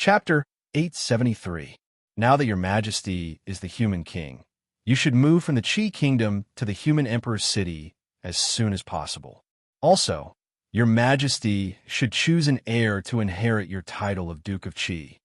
Chapter 873. Now that your majesty is the human king, you should move from the Qi kingdom to the human emperor's city as soon as possible. Also, your majesty should choose an heir to inherit your title of Duke of Qi.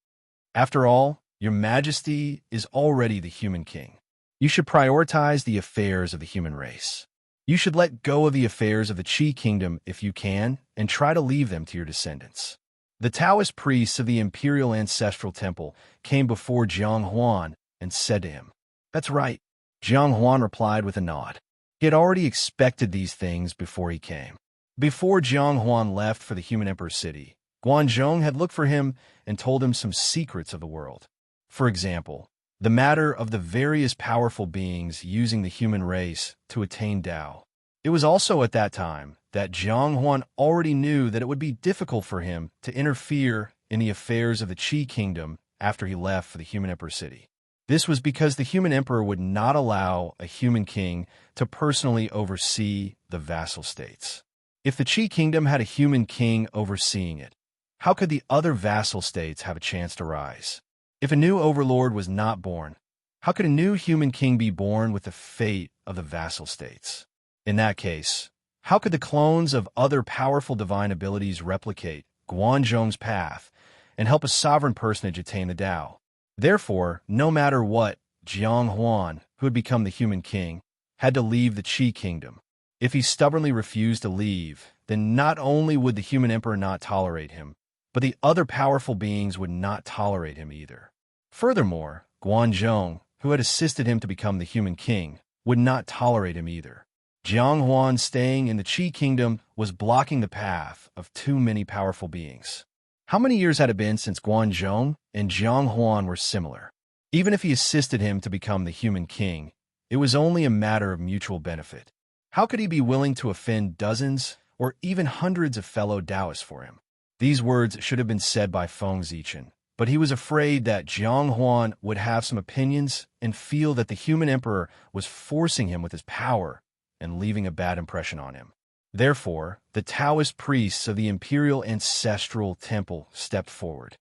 After all, your majesty is already the human king. You should prioritize the affairs of the human race. You should let go of the affairs of the Qi kingdom if you can, and try to leave them to your descendants. The Taoist priests of the imperial ancestral temple came before Jiang Huan and said to him, "That's right." Jiang Huan replied with a nod. He had already expected these things before he came. Before Jiang Huan left for the human emperor's city, Guanzhong had looked for him and told him some secrets of the world. For example, the matter of the various powerful beings using the human race to attain Tao. It was also at that time that Jiang Huan already knew that it would be difficult for him to interfere in the affairs of the Qi kingdom after he left for the human emperor's city. This was because the human emperor would not allow a human king to personally oversee the vassal states. If the Qi kingdom had a human king overseeing it, how could the other vassal states have a chance to rise? If a new overlord was not born, how could a new human king be born with the fate of the vassal states? In that case, how could the clones of other powerful divine abilities replicate Guanzhong's path and help a sovereign personage attain the Tao? Therefore, no matter what, Jiang Huan, who had become the human king, had to leave the Qi kingdom. If he stubbornly refused to leave, then not only would the human emperor not tolerate him, but the other powerful beings would not tolerate him either. Furthermore, Guanzhong, who had assisted him to become the human king, would not tolerate him either. Jiang Huan staying in the Qi kingdom was blocking the path of too many powerful beings. How many years had it been since Guanzhong and Jiang Huan were similar? Even if he assisted him to become the human king, it was only a matter of mutual benefit. How could he be willing to offend dozens or even hundreds of fellow Taoists for him? These words should have been said by Feng Zichen, but he was afraid that Jiang Huan would have some opinions and feel that the human emperor was forcing him with his power and leaving a bad impression on him. Therefore, the Taoist priests of the imperial ancestral temple stepped forward.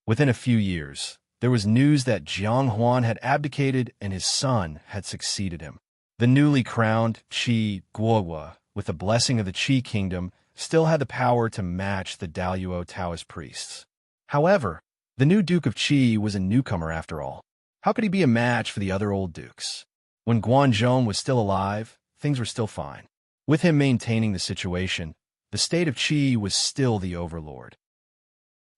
Within a few years, there was news that Jiang Huan had abdicated and his son had succeeded him. The newly crowned Qi Guohua, with the blessing of the Qi kingdom, still had the power to match the Daoyuo Taoist priests. However, the new Duke of Qi was a newcomer after all. How could he be a match for the other old dukes? When Guanzhong was still alive, things were still fine. With him maintaining the situation, the state of Qi was still the overlord.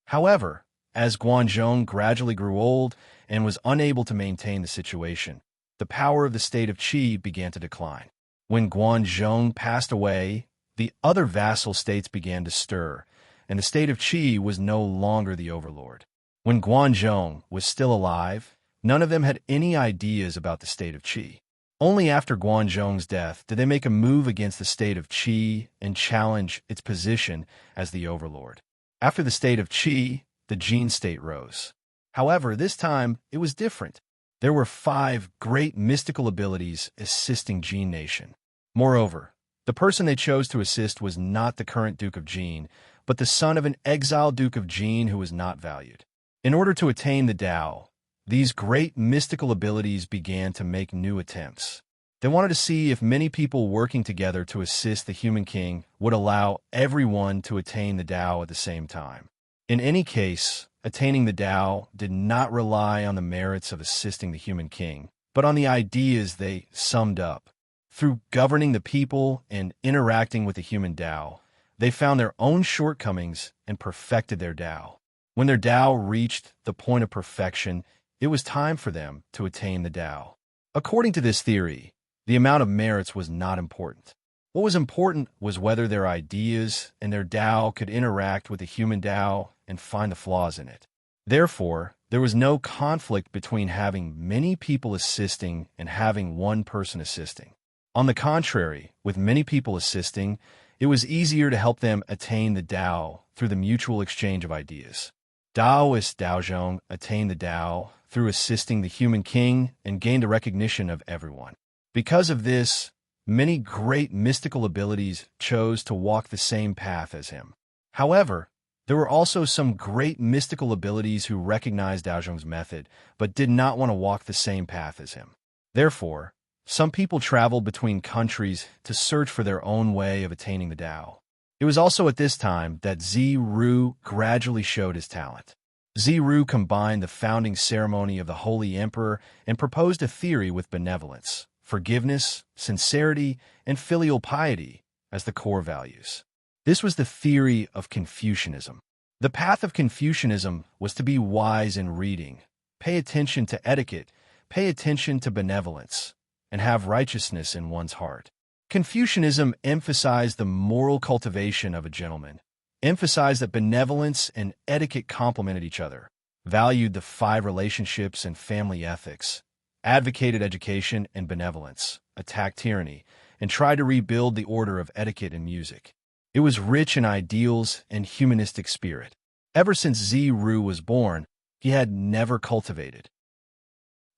However, as Guanzhong gradually grew old and was unable to maintain the situation, the power of the state of Qi began to decline. When Guanzhong passed away, the other vassal states began to stir, and the state of Qi was no longer the overlord. When Guanzhong was still alive, none of them had any ideas about the state of Qi. Only after Guanzhong's death did they make a move against the state of Qi and challenge its position as the overlord. After the state of Qi, the Jin state rose. However, this time it was different. There were 5 great mystical abilities assisting Jin Nation. Moreover, the person they chose to assist was not the current Duke of Jin, but the son of an exiled Duke of Jin who was not valued. In order to attain the Tao, these great mystical abilities began to make new attempts. They wanted to see if many people working together to assist the human king would allow everyone to attain the Tao at the same time. In any case, attaining the Tao did not rely on the merits of assisting the human king, but on the ideas they summed up. Through governing the people and interacting with the human Tao, they found their own shortcomings and perfected their Tao. When their Tao reached the point of perfection, it was time for them to attain the Tao. According to this theory, the amount of merits was not important. What was important was whether their ideas and their Tao could interact with the human Tao and find the flaws in it. Therefore, there was no conflict between having many people assisting and having one person assisting. On the contrary, with many people assisting, it was easier to help them attain the Tao through the mutual exchange of ideas. Taoist Daozhong attained the Tao through assisting the human king and gained the recognition of everyone. Because of this, many great mystical abilities chose to walk the same path as him. However, There were also some great mystical abilities who recognized Daozhong's method, but did not want to walk the same path as him. Therefore, some people traveled between countries to search for their own way of attaining the Tao. It was also at this time that Ziru gradually showed his talent. Ziru combined the founding ceremony of the Holy Emperor and proposed a theory with benevolence, forgiveness, sincerity, and filial piety as the core values. This was the theory of Confucianism. The path of Confucianism was to be wise in reading, pay attention to etiquette, pay attention to benevolence, and have righteousness in one's heart. Confucianism emphasized the moral cultivation of a gentleman, emphasized that benevolence and etiquette complemented each other, valued the 5 relationships and family ethics, advocated education and benevolence, attacked tyranny, and tried to rebuild the order of etiquette and music. It was rich in ideals and humanistic spirit. Ever since Ziru was born, he had never cultivated.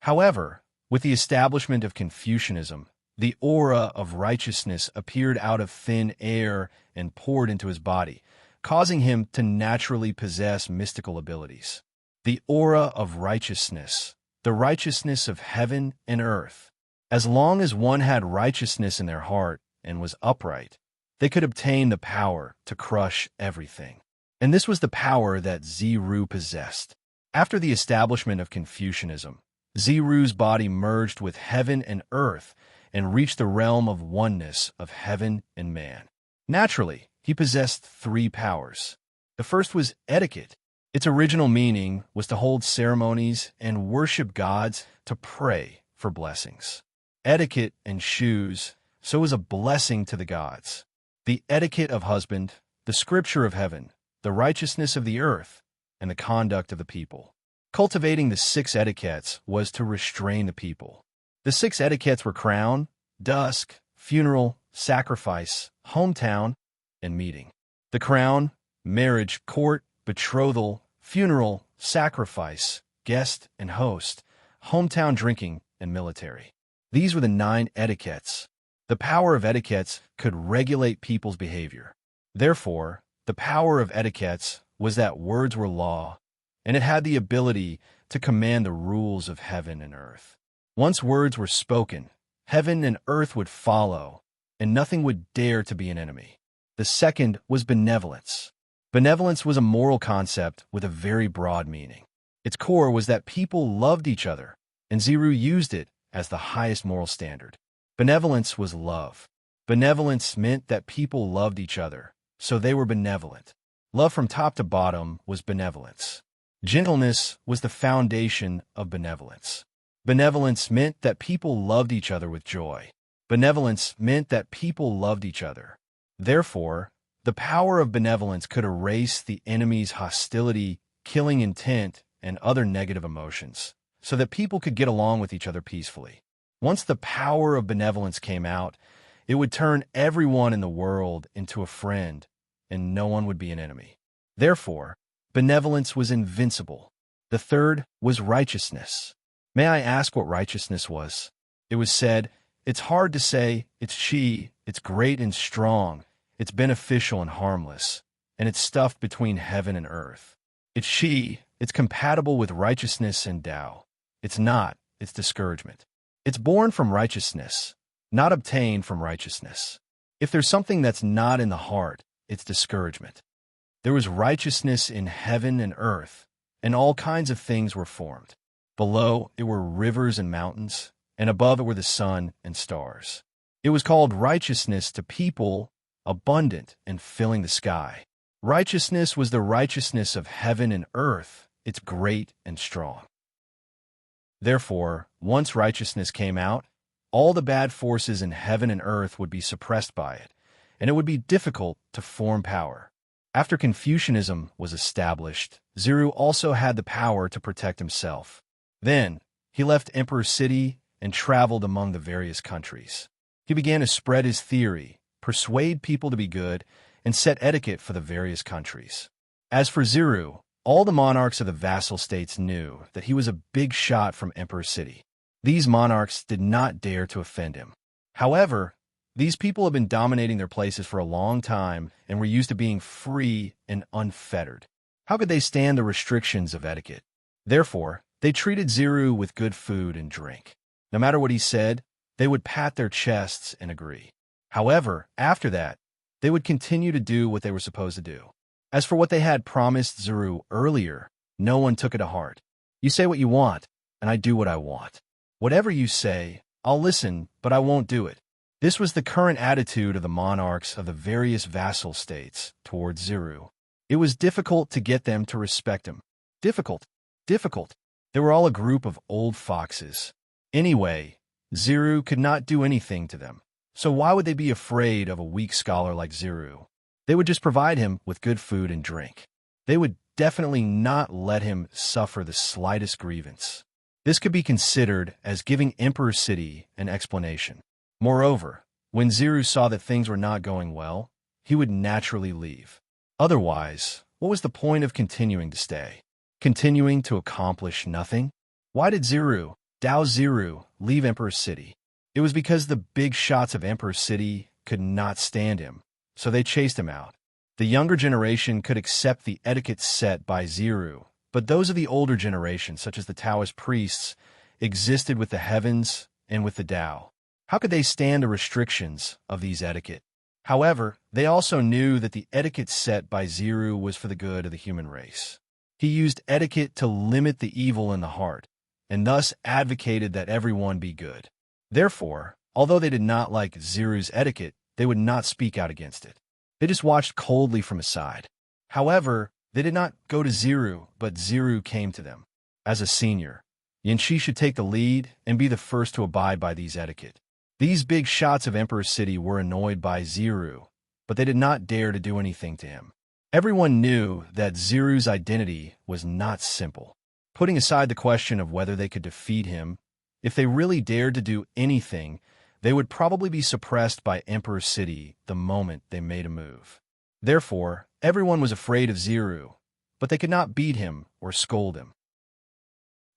However, with the establishment of Confucianism, the aura of righteousness appeared out of thin air and poured into his body, causing him to naturally possess mystical abilities. The aura of righteousness, the righteousness of heaven and earth. As long as one had righteousness in their heart and was upright, they could obtain the power to crush everything. And this was the power that Ziru possessed. After the establishment of Confucianism, Ziru's body merged with heaven and earth and reached the realm of oneness of heaven and man. Naturally, he possessed 3 powers. The first was etiquette. Its original meaning was to hold ceremonies and worship gods, to pray for blessings. Etiquette and shoes, so was a blessing to the gods. The etiquette of husband, the scripture of heaven, the righteousness of the earth, and the conduct of the people. Cultivating the 6 etiquettes was to restrain the people. The 6 etiquettes were crown, dusk, funeral, sacrifice, hometown, and meeting. The crown, marriage, court, betrothal, funeral, sacrifice, guest and host, hometown drinking, and military. These were the 9 etiquettes. The power of etiquettes could regulate people's behavior. Therefore, the power of etiquettes was that words were law, and it had the ability to command the rules of heaven and earth. Once words were spoken, heaven and earth would follow, and nothing would dare to be an enemy. The second was benevolence. Benevolence was a moral concept with a very broad meaning. Its core was that people loved each other, and Ziru used it as the highest moral standard. Benevolence was love. Benevolence meant that people loved each other, so they were benevolent. Love from top to bottom was benevolence. Gentleness was the foundation of benevolence. Benevolence meant that people loved each other with joy. Benevolence meant that people loved each other. Therefore, the power of benevolence could erase the enemy's hostility, killing intent, and other negative emotions, so that people could get along with each other peacefully. Once the power of benevolence came out, it would turn everyone in the world into a friend, and no one would be an enemy. Therefore, benevolence was invincible. The third was righteousness. May I ask what righteousness was? It was said, it's hard to say, it's it's great and strong, it's beneficial and harmless, and it's stuffed between heaven and earth. It's it's compatible with righteousness and Tao. It's not, it's discouragement. It's born from righteousness, not obtained from righteousness. If there's something that's not in the heart, it's discouragement. There was righteousness in heaven and earth, and all kinds of things were formed. Below it were rivers and mountains, and above it were the sun and stars. It was called righteousness to people, abundant and filling the sky. Righteousness was the righteousness of heaven and earth, it's great and strong. Therefore, once righteousness came out, all the bad forces in heaven and earth would be suppressed by it, and it would be difficult to form power. After Confucianism was established, Ziru also had the power to protect himself. Then, he left Emperor City and traveled among the various countries. He began to spread his theory, persuade people to be good, and set etiquette for the various countries. As for Ziru, all the monarchs of the vassal states knew that he was a big shot from Emperor City. These monarchs did not dare to offend him. However, These people have been dominating their places for a long time and were used to being free and unfettered. How could they stand the restrictions of etiquette? Therefore, they treated Ziru with good food and drink. No matter what he said, they would pat their chests and agree. However, after that, they would continue to do what they were supposed to do. As for what they had promised Ziru earlier, no one took it to heart. You say what you want, and I do what I want. Whatever you say, I'll listen, but I won't do it. This was the current attitude of the monarchs of the various vassal states towards Ziru. It was difficult to get them to respect him. Difficult. They were all a group of old foxes. Anyway, Ziru could not do anything to them. So why would they be afraid of a weak scholar like Ziru? They would just provide him with good food and drink. They would definitely not let him suffer the slightest grievance. This could be considered as giving Emperor City an explanation. Moreover, when Ziru saw that things were not going well, he would naturally leave. Otherwise, what was the point of continuing to stay? Continuing to accomplish nothing? Why did Ziru, Dao Ziru, leave Emperor City? It was because the big shots of Emperor City could not stand him, so they chased him out. The younger generation could accept the etiquette set by Ziru, but those of the older generation, such as the Taoist priests, existed with the heavens and with the Tao. How could they stand the restrictions of these etiquette? However, they also knew that the etiquette set by Ziru was for the good of the human race. He used etiquette to limit the evil in the heart, and thus advocated that everyone be good. Therefore, although they did not like Ziru's etiquette, they would not speak out against it. They just watched coldly from aside. However, they did not go to Ziru, but Ziru came to them. As a senior, Yanxi should take the lead and be the first to abide by these etiquette. These big shots of Emperor City were annoyed by Ziru, but they did not dare to do anything to him. Everyone knew that Ziru's identity was not simple. Putting aside the question of whether they could defeat him, if they really dared to do anything, they would probably be suppressed by Emperor City the moment they made a move. Therefore, everyone was afraid of Ziru, but they could not beat him or scold him.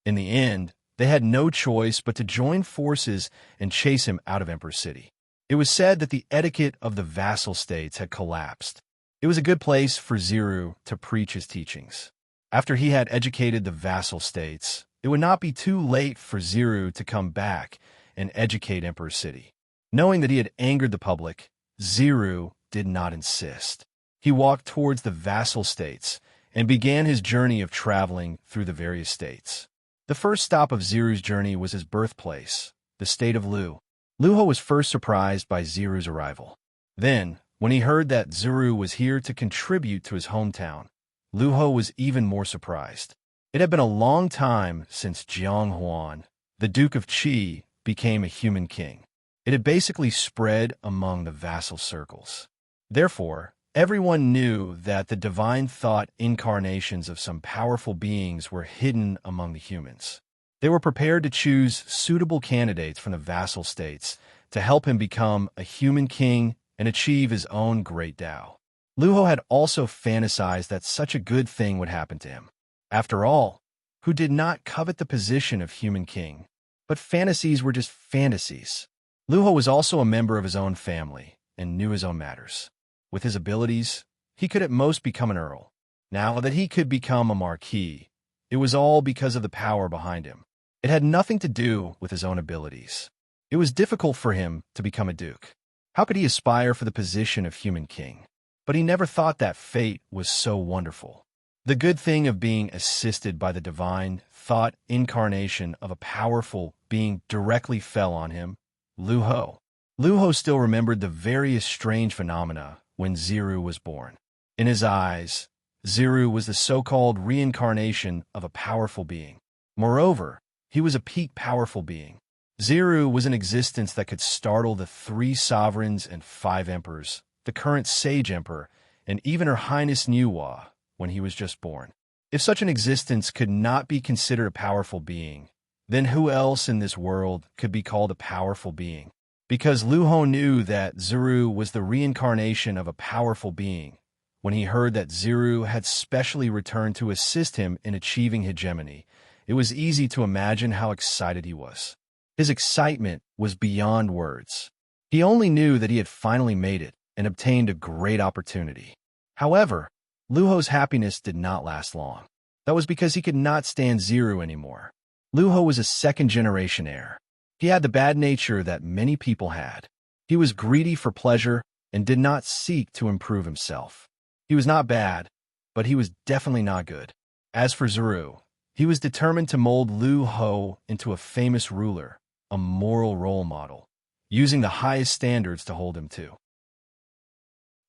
In the end, they had no choice but to join forces and chase him out of Emperor City. It was said that the etiquette of the vassal states had collapsed. It was a good place for Ziru to preach his teachings. After he had educated the vassal states, it would not be too late for Ziru to come back and educate Emperor City. Knowing that he had angered the public, Ziru did not insist. He walked towards the vassal states and began his journey of traveling through the various states. The first stop of Ziru's journey was his birthplace, the state of Lu. Luho was first surprised by Ziru's arrival. Then, when he heard that Ziru was here to contribute to his hometown, Luho was even more surprised. It had been a long time since Jiang Huan, the Duke of Qi, became a human king. It had basically spread among the vassal circles. Therefore, everyone knew that the divine thought incarnations of some powerful beings were hidden among the humans. They were prepared to choose suitable candidates from the vassal states to help him become a human king and achieve his own great Tao. Luho had also fantasized that such a good thing would happen to him. After all, who did not covet the position of human king? But fantasies were just fantasies. Luho was also a member of his own family and knew his own matters. With his abilities, he could at most become an earl. Now that he could become a marquis, it was all because of the power behind him. It had nothing to do with his own abilities. It was difficult for him to become a duke. How could he aspire for the position of human king? But he never thought that fate was so wonderful. The good thing of being assisted by the divine thought incarnation of a powerful being directly fell on him, Luho. Luho still remembered the various strange phenomena when Ziru was born. In his eyes, Ziru was the so-called reincarnation of a powerful being. Moreover, he was a peak powerful being. Ziru was an existence that could startle the 3 sovereigns and 5 emperors, the current sage emperor, and even Her Highness Nuwa, when he was just born. If such an existence could not be considered a powerful being, then who else in this world could be called a powerful being? Because Luho knew that Ziru was the reincarnation of a powerful being, when he heard that Ziru had specially returned to assist him in achieving hegemony, it was easy to imagine how excited he was. His excitement was beyond words. He only knew that he had finally made it and obtained a great opportunity. However, Luho's happiness did not last long. That was because he could not stand Ziru anymore. Luho was a second-generation heir. He had the bad nature that many people had. He was greedy for pleasure and did not seek to improve himself. He was not bad, but he was definitely not good. As for Ziru, he was determined to mold Luho into a famous ruler, a moral role model, using the highest standards to hold him to.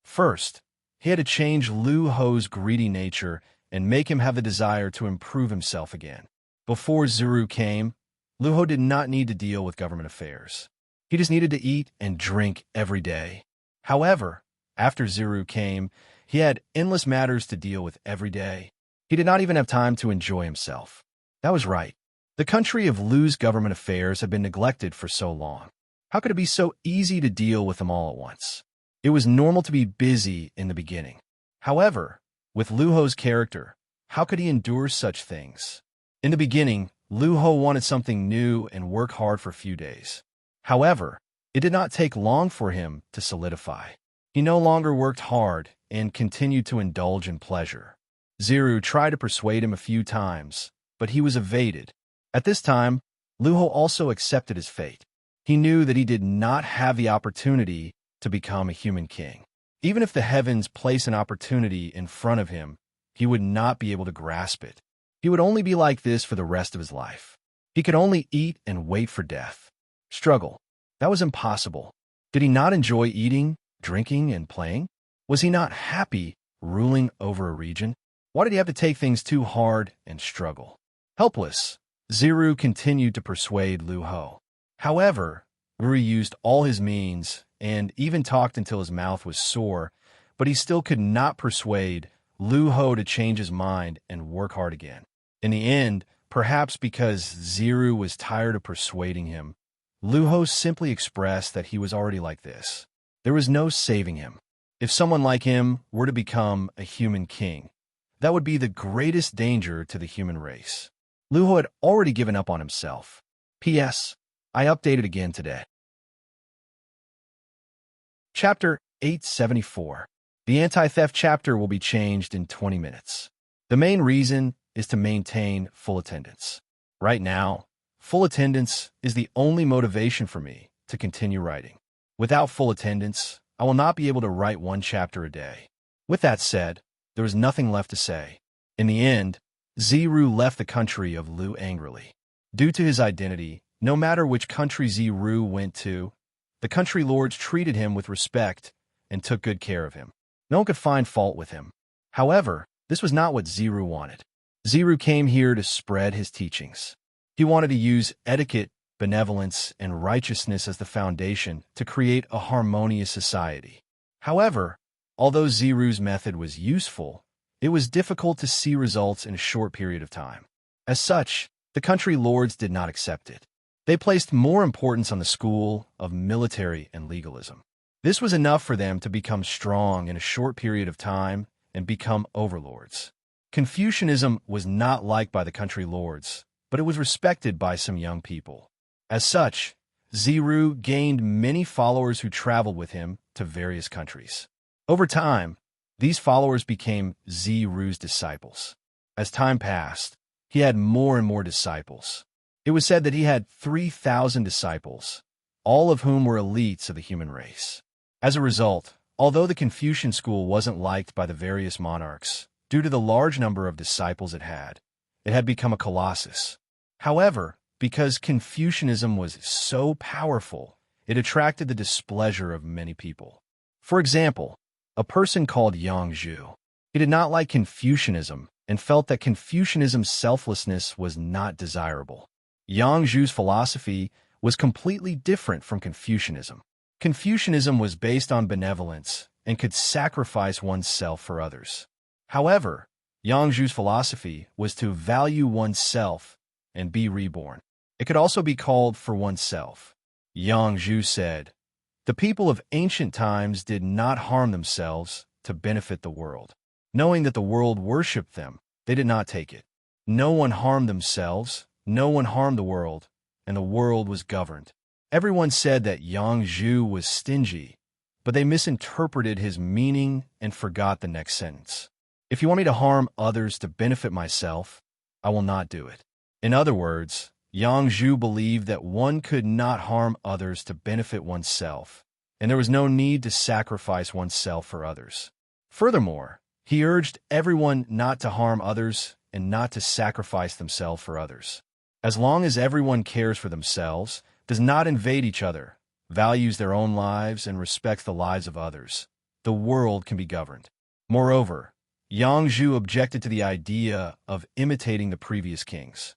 First, he had to change Luho's greedy nature and make him have the desire to improve himself again. Before Ziru came, Luho did not need to deal with government affairs. He just needed to eat and drink every day. However, after Ziru came, he had endless matters to deal with every day. He did not even have time to enjoy himself. That was right. The country of Lu's government affairs had been neglected for so long. How could it be so easy to deal with them all at once? It was normal to be busy in the beginning. However, with Luho's character, how could he endure such things? In the beginning, Luho wanted something new and work hard for a few days. However, it did not take long for him to solidify. He no longer worked hard and continued to indulge in pleasure. Ziru tried to persuade him a few times, but he was evaded. At this time, Luho also accepted his fate. He knew that he did not have the opportunity to become a human king. Even if the heavens place an opportunity in front of him, he would not be able to grasp it. He would only be like this for the rest of his life. He could only eat and wait for death. Struggle. That was impossible. Did he not enjoy eating, drinking, and playing? Was he not happy ruling over a region? Why did he have to take things too hard and struggle? Helpless, Ziru continued to persuade Luho. However, Rui used all his means and even talked until his mouth was sore, but he still could not persuade Luho to change his mind and work hard again. In the end, perhaps because Ziru was tired of persuading him, Luho simply expressed that he was already like this. There was no saving him. If someone like him were to become a human king, that would be the greatest danger to the human race. Luho had already given up on himself. P.S. I updated again today. Chapter 874. The anti-theft chapter will be changed in 20 minutes. The main reason is to maintain full attendance. Right now, full attendance is the only motivation for me to continue writing. Without full attendance, I will not be able to write one chapter a day. With that said, there was nothing left to say. In the end, Ziru left the country of Lu angrily. Due to his identity, no matter which country Ziru went to, the country lords treated him with respect and took good care of him. No one could find fault with him. However, this was not what Ziru wanted. Ziru came here to spread his teachings. He wanted to use etiquette, benevolence, and righteousness as the foundation to create a harmonious society. However, although Ziru's method was useful, it was difficult to see results in a short period of time. As such, the country lords did not accept it. They placed more importance on the school of military and legalism. This was enough for them to become strong in a short period of time and become overlords. Confucianism was not liked by the country lords, but it was respected by some young people. As such, Ziru gained many followers who traveled with him to various countries. Over time, these followers became Ziru's disciples. As time passed, he had more and more disciples. It was said that he had 3,000 disciples, all of whom were elites of the human race. As a result, although the Confucian school wasn't liked by the various monarchs, due to the large number of disciples it had become a colossus. However, because Confucianism was so powerful, it attracted the displeasure of many people. For example, a person called Yang Zhu. He did not like Confucianism and felt that Confucianism's selflessness was not desirable. Yang Zhu's philosophy was completely different from Confucianism. Confucianism was based on benevolence and could sacrifice oneself for others. However, Yang Zhu's philosophy was to value oneself and be reborn. It could also be called for oneself. Yang Zhu said, "The people of ancient times did not harm themselves to benefit the world. Knowing that the world worshipped them, they did not take it. No one harmed themselves, no one harmed the world, and the world was governed." Everyone said that Yang Zhu was stingy, but they misinterpreted his meaning and forgot the next sentence. If you want me to harm others to benefit myself, I will not do it. In other words, Yang Zhu believed that one could not harm others to benefit oneself, and there was no need to sacrifice oneself for others. Furthermore, he urged everyone not to harm others and not to sacrifice themselves for others. As long as everyone cares for themselves, does not invade each other, values their own lives, and respects the lives of others, the world can be governed. Moreover, Yang Zhu objected to the idea of imitating the previous kings.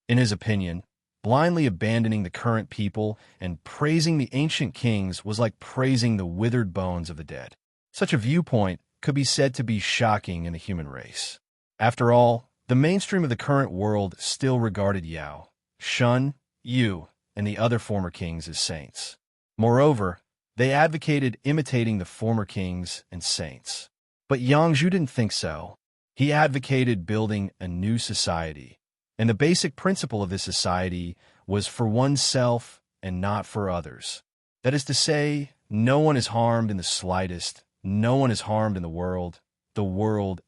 In his opinion, blindly abandoning the current people and praising the ancient kings was like praising the withered bones of the dead. Such a viewpoint could be said to be shocking in the human race. After all, the mainstream of the current world still regarded Yao, Shun, Yu, and the other former kings as saints. Moreover, they advocated imitating the former kings and saints. But Yang Zhu didn't think so. He advocated building a new society, and the basic principle of this society was for oneself and not for others. That is to say, no one is harmed in the slightest, no one is harmed in the world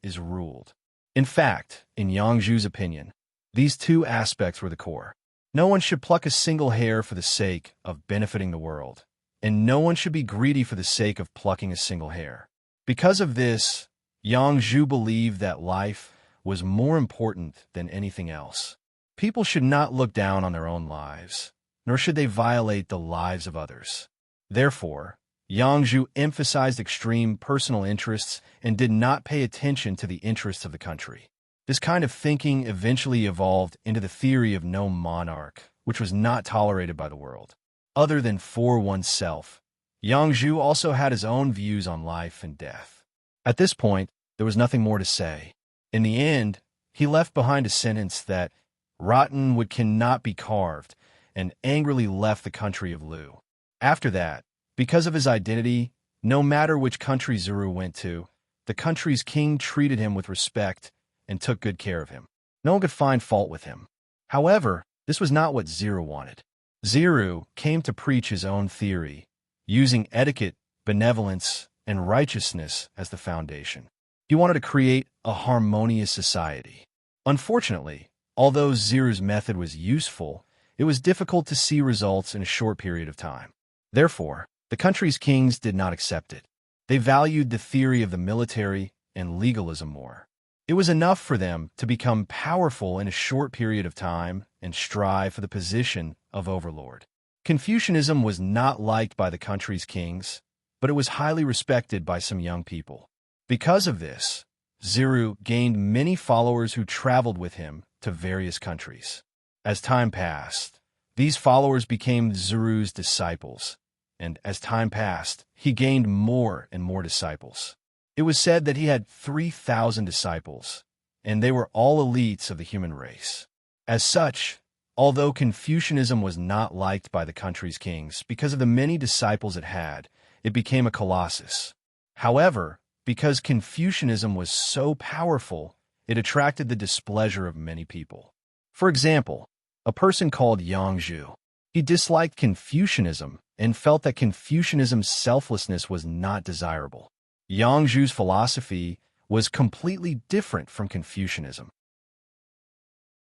is ruled. In fact, in Yang Zhu's opinion, these two aspects were the core. No one should pluck a single hair for the sake of benefiting the world, and no one should be greedy for the sake of plucking a single hair. Because of this, Yang Zhu believed that life was more important than anything else. People should not look down on their own lives, nor should they violate the lives of others. Therefore, Yang Zhu emphasized extreme personal interests and did not pay attention to the interests of the country. This kind of thinking eventually evolved into the theory of no monarch, which was not tolerated by the world. Other than for oneself, Yang Zhu also had his own views on life and death. At this point, there was nothing more to say. In the end, he left behind a sentence that rotten wood cannot be carved, and angrily left the country of Lu. After that, because of his identity, no matter which country Zuru went to, the country's king treated him with respect and took good care of him. No one could find fault with him. However, this was not what Zuru wanted. Zuru came to preach his own theory, using etiquette, benevolence, and righteousness as the foundation. He wanted to create a harmonious society. Unfortunately, although Ziru's method was useful, it was difficult to see results in a short period of time. Therefore, the country's kings did not accept it. They valued the theory of the military and legalism more. It was enough for them to become powerful in a short period of time and strive for the position of overlord. Confucianism was not liked by the country's kings, but it was highly respected by some young people. Because of this, Ziru gained many followers who traveled with him to various countries. As time passed, these followers became Ziru's disciples, and as time passed, he gained more and more disciples. It was said that he had 3,000 disciples, and they were all elites of the human race. As such, although Confucianism was not liked by the country's kings because of the many disciples it had, it became a colossus. However, because Confucianism was so powerful, it attracted the displeasure of many people. For example, a person called Yang Zhu. He disliked Confucianism and felt that Confucianism's selflessness was not desirable. Yang Zhu's philosophy was completely different from Confucianism.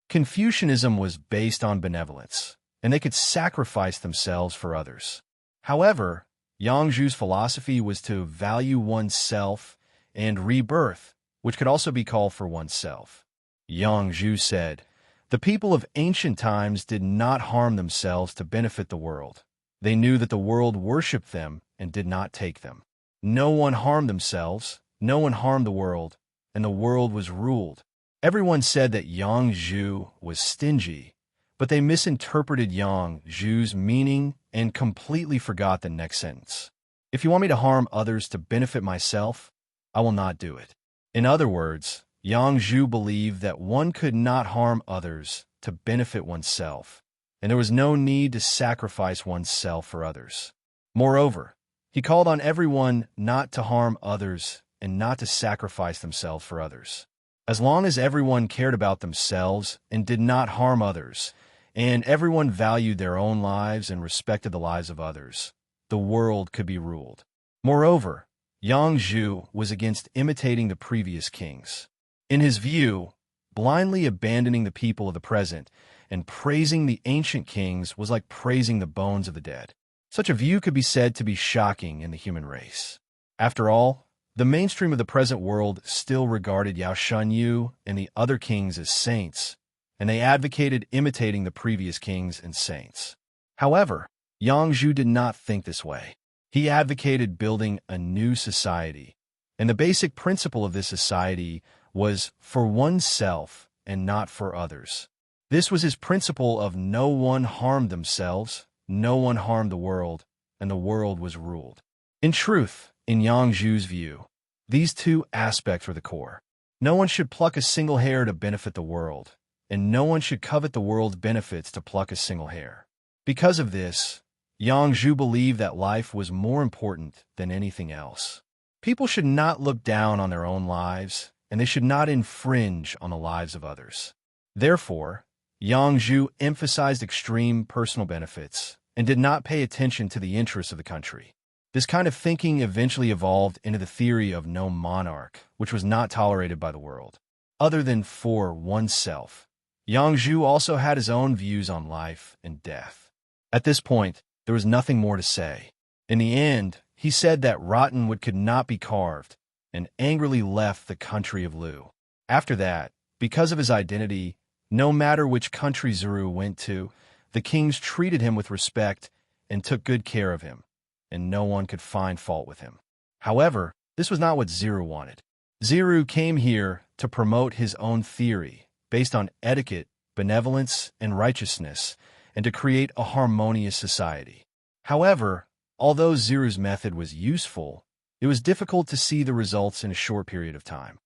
Confucianism was based on benevolence, and they could sacrifice themselves for others. However, Yang Zhu's philosophy was to value oneself and rebirth, which could also be called for oneself. Yang Zhu said, "The people of ancient times did not harm themselves to benefit the world. They knew that the world worshipped them and did not take them. No one harmed themselves, no one harmed the world, and the world was ruled." Everyone said that Yang Zhu was stingy, but they misinterpreted Yang Zhu's meaning and completely forgot the next sentence. If you want me to harm others to benefit myself, I will not do it. In other words, Yang Zhu believed that one could not harm others to benefit oneself, and there was no need to sacrifice oneself for others. Moreover, he called on everyone not to harm others and not to sacrifice themselves for others. As long as everyone cared about themselves and did not harm others, and everyone valued their own lives and respected the lives of others, the world could be ruled. Moreover, Yang Zhu was against imitating the previous kings. In his view, blindly abandoning the people of the present and praising the ancient kings was like praising the bones of the dead. Such a view could be said to be shocking in the human race. After all, the mainstream of the present world still regarded Yao Shanyu and the other kings as saints, and they advocated imitating the previous kings and saints. However, Yang Zhu did not think this way. He advocated building a new society, and the basic principle of this society was for oneself and not for others. This was his principle of no one harmed themselves, no one harmed the world, and the world was ruled. In truth, in Yang Zhu's view, these two aspects were the core. No one should pluck a single hair to benefit the world, and no one should covet the world's benefits to pluck a single hair. Because of this, Yang Zhu believed that life was more important than anything else. People should not look down on their own lives, and they should not infringe on the lives of others. Therefore, Yang Zhu emphasized extreme personal benefits and did not pay attention to the interests of the country. This kind of thinking eventually evolved into the theory of no monarch, which was not tolerated by the world. Other than for oneself, Yang Zhu also had his own views on life and death. At this point, there was nothing more to say. In the end, he said that rotten could not be carved, and angrily left the country of Lu. After that, because of his identity, no matter which country Zuru went to, the kings treated him with respect and took good care of him, and no one could find fault with him. However, this was not what Zuru wanted. Zuru came here to promote his own theory, based on etiquette, benevolence, and righteousness, and to create a harmonious society. However, although Zuru's method was useful, it was difficult to see the results in a short period of time.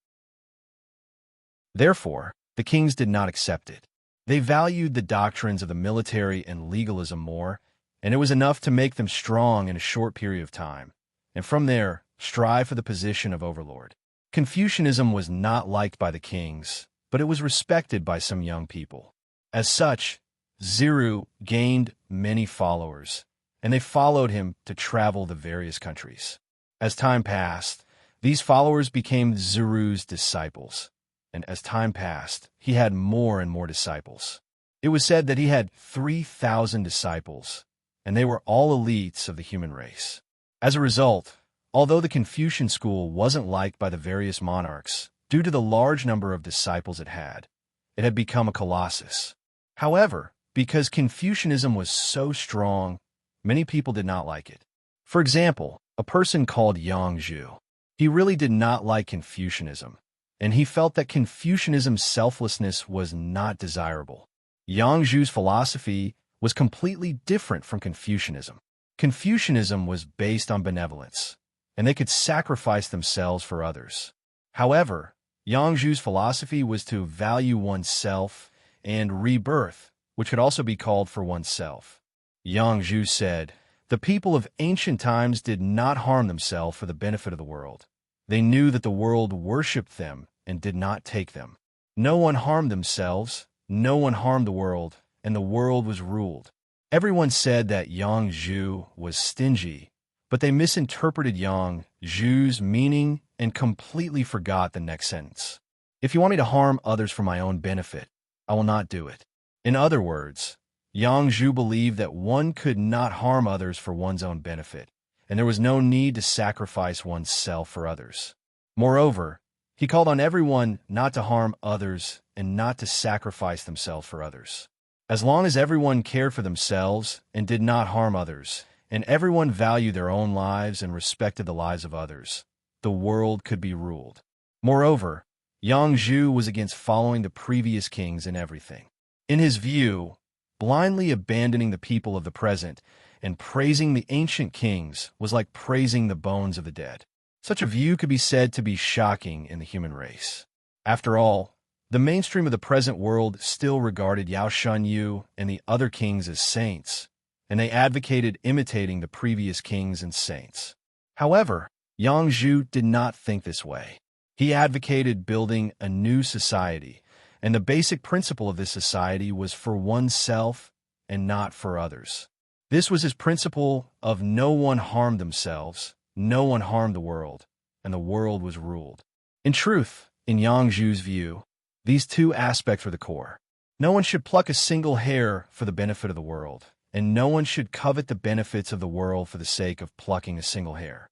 Therefore, the kings did not accept it. They valued the doctrines of the military and legalism more, and it was enough to make them strong in a short period of time, and from there, strive for the position of overlord. Confucianism was not liked by the kings, but it was respected by some young people. As such, Zuru gained many followers, and they followed him to travel the various countries. As time passed, these followers became Zuru's disciples, and as time passed, he had more and more disciples. It was said that he had 3,000 disciples, and they were all elites of the human race. As a result, although the Confucian school wasn't liked by the various monarchs due to the large number of disciples it had become a colossus. However, because Confucianism was so strong, many people did not like it. For example, a person called Yang Zhu. He really did not like Confucianism, and he felt that Confucianism's selflessness was not desirable. Yang Zhu's philosophy was completely different from Confucianism. Confucianism was based on benevolence, and they could sacrifice themselves for others. However, Yang Zhu's philosophy was to value oneself and rebirth, which could also be called for oneself. Yang Zhu said, "The people of ancient times did not harm themselves for the benefit of the world. They knew that the world worshipped them and did not take them. No one harmed themselves, no one harmed the world, and the world was ruled." Everyone said that Yang Zhu was stingy, but they misinterpreted Yang Zhu's meaning and completely forgot the next sentence. "If you want me to harm others for my own benefit, I will not do it." In other words, Yang Zhu believed that one could not harm others for one's own benefit, and there was no need to sacrifice oneself for others. Moreover, he called on everyone not to harm others and not to sacrifice themselves for others. As long as everyone cared for themselves and did not harm others, and everyone valued their own lives and respected the lives of others, the world could be ruled. Moreover, Yang Zhu was against following the previous kings in everything. In his view, blindly abandoning the people of the present and praising the ancient kings was like praising the bones of the dead. Such a view could be said to be shocking in the human race. After all, the mainstream of the present world still regarded Yao Shanyu and the other kings as saints, and they advocated imitating the previous kings and saints. However, Yang Zhu did not think this way. He advocated building a new society, and the basic principle of this society was for oneself and not for others. This was his principle of no one harmed themselves, no one harmed the world, and the world was ruled. In truth, in Yang Zhu's view, these two aspects were the core. No one should pluck a single hair for the benefit of the world, and no one should covet the benefits of the world for the sake of plucking a single hair.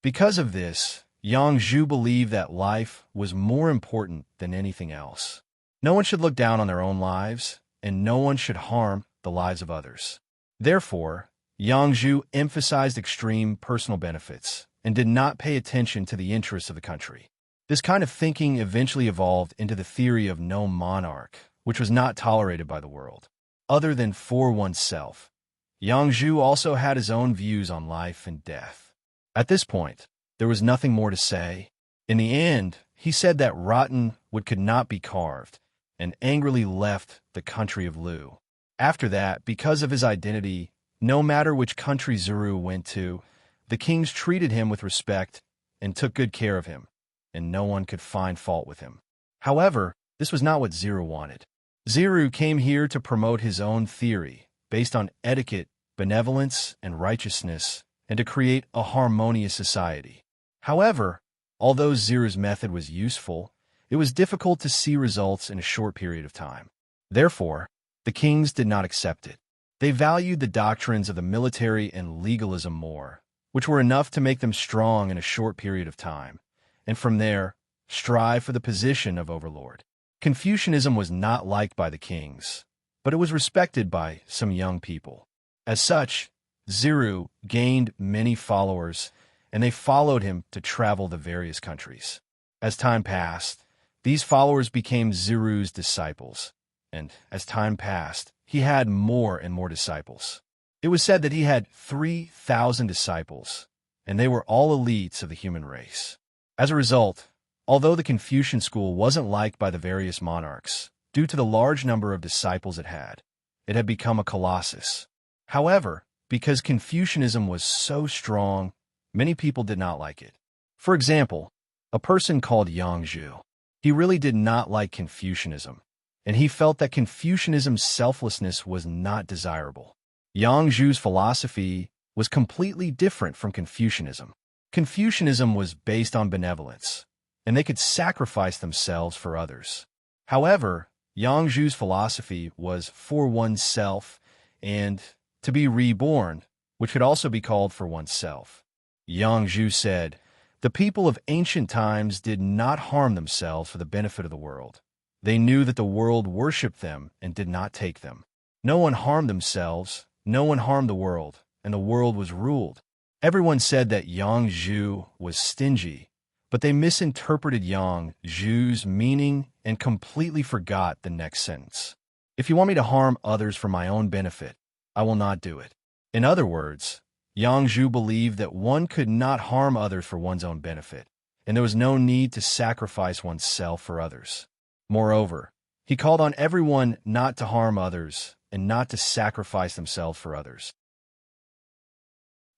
Because of this, Yang Zhu believed that life was more important than anything else. No one should look down on their own lives, and no one should harm the lives of others. Therefore, Yang Zhu emphasized extreme personal benefits and did not pay attention to the interests of the country. This kind of thinking eventually evolved into the theory of no monarch, which was not tolerated by the world, other than for oneself. Yang Zhu also had his own views on life and death. At this point, there was nothing more to say. In the end, he said that rotten wood could not be carved, and angrily left the country of Lu. After that, because of his identity, no matter which country Zuru went to, the kings treated him with respect and took good care of him, and no one could find fault with him. However, this was not what Zuru wanted. Zuru came here to promote his own theory, based on etiquette, benevolence, and righteousness, and to create a harmonious society. However, although Ziru's method was useful, it was difficult to see results in a short period of time. Therefore, the kings did not accept it. They valued the doctrines of the military and legalism more, which were enough to make them strong in a short period of time, and from there, strive for the position of overlord. Confucianism was not liked by the kings, but it was respected by some young people. As such, Ziru gained many followers, and they followed him to travel the various countries. As time passed, these followers became Ziru's disciples, and as time passed, he had more and more disciples. It was said that he had 3,000 disciples, and they were all elites of the human race. As a result, although the Confucian school wasn't liked by the various monarchs, due to the large number of disciples it had become a colossus. However, because Confucianism was so strong, many people did not like it. For example, a person called Yang Zhu. He really did not like Confucianism, and he felt that Confucianism's selflessness was not desirable. Yang Zhu's philosophy was completely different from Confucianism. Confucianism was based on benevolence, and they could sacrifice themselves for others. However, Yang Zhu's philosophy was for oneself and to be reborn, which could also be called for oneself. Yang Zhu said, "The people of ancient times did not harm themselves for the benefit of the world. They knew that the world worshipped them and did not take them. No one harmed themselves, no one harmed the world, and the world was ruled." Everyone said that Yang Zhu was stingy, but they misinterpreted Yang Zhu's meaning and completely forgot the next sentence. "If you want me to harm others for my own benefit, I will not do it." In other words, Yang Zhu believed that one could not harm others for one's own benefit, and there was no need to sacrifice oneself for others. Moreover, he called on everyone not to harm others and not to sacrifice themselves for others.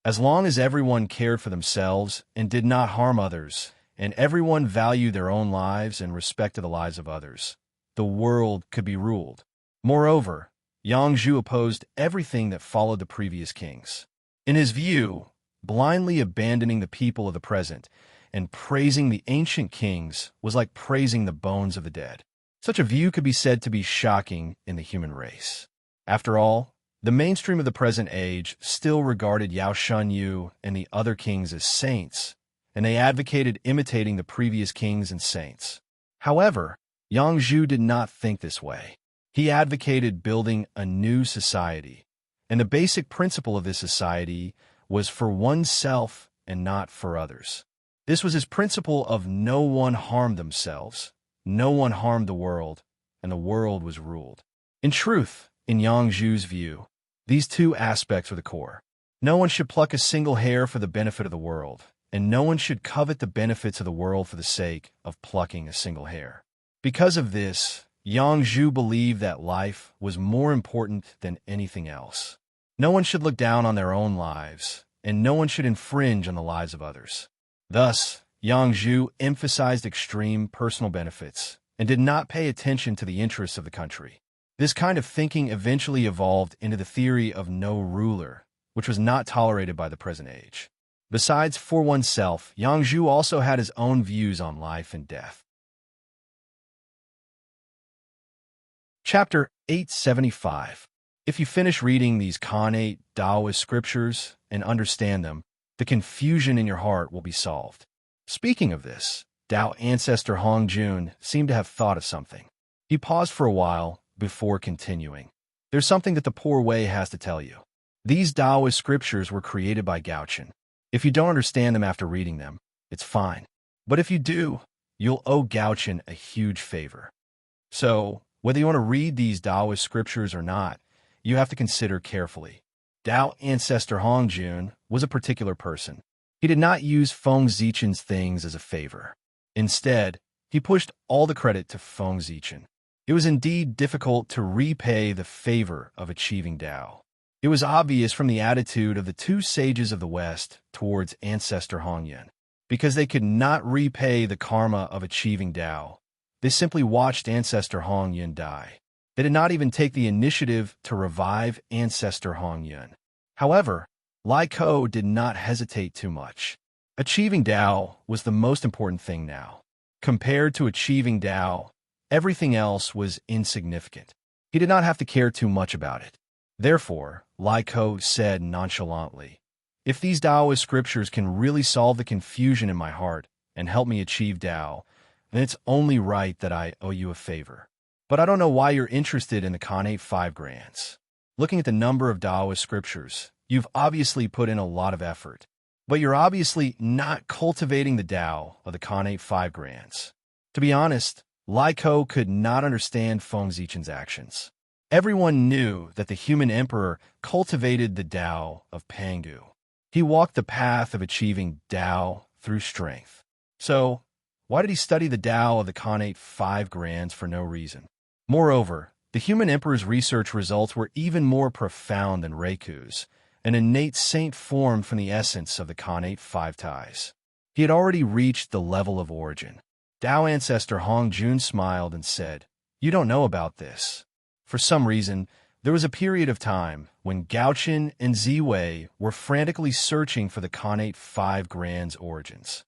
As long as everyone cared for themselves and did not harm others, and everyone valued their own lives and respected the lives of others, the world could be ruled. Moreover, Yang Zhu opposed everything that followed the previous kings. In his view, blindly abandoning the people of the present and praising the ancient kings was like praising the bones of the dead. Such a view could be said to be shocking in the human race. After all, the mainstream of the present age still regarded Yao Shanyu and the other kings as saints, and they advocated imitating the previous kings and saints. However, Yang Zhu did not think this way. He advocated building a new society, and the basic principle of this society was for oneself and not for others. This was his principle of no one harmed themselves, no one harmed the world, and the world was ruled. In truth, in Yang Zhu's view, these two aspects were the core. No one should pluck a single hair for the benefit of the world, and no one should covet the benefits of the world for the sake of plucking a single hair. Because of this, Yang Zhu believed that life was more important than anything else. No one should look down on their own lives, and no one should infringe on the lives of others. Thus, Yang Zhu emphasized extreme personal benefits and did not pay attention to the interests of the country. This kind of thinking eventually evolved into the theory of no ruler, which was not tolerated by the present age. Besides, for oneself, Yang Zhu also had his own views on life and death. Chapter 875. If you finish reading these Khanate Taoist scriptures and understand them, the confusion in your heart will be solved. Speaking of this, Tao ancestor Hong Jun seemed to have thought of something. He paused for a while before continuing. There's something that the poor Wei has to tell you. These Taoist scriptures were created by Gaochen. If you don't understand them after reading them, it's fine. But if you do, you'll owe Gaochen a huge favor. So, whether you want to read these Taoist scriptures or not, you have to consider carefully. Tao ancestor Hong Jun was a particular person. He did not use Feng Zichen's things as a favor. Instead, he pushed all the credit to Feng Zichen. It was indeed difficult to repay the favor of achieving Tao. It was obvious from the attitude of the two sages of the West towards ancestor Hong Yun. Because they could not repay the karma of achieving Tao, they simply watched ancestor Hong Yun die. They did not even take the initiative to revive ancestor Hong Yun. However, Lai Ko did not hesitate too much. Achieving Tao was the most important thing now. Compared to achieving Tao, everything else was insignificant. He did not have to care too much about it. Therefore, Lai Ko said nonchalantly, "If these Taoist scriptures can really solve the confusion in my heart and help me achieve Tao, then it's only right that I owe you a favor. But I don't know why you're interested in the Khanate 5 Grands. Looking at the number of Taoist scriptures, you've obviously put in a lot of effort. But you're obviously not cultivating the Tao of the Khanate 5 Grands." To be honest, Lai Ko could not understand Feng Zichen's actions. Everyone knew that the human emperor cultivated the Tao of Pangdu. He walked the path of achieving Tao through strength. So, why did he study the Tao of the Khanate 5 Grands for no reason? Moreover, the human emperor's research results were even more profound than Reiku's, an innate saint formed from the essence of the Khanate 5 ties. He had already reached the level of origin. Tao ancestor Hong Jun smiled and said, "You don't know about this." For some reason, there was a period of time when Gaochen and Ziwei were frantically searching for the Khanate 5 Grands' origins.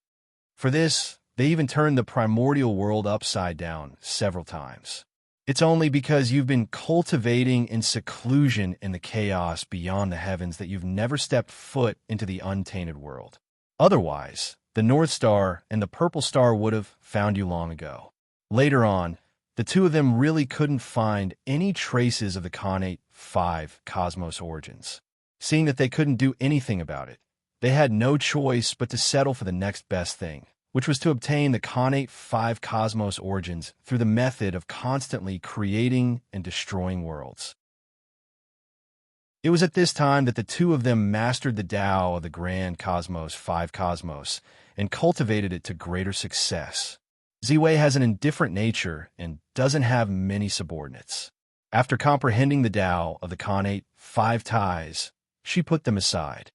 For this, they even turned the primordial world upside down several times. It's only because you've been cultivating in seclusion in the chaos beyond the heavens that you've never stepped foot into the untainted world. Otherwise, the North Star and the Purple Star would have found you long ago. Later on, the two of them really couldn't find any traces of the Khanate 5 cosmos origins. Seeing that they couldn't do anything about it, they had no choice but to settle for the next best thing, which was to obtain the Khanate 5 cosmos origins through the method of constantly creating and destroying worlds. It was at this time that the two of them mastered the Tao of the Grand Cosmos 5 Cosmos and cultivated it to greater success. Ziwei has an indifferent nature and doesn't have many subordinates. After comprehending the Tao of the Khanate 5 ties, she put them aside.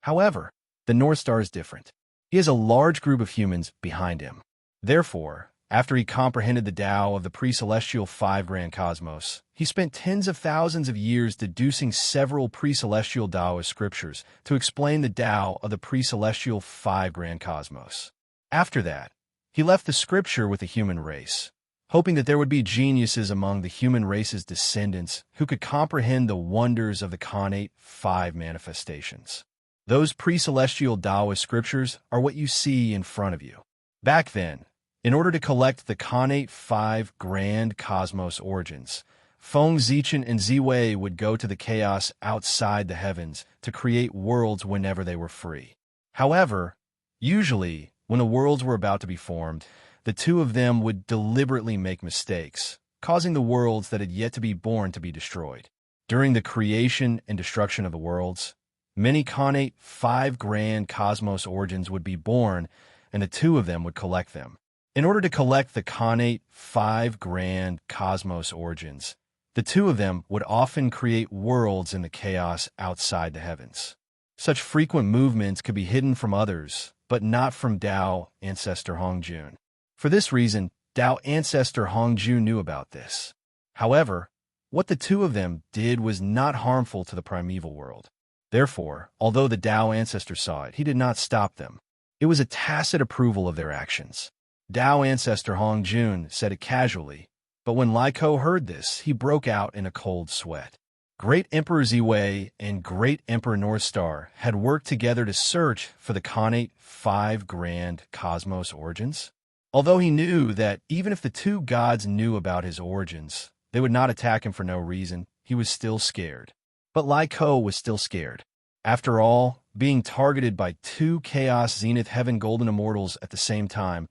However, the North Star is different. He has a large group of humans behind him. Therefore, after he comprehended the Tao of the pre-celestial 5 Grand Cosmos, he spent tens of thousands of years deducing several pre-celestial Taoist scriptures to explain the Tao of the pre-celestial 5 Grand Cosmos. After that, he left the scripture with the human race, hoping that there would be geniuses among the human race's descendants who could comprehend the wonders of the Khanate 5 manifestations. Those pre-celestial Taoist scriptures are what you see in front of you. Back then, in order to collect the Khanate 5 Grand Cosmos origins, Feng Zichen and Ziwei would go to the chaos outside the heavens to create worlds whenever they were free. However, usually, when the worlds were about to be formed, the two of them would deliberately make mistakes, causing the worlds that had yet to be born to be destroyed. During the creation and destruction of the worlds, many Khanate 5 Grand Cosmos origins would be born, and the two of them would collect them. In order to collect the Khanate 5 Grand Cosmos origins, the two of them would often create worlds in the chaos outside the heavens. Such frequent movements could be hidden from others, but not from Tao ancestor Hong Jun. For this reason, Tao ancestor Hongju knew about this. However, what the two of them did was not harmful to the primeval world. Therefore, although the Tao ancestor saw it, he did not stop them. It was a tacit approval of their actions. Tao ancestor Hongjun said it casually, but when Lai Ko heard this, he broke out in a cold sweat. Great Emperor Ziwei and Great Emperor Northstar had worked together to search for the Khanate 5 grand cosmos origins. Although he knew that even if the two gods knew about his origins, they would not attack him for no reason, he was still scared. But Lai Ko was still scared. After all, being targeted by 2 Chaos Zenith Heaven Golden Immortals at the same time,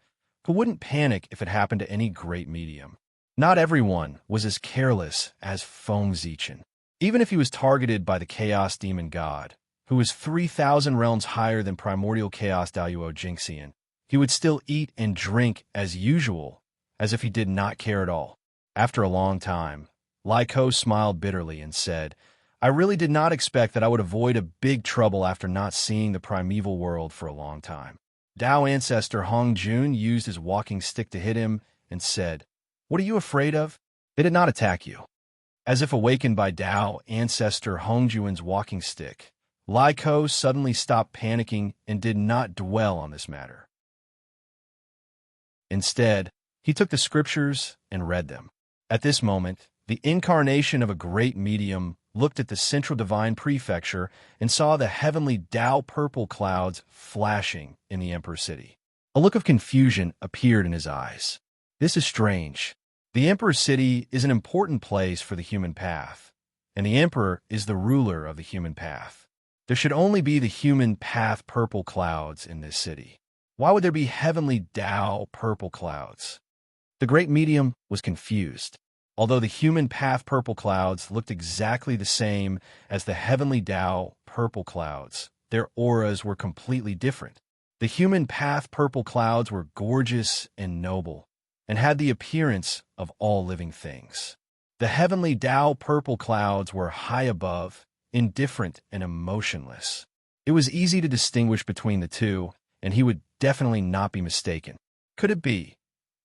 who wouldn't panic if it happened to any great medium? Not everyone was as careless as Feng Zichen. Even if he was targeted by the Chaos Demon God, who was 3,000 realms higher than Primordial Chaos Daoyuo Jinxian, he would still eat and drink as usual, as if he did not care at all. After a long time, Lai Ko smiled bitterly and said, I really did not expect that I would avoid a big trouble after not seeing the primeval world for a long time. Tao ancestor Hongjun used his walking stick to hit him and said, What are you afraid of? They did not attack you. As if awakened by Tao ancestor Hongjuan's walking stick, Lai Ko suddenly stopped panicking and did not dwell on this matter. Instead, he took the scriptures and read them. At this moment, the incarnation of a great medium looked at the central divine prefecture and saw the heavenly Tao purple clouds flashing in the Emperor's city. A look of confusion appeared in his eyes. This is strange. The Emperor's city is an important place for the human path, and the Emperor is the ruler of the human path. There should only be the human path purple clouds in this city. Why would there be heavenly Tao purple clouds? The great medium was confused. Although the human path purple clouds looked exactly the same as the heavenly Tao purple clouds, their auras were completely different. The human path purple clouds were gorgeous and noble, and had the appearance of all living things. The heavenly Tao purple clouds were high above, indifferent and emotionless. It was easy to distinguish between the two, and he would definitely not be mistaken. Could it be?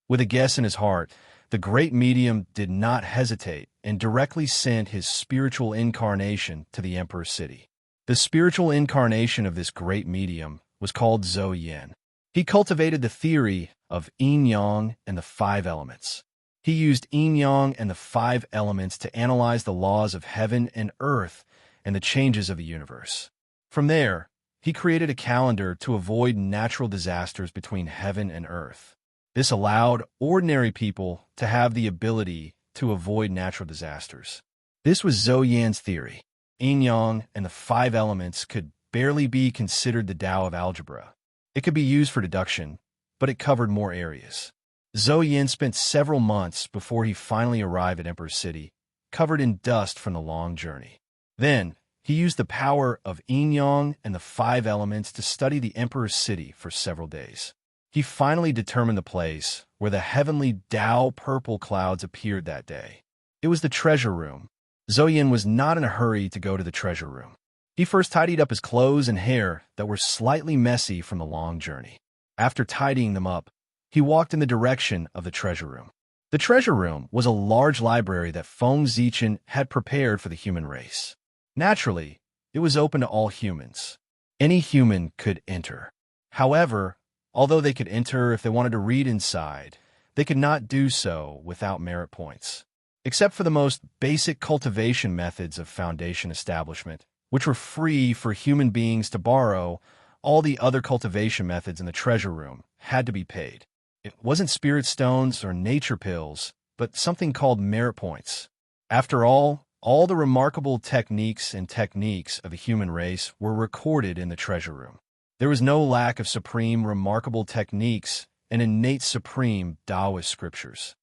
With a guess in his heart, the great medium did not hesitate and directly sent his spiritual incarnation to the Emperor's city. The spiritual incarnation of this great medium was called Zhou Yin. He cultivated the theory of yin-yang and the 5 elements. He used yin-yang and the 5 elements to analyze the laws of heaven and earth and the changes of the universe. From there, he created a calendar to avoid natural disasters between heaven and earth. This allowed ordinary people to have the ability to avoid natural disasters. This was Zhou Yan's theory. Yin-yang and the 5 elements could barely be considered the Tao of algebra. It could be used for deduction, but it covered more areas. Zhou Yin spent several months before he finally arrived at Emperor's City, covered in dust from the long journey. Then, he used the power of yin-yang and the 5 elements to study the Emperor's City for several days. He finally determined the place where the heavenly Tao purple clouds appeared that day. It was the treasure room. Zhou Yin was not in a hurry to go to the treasure room. He first tidied up his clothes and hair that were slightly messy from the long journey. After tidying them up, he walked in the direction of the treasure room. The treasure room was a large library that Feng Zichen had prepared for the human race. Naturally, it was open to all humans. Any human could enter. However, although they could enter if they wanted to read inside, they could not do so without merit points. Except for the most basic cultivation methods of Foundation establishment, which were free for human beings to borrow, all the other cultivation methods in the treasure room had to be paid. It wasn't spirit stones or nature pills, but something called merit points. After all the remarkable techniques of the human race were recorded in the treasure room. There was no lack of supreme remarkable techniques and innate supreme Taoist scriptures.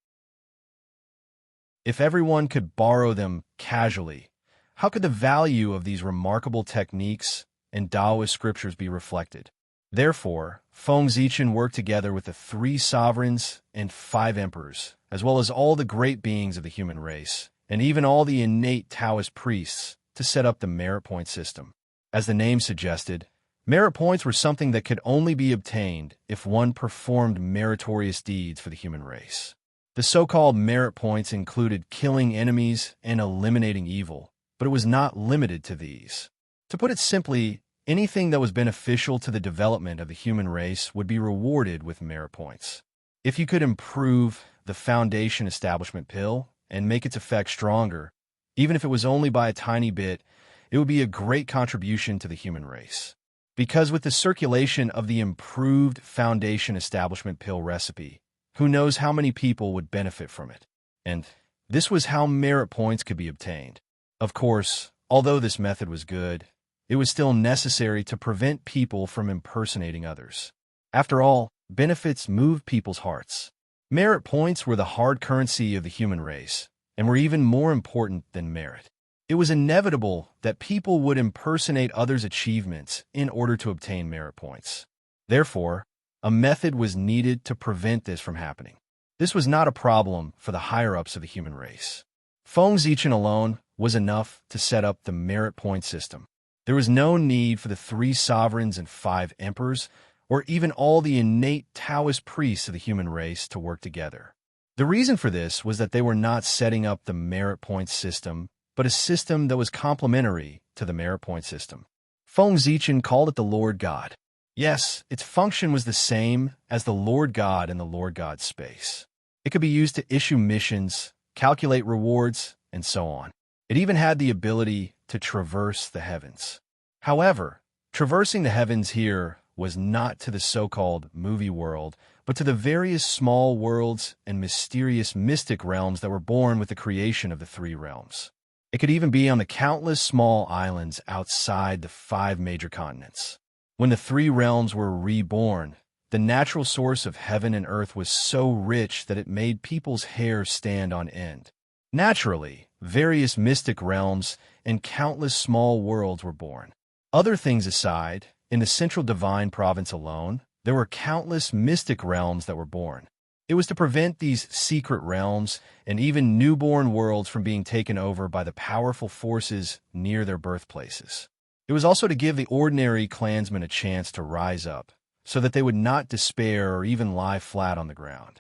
If everyone could borrow them casually, how could the value of these remarkable techniques and Taoist scriptures be reflected? Therefore, Feng Zichen worked together with the 3 sovereigns and 5 emperors, as well as all the great beings of the human race, and even all the innate Taoist priests, to set up the merit point system. As the name suggested, Merit points were something that could only be obtained if one performed meritorious deeds for the human race. The so-called merit points included killing enemies and eliminating evil, but it was not limited to these. To put it simply, anything that was beneficial to the development of the human race would be rewarded with merit points. If you could improve the Foundation Establishment Pill and make its effect stronger, even if it was only by a tiny bit, it would be a great contribution to the human race. Because with the circulation of the improved Foundation Establishment Pill recipe, who knows how many people would benefit from it? And this was how merit points could be obtained. Of course, although this method was good, it was still necessary to prevent people from impersonating others. After all, benefits moved people's hearts. Merit points were the hard currency of the human race, and were even more important than merit. It was inevitable that people would impersonate others' achievements in order to obtain merit points. Therefore, a method was needed to prevent this from happening. This was not a problem for the higher-ups of the human race. Feng Zichen alone was enough to set up the merit point system. There was no need for the 3 sovereigns and 5 emperors, or even all the innate Taoist priests of the human race to work together. The reason for this was that they were not setting up the merit point system, but a system that was complementary to the merit point system. Feng Zichen called it the Lord God. Yes, its function was the same as the Lord God in the Lord God space. It could be used to issue missions, calculate rewards, and so on. It even had the ability to traverse the heavens. However, traversing the heavens here was not to the so-called movie world, but to the various small worlds and mysterious mystic realms that were born with the creation of the 3 realms. It could even be on the countless small islands outside the 5 major continents. When the 3 realms were reborn, the natural source of heaven and earth was so rich that it made people's hair stand on end. Naturally, various mystic realms and countless small worlds were born. Other things aside, in the central divine province alone, there were countless mystic realms that were born. It was to prevent these secret realms and even newborn worlds from being taken over by the powerful forces near their birthplaces. It was also to give the ordinary clansmen a chance to rise up, so that they would not despair or even lie flat on the ground.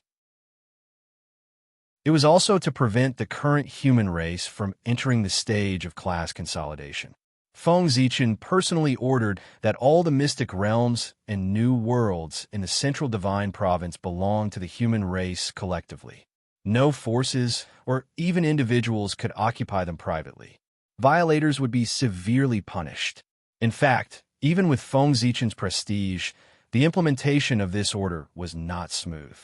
It was also to prevent the current human race from entering the stage of class consolidation. Feng Zichen personally ordered that all the mystic realms and new worlds in the central divine province belong to the human race collectively. No forces or even individuals could occupy them privately. Violators would be severely punished. In fact, even with Feng Zichen's prestige, the implementation of this order was not smooth,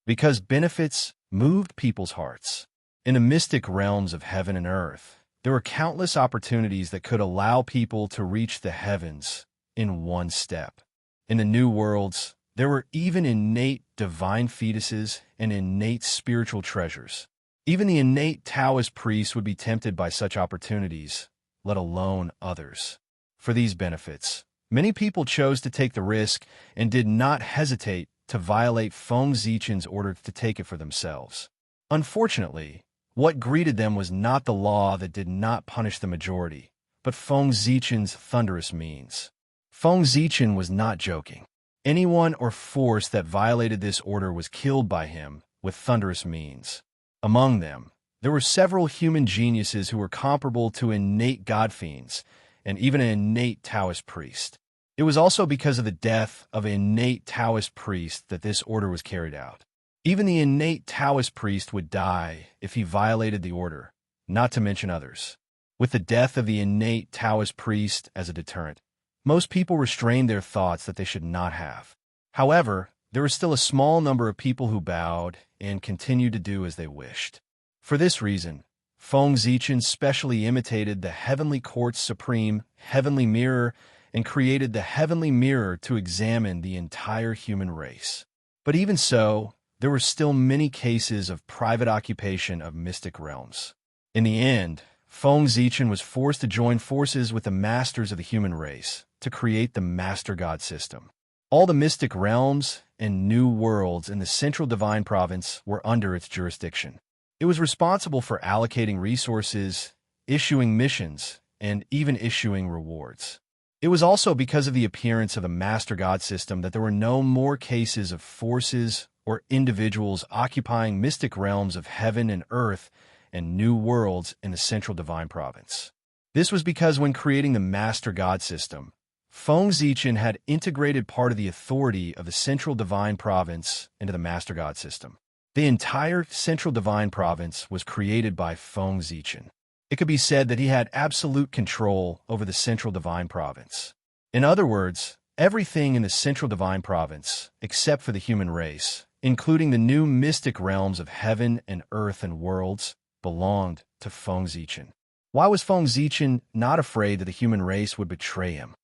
because benefits moved people's hearts. In the mystic realms of heaven and earth, there were countless opportunities that could allow people to reach the heavens in one step. In the new worlds, there were even innate divine fetuses and innate spiritual treasures. Even the innate Taoist priests would be tempted by such opportunities, let alone others. For these benefits, many people chose to take the risk and did not hesitate to violate Feng Zichen's order to take it for themselves. Unfortunately, what greeted them was not the law that did not punish the majority, but Feng Zichen's thunderous means. Feng Zichen was not joking. Anyone or force that violated this order was killed by him with thunderous means. Among them, there were several human geniuses who were comparable to innate god fiends, and even an innate Taoist priest. It was also because of the death of an innate Taoist priest that this order was carried out. Even the innate Taoist priest would die if he violated the order, not to mention others. With the death of the innate Taoist priest as a deterrent, most people restrained their thoughts that they should not have. However, there was still a small number of people who bowed and continued to do as they wished. For this reason, Feng Zichen specially imitated the Heavenly Court's supreme heavenly mirror and created the heavenly mirror to examine the entire human race. But even so, there were still many cases of private occupation of mystic realms. In the end, Feng Zichen was forced to join forces with the masters of the human race to create the Master God system. All the mystic realms and new worlds in the central divine province were under its jurisdiction. It was responsible for allocating resources, issuing missions, and even issuing rewards. It was also because of the appearance of the Master God system that there were no more cases of forces or individuals occupying mystic realms of heaven and earth and new worlds in the Central Divine Province. This was because when creating the Master God system, Feng Zichen had integrated part of the authority of the Central Divine Province into the Master God system. The entire Central Divine Province was created by Feng Zichen. It could be said that he had absolute control over the Central Divine Province. In other words, everything in the Central Divine Province, except for the human race, including the new mystic realms of heaven and earth and worlds, belonged to Feng Zichen. Why was Feng Zichen not afraid that the human race would betray him?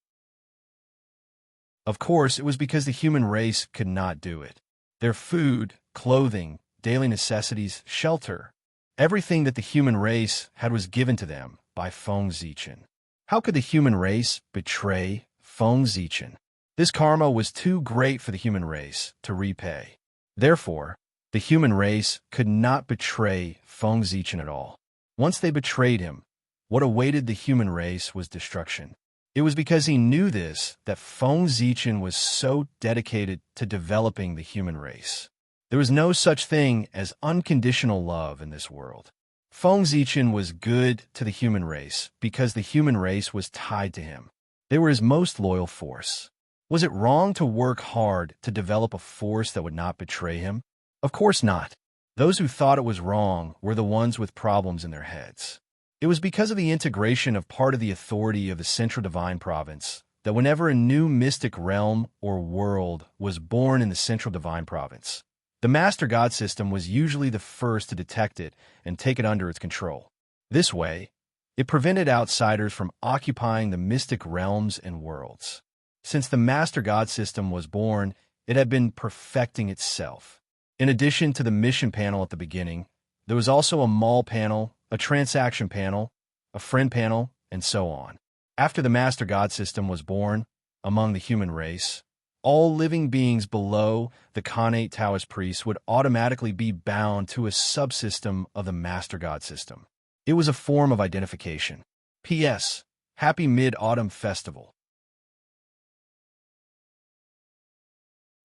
Of course, it was because the human race could not do it. Their food, clothing, daily necessities, shelter, everything that the human race had was given to them by Feng Zichen. How could the human race betray Feng Zichen? This karma was too great for the human race to repay. Therefore, the human race could not betray Feng Zichen at all. Once they betrayed him, what awaited the human race was destruction. It was because he knew this that Feng Zichen was so dedicated to developing the human race. There was no such thing as unconditional love in this world. Feng Zichen was good to the human race because the human race was tied to him. They were his most loyal force. Was it wrong to work hard to develop a force that would not betray him? Of course not. Those who thought it was wrong were the ones with problems in their heads. It was because of the integration of part of the authority of the Central Divine Province that whenever a new mystic realm or world was born in the Central Divine Province, the Master God system was usually the first to detect it and take it under its control. This way, it prevented outsiders from occupying the mystic realms and worlds. Since the Master God system was born, it had been perfecting itself. In addition to the mission panel at the beginning, there was also a mall panel, a transaction panel, a friend panel, and so on. After the Master God system was born among the human race, all living beings below the Khanate Taoist priests would automatically be bound to a subsystem of the Master God system. It was a form of identification. P.S. Happy Mid-Autumn Festival.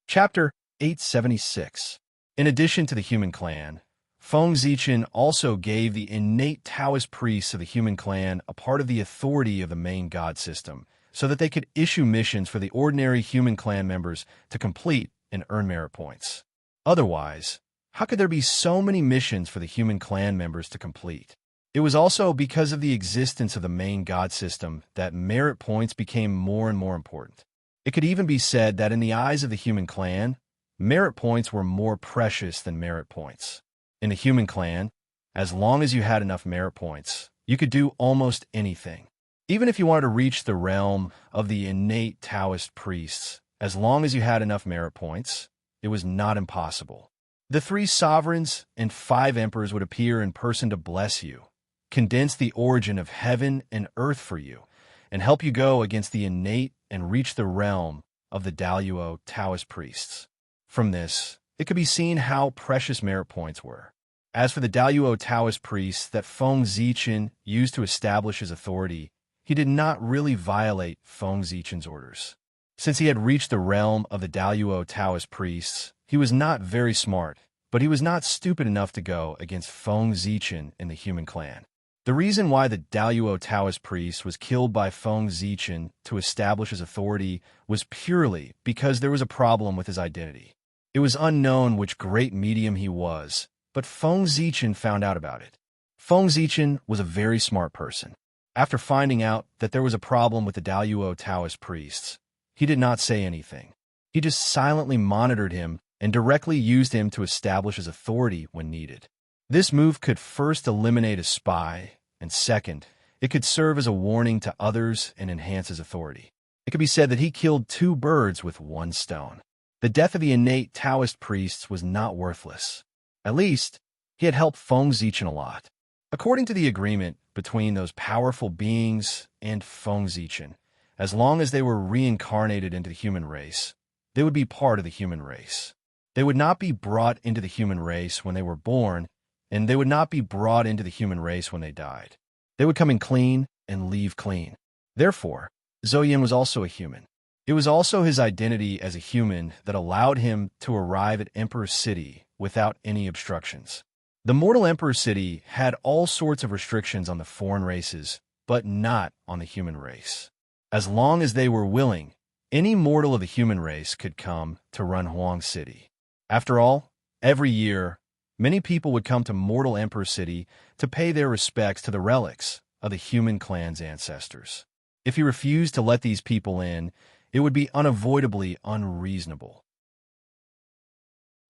Chapter 876. In addition to the human clan, Feng Zichen also gave the innate Taoist priests of the human clan a part of the authority of the main god system, so that they could issue missions for the ordinary human clan members to complete and earn merit points. Otherwise, how could there be so many missions for the human clan members to complete? It was also because of the existence of the main god system that merit points became more and more important. It could even be said that in the eyes of the human clan, merit points were more precious than merit points. In the human clan, as long as you had enough merit points, you could do almost anything. Even if you wanted to reach the realm of the innate Taoist priests, as long as you had enough merit points, it was not impossible. The 3 sovereigns and 5 emperors would appear in person to bless you, condense the origin of heaven and earth for you, and help you go against the innate and reach the realm of the Daluo Taoist priests. From this, it could be seen how precious merit points were. As for the Daluo Taoist priests that Feng Zichen used to establish his authority, he did not really violate Feng Zichen's orders. Since he had reached the realm of the Daluo Taoist priests, he was not very smart, but he was not stupid enough to go against Feng Zichen in the human clan. The reason why the Daluo Taoist priest was killed by Feng Zichen to establish his authority was purely because there was a problem with his identity. It was unknown which great medium he was, but Feng Zichen found out about it. Feng Zichen was a very smart person. After finding out that there was a problem with the Daluo Taoist priests, he did not say anything. He just silently monitored him and directly used him to establish his authority when needed. This move could first eliminate a spy, and second, it could serve as a warning to others and enhance his authority. It could be said that he killed 2 birds with 1 stone. The death of the innate Taoist priests was not worthless. At least, he had helped Feng Zichen a lot. According to the agreement between those powerful beings and Feng Zichen, as long as they were reincarnated into the human race, they would be part of the human race. They would not be brought into the human race when they were born, and they would not be brought into the human race when they died. They would come in clean and leave clean. Therefore, Zhou was also a human. It was also his identity as a human that allowed him to arrive at Emperor City without any obstructions. The mortal Emperor City had all sorts of restrictions on the foreign races, but not on the human race. As long as they were willing, any mortal of the human race could come to run Huang City. After all, every year, many people would come to mortal Emperor City to pay their respects to the relics of the human clan's ancestors. If he refused to let these people in, it would be unavoidably unreasonable.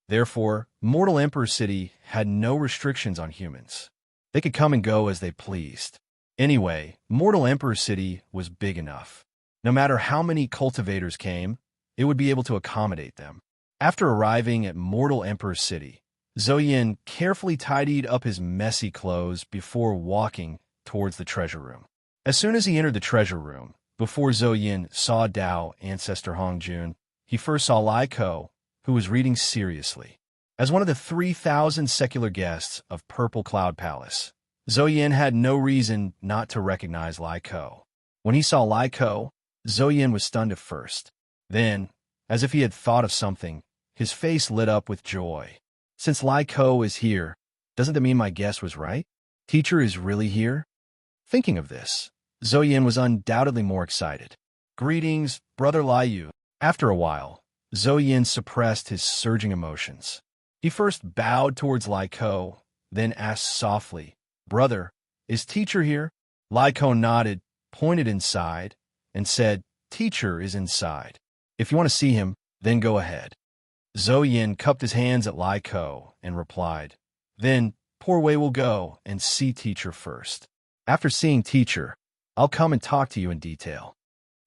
Therefore, mortal Emperor City had no restrictions on humans. They could come and go as they pleased. Anyway, mortal Emperor City was big enough. No matter how many cultivators came, it would be able to accommodate them. After arriving at mortal Emperor City, Zhou carefully tidied up his messy clothes before walking towards the treasure room. As soon as he entered the treasure room, before Zhou saw Dao Ancestor Hongjun, he first saw Lai Ko, who was reading seriously. As one of the 3,000 secular guests of Purple Cloud Palace, Zhou had no reason not to recognize Lai Ko. When he saw Lai Ko, Zhou was stunned at first. Then, as if he had thought of something, his face lit up with joy. Since Lai Ko is here, doesn't that mean my guess was right? Teacher is really here? Thinking of this, Zhou was undoubtedly more excited. Greetings, Brother Lai Yu. After a while, Zhou suppressed his surging emotions. He first bowed towards Lai Ko, then asked softly, Brother, is Teacher here? Lai Ko nodded, pointed inside, and said, Teacher is inside. If you want to see him, then go ahead. Zhou cupped his hands at Lai Ko and replied, Then, Poor Wei will go and see Teacher first. After seeing Teacher, I'll come and talk to you in detail.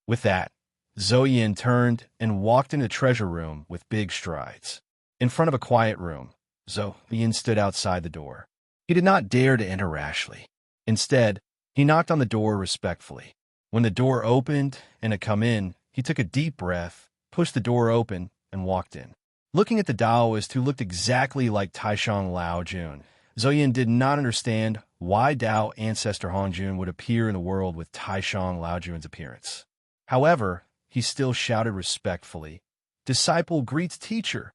With that, Zhou turned and walked into the treasure room with big strides. In front of a quiet room, Zhou stood outside the door. He did not dare to enter rashly. Instead, he knocked on the door respectfully. When the door opened and had come in, he took a deep breath, pushed the door open, and walked in. Looking at the Taoist who looked exactly like Taishang Laojun, Zhou did not understand why Dao Ancestor Hongjun would appear in the world with Taishang Laojun's appearance. However, he still shouted respectfully, Disciple greets teacher.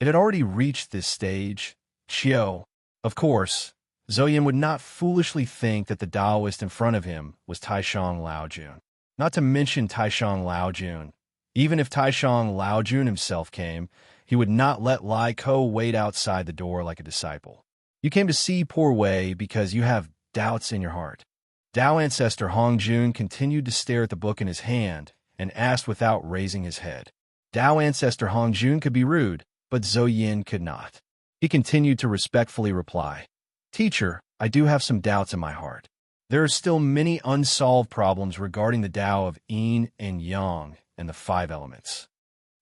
It had already reached this stage. Chiao. Of course, Zhou would not foolishly think that the Taoist in front of him was Taishang Laojun. Not to mention Taishang Laojun. Even if Taishang Laojun himself came, he would not let Lai Ko wait outside the door like a disciple. You came to see Poor Wei because you have doubts in your heart. Dao Ancestor Hongjun continued to stare at the book in his hand and asked without raising his head. Dao Ancestor Hongjun could be rude, but Zhou could not. He continued to respectfully reply, Teacher, I do have some doubts in my heart. There are still many unsolved problems regarding the Tao of Yin and Yang and the 5 elements.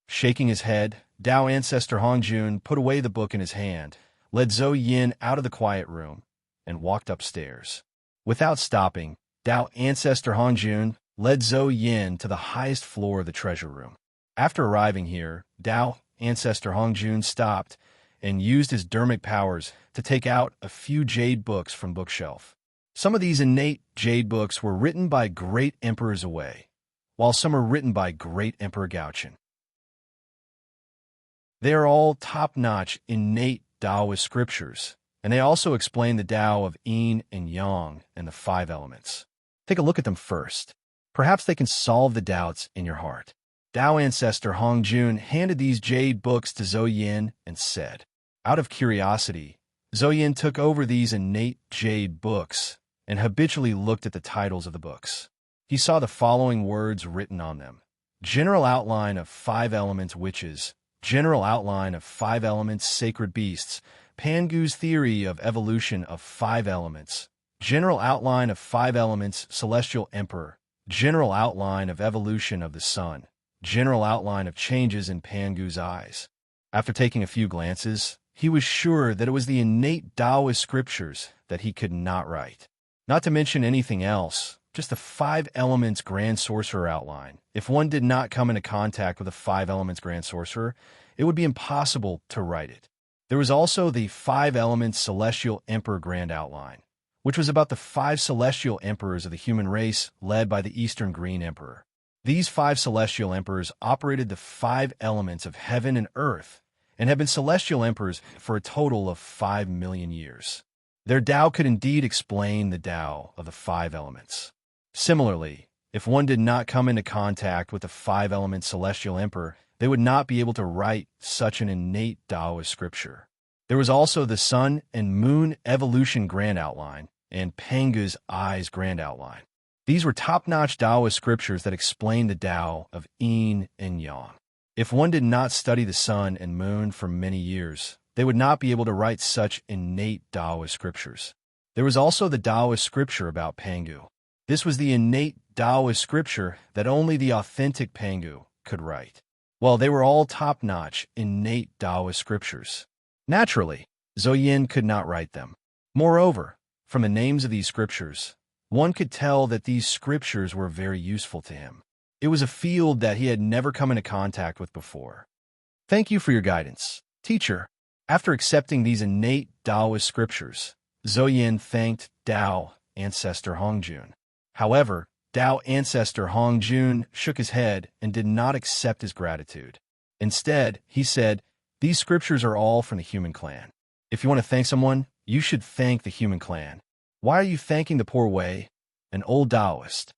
Shaking his head, Dao Ancestor Hongjun put away the book in his hand, led Zhou out of the quiet room, and walked upstairs. Without stopping, Dao Ancestor Hongjun led Zhou to the highest floor of the treasure room. After arriving here, Dao Ancestor Hongjun stopped and used his dermic powers to take out a few jade books from bookshelf. Some of these innate jade books were written by great emperors away, while some are written by great Emperor Gaochen. They are all top-notch innate Taoist scriptures, and they also explain the Tao of Yin and Yang and the 5 elements. Take a look at them first. Perhaps they can solve the doubts in your heart. Dao Ancestor Hongjun handed these jade books to Zhou and said, Out of curiosity, Zhou took over these innate jade books and habitually looked at the titles of the books. He saw the following words written on them. General outline of 5 elements witches, general outline of 5 elements sacred beasts, Pangu's theory of evolution of 5 elements, general outline of 5 elements celestial emperor, general outline of evolution of the sun, general outline of changes in Pangu's eyes. After taking a few glances, he was sure that it was the innate Taoist scriptures that he could not write. Not to mention anything else, just the 5 elements Grand Sorcerer outline. If one did not come into contact with the 5 elements Grand Sorcerer, it would be impossible to write it. There was also the 5 elements Celestial Emperor Grand Outline, which was about the 5 celestial emperors of the human race led by the Eastern Green Emperor. These 5 celestial emperors operated the 5 elements of heaven and earth and have been celestial emperors for a total of 5 million years. Their Tao could indeed explain the Tao of the 5 elements. Similarly, if one did not come into contact with the 5-element celestial emperor, they would not be able to write such an innate Taoist scripture. There was also the Sun and Moon Evolution Grand Outline and Pangu's Eyes Grand Outline. These were top-notch Taoist scriptures that explained the Tao of Yin and Yang. If one did not study the Sun and Moon for many years, they would not be able to write such innate Taoist scriptures. There was also the Taoist scripture about Pangu. This was the innate Taoist scripture that only the authentic Pangu could write. Well, they were all top-notch, innate Taoist scriptures. Naturally, Zhou Yin could not write them. Moreover, from the names of these scriptures, one could tell that these scriptures were very useful to him. It was a field that he had never come into contact with before. Thank you for your guidance, teacher. After accepting these innate Taoist scriptures, Zhou Yin thanked Tao ancestor Hongjun. However, Tao ancestor Hongjun shook his head and did not accept his gratitude. Instead, he said, "These scriptures are all from the human clan. If you want to thank someone, you should thank the human clan. Why are you thanking the poor Wei, an old Taoist?"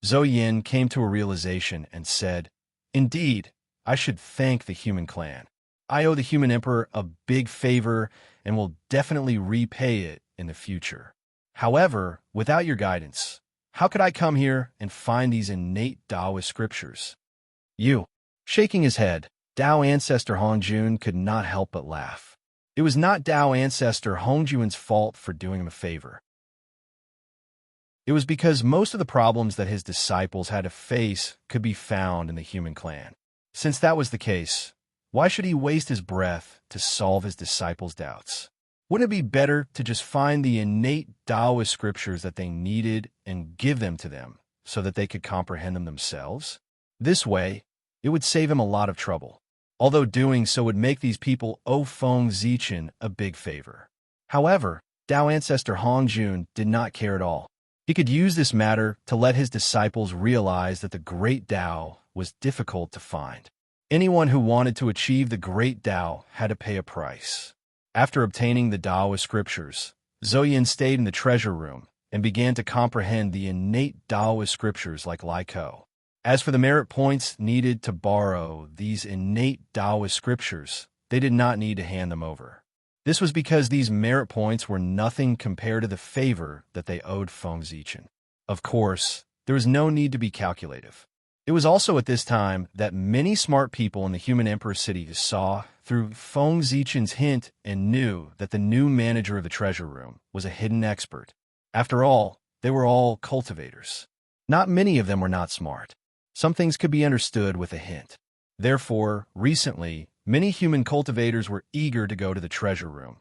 Zhou Yin came to a realization and said, "Indeed, I should thank the human clan. I owe the human emperor a big favor and will definitely repay it in the future. However, without your guidance, how could I come here and find these innate Taoist scriptures?" You. Shaking his head, Tao ancestor Hongjun could not help but laugh. It was not Tao ancestor Hongjun's fault for doing him a favor. It was because most of the problems that his disciples had to face could be found in the human clan. Since that was the case, why should he waste his breath to solve his disciples' doubts? Wouldn't it be better to just find the innate Taoist scriptures that they needed and give them to them so that they could comprehend them themselves? This way, it would save him a lot of trouble, although doing so would make these people owe Feng Zichen a big favor. However, Tao ancestor Hongjun did not care at all. He could use this matter to let his disciples realize that the great Tao was difficult to find. Anyone who wanted to achieve the great Tao had to pay a price. After obtaining the Taoist scriptures, Zhou Yin stayed in the treasure room and began to comprehend the innate Taoist scriptures like Lai Ko. As for the merit points needed to borrow these innate Taoist scriptures, they did not need to hand them over. This was because these merit points were nothing compared to the favor that they owed Feng Zichen. Of course, there was no need to be calculative. It was also at this time that many smart people in the human emperor city saw through Feng Zichen's hint and knew that the new manager of the treasure room was a hidden expert. After all, they were all cultivators. Not many of them were not smart. Some things could be understood with a hint. Therefore, recently, many human cultivators were eager to go to the treasure room,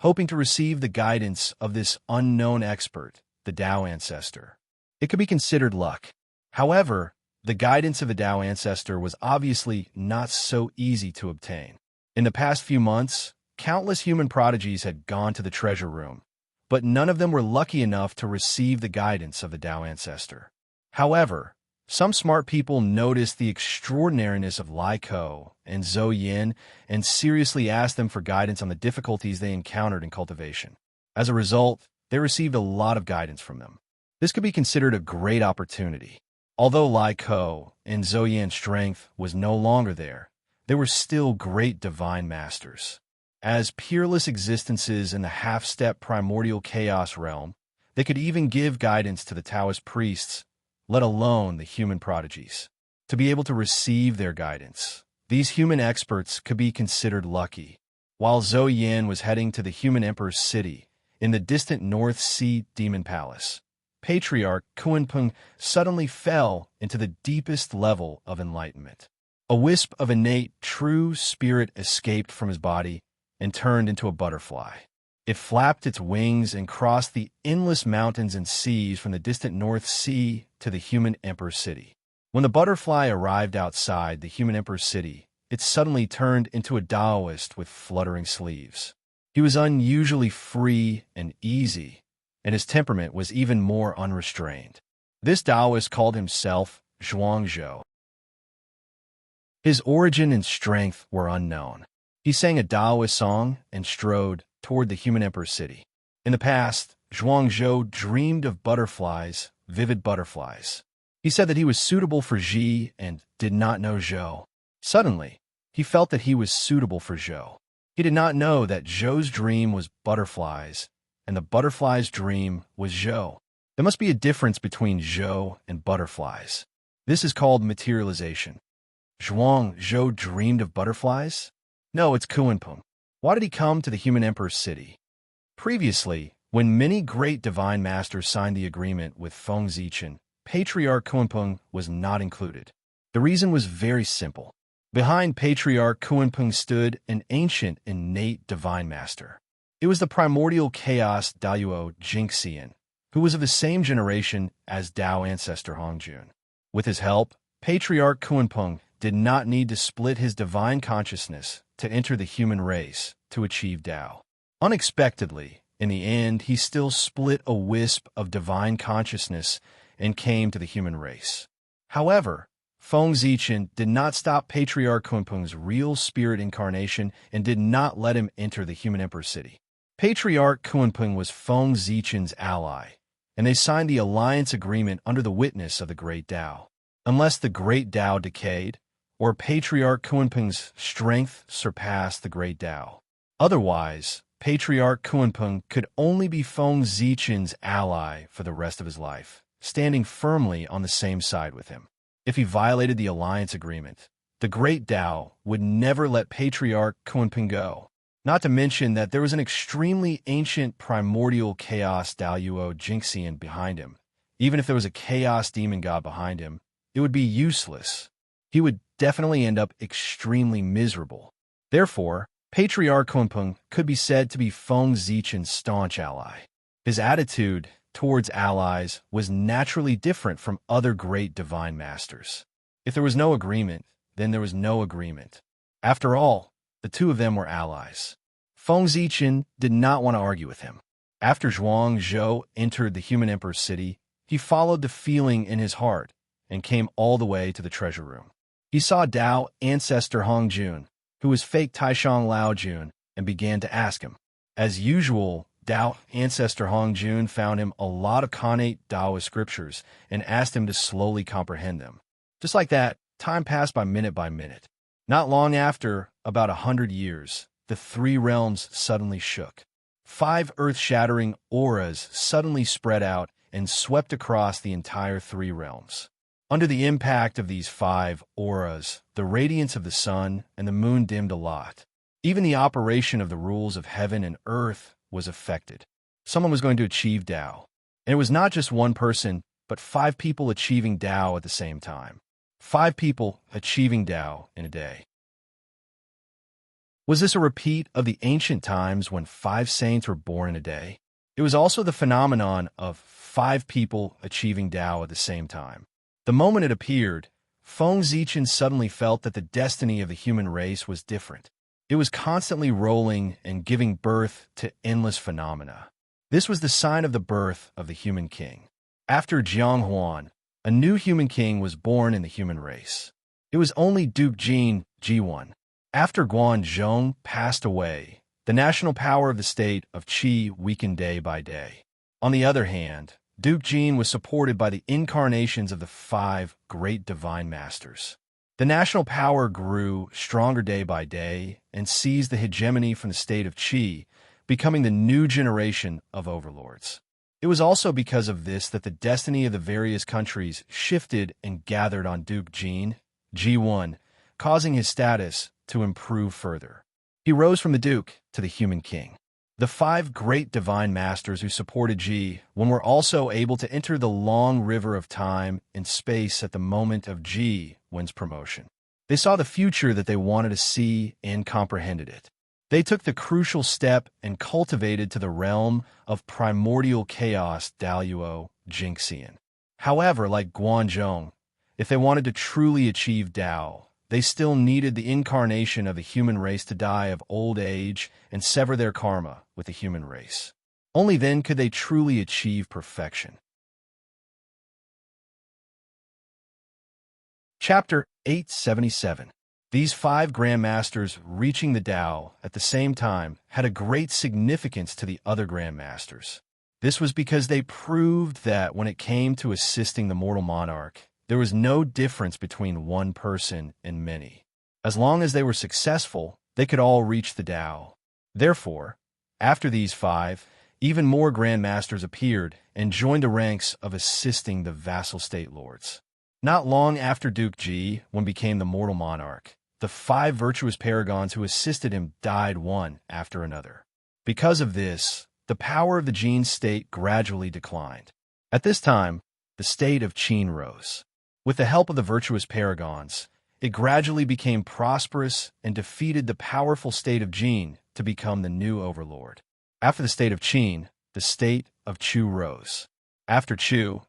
hoping to receive the guidance of this unknown expert, the Tao ancestor. It could be considered luck. However, the guidance of the Tao ancestor was obviously not so easy to obtain. In the past few months, countless human prodigies had gone to the treasure room, but none of them were lucky enough to receive the guidance of the Tao ancestor. However, some smart people noticed the extraordinariness of Lai Ko and Zhou Yin and seriously asked them for guidance on the difficulties they encountered in cultivation. As a result, they received a lot of guidance from them. This could be considered a great opportunity. Although Lai Ko and Zhou Yin's strength was no longer there, they were still great divine masters. As peerless existences in the half-step primordial chaos realm, they could even give guidance to the Taoist priests, let alone the human prodigies. To be able to receive their guidance, these human experts could be considered lucky. While Zhou Yin was heading to the human emperor's city in the distant North Sea Demon Palace, Patriarch Kunpeng suddenly fell into the deepest level of enlightenment. A wisp of innate, true spirit escaped from his body and turned into a butterfly. It flapped its wings and crossed the endless mountains and seas from the distant North Sea to the human emperor's city. When the butterfly arrived outside the human emperor's city, it suddenly turned into a Taoist with fluttering sleeves. He was unusually free and easy, and his temperament was even more unrestrained. This Taoist called himself Zhuangzhou. His origin and strength were unknown. He sang a Taoist song and strode toward the human emperor's city. In the past, Zhuangzhou dreamed of butterflies, vivid butterflies. He said that he was suitable for Ji and did not know Zhou. Suddenly, he felt that he was suitable for Zhou. He did not know that Zhou's dream was butterflies, and the butterfly's dream was Zhou. There must be a difference between Zhou and butterflies. This is called materialization. Zhuangzhou dreamed of butterflies? No, it's Kunpeng. Why did he come to the human emperor's city? Previously, when many great divine masters signed the agreement with Feng Zichen, Patriarch Kunpeng was not included. The reason was very simple. Behind Patriarch Kunpeng stood an ancient innate divine master. It was the primordial chaos Daoyuo Jingxian, who was of the same generation as Dao ancestor Hongjun. With his help, Patriarch Kunpeng did not need to split his divine consciousness to enter the human race to achieve Tao. Unexpectedly, in the end, he still split a wisp of divine consciousness and came to the human race. However, Feng Zichen did not stop Patriarch Kunpeng's real spirit incarnation and did not let him enter the human emperor's city. Patriarch Kunpeng was Feng Zichen's ally, and they signed the alliance agreement under the witness of the great Tao. Unless the great Tao decayed, or Patriarch Kunpeng's strength surpassed the great Tao. Otherwise, Patriarch Kunpeng could only be Feng Zichen's ally for the rest of his life, standing firmly on the same side with him. If he violated the alliance agreement, the great Tao would never let Patriarch Kunpeng go. Not to mention that there was an extremely ancient primordial chaos Daoyuo Jingxian behind him. Even if there was a chaos demon god behind him, it would be useless. He would definitely end up extremely miserable. Therefore, Patriarch Kunpeng could be said to be Feng Zichen's staunch ally. His attitude towards allies was naturally different from other great divine masters. If there was no agreement, then there was no agreement. After all, the two of them were allies. Feng Zichen did not want to argue with him. After Zhuangzhou entered the human emperor's city, he followed the feeling in his heart and came all the way to the treasure room. He saw Dao ancestor Hongjun, who was fake Taishang Laojun, and began to ask him. As usual, Dao ancestor Hongjun found him a lot of connate Taoist scriptures and asked him to slowly comprehend them. Just like that, time passed by minute. Not long after, about 100 years, the three realms suddenly shook. 5 earth-shattering auras suddenly spread out and swept across the entire 3 realms. Under the impact of these 5 auras, the radiance of the sun and the moon dimmed a lot. Even the operation of the rules of heaven and earth was affected. Someone was going to achieve Tao. And it was not just one person, but 5 people achieving Tao at the same time. 5 people achieving Tao in a day. Was this a repeat of the ancient times when 5 saints were born in a day? It was also the phenomenon of 5 people achieving Tao at the same time. The moment it appeared, Feng Zichen suddenly felt that the destiny of the human race was different. It was constantly rolling and giving birth to endless phenomena. This was the sign of the birth of the human king. After Jiang Huan, a new human king was born in the human race. It was only Duke Jin, Ji1. After Guanzhong passed away, the national power of the state of Qi weakened day by day. On the other hand, Duke Jin was supported by the incarnations of the 5 great divine masters. The national power grew stronger day by day and seized the hegemony from the state of Qi, becoming the new generation of overlords. It was also because of this that the destiny of the various countries shifted and gathered on Duke Jin, Ji1, causing his status to improve further. He rose from the duke to the human king. The 5 great divine masters who supported Ji1 were also able to enter the long river of time and space at the moment of Ji1's promotion. They saw the future that they wanted to see and comprehended it. They took the crucial step and cultivated to the realm of primordial chaos Daoyuo Jingxian. However, like Guanzhong, if they wanted to truly achieve Tao, they still needed the incarnation of the human race to die of old age and sever their karma with the human race. Only then could they truly achieve perfection. Chapter 877. These 5 grandmasters reaching the Tao at the same time had a great significance to the other grandmasters. This was because they proved that when it came to assisting the mortal monarch, there was no difference between one person and many. As long as they were successful, they could all reach the Tao. Therefore, after these 5, even more grandmasters appeared and joined the ranks of assisting the vassal state lords. Not long after Duke Ji, when became the mortal monarch, the 5 virtuous paragons who assisted him died one after another. Because of this, the power of the Jin state gradually declined. At this time, the state of Qin rose. With the help of the virtuous paragons, it gradually became prosperous and defeated the powerful state of Jin to become the new overlord. After the state of Qin, the state of Chu rose. After Chu,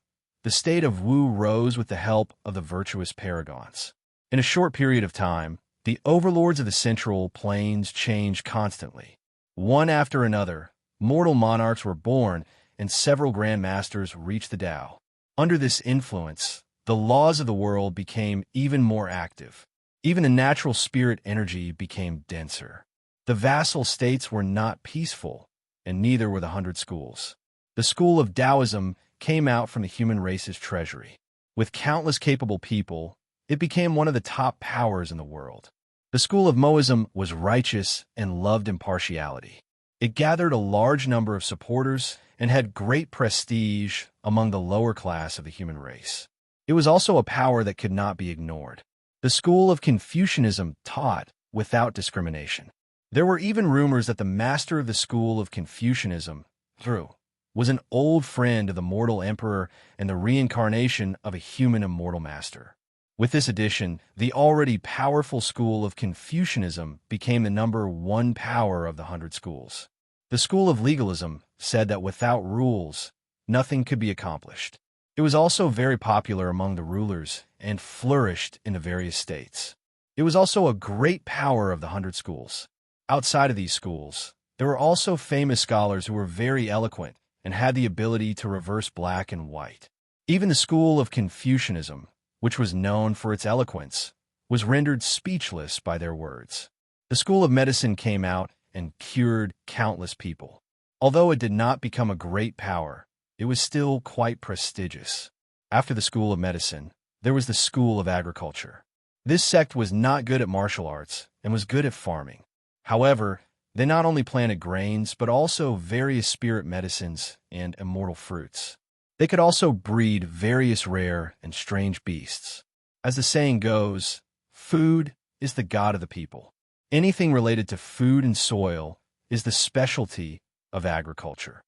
the state of Wu rose with the help of the virtuous paragons. In a short period of time, the overlords of the central plains changed constantly. One after another, mortal monarchs were born and several grandmasters reached the Tao. Under this influence, the laws of the world became even more active. Even the natural spirit energy became denser. The vassal states were not peaceful, and neither were the 100 schools. The school of Taoism came out from the human race's treasury. With countless capable people, it became one of the top powers in the world. The school of Moism was righteous and loved impartiality. It gathered a large number of supporters and had great prestige among the lower class of the human race. It was also a power that could not be ignored. The school of Confucianism taught without discrimination. There were even rumors that the master of the school of Confucianism, Zhu, was an old friend of the mortal emperor and the reincarnation of a human immortal master. With this addition, the already powerful school of Confucianism became the #1 power of the 100 schools. The school of legalism said that without rules, nothing could be accomplished. It was also very popular among the rulers and flourished in the various states. It was also a great power of the 100 schools. Outside of these schools, there were also famous scholars who were very eloquent and had the ability to reverse black and white. Even the school of Confucianism, which was known for its eloquence, was rendered speechless by their words. The school of medicine came out and cured countless people. Although it did not become a great power, it was still quite prestigious. After the school of medicine, there was the school of agriculture. This sect was not good at martial arts and was good at farming. However, they not only planted grains, but also various spirit medicines and immortal fruits. They could also breed various rare and strange beasts. As the saying goes, food is the god of the people. Anything related to food and soil is the specialty of agriculture.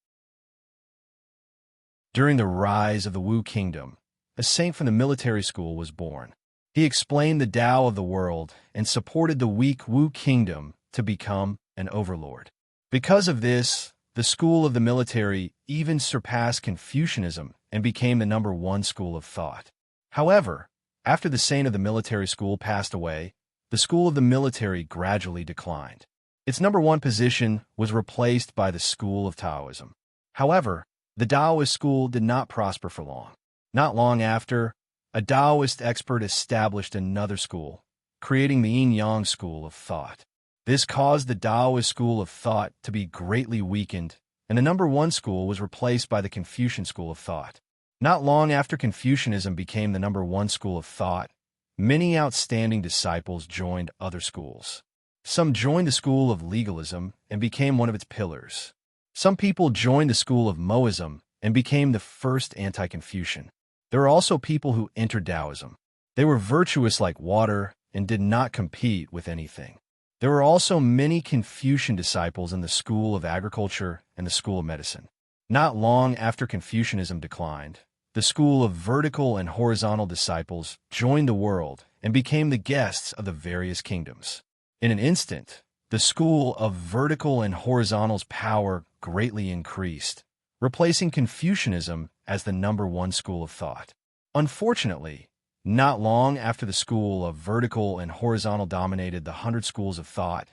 During the rise of the Wu Kingdom, a saint from the military school was born. He explained the Tao of the world and supported the weak Wu Kingdom to become an overlord. Because of this, the school of the military even surpassed Confucianism and became the #1 school of thought. However, after the saint of the military school passed away, the school of the military gradually declined. Its #1 position was replaced by the school of Taoism. However, the Taoist school did not prosper for long. Not long after, a Taoist expert established another school, creating the Yin-Yang school of thought. This caused the Taoist school of thought to be greatly weakened, and the #1 school was replaced by the Confucian school of thought. Not long after Confucianism became the #1 school of thought, many outstanding disciples joined other schools. Some joined the school of legalism and became one of its pillars. Some people joined the school of Moism and became the first anti-Confucian. There were also people who entered Taoism. They were virtuous like water and did not compete with anything. There were also many Confucian disciples in the school of agriculture and the school of medicine. Not long after Confucianism declined, the school of vertical and horizontal disciples joined the world and became the guests of the various kingdoms. In an instant, the school of vertical and horizontal's power greatly increased, replacing Confucianism as the #1 school of thought. Unfortunately, not long after the school of vertical and horizontal dominated the 100 schools of thought,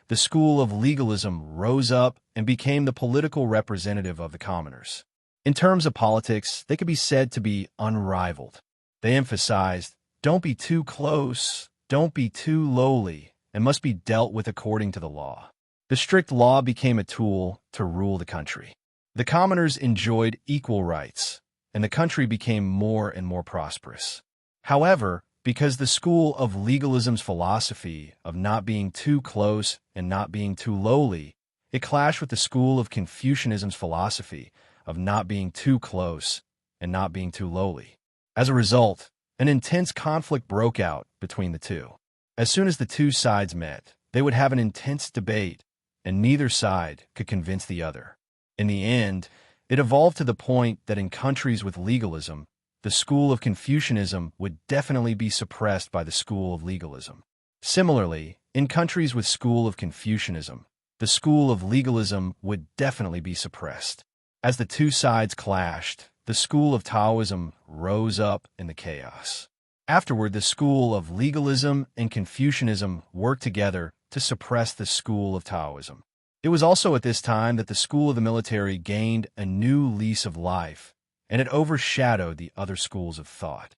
the school of legalism rose up and became the political representative of the commoners. In terms of politics, they could be said to be unrivaled. They emphasized don't be too close, don't be too lowly, and must be dealt with according to the law. The strict law became a tool to rule the country. The commoners enjoyed equal rights, and the country became more and more prosperous. However, because the school of legalism's philosophy of not being too close and not being too lowly, it clashed with the school of Confucianism's philosophy of not being too close and not being too lowly. As a result, an intense conflict broke out between the two. As soon as the two sides met, they would have an intense debate, and neither side could convince the other. In the end, it evolved to the point that in countries with legalism, the school of Confucianism would definitely be suppressed by the school of legalism. Similarly, in countries with school of Confucianism, the school of legalism would definitely be suppressed. As the two sides clashed, the school of Taoism rose up in the chaos. Afterward, the school of legalism and Confucianism worked together to suppress the school of Taoism. It was also at this time that the school of the military gained a new lease of life, and it overshadowed the other schools of thought.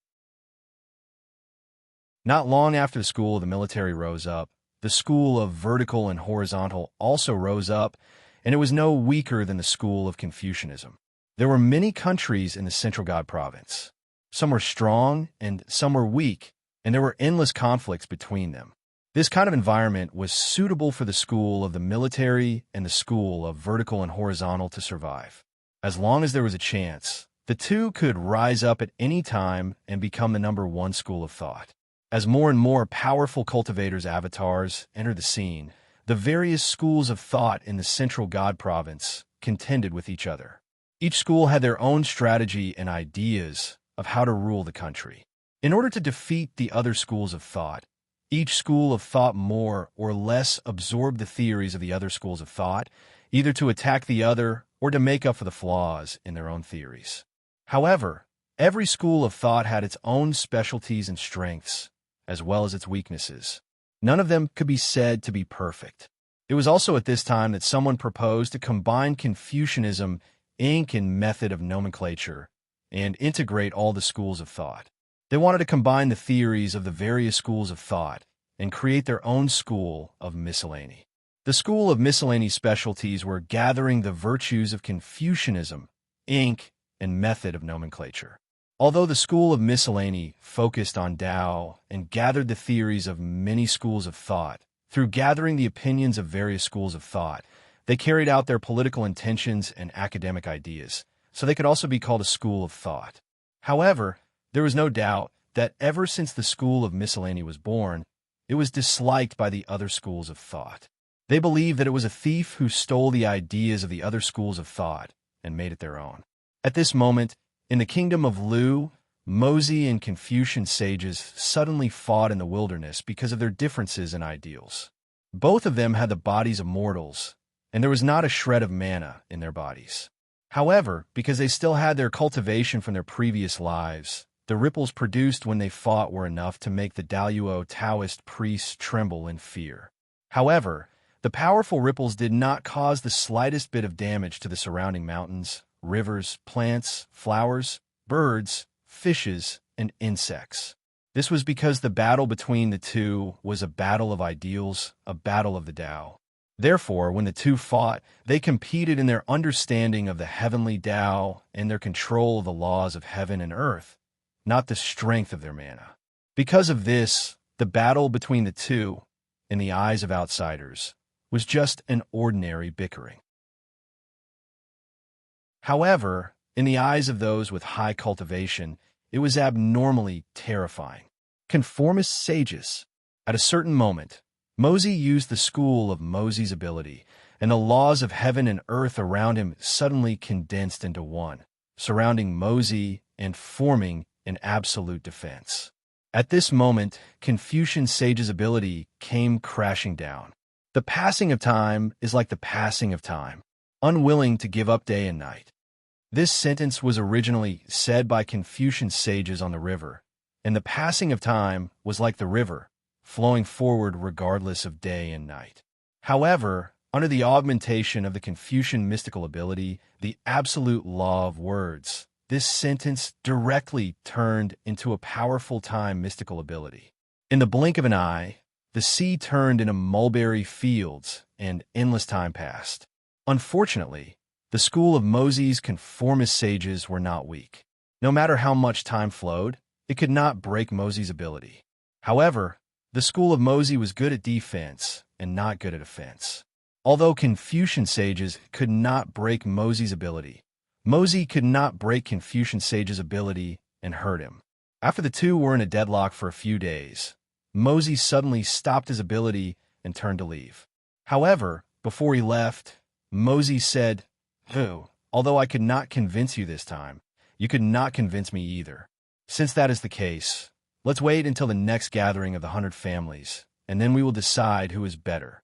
Not long after the school of the military rose up, the school of vertical and horizontal also rose up, and it was no weaker than the school of Confucianism. There were many countries in the Central God province. Some were strong and some were weak, and there were endless conflicts between them. This kind of environment was suitable for the school of the military and the school of vertical and horizontal to survive. As long as there was a chance, the two could rise up at any time and become the number one school of thought. As more and more powerful cultivators' avatars entered the scene, the various schools of thought in the Central God province contended with each other. Each school had their own strategy and ideas of how to rule the country. In order to defeat the other schools of thought, each school of thought more or less absorbed the theories of the other schools of thought, either to attack the other or to make up for the flaws in their own theories. However, every school of thought had its own specialties and strengths, as well as its weaknesses. None of them could be said to be perfect. It was also at this time that someone proposed to combine Confucianism, Inc. and method of nomenclature, and integrate all the schools of thought. They wanted to combine the theories of the various schools of thought and create their own school of miscellany. The school of miscellany specialties were gathering the virtues of Confucianism, Inc., and method of nomenclature. Although the school of miscellany focused on Tao and gathered the theories of many schools of thought, through gathering the opinions of various schools of thought, they carried out their political intentions and academic ideas, so they could also be called a school of thought. However, there was no doubt that ever since the school of miscellany was born, it was disliked by the other schools of thought. They believed that it was a thief who stole the ideas of the other schools of thought and made it their own. At this moment, in the kingdom of Lu, Mozi and Confucian sages suddenly fought in the wilderness because of their differences in ideals. Both of them had the bodies of mortals, and there was not a shred of mana in their bodies. However, because they still had their cultivation from their previous lives, the ripples produced when they fought were enough to make the Daluo Taoist priests tremble in fear. However, the powerful ripples did not cause the slightest bit of damage to the surrounding mountains, rivers, plants, flowers, birds, fishes, and insects. This was because the battle between the two was a battle of ideals, a battle of the Tao. Therefore, when the two fought, they competed in their understanding of the heavenly Tao and their control of the laws of heaven and earth, not the strength of their mana. Because of this, the battle between the two, in the eyes of outsiders, was just an ordinary bickering. However, in the eyes of those with high cultivation, it was abnormally terrifying. Conformist sages. At a certain moment, Mozi used the school of Mozi's ability, and the laws of heaven and earth around him suddenly condensed into one, surrounding Mozi and forming an absolute defense. At this moment, Confucian sage's ability came crashing down. The passing of time is like the passing of time, unwilling to give up day and night. This sentence was originally said by Confucian sages on the river, and the passing of time was like the river, flowing forward regardless of day and night. However, under the augmentation of the Confucian mystical ability, the absolute law of words, this sentence directly turned into a powerful time mystical ability. In the blink of an eye, the sea turned into mulberry fields, and endless time passed. Unfortunately, the school of Mosey's conformist sages were not weak. No matter how much time flowed, it could not break Mosey's ability. However, the school of Mosey was good at defense and not good at offense. Although Confucian sages could not break Mosey's ability, Mosey could not break Confucian sage's ability and hurt him. After the two were in a deadlock for a few days, Mosey suddenly stopped his ability and turned to leave. However, before he left, Mosey said, although I could not convince you this time, you could not convince me either. Since that is the case, let's wait until the next gathering of the 100 families, and then we will decide who is better.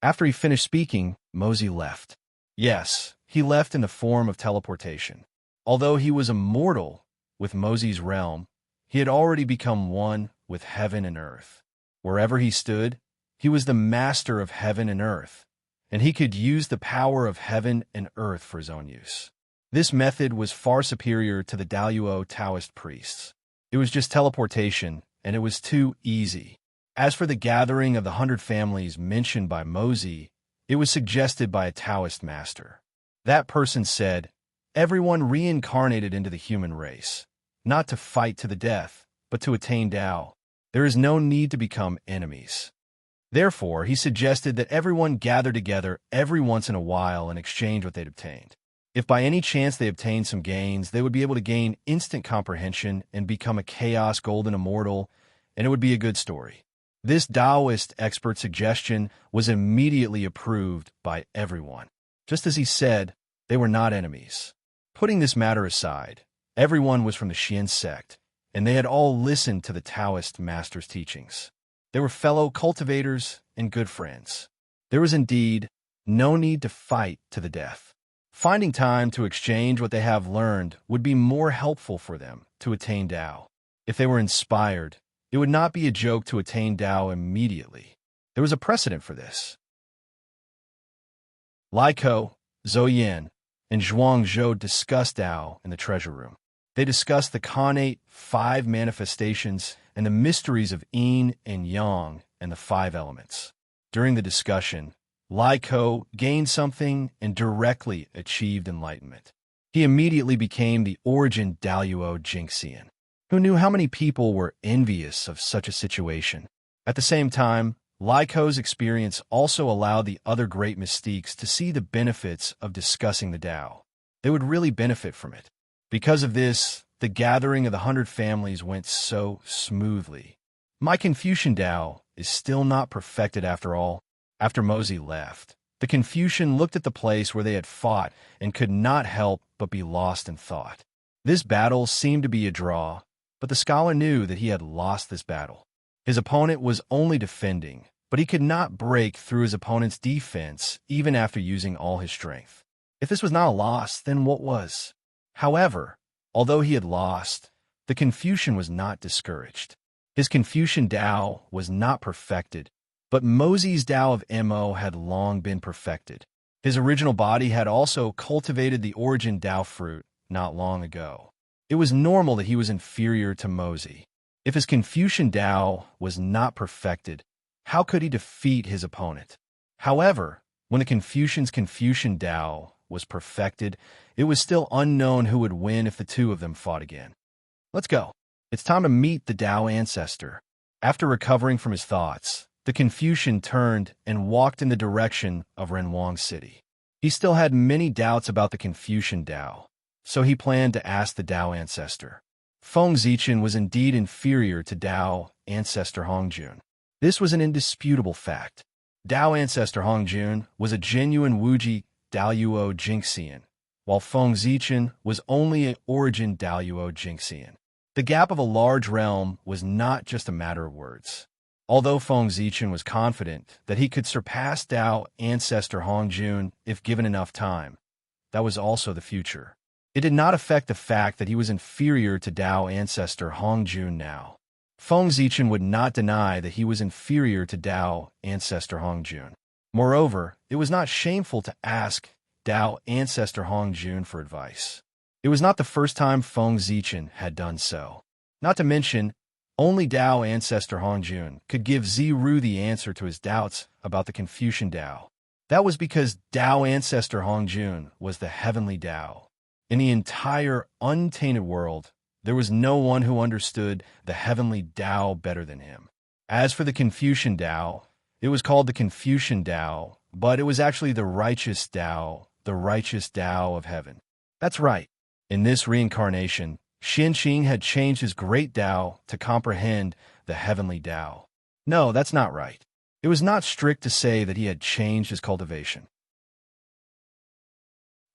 After he finished speaking, Mosey left. Yes, he left in the form of teleportation. Although he was immortal with Mosey's realm, he had already become one with heaven and earth. Wherever he stood, he was the master of heaven and earth, and he could use the power of heaven and earth for his own use. This method was far superior to the Daluo Taoist priests. It was just teleportation, and it was too easy. As for the gathering of the 100 families mentioned by Mosey, it was suggested by a Taoist master. That person said, everyone reincarnated into the human race, not to fight to the death, but to attain Tao. There is no need to become enemies. Therefore, he suggested that everyone gather together every once in a while and exchange what they'd obtained. If by any chance they obtained some gains, they would be able to gain instant comprehension and become a chaos golden immortal, and it would be a good story. This Taoist expert suggestion was immediately approved by everyone. Just as he said, they were not enemies. Putting this matter aside, everyone was from the Xian sect, and they had all listened to the Taoist master's teachings. They were fellow cultivators and good friends. There was indeed no need to fight to the death. Finding time to exchange what they have learned would be more helpful for them to attain Tao. If they were inspired, it would not be a joke to attain Tao immediately. There was a precedent for this. Lai Ko, Zhou Yan, and Zhuang Zhou discussed Tao in the treasure room. They discussed the Khanate 5 manifestations and the mysteries of Yin and Yang and the 5 elements. During the discussion, Lai Ko gained something and directly achieved enlightenment. He immediately became the origin Daluo Jingxian. Who knew how many people were envious of such a situation? At the same time, Lai Ko's experience also allowed the other great mystiques to see the benefits of discussing the Tao. They would really benefit from it. Because of this, the gathering of the 100 families went so smoothly. My Confucian Tao is still not perfected after all. After Mosey left, the Confucian looked at the place where they had fought and could not help but be lost in thought. This battle seemed to be a draw, but the scholar knew that he had lost this battle. His opponent was only defending, but he could not break through his opponent's defense even after using all his strength. If this was not a loss, then what was? However, although he had lost, the Confucian was not discouraged. His Confucian Tao was not perfected, but Mosey's Tao of Mo had long been perfected. His original body had also cultivated the origin Tao fruit not long ago. It was normal that he was inferior to Mosey. If his Confucian Tao was not perfected, how could he defeat his opponent? However, when the Confucian's Confucian Tao was perfected, it was still unknown who would win if the two of them fought again. Let's go. It's time to meet the Tao ancestor. After recovering from his thoughts, the Confucian turned and walked in the direction of Renwang City. He still had many doubts about the Confucian Tao, so he planned to ask the Tao ancestor. Feng Zichen was indeed inferior to Tao ancestor Hongjun. This was an indisputable fact. Tao ancestor Hongjun was a genuine Wuji Daluo Jingxian, while Feng Zichen was only an origin Daluo Jingxian. The gap of a large realm was not just a matter of words. Although Feng Zichen was confident that he could surpass Tao ancestor Hongjun if given enough time, that was also the future. It did not affect the fact that he was inferior to Tao ancestor Hongjun now. Feng Zichen would not deny that he was inferior to Tao ancestor Hongjun. Moreover, it was not shameful to ask Tao ancestor Hongjun for advice. It was not the first time Feng Zichen had done so. Not to mention, only Tao ancestor Hongjun could give Ziru the answer to his doubts about the Confucian Tao. That was because Tao ancestor Hongjun was the heavenly Tao. In the entire untainted world, there was no one who understood the heavenly Tao better than him. As for the Confucian Tao, it was called the Confucian Tao, but it was actually the righteous Tao of heaven. That's right. In this reincarnation, Xianqing had changed his great Tao to comprehend the heavenly Tao. No, that's not right. It was not strict to say that he had changed his cultivation.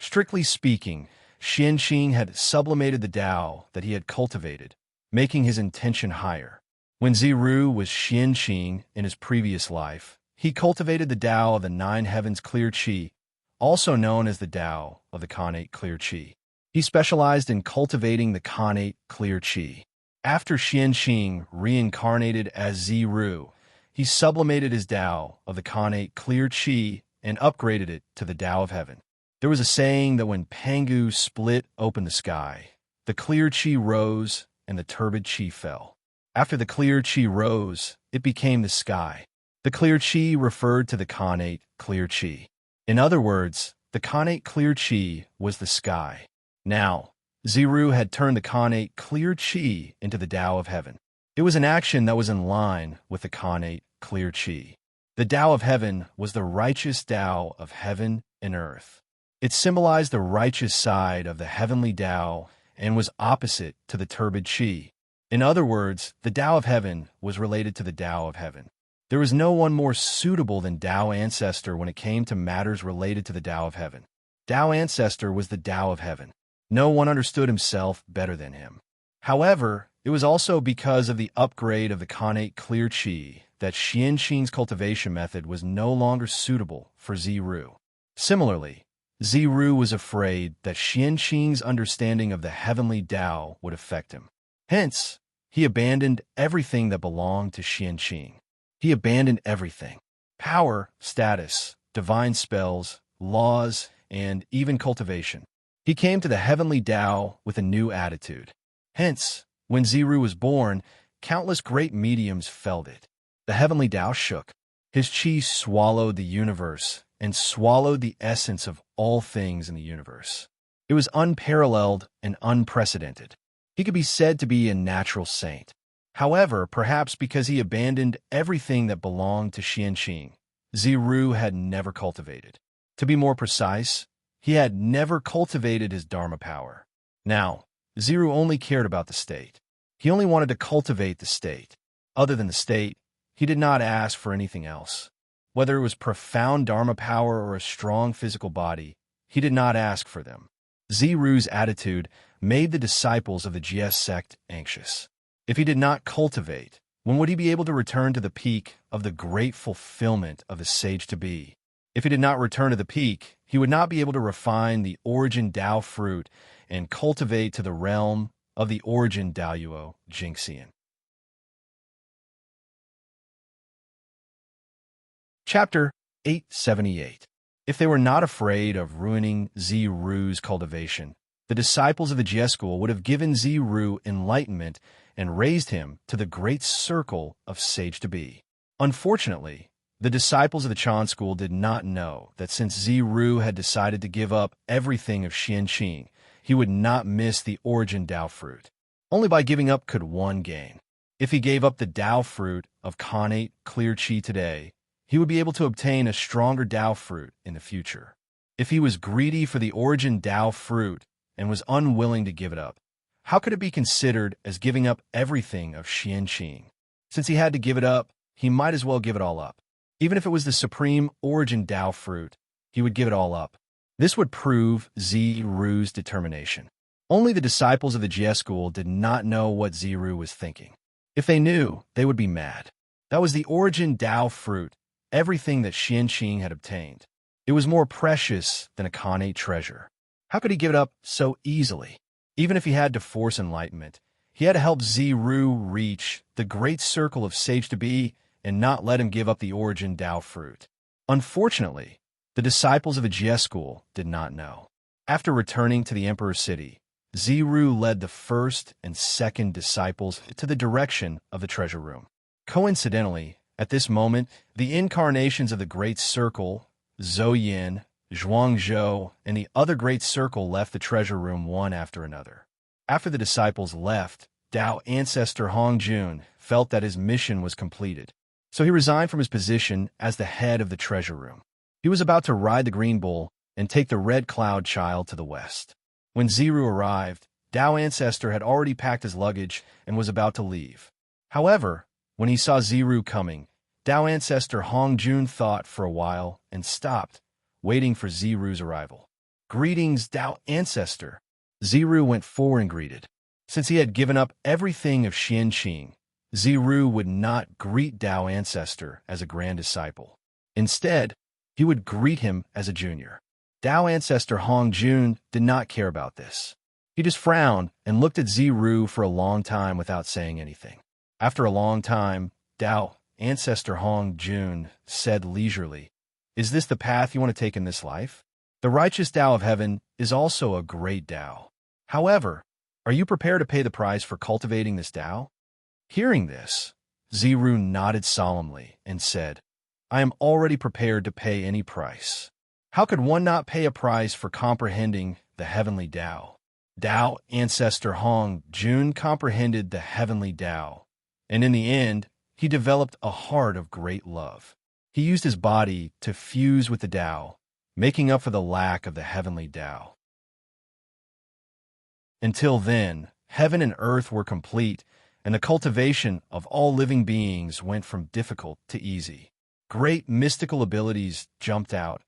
Strictly speaking, Xianqing had sublimated the Tao that he had cultivated, making his intention higher. When Ziru was Xianqing in his previous life, he cultivated the Tao of the Nine Heavens Clear Qi, also known as the Tao of the Khanate Clear Qi. He specialized in cultivating the Khanate Clear Qi. After Xianqing reincarnated as Ziru, he sublimated his Tao of the Khanate Clear Qi and upgraded it to the Tao of Heaven. There was a saying that when Pangu split open the sky, the Clear Qi rose and the turbid Qi fell. After the Clear Qi rose, it became the sky. The Clear Qi referred to the Khanate Clear Qi. In other words, the Khanate Clear Qi was the sky. Now, Ziru had turned the Khanate Clear Qi into the Tao of Heaven. It was an action that was in line with the Khanate Clear Qi. The Tao of Heaven was the righteous Tao of heaven and earth. It symbolized the righteous side of the heavenly Tao and was opposite to the turbid Qi. In other words, the Tao of Heaven was related to the Tao of Heaven. There was no one more suitable than Tao Ancestor when it came to matters related to the Tao of Heaven. Tao Ancestor was the Tao of Heaven. No one understood himself better than him. However, it was also because of the upgrade of the Khanate Clear Qi that Xianqing's cultivation method was no longer suitable for Ziru. Similarly, Ziru was afraid that Xianqing's understanding of the heavenly Tao would affect him. Hence, he abandoned everything that belonged to Xianqing. He abandoned everything: power, status, divine spells, laws, and even cultivation. He came to the heavenly Tao with a new attitude. Hence, when Ziru was born, countless great mediums felt it. The heavenly Tao shook. His qi swallowed the universe and swallowed the essence of all things in the universe. It was unparalleled and unprecedented. He could be said to be a natural saint. However, perhaps because he abandoned everything that belonged to Xianqing, Ziru had never cultivated. To be more precise, he had never cultivated his Dharma power. Now, Ziru only cared about the state. He only wanted to cultivate the state. Other than the state, he did not ask for anything else. Whether it was profound Dharma power or a strong physical body, he did not ask for them. Ziru's attitude made the disciples of the GS sect anxious. If he did not cultivate, when would he be able to return to the peak of the great fulfillment of the sage to be? If he did not return to the peak, he would not be able to refine the origin Tao fruit and cultivate to the realm of the origin Daoyuo Jingxian. Chapter 878. If they were not afraid of ruining Ziru's cultivation, the disciples of the Jie school would have given Ziru enlightenment and raised him to the great circle of sage to be. Unfortunately, the disciples of the Chan school did not know that since Ziru had decided to give up everything of Xianqing, he would not miss the origin Tao fruit. Only by giving up could one gain. If he gave up the Tao fruit of Khanate Clear Qi today, he would be able to obtain a stronger Tao fruit in the future. If he was greedy for the origin Tao fruit and was unwilling to give it up, how could it be considered as giving up everything of Xianqing? Since he had to give it up, he might as well give it all up. Even if it was the supreme origin Tao fruit, he would give it all up. This would prove Ziru's determination. Only the disciples of the Jie school did not know what Ziru was thinking. If they knew, they would be mad. That was the origin Tao fruit, everything that Xianqing had obtained. It was more precious than a Khanate treasure. How could he give it up so easily? Even if he had to force enlightenment, he had to help Ziru reach the great circle of sage to be and not let him give up the origin Tao fruit. Unfortunately, the disciples of the Jie school did not know. After returning to the emperor's city, Ziru led the first and second disciples to the direction of the treasure room. Coincidentally, at this moment, the incarnations of the Great Circle, Zhou Yin, Zhuangzhou, and the other Great Circle left the treasure room one after another. After the disciples left, Tao ancestor Hongjun felt that his mission was completed, so he resigned from his position as the head of the treasure room. He was about to ride the green bull and take the red cloud child to the west. When Ziru arrived, Tao ancestor had already packed his luggage and was about to leave. However, when he saw Ziru coming, Tao ancestor Hongjun thought for a while and stopped, waiting for Ziru's arrival. "Greetings, Tao ancestor." Ziru went forward and greeted. Since he had given up everything of Xianqing, Ziru would not greet Tao ancestor as a grand disciple. Instead, he would greet him as a junior. Tao ancestor Hongjun did not care about this. He just frowned and looked at Ziru for a long time without saying anything. After a long time, Tao ancestor Hongjun said leisurely, "Is this the path you want to take in this life? The righteous Tao of heaven is also a great Tao. However, are you prepared to pay the price for cultivating this Tao?" Hearing this, Ziru nodded solemnly and said, "I am already prepared to pay any price. How could one not pay a price for comprehending the heavenly Tao?" Tao ancestor Hongjun comprehended the heavenly Tao, and in the end, he developed a heart of great love. He used his body to fuse with the Tao, making up for the lack of the heavenly Tao. Until then, heaven and earth were complete, and the cultivation of all living beings went from difficult to easy. Great mystical abilities jumped out,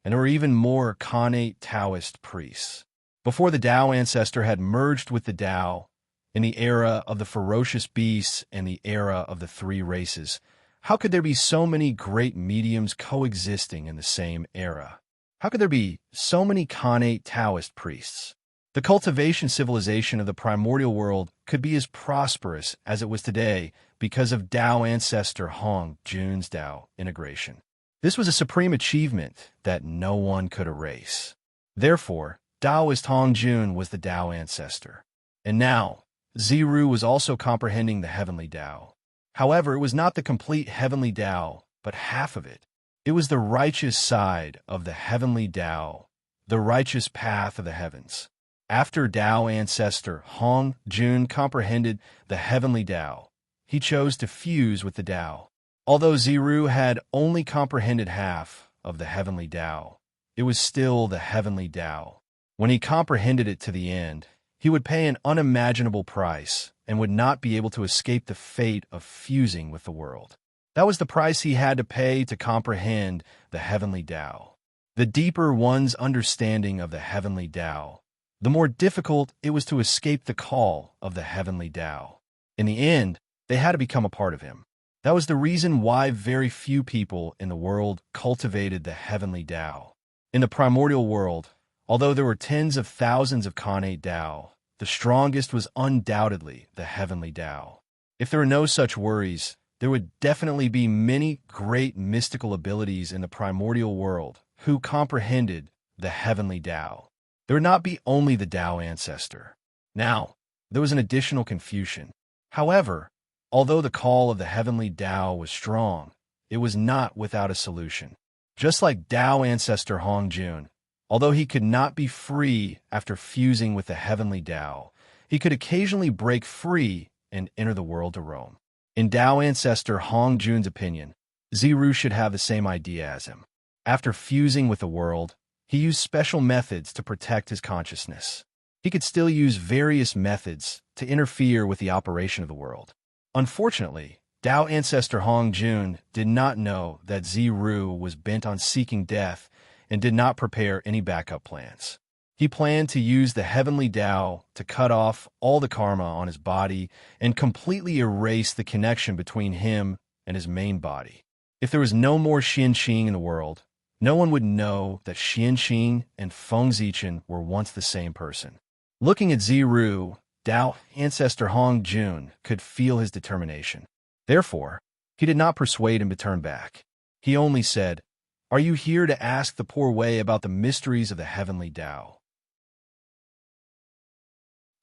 and there were even more Khanate Taoist priests. Before the Tao ancestor had merged with the Tao, in the era of the ferocious beasts and the era of the three races, how could there be so many great mediums coexisting in the same era? How could there be so many Khanate Taoist priests? The cultivation civilization of the primordial world could be as prosperous as it was today because of Tao ancestor Hongjun's Tao integration. This was a supreme achievement that no one could erase. Therefore, Taoist Hongjun was the Tao ancestor. And now, Ziru was also comprehending the heavenly Tao. However, it was not the complete heavenly Tao, but half of it. It was the righteous side of the heavenly Tao, the righteous path of the heavens. After Tao ancestor Hongjun comprehended the heavenly Tao, he chose to fuse with the Tao. Although Ziru had only comprehended half of the heavenly Tao, it was still the heavenly Tao. When he comprehended it to the end, he would pay an unimaginable price and would not be able to escape the fate of fusing with the world. That was the price he had to pay to comprehend the heavenly Tao. The deeper one's understanding of the heavenly Tao, the more difficult it was to escape the call of the heavenly Tao. In the end, they had to become a part of him. That was the reason why very few people in the world cultivated the heavenly Tao. In the primordial world, although there were tens of thousands of Khanate Tao, the strongest was undoubtedly the heavenly Tao. If there were no such worries, there would definitely be many great mystical abilities in the primordial world who comprehended the heavenly Tao. There would not be only the Tao ancestor. Now, there was an additional confusion. However, although the call of the heavenly Tao was strong, it was not without a solution. Just like Tao ancestor Hongjun, although he could not be free after fusing with the heavenly Tao, he could occasionally break free and enter the world to roam. In Tao ancestor Hongjun's opinion, Ziru should have the same idea as him. After fusing with the world, he used special methods to protect his consciousness. He could still use various methods to interfere with the operation of the world. Unfortunately, Tao ancestor Hongjun did not know that Ziru was bent on seeking death and did not prepare any backup plans. He planned to use the heavenly Tao to cut off all the karma on his body and completely erase the connection between him and his main body. If there was no more Xianqing in the world, no one would know that Xianqing and Feng Zichen were once the same person. Looking at Ziru, Tao ancestor Hongjun could feel his determination. Therefore, he did not persuade him to turn back. He only said, "Are you here to ask the poor way about the mysteries of the heavenly Tao?"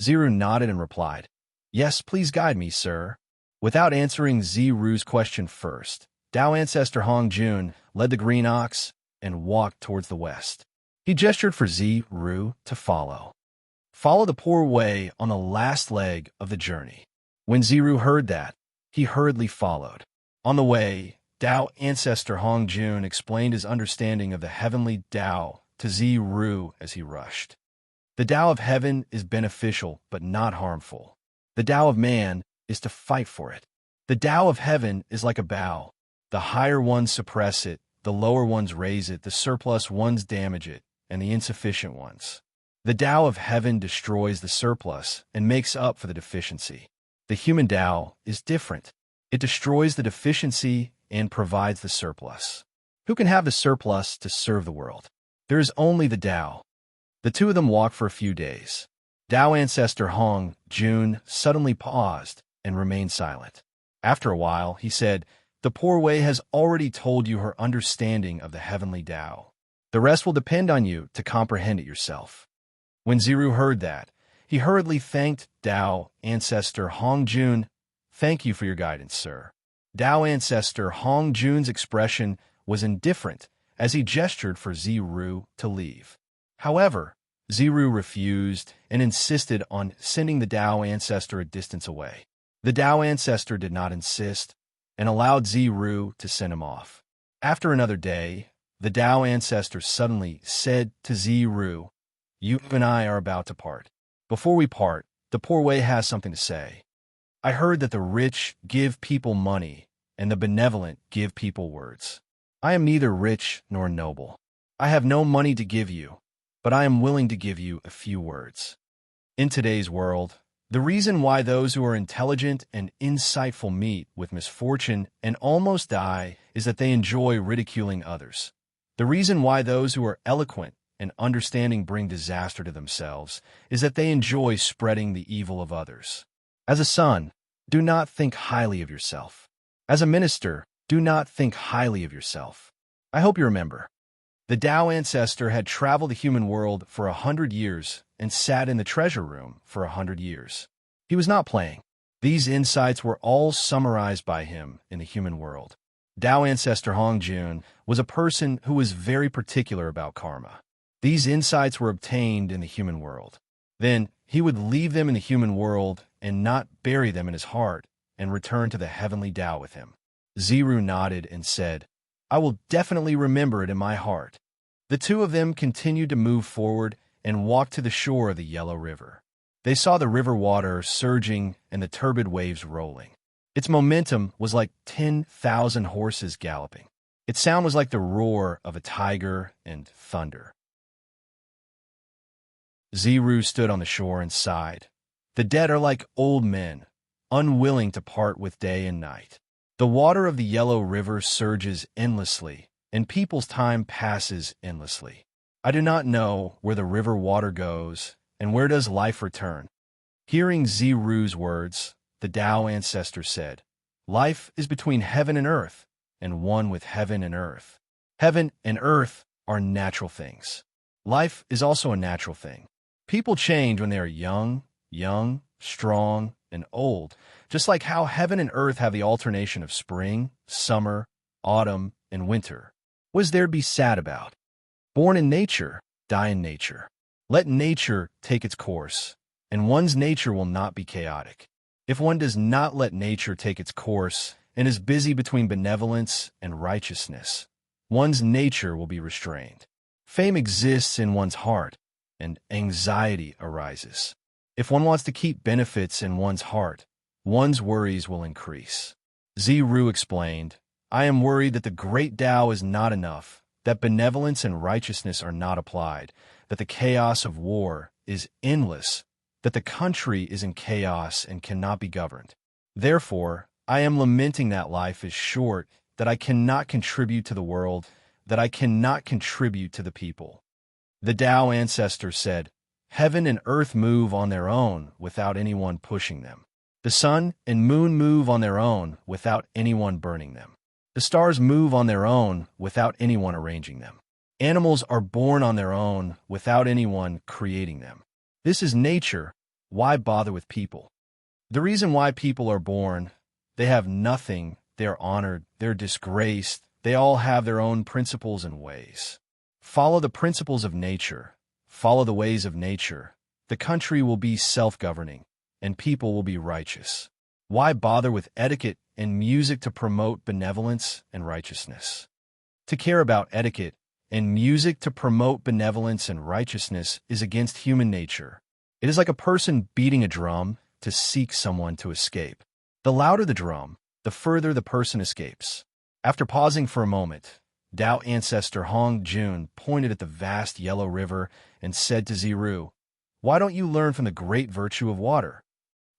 Ziru nodded and replied, "Yes, please guide me, sir." Without answering Ziru's question first, Tao ancestor Hong Jun led the green ox and walked towards the west. He gestured for Ziru to follow. Follow the poor way on the last leg of the journey. When Ziru heard that, he hurriedly followed. On the way, Tao ancestor Hong Jun explained his understanding of the heavenly Tao to Ziru as he rushed. The Tao of heaven is beneficial but not harmful. The Tao of man is to fight for it. The Tao of heaven is like a bow. The higher ones suppress it, the lower ones raise it, the surplus ones damage it, and the insufficient ones. The Tao of heaven destroys the surplus and makes up for the deficiency. The human Tao is different. It destroys the deficiency and provides the surplus. Who can have the surplus to serve the world? There is only the Tao. The two of them walked for a few days. Tao ancestor Hong Jun suddenly paused and remained silent. After a while, he said, "The poor way has already told you her understanding of the heavenly Tao. The rest will depend on you to comprehend it yourself." When Ziru heard that, he hurriedly thanked Tao ancestor Hong Jun. "Thank you for your guidance, sir." Tao ancestor Hong Jun's expression was indifferent as he gestured for Ziru to leave. However, Ziru refused and insisted on sending the Tao ancestor a distance away. The Tao ancestor did not insist and allowed Ziru to send him off. After another day, the Tao ancestor suddenly said to Ziru, "You and I are about to part. Before we part, the poor way has something to say. I heard that the rich give people money and the benevolent give people words. I am neither rich nor noble. I have no money to give you, but I am willing to give you a few words. In today's world, the reason why those who are intelligent and insightful meet with misfortune and almost die is that they enjoy ridiculing others. The reason why those who are eloquent and understanding bring disaster to themselves is that they enjoy spreading the evil of others. As a son, do not think highly of yourself. As a minister, do not think highly of yourself. I hope you remember. The Tao ancestor had traveled the human world for 100 years and sat in the treasure room for 100 years. He was not playing. These insights were all summarized by him in the human world. Tao ancestor Hong Jun was a person who was very particular about karma. These insights were obtained in the human world. Then he would leave them in the human world and not bury them in his heart and return to the heavenly Tao with him. Ziru nodded and said, "I will definitely remember it in my heart." The two of them continued to move forward and walked to the shore of the Yellow River. They saw the river water surging and the turbid waves rolling. Its momentum was like 10,000 horses galloping. Its sound was like the roar of a tiger and thunder. Ziru stood on the shore and sighed. The dead are like old men, unwilling to part with day and night. The water of the Yellow River surges endlessly, and people's time passes endlessly. I do not know where the river water goes, and where does life return. Hearing Ziru's words, the Tao ancestor said, "Life is between heaven and earth, and one with heaven and earth. Heaven and earth are natural things. Life is also a natural thing. People change when they are young, strong, and old, just like how heaven and earth have the alternation of spring, summer, autumn, and winter. What is there to be sad about? Born in nature, die in nature. Let nature take its course, and one's nature will not be chaotic. If one does not let nature take its course and is busy between benevolence and righteousness, one's nature will be restrained. Fame exists in one's heart, and anxiety arises. If one wants to keep benefits in one's heart, one's worries will increase." Ziru explained, "I am worried that the great Tao is not enough, that benevolence and righteousness are not applied, that the chaos of war is endless, that the country is in chaos and cannot be governed. Therefore, I am lamenting that life is short, that I cannot contribute to the world, that I cannot contribute to the people." The Tao ancestor said, "Heaven and earth move on their own without anyone pushing them. The sun and moon move on their own without anyone burning them. The stars move on their own without anyone arranging them. Animals are born on their own without anyone creating them. This is nature. Why bother with people? The reason why people are born, they have nothing, they are honored, they're disgraced, they all have their own principles and ways. Follow the principles of nature, follow the ways of nature. The country will be self-governing, and people will be righteous. Why bother with etiquette and music to promote benevolence and righteousness? To care about etiquette and music to promote benevolence and righteousness is against human nature. It is like a person beating a drum to seek someone to escape. The louder the drum, the further the person escapes. After pausing for a moment, Tao ancestor Hong Jun pointed at the vast yellow river and said to Ziru, "Why don't you learn from the great virtue of water?"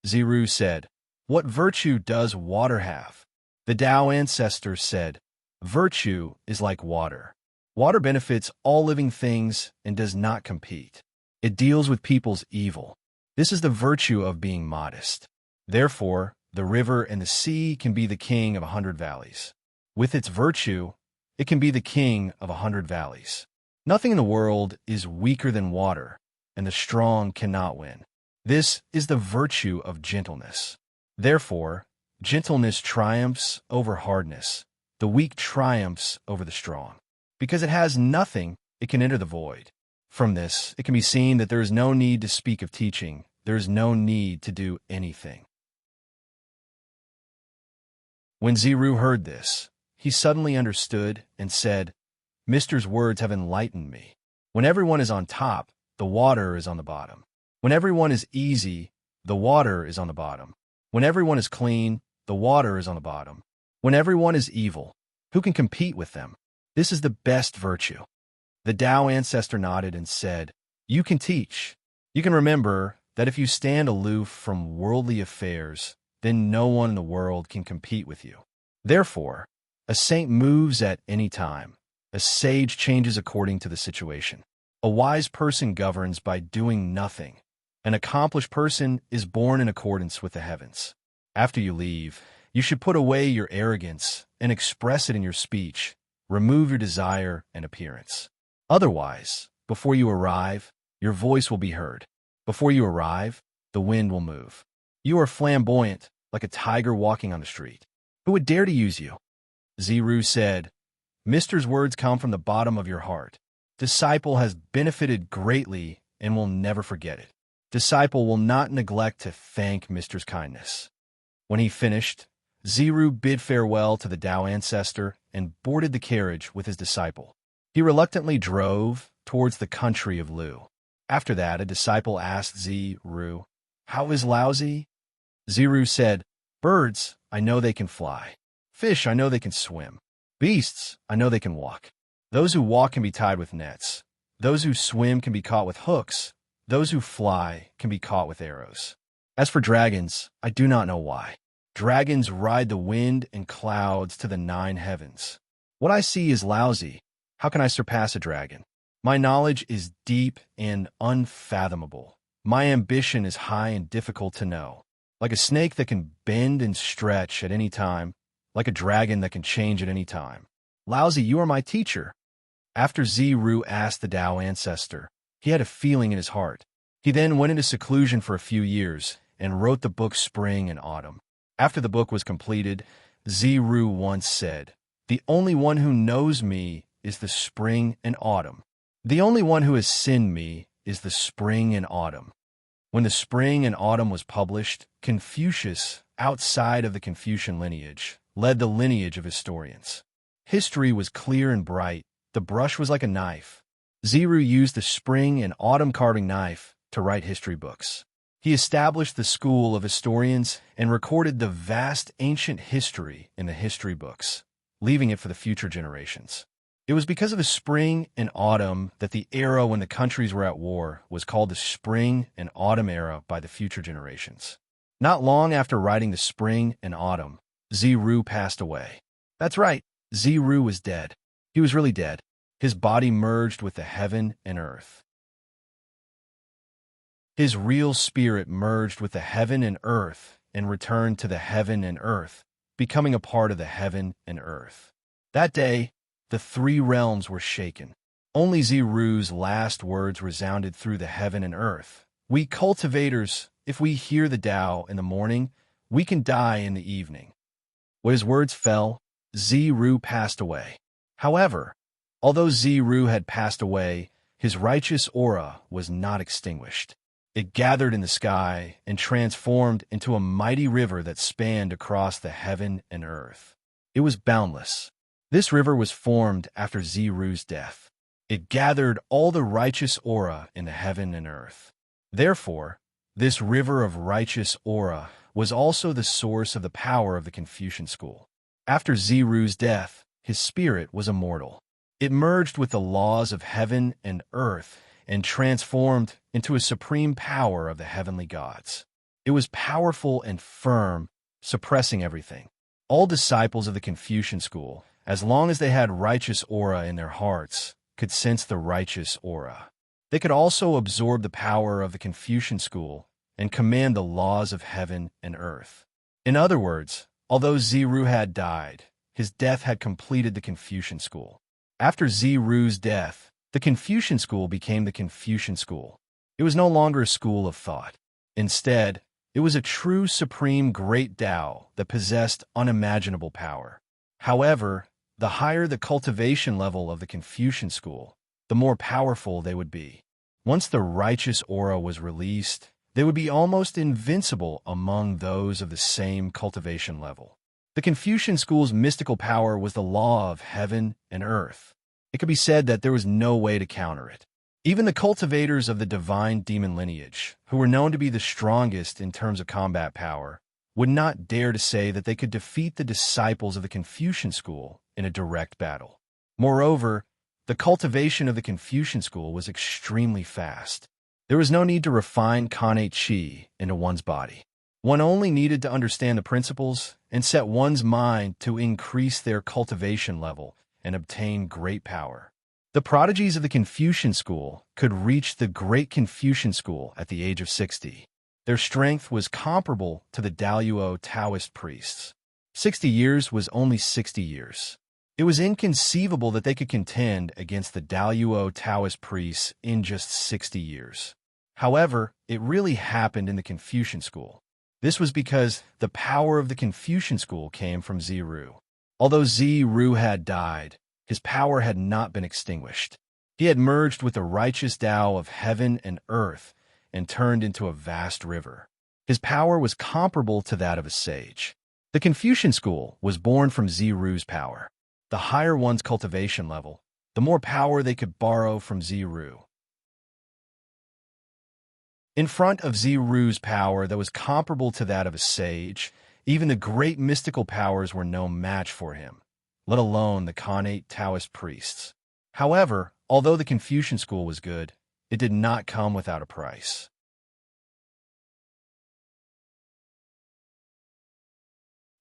Ziru said, "What virtue does water have?" The Tao ancestor said, "Virtue is like water. Water benefits all living things and does not compete. It deals with people's evil. This is the virtue of being modest. Therefore, the river and the sea can be the king of 100 valleys. With its virtue, it can be the king of 100 valleys. Nothing in the world is weaker than water, and the strong cannot win. This is the virtue of gentleness. Therefore, gentleness triumphs over hardness. The weak triumphs over the strong. Because it has nothing, it can enter the void. From this, it can be seen that there is no need to speak of teaching. There is no need to do anything." When Ziru heard this, he suddenly understood and said, "Mister's words have enlightened me. When everyone is on top, the water is on the bottom. When everyone is easy, the water is on the bottom. When everyone is clean, the water is on the bottom. When everyone is evil, who can compete with them? This is the best virtue." The Tao ancestor nodded and said, "You can teach. You can remember that if you stand aloof from worldly affairs, then no one in the world can compete with you. Therefore, a saint moves at any time. A sage changes according to the situation. A wise person governs by doing nothing. An accomplished person is born in accordance with the heavens. After you leave, you should put away your arrogance and express it in your speech. Remove your desire and appearance. Otherwise, before you arrive, your voice will be heard. Before you arrive, the wind will move. You are flamboyant, like a tiger walking on the street. Who would dare to use you?" Ziru said, "Mister's words come from the bottom of your heart. Disciple has benefited greatly and will never forget it. Disciple will not neglect to thank Mister's kindness." When he finished, Ziru bid farewell to the Tao ancestor and boarded the carriage with his disciple. He reluctantly drove towards the country of Lu. After that, a disciple asked Ziru, "How is Laozi?" Ziru said, "Birds, I know they can fly. Fish, I know they can swim. Beasts, I know they can walk. Those who walk can be tied with nets. Those who swim can be caught with hooks. Those who fly can be caught with arrows. As for dragons, I do not know why. Dragons ride the wind and clouds to the 9 heavens. What I see is lousy. How can I surpass a dragon? My knowledge is deep and unfathomable. My ambition is high and difficult to know. Like a snake that can bend and stretch at any time, like a dragon that can change at any time. Lousy, you are my teacher." After Ziru asked the Tao ancestor, he had a feeling in his heart. He then went into seclusion for a few years and wrote the book Spring and Autumn. After the book was completed, Ziru once said, "The only one who knows me is the spring and autumn. The only one who has seen me is the spring and autumn." When the Spring and Autumn was published, Confucius, outside of the Confucian lineage, led the lineage of historians. History was clear and bright. The brush was like a knife. Ziru used the spring and autumn carving knife to write history books. He established the school of historians and recorded the vast ancient history in the history books, leaving it for the future generations. It was because of the spring and autumn that the era when the countries were at war was called the Spring and Autumn era by the future generations. Not long after writing the Spring and Autumn, Ziru passed away. That's right, Ziru was dead. He was really dead. His body merged with the heaven and earth. His real spirit merged with the heaven and earth and returned to the heaven and earth, becoming a part of the heaven and earth. That day, the 3 realms were shaken. Only Ziru's last words resounded through the heaven and earth. "We cultivators, if we hear the Tao in the morning, we can die in the evening. When his words fell, Ziru passed away. However, although Ziru had passed away, his righteous aura was not extinguished. It gathered in the sky and transformed into a mighty river that spanned across the heaven and earth. It was boundless. This river was formed after Ziru's death. It gathered all the righteous aura in the heaven and earth. Therefore, this river of righteous aura was also the source of the power of the Confucian school. After Ziru's death, his spirit was immortal. It merged with the laws of heaven and earth and transformed into a supreme power of the heavenly gods. It was powerful and firm, suppressing everything. All disciples of the Confucian school, as long as they had righteous aura in their hearts, could sense the righteous aura. They could also absorb the power of the Confucian school and command the laws of heaven and earth. In other words, although Ziru had died, his death had completed the Confucian school. After Ziru's death, the Confucian school became the Confucian school. It was no longer a school of thought. Instead, it was a true supreme great Tao that possessed unimaginable power. However, the higher the cultivation level of the Confucian school, the more powerful they would be. Once the righteous aura was released, they would be almost invincible among those of the same cultivation level. The Confucian school's mystical power was the law of heaven and earth. It could be said that there was no way to counter it. Even the cultivators of the divine demon lineage, who were known to be the strongest in terms of combat power, would not dare to say that they could defeat the disciples of the Confucian school in a direct battle. Moreover, the cultivation of the Confucian school was extremely fast. There was no need to refine Kanate Qi into one's body. One only needed to understand the principles and set one's mind to increase their cultivation level and obtain great power. The prodigies of the Confucian school could reach the Great Confucian school at the age of 60. Their strength was comparable to the Daluo Taoist priests. 60 years was only 60 years. It was inconceivable that they could contend against the Daluo Taoist priests in just 60 years. However, it really happened in the Confucian school. This was because the power of the Confucian school came from Ziru. Although Ziru had died, his power had not been extinguished. He had merged with the righteous Tao of heaven and earth and turned into a vast river. His power was comparable to that of a sage. The Confucian school was born from Ziru's power. The higher one's cultivation level, the more power they could borrow from Ziru. In front of Ziru's power that was comparable to that of a sage, even the great mystical powers were no match for him, let alone the Kanate Taoist priests. However, although the Confucian school was good, it did not come without a price.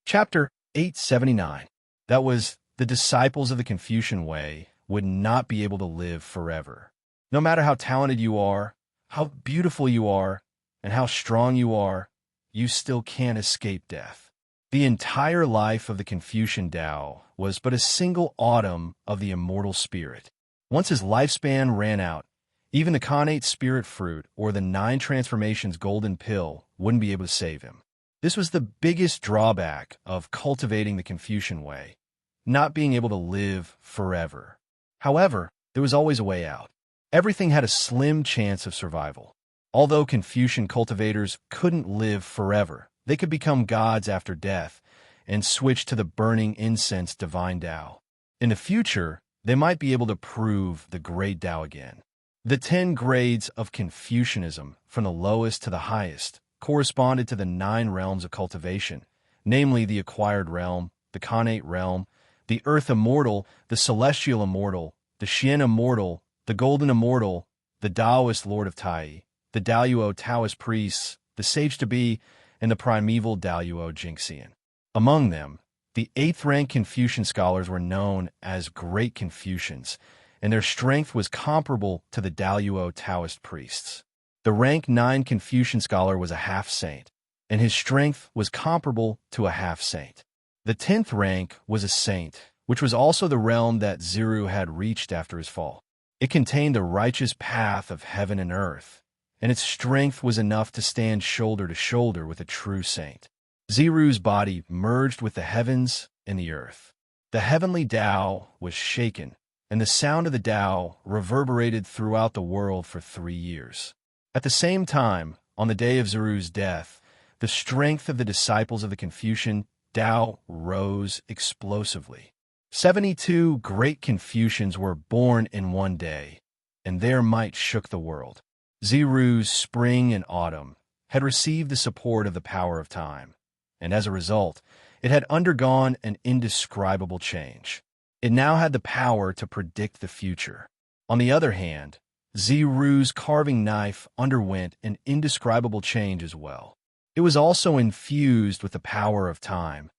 Chapter 879. That was, the disciples of the Confucian way would not be able to live forever. No matter how talented you are, how beautiful you are, and how strong you are, you still can't escape death. The entire life of the Confucian Tao was but a single autumn of the immortal spirit. Once his lifespan ran out, even the Kanate spirit fruit or the 9 transformations golden pill wouldn't be able to save him. This was the biggest drawback of cultivating the Confucian way, not being able to live forever. However, there was always a way out. Everything had a slim chance of survival. Although Confucian cultivators couldn't live forever, they could become gods after death and switch to the burning incense divine Tao. In the future, they might be able to prove the great Tao again. The 10 grades of Confucianism, from the lowest to the highest, corresponded to the 9 realms of cultivation, namely the acquired realm, the Kanate realm, the earth immortal, the celestial immortal, the Xian immortal, the golden immortal, the Taoist lord of Tai, the Daluo Taoist priests, the sage-to-be, and the primeval Daluo Jingxian. Among them, the 8th rank Confucian scholars were known as Great Confucians, and their strength was comparable to the Daluo Taoist priests. The rank 9 Confucian scholar was a half-saint, and his strength was comparable to a half-saint. The 10th rank was a saint, which was also the realm that Ziru had reached after his fall. It contained the righteous path of heaven and earth, and its strength was enough to stand shoulder to shoulder with a true saint. Ziru's body merged with the heavens and the earth. The heavenly Tao was shaken, and the sound of the Tao reverberated throughout the world for 3 years. At the same time, on the day of Ziru's death, the strength of the disciples of the Confucian Tao rose explosively. 72 great Confucians were born in one day, and their might shook the world. Ziru's spring and autumn had received the support of the power of time, and as a result, it had undergone an indescribable change. It now had the power to predict the future. On the other hand, Ziru's carving knife underwent an indescribable change as well. It was also infused with the power of time,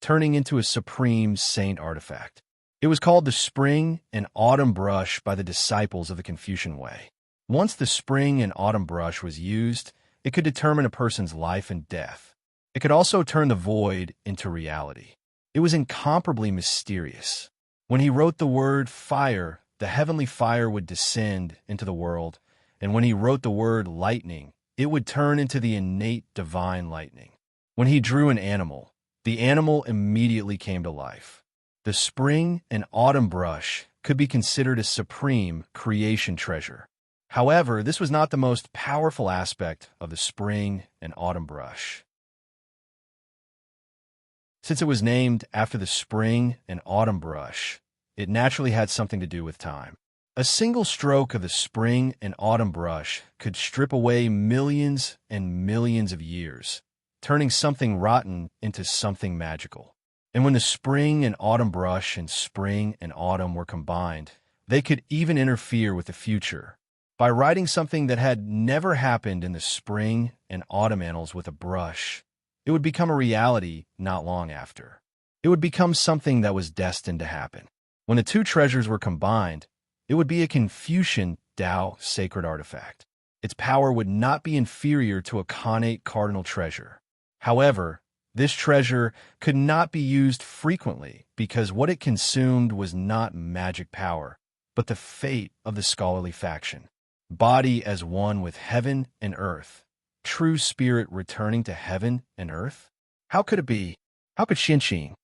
turning into a supreme saint artifact. It was called the Spring and Autumn Brush by the disciples of the Confucian Way. Once the Spring and Autumn Brush was used, it could determine a person's life and death. It could also turn the void into reality. It was incomparably mysterious. When he wrote the word fire, the heavenly fire would descend into the world, and when he wrote the word lightning, it would turn into the innate divine lightning. When he drew an animal, the animal immediately came to life. The Spring and Autumn Brush could be considered a supreme creation treasure. However, this was not the most powerful aspect of the Spring and Autumn Brush. Since it was named after the Spring and Autumn Brush, it naturally had something to do with time. A single stroke of the Spring and Autumn Brush could strip away millions and millions of years, turning something rotten into something magical. And when the Spring and Autumn Brush and Spring and Autumn were combined, they could even interfere with the future. By writing something that had never happened in the Spring and Autumn annals with a brush, it would become a reality not long after. It would become something that was destined to happen. When the two treasures were combined, it would be a Confucian Tao sacred artifact. Its power would not be inferior to a Khanate cardinal treasure. However, this treasure could not be used frequently because what it consumed was not magic power, but the fate of the scholarly faction. Body as one with heaven and earth. True spirit returning to heaven and earth? How could it be? How could Xianqing?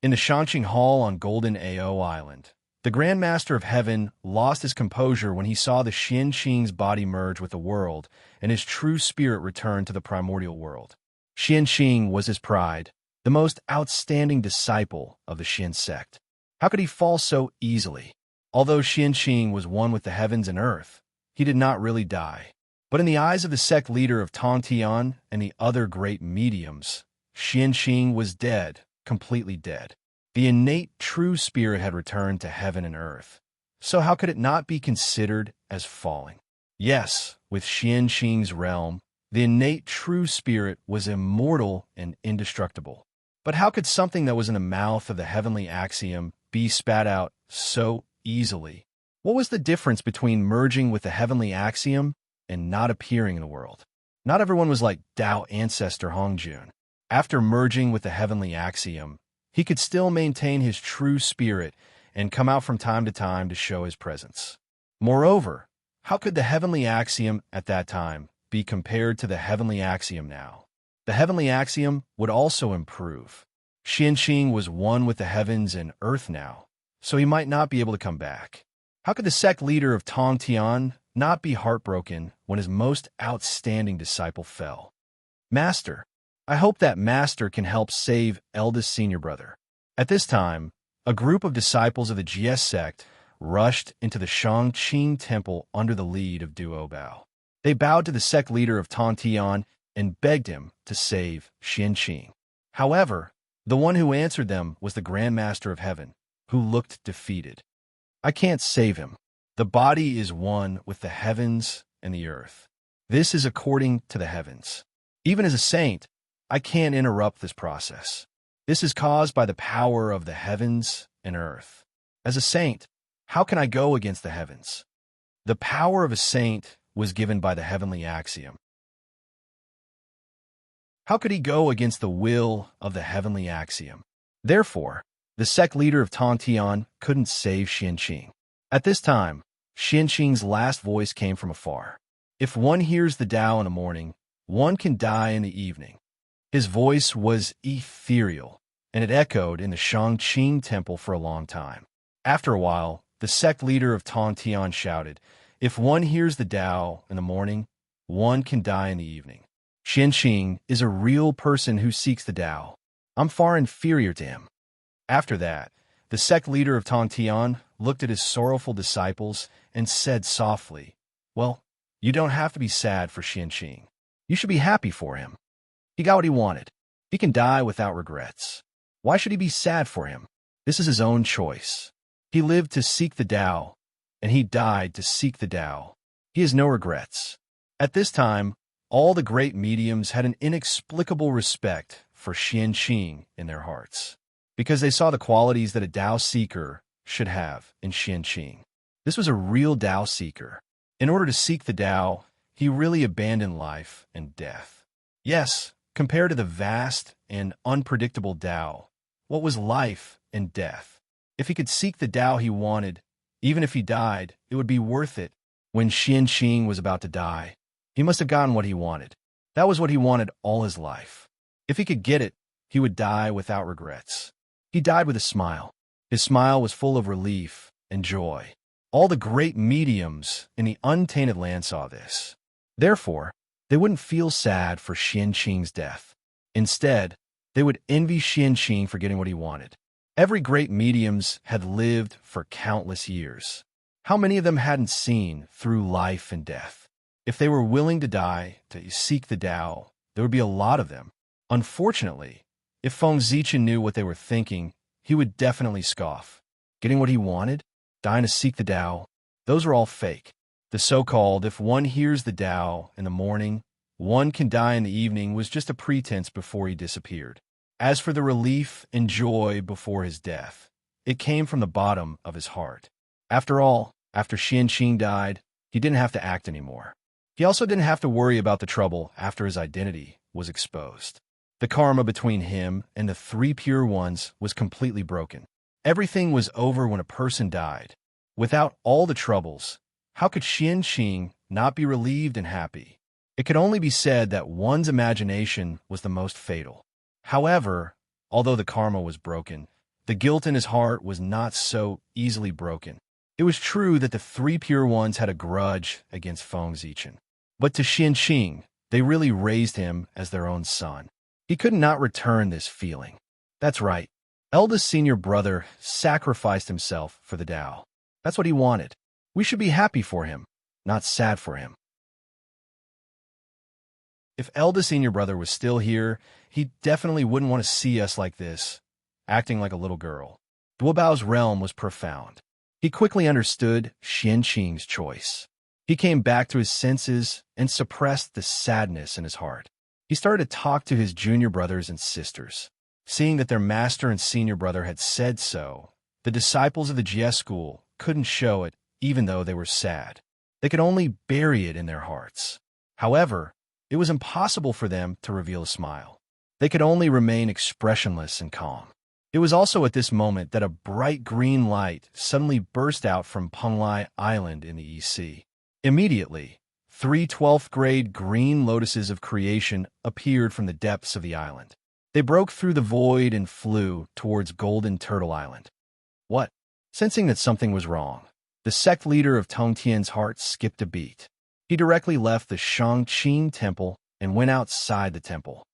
In the Shanqing Hall on Golden Ao Island, the Grand Master of Heaven lost his composure when he saw the Xianqing's body merge with the world and his true spirit return to the primordial world. Xianqing was his pride, the most outstanding disciple of the Xian sect. How could he fall so easily? Although Xianqing was one with the heavens and earth, he did not really die. But in the eyes of the sect leader of Tongtian and the other great mediums, Xianqing was dead, completely dead. The innate true spirit had returned to heaven and earth. So how could it not be considered as falling? Yes, with Xianqing's realm, the innate true spirit was immortal and indestructible. But how could something that was in the mouth of the heavenly axiom be spat out so easily? What was the difference between merging with the heavenly axiom and not appearing in the world? Not everyone was like Tao ancestor Hongjun. After merging with the heavenly axiom, he could still maintain his true spirit and come out from time to time to show his presence. Moreover, how could the heavenly axiom at that time be compared to the heavenly axiom now? The heavenly axiom would also improve. Xianqing was one with the heavens and earth now, so he might not be able to come back. How could the sect leader of Tongtian not be heartbroken when his most outstanding disciple fell? Master, I hope that Master can help save eldest senior brother. At this time, a group of disciples of the GS sect rushed into the Shangqing temple under the lead of Duo Bao. They bowed to the sect leader of Tongtian and begged him to save Xianqing. However, the one who answered them was the Grand Master of Heaven, who looked defeated. I can't save him. The body is one with the heavens and the earth. This is according to the heavens. Even as a saint, I can't interrupt this process. This is caused by the power of the heavens and earth. As a saint, how can I go against the heavens? The power of a saint was given by the heavenly axiom. How could he go against the will of the heavenly axiom? Therefore, the sect leader of Tongtian couldn't save Xianqing. At this time, Xianqing's last voice came from afar. If one hears the Tao in the morning, one can die in the evening. His voice was ethereal, and it echoed in the Shangqing temple for a long time. After a while, the sect leader of Tongtian shouted, "If one hears the Tao in the morning, one can die in the evening." Xianqing is a real person who seeks the Tao. I'm far inferior to him. After that, the sect leader of Tongtian looked at his sorrowful disciples and said softly, "Well, you don't have to be sad for Xianqing. You should be happy for him. He got what he wanted. He can die without regrets. Why should he be sad for him? This is his own choice. He lived to seek the Tao, and he died to seek the Tao. He has no regrets." At this time, all the great mediums had an inexplicable respect for Xianqing in their hearts, because they saw the qualities that a Tao seeker should have in Xianqing. This was a real Tao seeker. In order to seek the Tao, he really abandoned life and death. Yes, compared to the vast and unpredictable Tao, what was life and death? If he could seek the Tao he wanted, even if he died, it would be worth it. When Xianqing was about to die, he must have gotten what he wanted. That was what he wanted all his life. If he could get it, he would die without regrets. He died with a smile. His smile was full of relief and joy. All the great mediums in the untainted land saw this. Therefore, they wouldn't feel sad for Xianqing's death. Instead, they would envy Xianqing for getting what he wanted. Every great mediums had lived for countless years. How many of them hadn't seen through life and death? If they were willing to die to seek the Tao, there would be a lot of them. Unfortunately, if Feng Zichen knew what they were thinking, he would definitely scoff. Getting what he wanted? Dying to seek the Tao? Those are all fake. The so-called, if one hears the Tao in the morning, one can die in the evening was just a pretense before he disappeared. As for the relief and joy before his death, it came from the bottom of his heart. After all, after Xianqing died, he didn't have to act anymore. He also didn't have to worry about the trouble after his identity was exposed. The karma between him and the three pure ones was completely broken. Everything was over when a person died. Without all the troubles, how could Xianqing not be relieved and happy? It could only be said that one's imagination was the most fatal. However, although the karma was broken, the guilt in his heart was not so easily broken. It was true that the three pure ones had a grudge against Feng Zichen. But to Xianqing, they really raised him as their own son. He could not return this feeling. That's right. Eldest senior brother sacrificed himself for the Tao. That's what he wanted. We should be happy for him, not sad for him. If eldest senior brother was still here, he definitely wouldn't want to see us like this, acting like a little girl. Duobao's realm was profound. He quickly understood Xianqing's choice. He came back to his senses and suppressed the sadness in his heart. He started to talk to his junior brothers and sisters. Seeing that their master and senior brother had said so, the disciples of the GS school couldn't show it even though they were sad. They could only bury it in their hearts. However, it was impossible for them to reveal a smile. They could only remain expressionless and calm. It was also at this moment that a bright green light suddenly burst out from Penglai Island in the East Sea. Immediately, 3 12th grade green lotuses of creation appeared from the depths of the island. They broke through the void and flew towards Golden Turtle Island. What? Sensing that something was wrong, the sect leader of Tongtian's heart skipped a beat. He directly left the Shangqing temple and went outside the temple.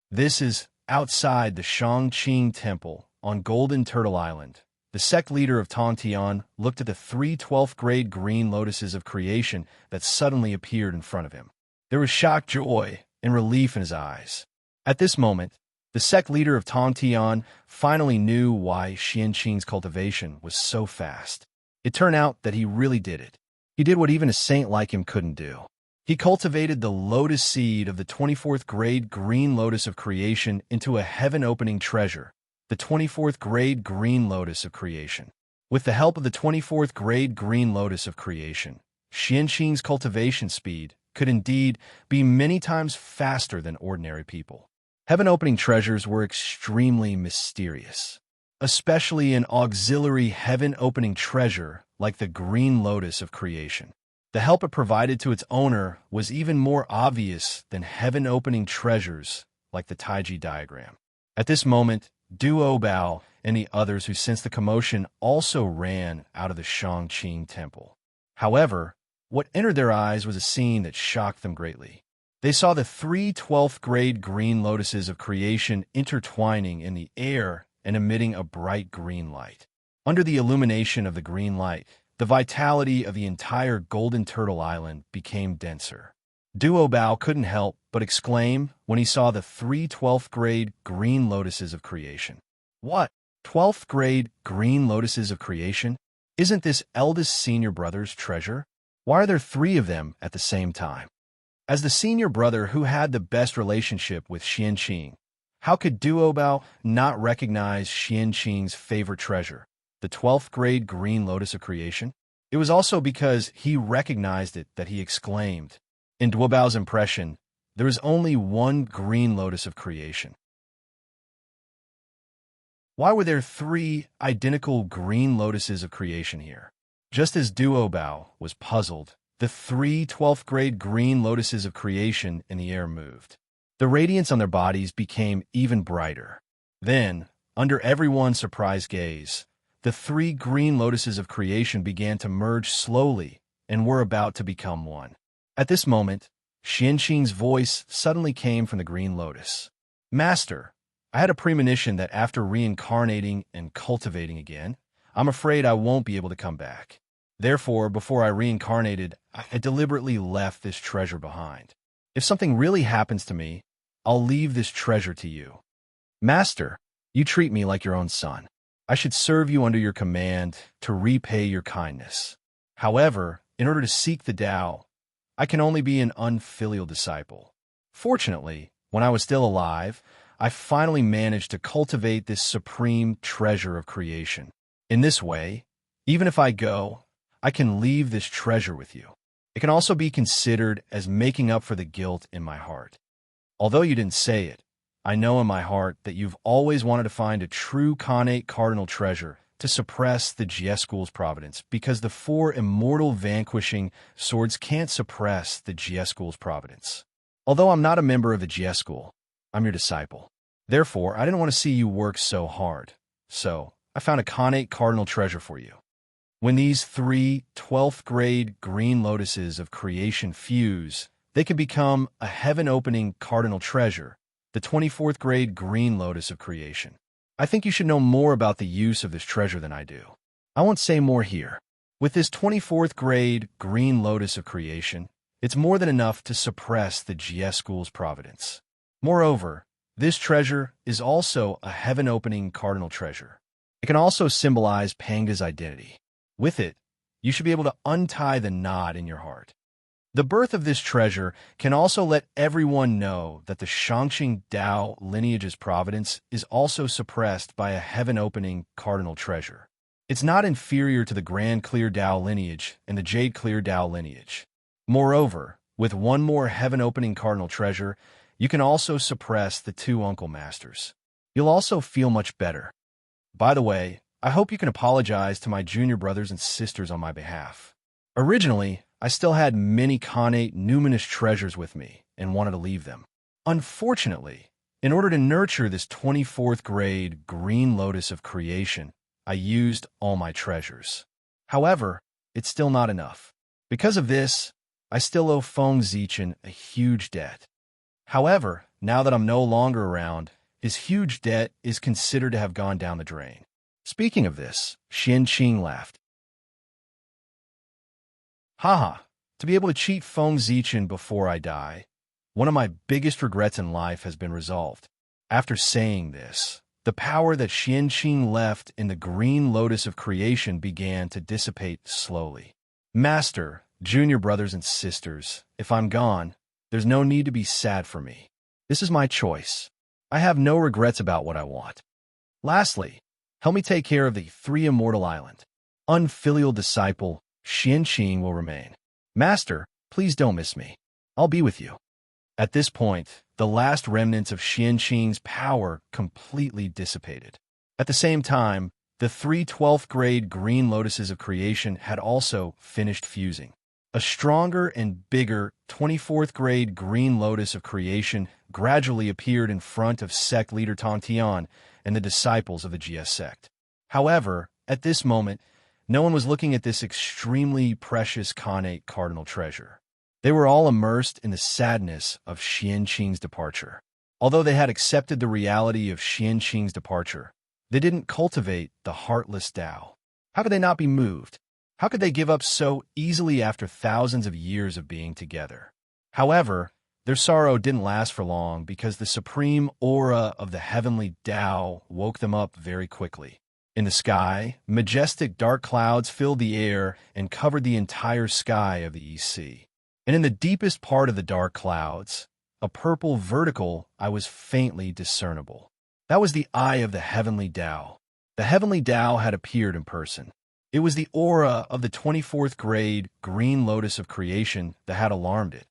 This is outside the Shangqing temple on Golden Turtle Island. The sect leader of Tongtian looked at the 3 12th grade green lotuses of creation that suddenly appeared in front of him. There was shocked joy and relief in his eyes. At this moment, the sect leader of Tongtian finally knew why Xianqing's cultivation was so fast. It turned out that he really did it. He did what even a saint like him couldn't do. He cultivated the lotus seed of the 24th grade green lotus of creation into a heaven-opening treasure, the 24th grade green lotus of creation. With the help of the 24th grade green lotus of creation, Xianqing's cultivation speed could indeed be many times faster than ordinary people. Heaven-opening treasures were extremely mysterious, especially an auxiliary heaven-opening treasure like the green lotus of creation. The help it provided to its owner was even more obvious than heaven-opening treasures like the Taiji diagram. At this moment, Duo Bao and the others who sensed the commotion also ran out of the Shangqing temple. However, what entered their eyes was a scene that shocked them greatly. They saw the 3 12th grade green lotuses of creation intertwining in the air and emitting a bright green light. Under the illumination of the green light, the vitality of the entire Golden Turtle Island became denser. Duo Bao couldn't help but exclaim when he saw the 3 12th grade green lotuses of creation. What? 12th grade green lotuses of creation? Isn't this eldest senior brother's treasure? Why are there 3 of them at the same time? As the senior brother who had the best relationship with Xianqing, how could Duo Bao not recognize Xianqing's favorite treasure, the 12th grade green lotus of creation? It was also because he recognized it that he exclaimed, in Duo Bao's impression, there is only one green lotus of creation. Why were there 3 identical green lotuses of creation here? Just as Duo Bao was puzzled, the 3 12th grade green lotuses of creation in the air moved. The radiance on their bodies became even brighter. Then, under everyone's surprised gaze, the 3 green lotuses of creation began to merge slowly and were about to become one. At this moment, Xianqing's voice suddenly came from the green lotus. Master, I had a premonition that after reincarnating and cultivating again, I'm afraid I won't be able to come back. Therefore, before I reincarnated, I deliberately left this treasure behind. If something really happens to me, I'll leave this treasure to you. Master, you treat me like your own son. I should serve you under your command to repay your kindness. However, in order to seek the Tao, I can only be an unfilial disciple. Fortunately, when I was still alive, I finally managed to cultivate this supreme treasure of creation. In this way, even if I go, I can leave this treasure with you. It can also be considered as making up for the guilt in my heart. Although you didn't say it, I know in my heart that you've always wanted to find a true Khanate cardinal treasure to suppress the Jie School's providence, because the 4 immortal vanquishing swords can't suppress the Jie School's providence. Although I'm not a member of the Jie School, I'm your disciple. Therefore, I didn't want to see you work so hard. So, I found a Khanate cardinal treasure for you. When these 3 12th grade green lotuses of creation fuse, they can become a heaven-opening cardinal treasure, the 24th grade green lotus of creation. I think you should know more about the use of this treasure than I do. I won't say more here. With this 24th grade green lotus of creation, it's more than enough to suppress the Jie School's providence. Moreover, this treasure is also a heaven-opening cardinal treasure. It can also symbolize Panga's identity. With it, you should be able to untie the knot in your heart. The birth of this treasure can also let everyone know that the Shangqing Dao lineage's providence is also suppressed by a heaven-opening cardinal treasure. It's not inferior to the Grand Clear Dao lineage and the Jade Clear Dao lineage. Moreover, with one more heaven-opening cardinal treasure, you can also suppress the 2 Uncle Masters. You'll also feel much better. By the way, I hope you can apologize to my junior brothers and sisters on my behalf. Originally, I still had many Khanate numinous treasures with me and wanted to leave them. Unfortunately, in order to nurture this 24th grade green lotus of creation, I used all my treasures. However, it's still not enough. Because of this, I still owe Feng Zichen a huge debt. However, now that I'm no longer around, his huge debt is considered to have gone down the drain. Speaking of this, Xianqing laughed. Haha, to be able to cheat Feng Zichen before I die, one of my biggest regrets in life has been resolved. After saying this, the power that Xianqing left in the green lotus of creation began to dissipate slowly. Master, junior brothers and sisters, if I'm gone, there's no need to be sad for me. This is my choice. I have no regrets about what I want. Lastly, help me take care of the 3 immortal island. Unfilial disciple, Xianqing will remain. Master, please don't miss me. I'll be with you. At this point, the last remnants of Xianqing's power completely dissipated. At the same time, the 3 12th grade green lotuses of creation had also finished fusing. A stronger and bigger 24th grade green lotus of creation gradually appeared in front of sect leader Tongtian and the disciples of the GS sect. However, at this moment, no one was looking at this extremely precious Khanate cardinal treasure. They were all immersed in the sadness of Xianqing's departure. Although they had accepted the reality of Xianqing's departure, they didn't cultivate the heartless Tao. How could they not be moved? How could they give up so easily after thousands of years of being together? However, their sorrow didn't last for long because the supreme aura of the heavenly Tao woke them up very quickly. In the sky, majestic dark clouds filled the air and covered the entire sky of the East Sea. And in the deepest part of the dark clouds, a purple vertical eye was faintly discernible. That was the eye of the heavenly Tao. The heavenly Tao had appeared in person. It was the aura of the 24th grade green lotus of creation that had alarmed it.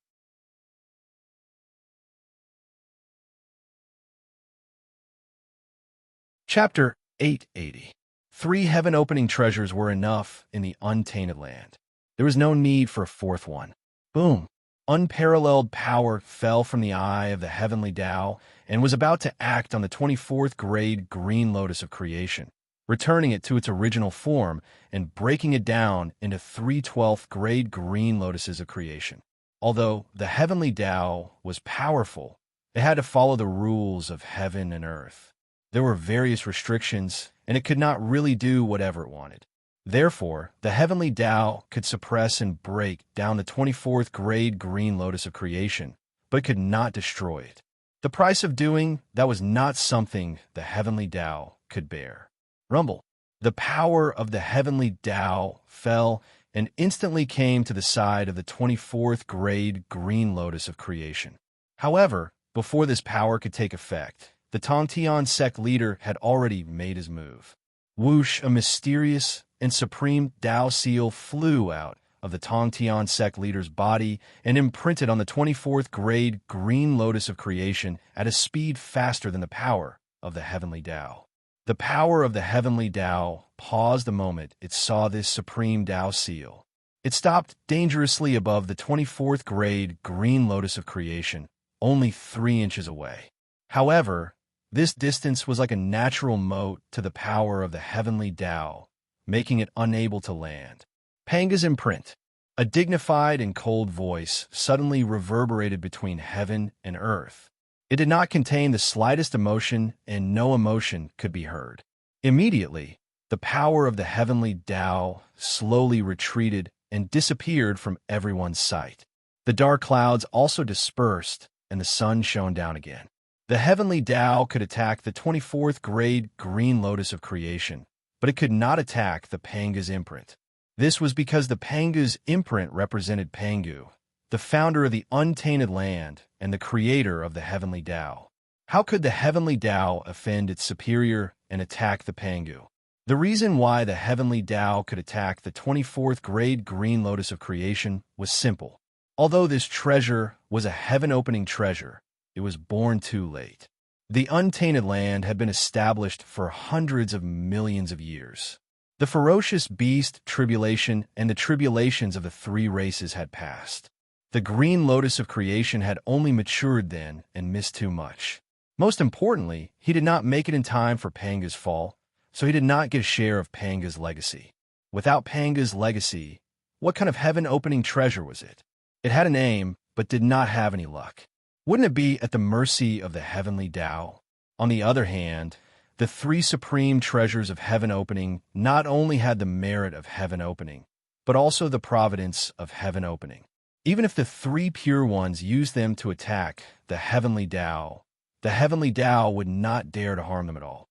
Chapter 880. 3 heaven-opening treasures were enough in the untainted land. There was no need for a fourth one. Boom! Unparalleled power fell from the eye of the heavenly Tao and was about to act on the 24th grade green lotus of creation, returning it to its original form and breaking it down into 3 12th grade green lotuses of creation. Although the heavenly Tao was powerful, it had to follow the rules of heaven and earth. There were various restrictions, and it could not really do whatever it wanted. Therefore, the heavenly Tao could suppress and break down the 24th grade green lotus of creation, but could not destroy it. The price of doing that was not something the heavenly Tao could bear. Rumble. The power of the heavenly Tao fell and instantly came to the side of the 24th grade green lotus of creation. However, before this power could take effect, the Tongtian sect leader had already made his move. Whoosh, a mysterious and supreme Tao seal flew out of the Tongtian sect leader's body and imprinted on the 24th grade green lotus of creation at a speed faster than the power of the heavenly Tao. The power of the heavenly Tao paused a moment it saw this supreme Tao seal. It stopped dangerously above the 24th grade green lotus of creation, only 3 inches away. However, this distance was like a natural moat to the power of the heavenly Tao, making it unable to land. Panga's imprint. A dignified and cold voice suddenly reverberated between heaven and earth. It did not contain the slightest emotion, and no emotion could be heard. Immediately, the power of the heavenly Tao slowly retreated and disappeared from everyone's sight. The dark clouds also dispersed, and the sun shone down again. The heavenly Tao could attack the 24th grade green lotus of creation, but it could not attack the Panga's imprint. This was because the Panga's imprint represented Pangu, the founder of the untainted land and the creator of the heavenly Tao. How could the heavenly Tao offend its superior and attack the Pangu? The reason why the heavenly Tao could attack the 24th grade green lotus of creation was simple. Although this treasure was a heaven-opening treasure, it was born too late. The untainted land had been established for hundreds of millions of years. The ferocious beast tribulation and the tribulations of the 3 races had passed. The green lotus of creation had only matured then and missed too much. Most importantly, he did not make it in time for Panga's fall, so he did not get a share of Panga's legacy. Without Panga's legacy, what kind of heaven-opening treasure was it? It had a name, but did not have any luck. Wouldn't it be at the mercy of the heavenly Tao? On the other hand, the 3 supreme treasures of heaven opening not only had the merit of heaven opening, but also the providence of heaven opening. Even if the 3 pure ones used them to attack the heavenly Tao would not dare to harm them at all.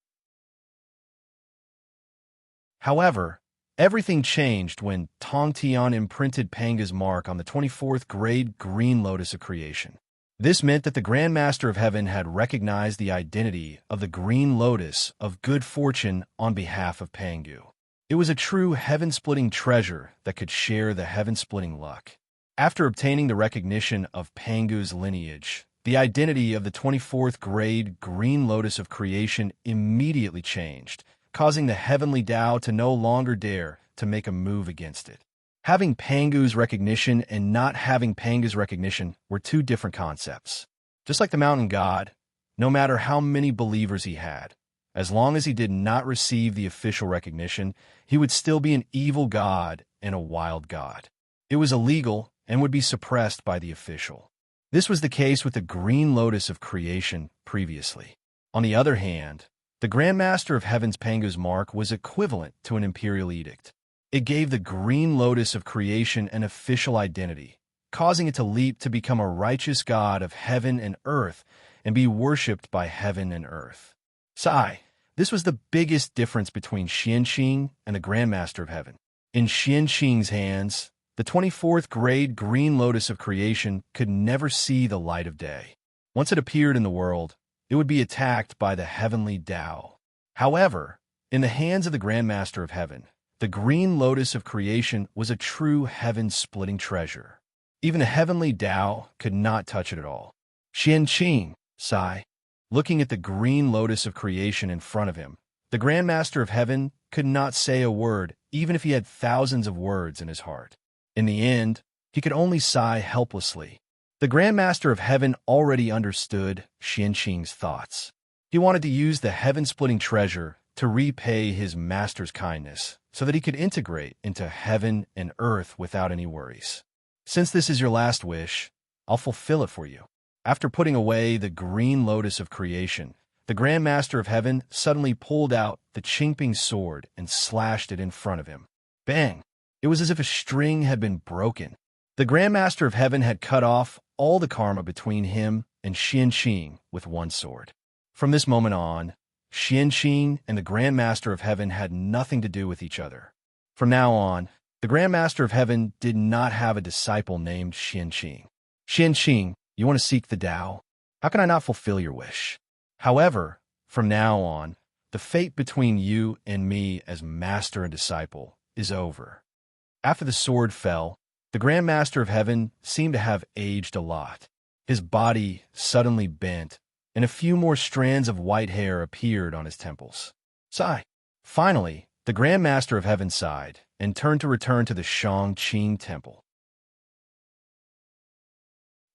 However, everything changed when Tongtian imprinted Panga's mark on the 24th grade green lotus of creation. This meant that the Grand Master of Heaven had recognized the identity of the green lotus of good fortune on behalf of Pangu. It was a true heaven-splitting treasure that could share the heaven-splitting luck. After obtaining the recognition of Pangu's lineage, the identity of the 24th grade green lotus of creation immediately changed, causing the heavenly Tao to no longer dare to make a move against it. Having Pangu's recognition and not having Pangu's recognition were two different concepts. Just like the mountain god, no matter how many believers he had, as long as he did not receive the official recognition, he would still be an evil god and a wild god. It was illegal and would be suppressed by the official. This was the case with the Green Lotus of creation previously. On the other hand, the Grand Master of Heaven's Pangu's mark was equivalent to an imperial edict. It gave the Green Lotus of creation an official identity, causing it to leap to become a righteous god of heaven and earth and be worshipped by heaven and earth. Sai, this was the biggest difference between Xianqing and the Grand Master of Heaven. In Xianqing's hands, the 24th grade Green Lotus of creation could never see the light of day. Once it appeared in the world, it would be attacked by the heavenly Tao. However, in the hands of the Grand Master of Heaven, the Green Lotus of creation was a true heaven-splitting treasure. Even the heavenly Tao could not touch it at all. Xianqing, Sai, looking at the Green Lotus of creation in front of him, the Grand Master of Heaven could not say a word, even if he had thousands of words in his heart. In the end, he could only sigh helplessly. The Grand Master of Heaven already understood Xianqing's thoughts. He wanted to use the heaven-splitting treasure to repay his master's kindness so that he could integrate into heaven and earth without any worries. Since this is your last wish, I'll fulfill it for you. After putting away the Green Lotus of creation, the Grand Master of Heaven suddenly pulled out the Qingping sword and slashed it in front of him. Bang! It was as if a string had been broken. The Grand Master of Heaven had cut off all the karma between him and Xianqing with one sword. From this moment on, Xianqing and the Grand Master of Heaven had nothing to do with each other. From now on, the Grand Master of Heaven did not have a disciple named Xianqing. Xianqing, you want to seek the Tao? How can I not fulfill your wish? However, from now on, the fate between you and me as master and disciple is over. After the sword fell, the Grand Master of Heaven seemed to have aged a lot. His body suddenly bent, and a few more strands of white hair appeared on his temples. Sigh. Finally, the Grand Master of Heaven sighed and turned to return to the Shangqing Temple.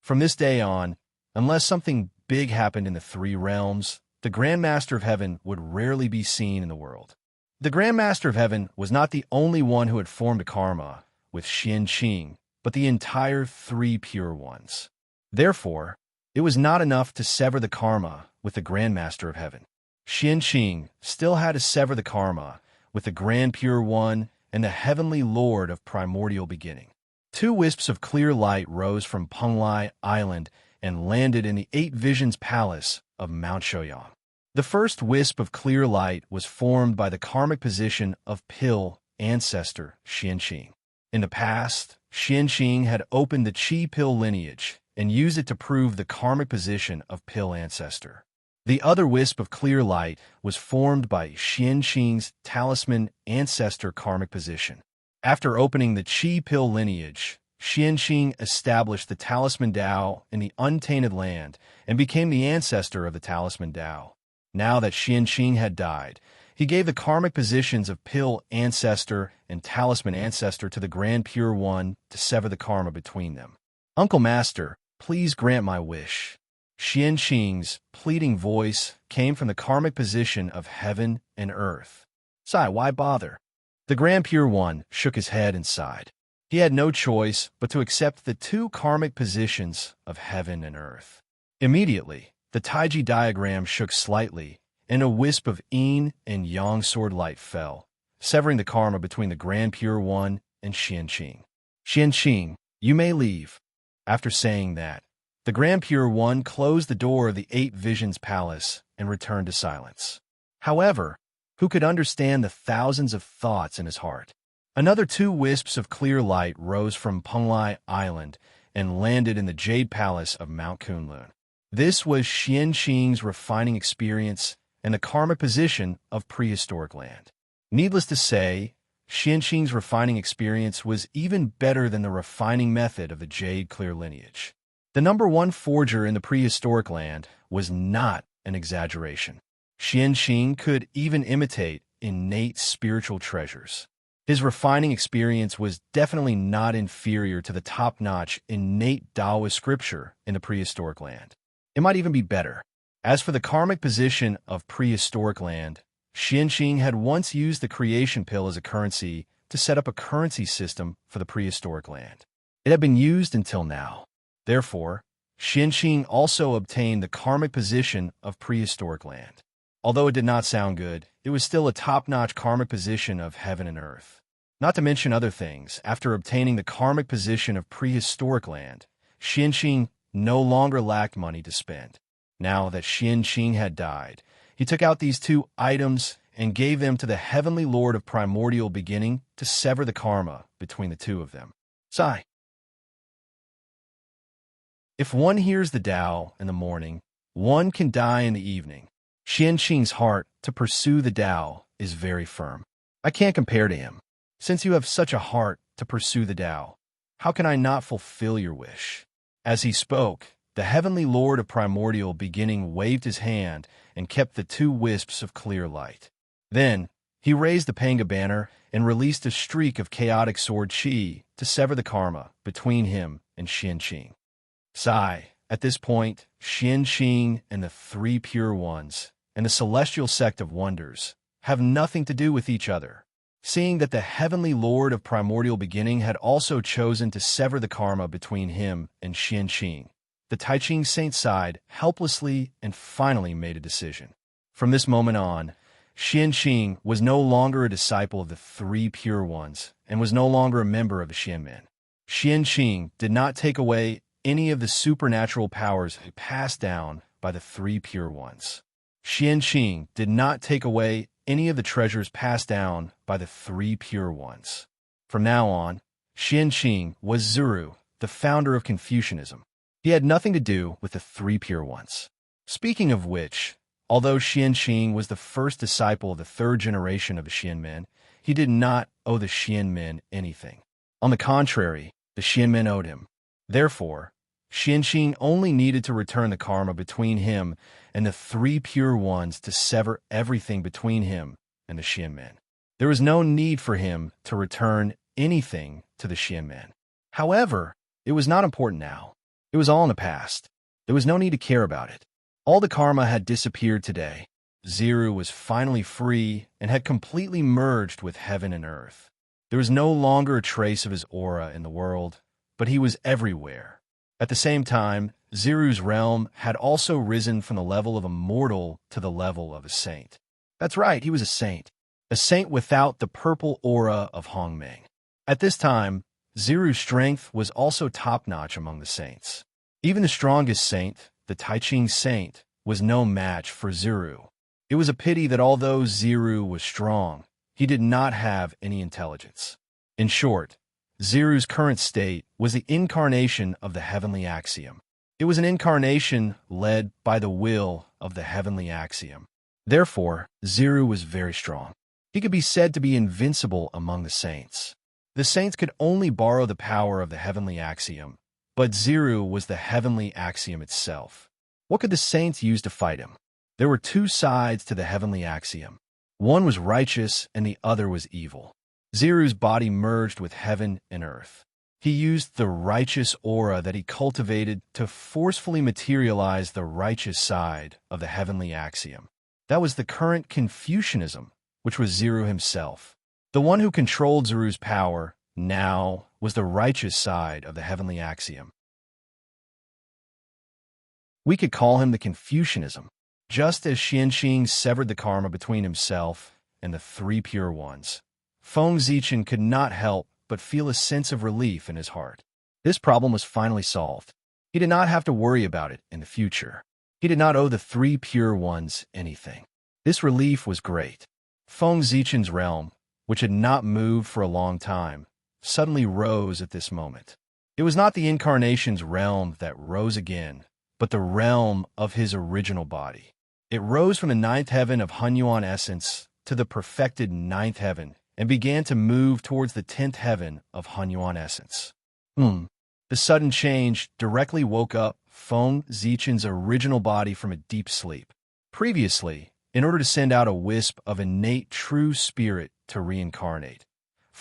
From this day on, unless something big happened in the three realms, the Grand Master of Heaven would rarely be seen in the world. The Grand Master of Heaven was not the only one who had formed a karma with Xianqing, but the entire three pure ones. Therefore, it was not enough to sever the karma with the Grand Master of Heaven. Xianqing still had to sever the karma with the Grand Pure One and the Heavenly Lord of Primordial Beginning. Two wisps of clear light rose from Penglai Island and landed in the Eight Visions Palace of Mount Shouyang. The first wisp of clear light was formed by the karmic position of Pill ancestor Xianqing. In the past, Xianqing had opened the Qi Pill lineage and used it to prove the karmic position of Pill ancestor. The other wisp of clear light was formed by Xianqing's talisman ancestor karmic position. After opening the Qi Pill lineage, Xianqing established the talisman Tao in the untainted land and became the ancestor of the talisman Tao. Now that Xianqing had died, he gave the karmic positions of Pill ancestor and talisman ancestor to the Grand Pure One to sever the karma between them. Uncle Master, please grant my wish. Xianqing's pleading voice came from the karmic position of heaven and earth. Sigh, why bother? The Grand Pure One shook his head and sighed. He had no choice but to accept the two karmic positions of heaven and earth. Immediately, the Taiji diagram shook slightly, and a wisp of yin and yang sword light fell, severing the karma between the Grand Pure One and Xianqing. Xianqing, you may leave. After saying that, the Grand Pure One closed the door of the Eight Visions Palace and returned to silence. However, who could understand the thousands of thoughts in his heart? Another two wisps of clear light rose from Penglai Island and landed in the Jade Palace of Mount Kunlun. This was Xianqing's refining experience and the karmic position of prehistoric land. Needless to say, Xianqing's refining experience was even better than the refining method of the Jade Clear lineage. The number one forger in the prehistoric land was not an exaggeration. Xianqing could even imitate innate spiritual treasures. His refining experience was definitely not inferior to the top-notch innate Taoist scripture in the prehistoric land. It might even be better. As for the karmic position of prehistoric land, Xianxing had once used the creation pill as a currency to set up a currency system for the prehistoric land. It had been used until now. Therefore, Xianxing also obtained the karmic position of prehistoric land. Although it did not sound good, it was still a top-notch karmic position of heaven and earth. Not to mention other things, after obtaining the karmic position of prehistoric land, Xianxing no longer lacked money to spend. Now that Xianxing had died, he took out these two items and gave them to the heavenly lord of primordial beginning to sever the karma between the two of them. Sigh. If one hears the Tao in the morning, one can die in the evening. Xianxing's heart to pursue the Tao is very firm. I can't compare to him. Since you have such a heart to pursue the Tao, how can I not fulfill your wish? As he spoke, the heavenly lord of primordial beginning waved his hand and kept the two wisps of clear light. Then, he raised the Panga banner and released a streak of chaotic sword chi to sever the karma between him and Xianxing. Sigh. At this point, Xianxing and the three pure ones, and the celestial sect of wonders, have nothing to do with each other. Seeing that the heavenly lord of primordial beginning had also chosen to sever the karma between him and Xianxing, the Taiching saint sighed helplessly and finally made a decision. From this moment on, Xianxing was no longer a disciple of the three pure ones and was no longer a member of the Xianmen. Xianxing did not take away any of the supernatural powers passed down by the three pure ones. Xianxing did not take away any of the treasures passed down by the three pure ones. From now on, Xianxing was Zuru, the founder of Confucianism. He had nothing to do with the three pure ones. Speaking of which, although Xianxing was the first disciple of the third generation of the Xianmen, he did not owe the Xianmen anything. On the contrary, the Xianmen owed him. Therefore, Xianxing only needed to return the karma between him and the three pure ones to sever everything between him and the Xianmen. There was no need for him to return anything to the Xianmen. However, it was not important now. It was all in the past. There was no need to care about it. All the karma had disappeared today. Zuru was finally free and had completely merged with heaven and earth. There was no longer a trace of his aura in the world, but he was everywhere. At the same time, Ziru's realm had also risen from the level of a mortal to the level of a saint. That's right, he was a saint without the purple aura of Hongmeng. At this time, Ziru's strength was also top-notch among the saints. Even the strongest saint, the Taiching saint, was no match for Ziru. It was a pity that although Ziru was strong, he did not have any intelligence. In short, Ziru's current state was the incarnation of the heavenly axiom. It was an incarnation led by the will of the heavenly axiom. Therefore, Ziru was very strong. He could be said to be invincible among the saints. The saints could only borrow the power of the heavenly axiom, but Ziru was the heavenly axiom itself. What could the saints use to fight him? There were two sides to the heavenly axiom. One was righteous and the other was evil. Ziru's body merged with heaven and earth. He used the righteous aura that he cultivated to forcefully materialize the righteous side of the heavenly axiom. That was the current Confucianism, which was Ziru himself. The one who controlled Ziru's power now was the righteous side of the heavenly axiom. We could call him the Confucianism. Just as Xianxing severed the karma between himself and the three pure ones, Feng Zichen could not help but feel a sense of relief in his heart. This problem was finally solved. He did not have to worry about it in the future. He did not owe the three pure ones anything. This relief was great. Feng Zichen's realm, which had not moved for a long time, suddenly rose at this moment. It was not the incarnation's realm that rose again, but the realm of his original body. It rose from the ninth heaven of Hunyuan essence to the perfected ninth heaven and began to move towards the 10th heaven of Hunyuan essence. The sudden change directly woke up Feng Zichen's original body from a deep sleep. Previously, in order to send out a wisp of innate true spirit to reincarnate,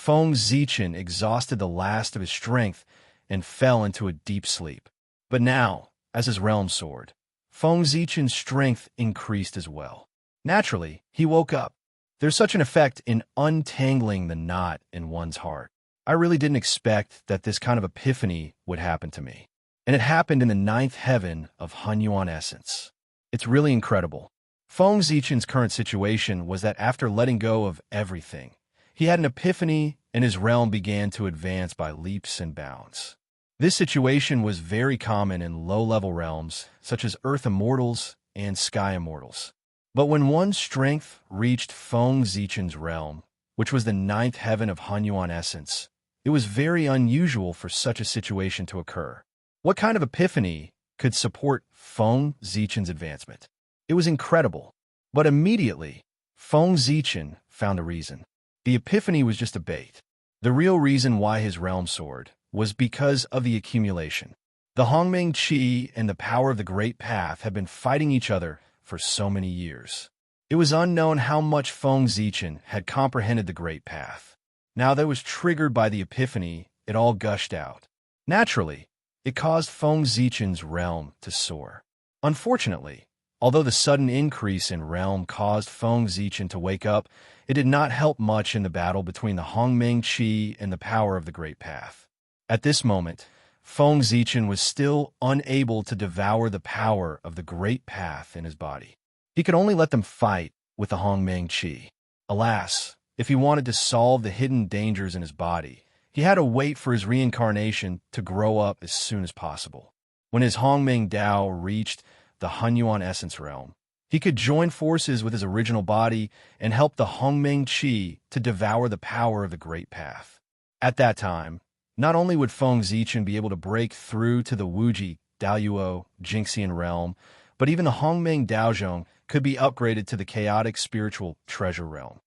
Feng Zichen exhausted the last of his strength and fell into a deep sleep. But now, as his realm soared, Feng Zichen's strength increased as well. Naturally, he woke up. There's such an effect in untangling the knot in one's heart. I really didn't expect that this kind of epiphany would happen to me. And it happened in the ninth heaven of Hunyuan essence. It's really incredible. Feng Zichen's current situation was that after letting go of everything, he had an epiphany and his realm began to advance by leaps and bounds. This situation was very common in low-level realms, such as Earth Immortals and Sky Immortals. But when one's strength reached Feng Zichen's realm, which was the ninth heaven of Hunyuan essence, it was very unusual for such a situation to occur. What kind of epiphany could support Feng Zichen's advancement? It was incredible. But immediately, Feng Zichen found a reason. The epiphany was just a bait. The real reason why his realm soared was because of the accumulation. The Hongmeng Qi and the power of the Great Path had been fighting each other for so many years. It was unknown how much Feng Zichen had comprehended the Great Path. Now that was triggered by the epiphany, it all gushed out. Naturally, it caused Feng Zichen's realm to soar. Unfortunately, although the sudden increase in realm caused Feng Zichen to wake up, it did not help much in the battle between the Hongmeng Qi and the power of the Great Path. At this moment, Feng Zichen was still unable to devour the power of the Great Path in his body. He could only let them fight with the Hongmeng Qi. Alas, if he wanted to solve the hidden dangers in his body, he had to wait for his reincarnation to grow up as soon as possible. When his Hongmeng Dao reached the Hunyuan essence realm, he could join forces with his original body and help the Hongmeng Qi to devour the power of the Great Path. At that time, not only would Feng Zichen be able to break through to the Wuji Daoyuo Jingxian realm, but even the Hongmeng Daozhong could be upgraded to the chaotic spiritual treasure realm.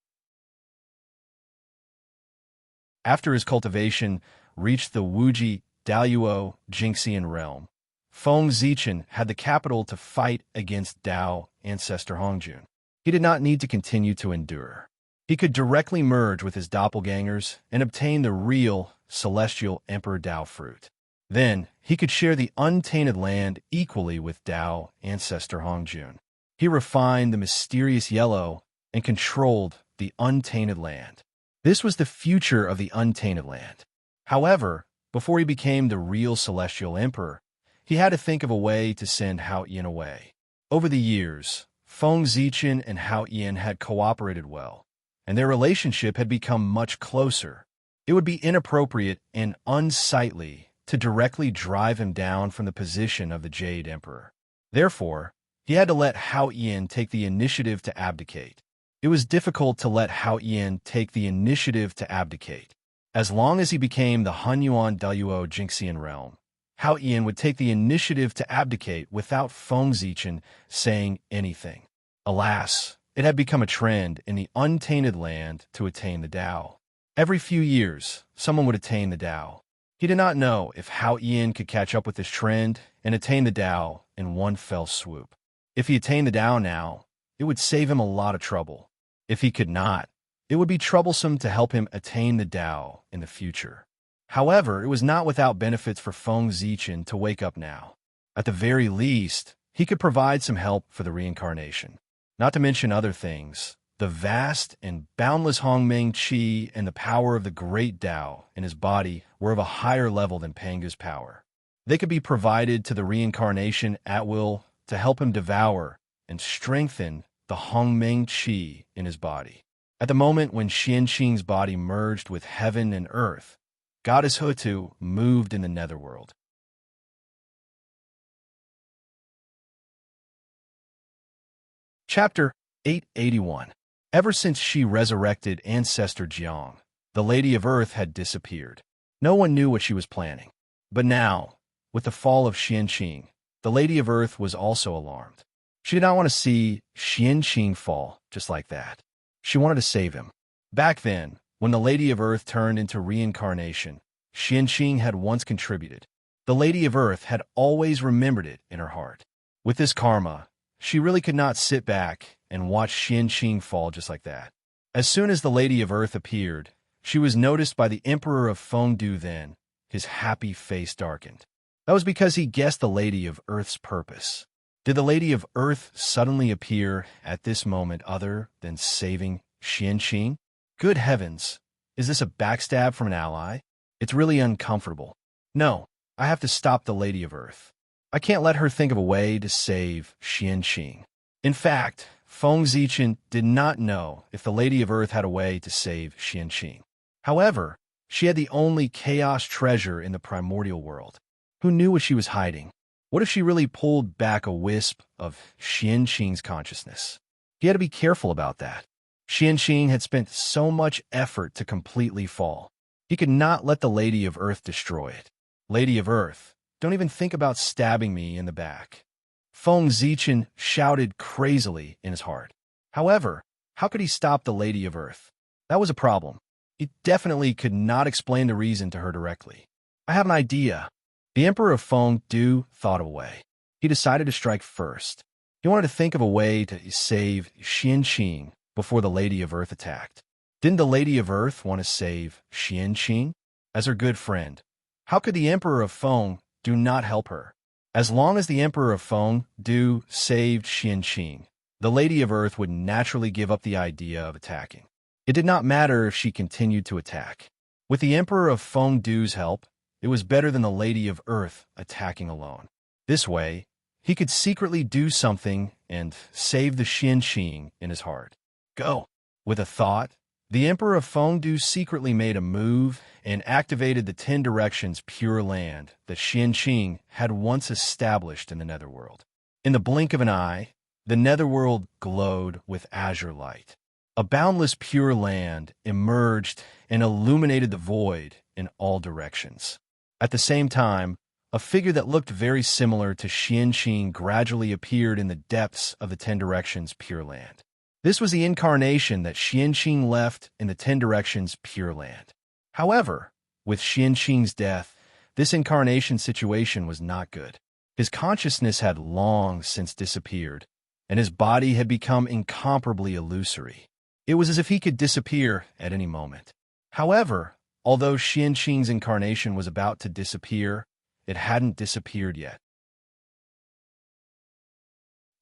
After his cultivation reached the Wuji Daoyuo Jingxian realm, Feng Zichen had the capital to fight against Dao ancestor Hongjun. He did not need to continue to endure. He could directly merge with his doppelgangers and obtain the real celestial Emperor Dao fruit. Then, he could share the untainted land equally with Dao ancestor Hongjun. He refined the mysterious yellow and controlled the untainted land. This was the future of the untainted land. However, before he became the real celestial emperor, he had to think of a way to send Hao Yin away. Over the years, Feng Zichen and Hao Yin had cooperated well, and their relationship had become much closer. It would be inappropriate and unsightly to directly drive him down from the position of the Jade Emperor. Therefore, he had to let Hao Yin take the initiative to abdicate. It was difficult to let Hao Yin take the initiative to abdicate. As long as he became the Hunyuan Daoyuo Jingxian realm, Hao Yin would take the initiative to abdicate without Feng Zichen saying anything. Alas, it had become a trend in the untainted land to attain the Dao. Every few years, someone would attain the Dao. He did not know if Hao Yin could catch up with this trend and attain the Dao in one fell swoop. If he attained the Dao now, it would save him a lot of trouble. If he could not, it would be troublesome to help him attain the Dao in the future. However, it was not without benefits for Feng Zichen to wake up now. At the very least, he could provide some help for the reincarnation. Not to mention other things, the vast and boundless Hongmeng Qi and the power of the great Dao in his body were of a higher level than Pangu's power. They could be provided to the reincarnation at will to help him devour and strengthen the Hongmeng Qi in his body. At the moment when Xianqing's body merged with heaven and earth, Goddess Hutu moved in the netherworld. Chapter 881. Ever since she resurrected Ancestor Jiang, the Lady of Earth had disappeared. No one knew what she was planning. But now, with the fall of Xianqing, the Lady of Earth was also alarmed. She did not want to see Xianqing fall just like that. She wanted to save him. Back then, when the Lady of Earth turned into reincarnation, Xianqing had once contributed. The Lady of Earth had always remembered it in her heart. With this karma, she really could not sit back and watch Xianqing fall just like that. As soon as the Lady of Earth appeared, She was noticed by the Emperor of Fengdu then. His happy face darkened. That was because he guessed the Lady of Earth's purpose. Did the Lady of Earth suddenly appear at this moment other than saving Xianqing? Good heavens, is this a backstab from an ally? It's really uncomfortable. No, I have to stop the Lady of Earth. I can't let her think of a way to save Xianqing. In fact, Feng Zichen did not know if the Lady of Earth had a way to save Xianqing. However, she had the only chaos treasure in the primordial world. Who knew what she was hiding? What if she really pulled back a wisp of Xianqing's consciousness? He had to be careful about that. Xianqing had spent so much effort to completely fall. He could not let the Lady of Earth destroy it. Lady of Earth, don't even think about stabbing me in the back. Feng Zichen shouted crazily in his heart. However, how could he stop the Lady of Earth? That was a problem. He definitely could not explain the reason to her directly. I have an idea. The Emperor of Fengdu thought of a way. He decided to strike first. He wanted to think of a way to save Xianqing before the Lady of Earth attacked. Didn't the Lady of Earth want to save Xianqing? As her good friend, how could the Emperor of Fengdu not help her? As long as the Emperor of Fengdu saved Xianqing, the Lady of Earth would naturally give up the idea of attacking. It did not matter if she continued to attack. With the Emperor of Fengdu's help, it was better than the Lady of Earth attacking alone. This way, he could secretly do something and save the Xianqing in his heart. Go! With a thought, the Emperor of Fengdu secretly made a move and activated the 10 directions pure land that Xianqing had once established in the Netherworld. In the blink of an eye, the Netherworld glowed with azure light. A boundless pure land emerged and illuminated the void in all directions. At the same time, a figure that looked very similar to Xianqing gradually appeared in the depths of the 10 directions pure land. This was the incarnation that Xianqing left in the 10 directions pure land. However, with Xianqing's death, this incarnation situation was not good. His consciousness had long since disappeared, and his body had become incomparably illusory. It was as if he could disappear at any moment. However, although Xianqing's incarnation was about to disappear, it hadn't disappeared yet.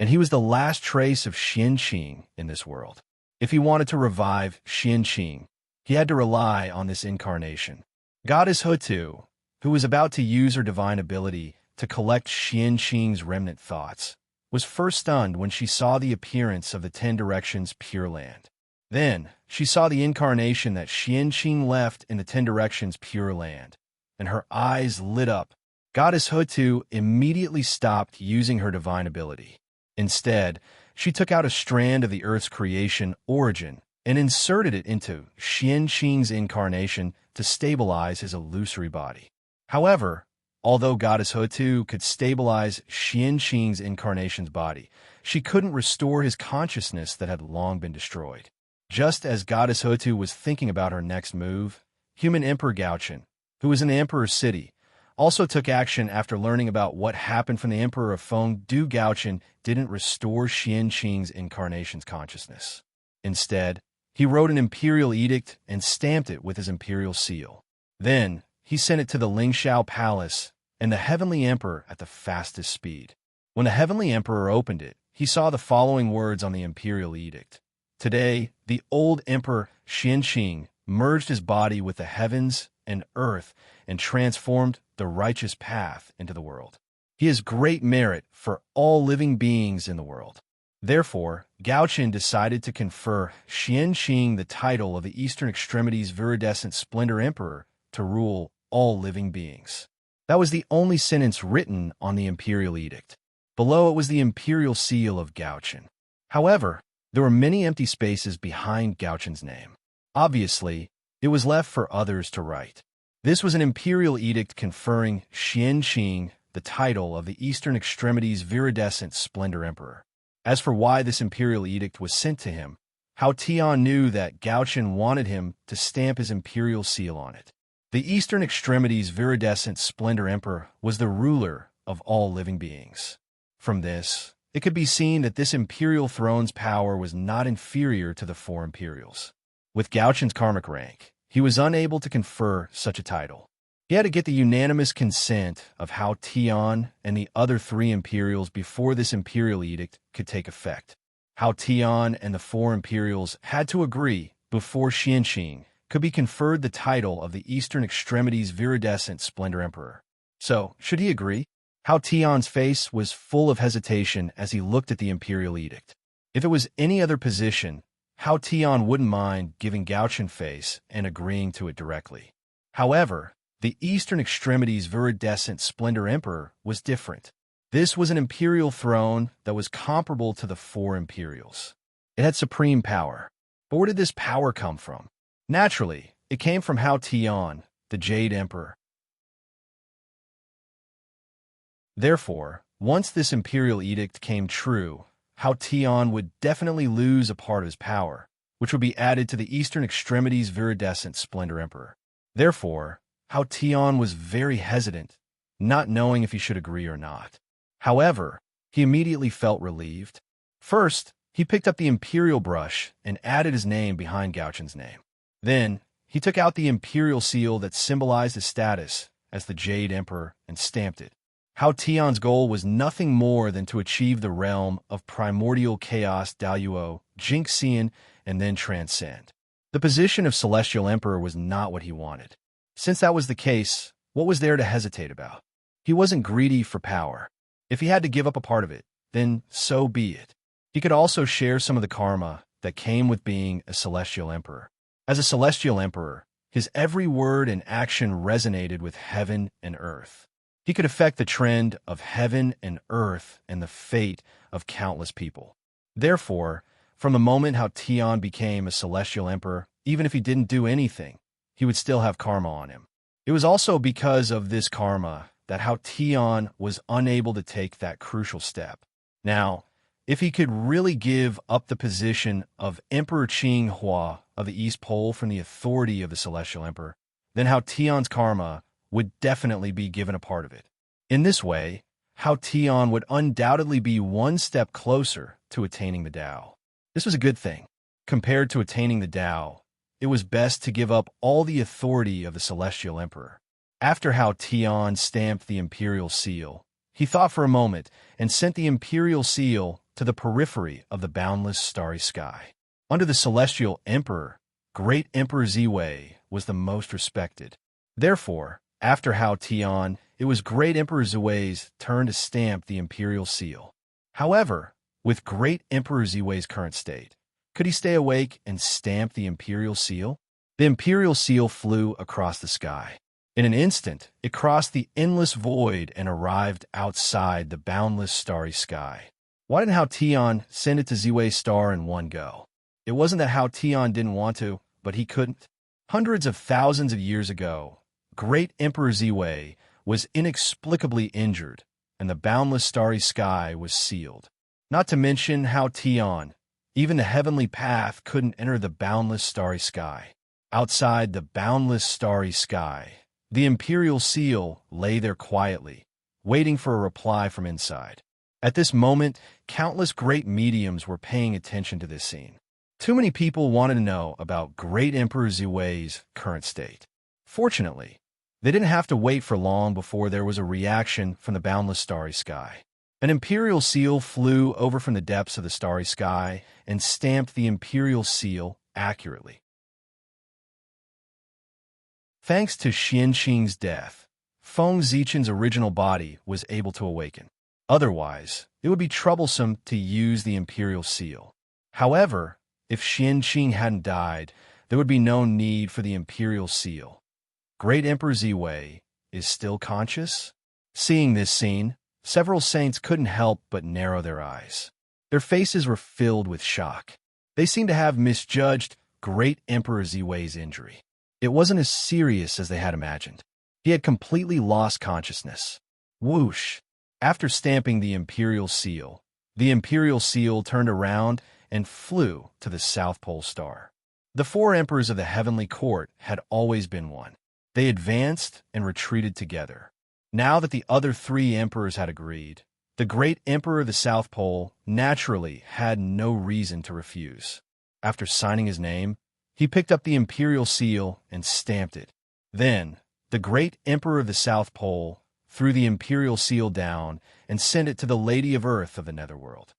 And he was the last trace of Xianqing in this world. If he wanted to revive Xianqing, he had to rely on this incarnation. Goddess Hutu, who was about to use her divine ability to collect Xianqing's remnant thoughts, was first stunned when she saw the appearance of the 10 directions pure land. Then, she saw the incarnation that Xianqing left in the 10 directions pure land, and her eyes lit up. Goddess Hutu immediately stopped using her divine ability. Instead, she took out a strand of the Earth's creation origin and inserted it into Xianqing's incarnation to stabilize his illusory body. However, although Goddess Hutu could stabilize Xianqing's incarnation's body, she couldn't restore his consciousness that had long been destroyed. Just as Goddess Hutu was thinking about her next move, human Emperor Gaochen, who was in the Emperor's city, also took action after learning about what happened from the Emperor of Fengdu. Gaochen didn't restore Xianqing's incarnation's consciousness. Instead, he wrote an imperial edict and stamped it with his imperial seal. Then, he sent it to the Lingxiao Palace and the Heavenly Emperor at the fastest speed. When the Heavenly Emperor opened it, he saw the following words on the imperial edict. Today, the old Emperor Xianqing merged his body with the heavens and earth and transformed the righteous path into the world. He has great merit for all living beings in the world. Therefore, Gaochen decided to confer Xianqing the title of the Eastern Extremities Viridescent Splendor Emperor to rule all living beings. That was the only sentence written on the imperial edict. Below it was the imperial seal of Gaochen. However, there were many empty spaces behind Gaochen's name. Obviously, it was left for others to write. This was an imperial edict conferring Xianqing the title of the Eastern Extremities Viridescent Splendor Emperor. As for why this imperial edict was sent to him, Hao Tian knew that Gaochen wanted him to stamp his imperial seal on it. The Eastern Extremities Viridescent Splendor Emperor was the ruler of all living beings. From this, it could be seen that this imperial throne's power was not inferior to the 4 imperials. With Gaochen's karmic rank, he was unable to confer such a title. He had to get the unanimous consent of Hao Tian and the other 3 Imperials before this imperial edict could take effect. Hao Tian and the 4 Imperials had to agree before Xianxing could be conferred the title of the Eastern Extremities Viridescent Splendor Emperor. So, should he agree? Hao Tian's face was full of hesitation as he looked at the imperial edict. If it was any other position, Hao Tian wouldn't mind giving Gauchen face and agreeing to it directly. However, the Eastern Extremities Viridescent Splendor Emperor was different. This was an imperial throne that was comparable to the 4 Imperials. It had supreme power. But where did this power come from? Naturally, it came from Hao Tian, the Jade Emperor. Therefore, once this imperial edict came true, Hao Tian would definitely lose a part of his power, which would be added to the Eastern Extremities Viridescent Splendor Emperor. Therefore, Hao Tian was very hesitant, not knowing if he should agree or not. However, he immediately felt relieved. First, he picked up the imperial brush and added his name behind Gauchen's name. Then, he took out the imperial seal that symbolized his status as the Jade Emperor and stamped it. Hao Tian's goal was nothing more than to achieve the realm of primordial chaos Daluo, Jinxian, and then transcend. The position of Celestial Emperor was not what he wanted. Since that was the case, what was there to hesitate about? He wasn't greedy for power. If he had to give up a part of it, then so be it. He could also share some of the karma that came with being a Celestial Emperor. As a Celestial Emperor, his every word and action resonated with heaven and earth. He could affect the trend of heaven and earth and the fate of countless people. Therefore, from the moment Hao Tian became a Celestial Emperor, even if he didn't do anything, he would still have karma on him. It was also because of this karma that Hao Tian was unable to take that crucial step. Now, if he could really give up the position of Emperor Qing Hua of the East Pole from the authority of the Celestial Emperor, then Hao Tian's karma would definitely be given a part of it. In this way, Hao Tian would undoubtedly be one step closer to attaining the Tao. This was a good thing. Compared to attaining the Tao, it was best to give up all the authority of the Celestial Emperor. After Hao Tian stamped the imperial seal, he thought for a moment and sent the imperial seal to the periphery of the boundless starry sky. Under the Celestial Emperor, Great Emperor Ziwei was the most respected. Therefore, after Hao Tian, it was Great Emperor Ziwei's turn to stamp the imperial seal. However, with Great Emperor Ziwei's current state, could he stay awake and stamp the imperial seal? The imperial seal flew across the sky. In an instant, it crossed the endless void and arrived outside the boundless starry sky. Why didn't Hao Tian send it to Ziwei's star in one go? It wasn't that Hao Tian didn't want to, but he couldn't. Hundreds of thousands of years ago, Great Emperor Ziwei was inexplicably injured, and the boundless starry sky was sealed. Not to mention Hao Tian, even the heavenly path couldn't enter the boundless starry sky. Outside the boundless starry sky, the imperial seal lay there quietly, waiting for a reply from inside. At this moment, countless great mediums were paying attention to this scene. Too many people wanted to know about Great Emperor Ziwei's current state. Fortunately, they didn't have to wait for long before there was a reaction from the boundless starry sky. An imperial seal flew over from the depths of the starry sky and stamped the imperial seal accurately. Thanks to Xianxing's death, Feng Zichen's original body was able to awaken. Otherwise, it would be troublesome to use the imperial seal. However, if Xianxing hadn't died, there would be no need for the imperial seal. Great Emperor Ziwei is still conscious? Seeing this scene, several saints couldn't help but narrow their eyes. Their faces were filled with shock. They seemed to have misjudged Great Emperor Ziwei's injury. It wasn't as serious as they had imagined. He had completely lost consciousness. Whoosh! After stamping the imperial seal turned around and flew to the South Pole Star. The 4 emperors of the heavenly court had always been one. They advanced and retreated together. Now that the other 3 emperors had agreed, the great emperor of the South Pole naturally had no reason to refuse. After signing his name, He picked up the imperial seal and stamped it. Then, the great Emperor of the South Pole threw the imperial seal down and sent it to the Lady of Earth of the Netherworld.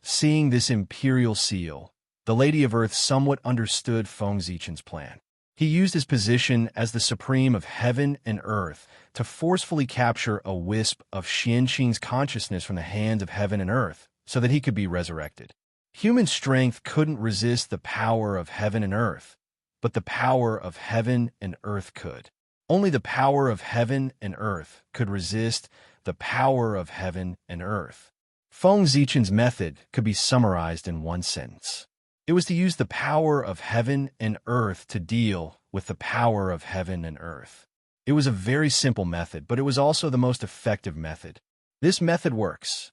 Seeing this imperial seal, the Lady of Earth somewhat understood Feng Zichen's plan. He used his position as the supreme of heaven and earth to forcefully capture a wisp of Xianqing's consciousness from the hands of heaven and earth so that he could be resurrected. Human strength couldn't resist the power of heaven and earth, but the power of heaven and earth could. Only the power of heaven and earth could resist the power of heaven and earth. Feng Zichen's method could be summarized in one sentence. It was to use the power of heaven and earth to deal with the power of heaven and earth. It was a very simple method, but it was also the most effective method. This method works.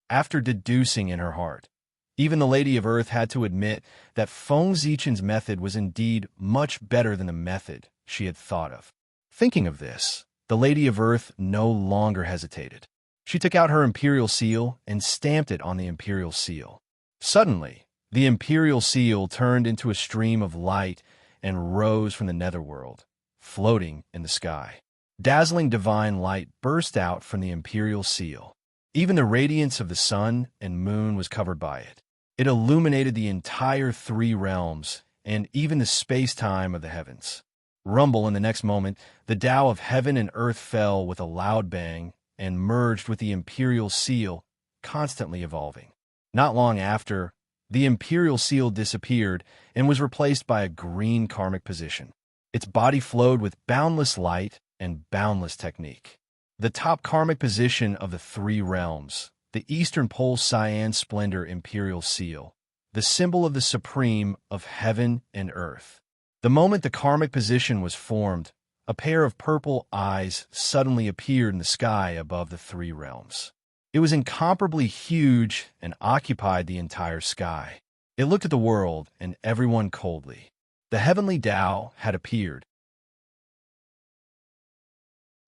After deducing in her heart, even the Lady of Earth had to admit that Feng Zichen's method was indeed much better than the method she had thought of. Thinking of this, the Lady of Earth no longer hesitated. She took out her imperial seal and stamped it on the imperial seal. Suddenly, the imperial seal turned into a stream of light and rose from the netherworld, floating in the sky. Dazzling divine light burst out from the imperial seal. Even the radiance of the sun and moon was covered by it. It illuminated the entire three realms and even the space-time of the heavens. Rumble, in the next moment, the Tao of heaven and earth fell with a loud bang and merged with the imperial seal, constantly evolving. Not long after, the imperial seal disappeared and was replaced by a green karmic position. Its body flowed with boundless light and boundless technique. The top karmic position of the three realms, the Eastern Pole Cyan Splendor Imperial Seal, the symbol of the supreme of heaven and earth. The moment the karmic position was formed, a pair of purple eyes suddenly appeared in the sky above the three realms. It was incomparably huge and occupied the entire sky. It looked at the world and everyone coldly. The heavenly Tao had appeared.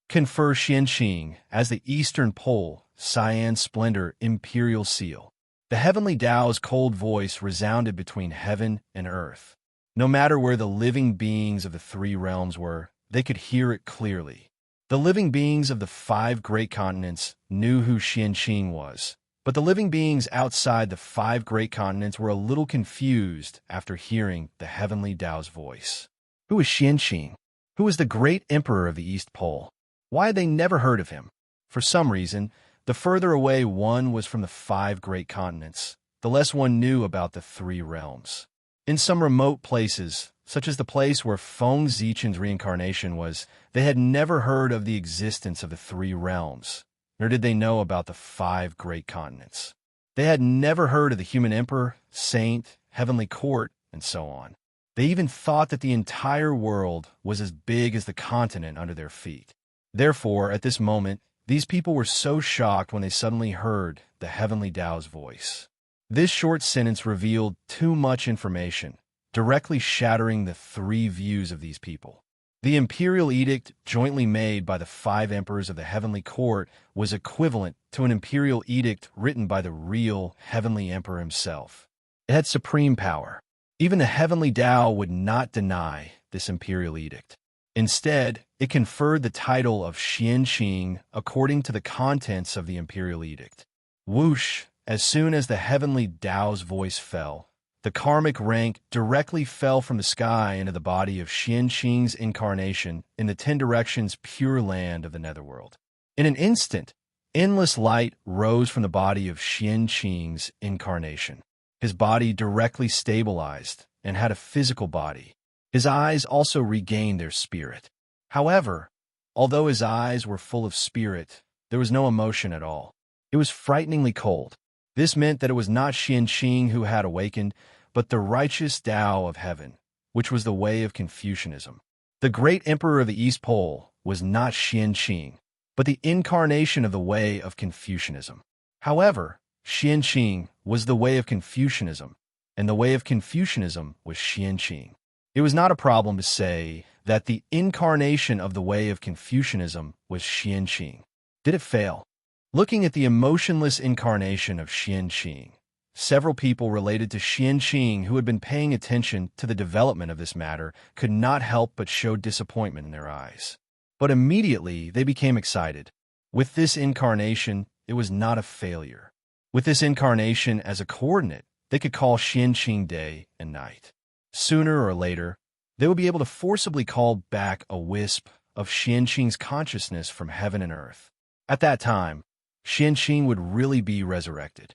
Confer Xianqing as the Eastern Pole Cyan Splendor Imperial Seal. The heavenly Tao's cold voice resounded between heaven and earth. No matter where the living beings of the three realms were, they could hear it clearly. The living beings of the 5 great continents knew who Xianqing was, but the living beings outside the 5 great continents were a little confused after hearing the heavenly Tao's voice. Who was Xianqing? Who was the great emperor of the East Pole? Why had they never heard of him? For some reason, the further away one was from the 5 great continents, the less one knew about the 3 realms. In some remote places, such as the place where Feng Zichen's reincarnation was, they had never heard of the existence of the 3 realms, nor did they know about the 5 great continents. They had never heard of the human emperor, saint, heavenly court, and so on. They even thought that the entire world was as big as the continent under their feet. Therefore, at this moment, these people were so shocked when they suddenly heard the heavenly Tao's voice. This short sentence revealed too much information, directly shattering the 3 views of these people. The imperial edict jointly made by the 5 emperors of the heavenly court was equivalent to an imperial edict written by the real heavenly emperor himself. It had supreme power. Even the heavenly Tao would not deny this imperial edict. Instead, it conferred the title of Xianqing according to the contents of the imperial edict. Whoosh! As soon as the heavenly Tao's voice fell, the karmic rank directly fell from the sky into the body of Xianqing's incarnation in the 10 directions pure land of the netherworld. In an instant, endless light rose from the body of Xianqing's incarnation. His body directly stabilized and had a physical body. His eyes also regained their spirit. However, although his eyes were full of spirit, there was no emotion at all. It was frighteningly cold. This meant that it was not Xianqing who had awakened, but the righteous Tao of heaven, which was the way of Confucianism. The great emperor of the East Pole was not Xianqing, but the incarnation of the way of Confucianism. However, Xianqing was the way of Confucianism, and the way of Confucianism was Xianqing. It was not a problem to say that the incarnation of the way of Confucianism was Xianqing. Did it fail? Looking at the emotionless incarnation of Xianqing, several people related to Qianqing who had been paying attention to the development of this matter could not help but show disappointment in their eyes. But immediately they became excited. With this incarnation, it was not a failure. With this incarnation as a coordinate, they could call Qianqing day and night. Sooner or later, they would be able to forcibly call back a wisp of Qianqing's consciousness from heaven and earth. At that time, Qianqing would really be resurrected.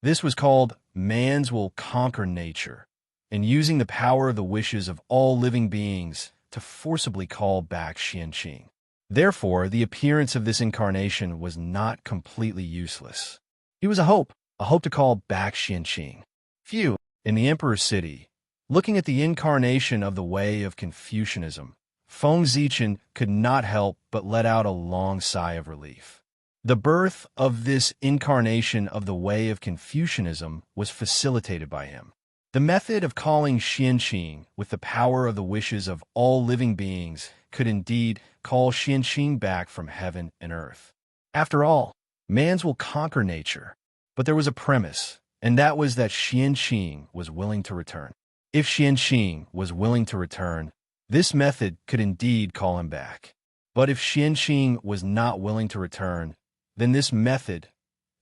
This was called man's will conquer nature, and using the power of the wishes of all living beings to forcibly call back Qianqing. Therefore, the appearance of this incarnation was not completely useless. It was a hope to call back Qianqing. Few, in the Emperor's city, looking at the incarnation of the way of Confucianism, Feng Zichen could not help but let out a long sigh of relief. The birth of this incarnation of the way of Confucianism was facilitated by him. The method of calling Qianqing with the power of the wishes of all living beings could indeed call Qianqing back from heaven and earth. After all, man's will conquer nature. But there was a premise, and that was that Qianqing was willing to return. If Qianqing was willing to return, this method could indeed call him back. But if Qianqing was not willing to return, then this method,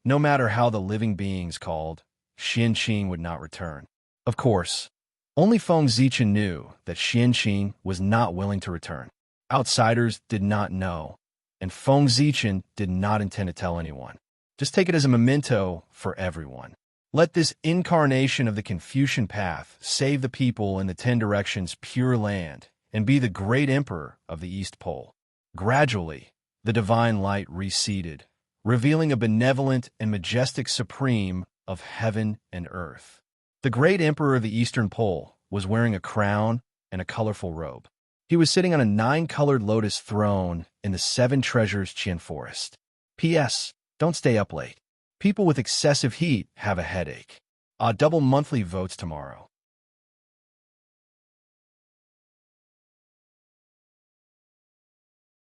no matter how the living beings called, Qianqing would not return. Of course, only Feng Zichen knew that Qianqing was not willing to return. Outsiders did not know, and Feng Zichen did not intend to tell anyone. Just take it as a memento for everyone. Let this incarnation of the Confucian path save the people in the 10 directions pure land and be the great emperor of the East Pole. Gradually, the divine light receded, revealing a benevolent and majestic supreme of heaven and earth. The great emperor of the Eastern Pole was wearing a crown and a colorful robe. He was sitting on a 9-colored lotus throne in the 7 Treasures Qian Forest. P.S. Don't stay up late. People with excessive heat have a headache. Double monthly votes tomorrow.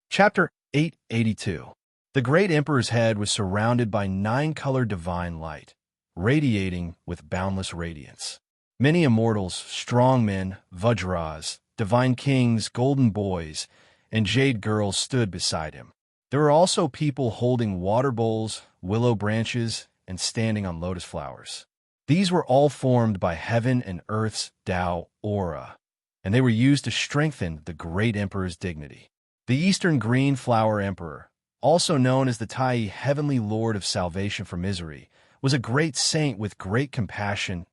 Chapter 882. The great emperor's head was surrounded by 9-colored divine light, radiating with boundless radiance. Many immortals, strong men, Vajras, divine kings, golden boys, and jade girls stood beside him. There were also people holding water bowls, willow branches, and standing on lotus flowers. These were all formed by heaven and earth's Tao aura, and they were used to strengthen the great emperor's dignity. The Eastern Green Flower Emperor, also known as the Tai Heavenly Lord of Salvation from Misery, was a great saint with great compassion,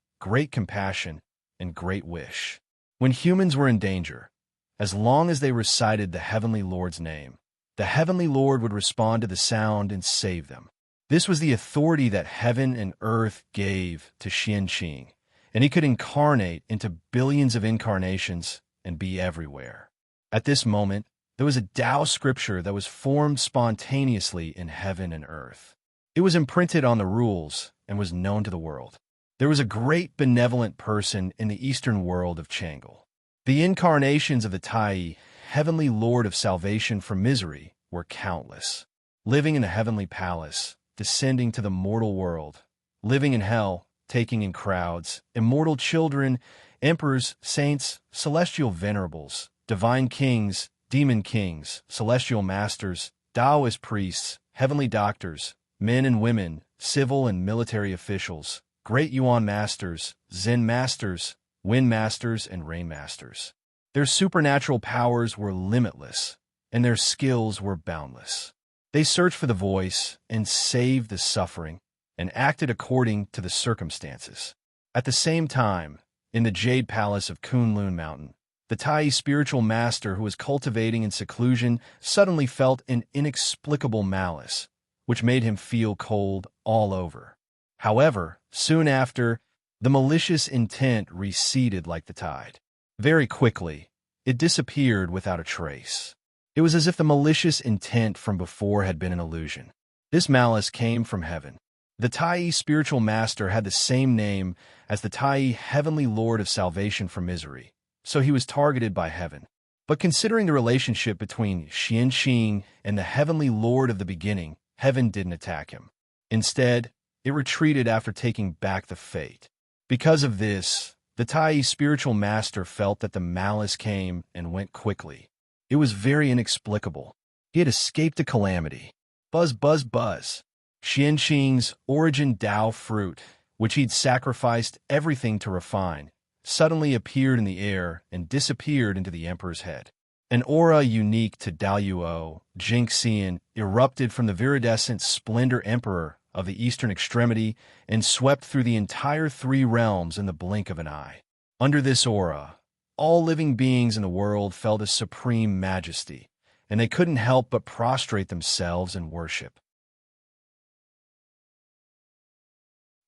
and great wish. When humans were in danger, as long as they recited the Heavenly Lord's name, the Heavenly Lord would respond to the sound and save them. This was the authority that heaven and earth gave to Qianqing, and he could incarnate into billions of incarnations and be everywhere. At this moment, there was a Tao scripture that was formed spontaneously in heaven and earth. It was imprinted on the rules and was known to the world. There was a great benevolent person in the eastern world of Chang'e. The incarnations of the Tai, Heavenly Lord of Salvation from Misery, were countless. Living in a heavenly palace, descending to the mortal world, living in hell, taking in crowds, immortal children, emperors, saints, celestial venerables, divine kings, demon kings, celestial masters, Taoist priests, heavenly doctors, men and women, civil and military officials, great Yuan masters, Zen masters, wind masters, and rain masters. Their supernatural powers were limitless, and their skills were boundless. They searched for the voice and saved the suffering and acted according to the circumstances. At the same time, in the Jade Palace of Kunlun Mountain, the Tai spiritual master who was cultivating in seclusion suddenly felt an inexplicable malice, which made him feel cold all over. However, soon after, the malicious intent receded like the tide. Very quickly, it disappeared without a trace. It was as if the malicious intent from before had been an illusion. This malice came from heaven. The Tai spiritual master had the same name as the Tai Heavenly Lord of Salvation from Misery, so he was targeted by heaven. But considering the relationship between Qianqing and the Heavenly Lord of the beginning, heaven didn't attack him. Instead, it retreated after taking back the fate. Because of this, the Tai's spiritual master felt that the malice came and went quickly. It was very inexplicable. He had escaped a calamity. Buzz, buzz, buzz. Xianqing's origin Tao fruit, which he'd sacrificed everything to refine, suddenly appeared in the air and disappeared into the emperor's head. An aura unique to Daoyuo, Jingxian, erupted from the viridescent splendor emperor of the eastern extremity and swept through the entire three realms in the blink of an eye. Under this aura, all living beings in the world felt a supreme majesty, and they couldn't help but prostrate themselves in worship.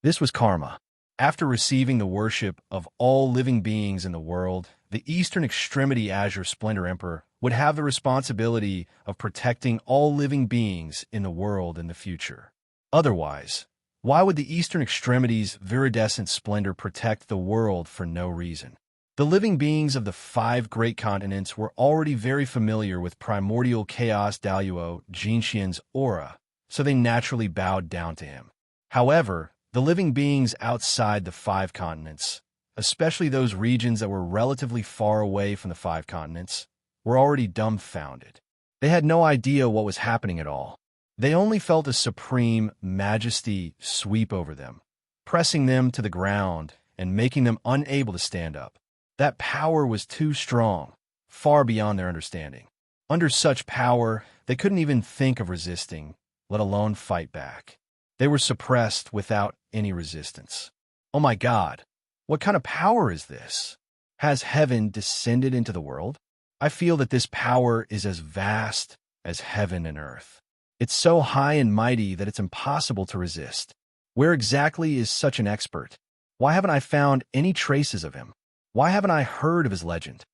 This was karma. After receiving the worship of all living beings in the world, the Eastern Extremity Azure Splendor Emperor would have the responsibility of protecting all living beings in the world in the future. Otherwise, why would the Eastern Extremity's viridescent splendor protect the world for no reason? The living beings of the 5 great continents were already very familiar with primordial chaos Daoyuo Jinxian's aura, so they naturally bowed down to him. However, the living beings outside the 5 continents, especially those regions that were relatively far away from the 5 continents, were already dumbfounded. They had no idea what was happening at all. They only felt a supreme majesty sweep over them, pressing them to the ground and making them unable to stand up. That power was too strong, far beyond their understanding. Under such power, they couldn't even think of resisting, let alone fight back. They were suppressed without any resistance. Oh my God, what kind of power is this? Has heaven descended into the world? I feel that this power is as vast as heaven and earth. It's so high and mighty that it's impossible to resist. Where exactly is such an expert? Why haven't I found any traces of him? Why haven't I heard of his legend?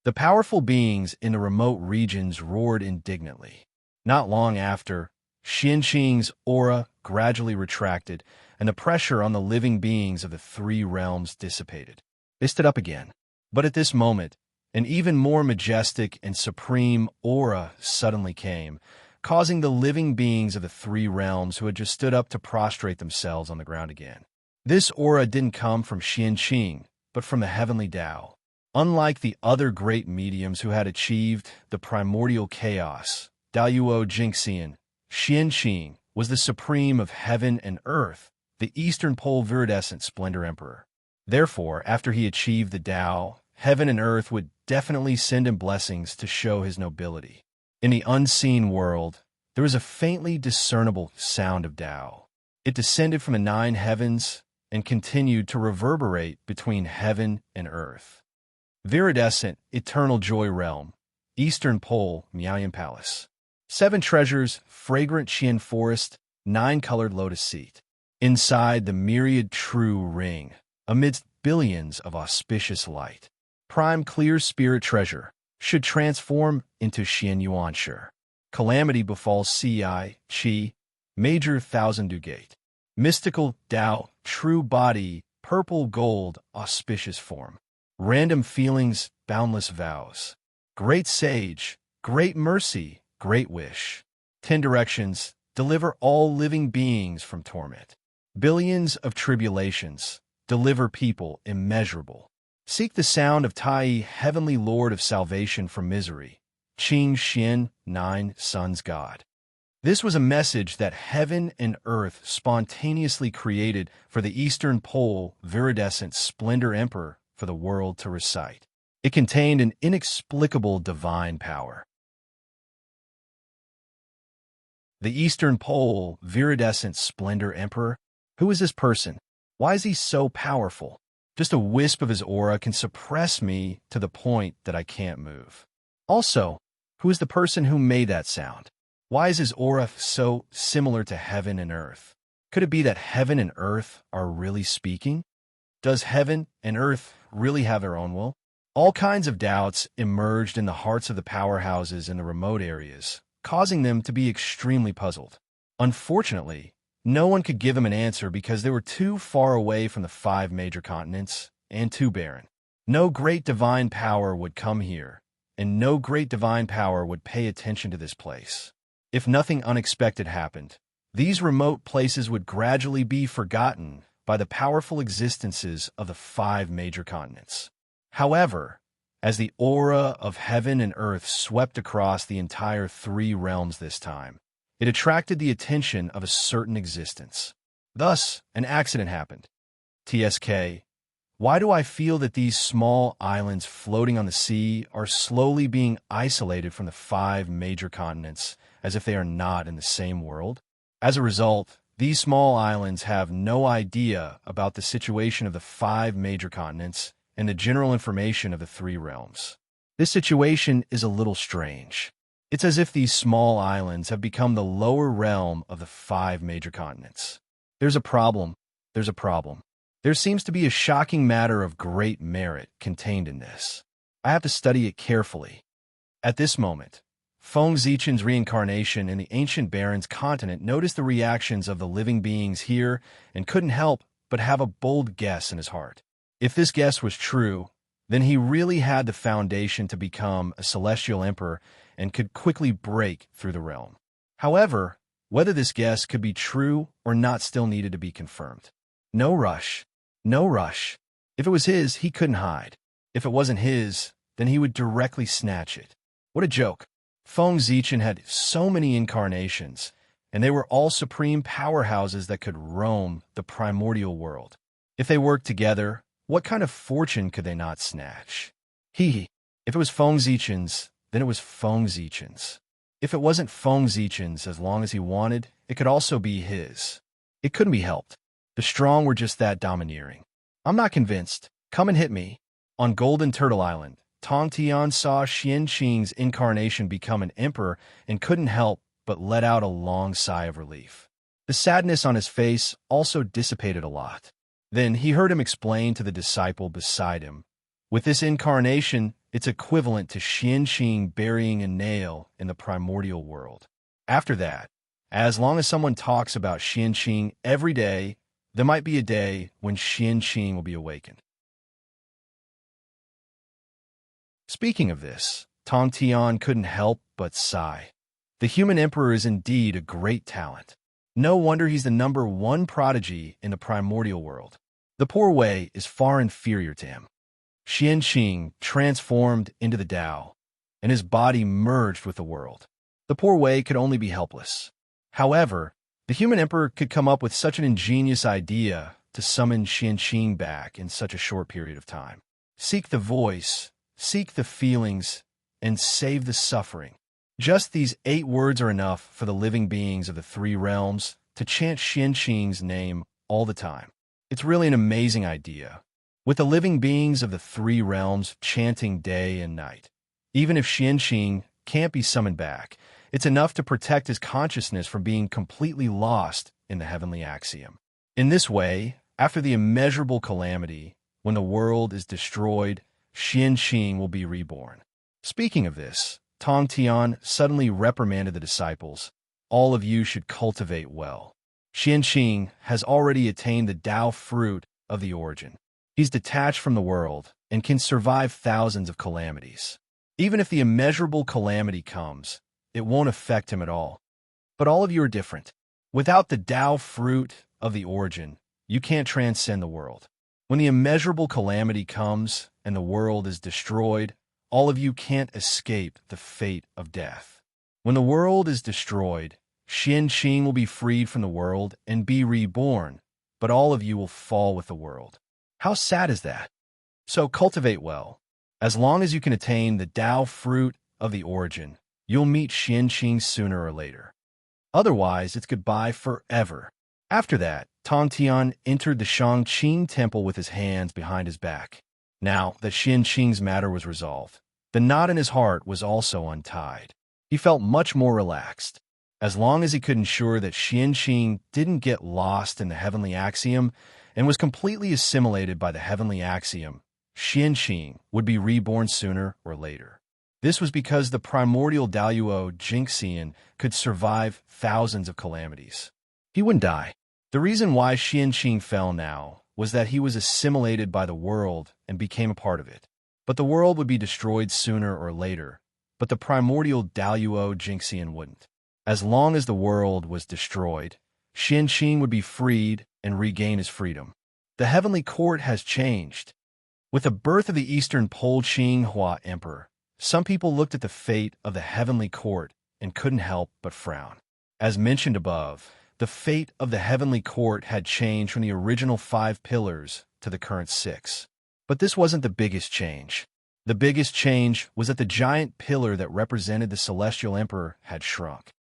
The powerful beings in the remote regions roared indignantly. Not long after, Xianqing's aura gradually retracted, and the pressure on the living beings of the 3 realms dissipated. They stood up again. But at this moment, an even more majestic and supreme aura suddenly came, causing the living beings of the 3 realms who had just stood up to prostrate themselves on the ground again. This aura didn't come from Xianqing, but from the heavenly Tao. Unlike the other great mediums who had achieved the primordial chaos, Daoyuo Jingxian, Xianqing was the supreme of heaven and earth, the Eastern Pole Viridescent Splendor Emperor. Therefore, after he achieved the Tao, heaven and earth would definitely send him blessings to show his nobility. In the unseen world, there was a faintly discernible sound of Tao. It descended from the 9 heavens and continued to reverberate between heaven and earth. Viridescent, eternal joy realm, Eastern Pole, Miaoyan Palace. 7 treasures, fragrant Qian forest, 9-colored lotus seat. Inside the myriad true ring, amidst billions of auspicious light. Prime clear spirit treasure should transform into Xian Yuanshi. Calamity befalls Ci, Qi, major 1000 gate. Mystical Tao, true body, purple gold, auspicious form. Random feelings, boundless vows. Great sage, great mercy, great wish. 10 directions, deliver all living beings from torment. Billions of tribulations, deliver people immeasurable. Seek the sound of Tai, heavenly lord of salvation from misery. Qing Xian, 9 sons God. This was a message that heaven and earth spontaneously created for the Eastern Pole Viridescent Splendor Emperor for the world to recite. It contained an inexplicable divine power. The Eastern Pole Viridescent Splendor Emperor? Who is this person? Why is he so powerful? Just a wisp of his aura can suppress me to the point that I can't move. Also, who is the person who made that sound? Why is his aura so similar to heaven and earth? Could it be that heaven and earth are really speaking? Does heaven and earth really have their own will? All kinds of doubts emerged in the hearts of the powerhouses in the remote areas, causing them to be extremely puzzled. Unfortunately, no one could give them an answer because they were too far away from the 5 major continents and too barren. No great divine power would come here, and no great divine power would pay attention to this place. If nothing unexpected happened, these remote places would gradually be forgotten by the powerful existences of the 5 major continents. However, as the aura of heaven and earth swept across the entire 3 realms this time, it attracted the attention of a certain existence. Thus, an accident happened. TSK, why do I feel that these small islands floating on the sea are slowly being isolated from the 5 major continents as if they are not in the same world? As a result, these small islands have no idea about the situation of the 5 major continents and the general information of the 3 realms. This situation is a little strange. It's as if these small islands have become the lower realm of the 5 major continents. There's a problem. There's a problem. There seems to be a shocking matter of great merit contained in this. I have to study it carefully. At this moment, Feng Zichen's reincarnation in the ancient Baron's continent noticed the reactions of the living beings here and couldn't help but have a bold guess in his heart. If this guess was true, then he really had the foundation to become a celestial emperor and could quickly break through the realm. However, whether this guess could be true or not still needed to be confirmed. No rush. No rush. If it was his, he couldn't hide. If it wasn't his, then he would directly snatch it. What a joke. Feng Zichen had so many incarnations, and they were all supreme powerhouses that could roam the primordial world. If they worked together, what kind of fortune could they not snatch? If it was Feng Zichen's, then it was Feng Zichen's. If it wasn't Feng Zichen's, as long as he wanted, it could also be his. It couldn't be helped. The strong were just that domineering. I'm not convinced. Come and hit me. On Golden Turtle Island, Tong Tian saw Xianqing's incarnation become an emperor and couldn't help but let out a long sigh of relief. The sadness on his face also dissipated a lot. Then he heard him explain to the disciple beside him, with this incarnation, it's equivalent to Xianqing burying a nail in the primordial world. After that, as long as someone talks about Xianqing every day, there might be a day when Xianqing will be awakened. Speaking of this, Tong Tian couldn't help but sigh. The human emperor is indeed a great talent. No wonder he's the #1 prodigy in the primordial world. The poor Wei is far inferior to him. Xianqing transformed into the Tao, and his body merged with the world. The poor Wei could only be helpless. However, the human emperor could come up with such an ingenious idea to summon Xianqing back in such a short period of time. Seek the voice, seek the feelings, and save the suffering. Just these 8 words are enough for the living beings of the 3 realms to chant Xianqing's name all the time. It's really an amazing idea. With the living beings of the 3 realms chanting day and night. Even if Xianqing can't be summoned back, it's enough to protect his consciousness from being completely lost in the heavenly axiom. In this way, after the immeasurable calamity, when the world is destroyed, Xianqing will be reborn. Speaking of this, Tong Tian suddenly reprimanded the disciples. All of you should cultivate well. Xianqing has already attained the Tao fruit of the origin. He's detached from the world and can survive thousands of calamities. Even if the immeasurable calamity comes, it won't affect him at all. But all of you are different. Without the Tao fruit of the origin, you can't transcend the world. When the immeasurable calamity comes and the world is destroyed, all of you can't escape the fate of death. When the world is destroyed, Xianqing will be freed from the world and be reborn, but all of you will fall with the world. How sad is that? So cultivate well. As long as you can attain the Tao fruit of the origin, you'll meet Xianqing sooner or later. Otherwise, it's goodbye forever. After that, Tong Tian entered the Shangqing temple with his hands behind his back. Now that Xianqing's matter was resolved, the knot in his heart was also untied. He felt much more relaxed. As long as he could ensure that Xianqing didn't get lost in the heavenly axiom and was completely assimilated by the heavenly axiom, Xianqing would be reborn sooner or later. This was because the primordial Daluo Jinxian could survive thousands of calamities. He wouldn't die. The reason why Xianqing fell now was that he was assimilated by the world and became a part of it. But the world would be destroyed sooner or later, but the primordial Daluo Jinxian wouldn't. As long as the world was destroyed, Qianqing would be freed and regain his freedom. The heavenly court has changed. With the birth of the Eastern Pole Qinghua Emperor, some people looked at the fate of the heavenly court and couldn't help but frown. As mentioned above, the fate of the heavenly court had changed from the original 5 pillars to the current 6. But this wasn't the biggest change. The biggest change was that the giant pillar that represented the Celestial Emperor had shrunk.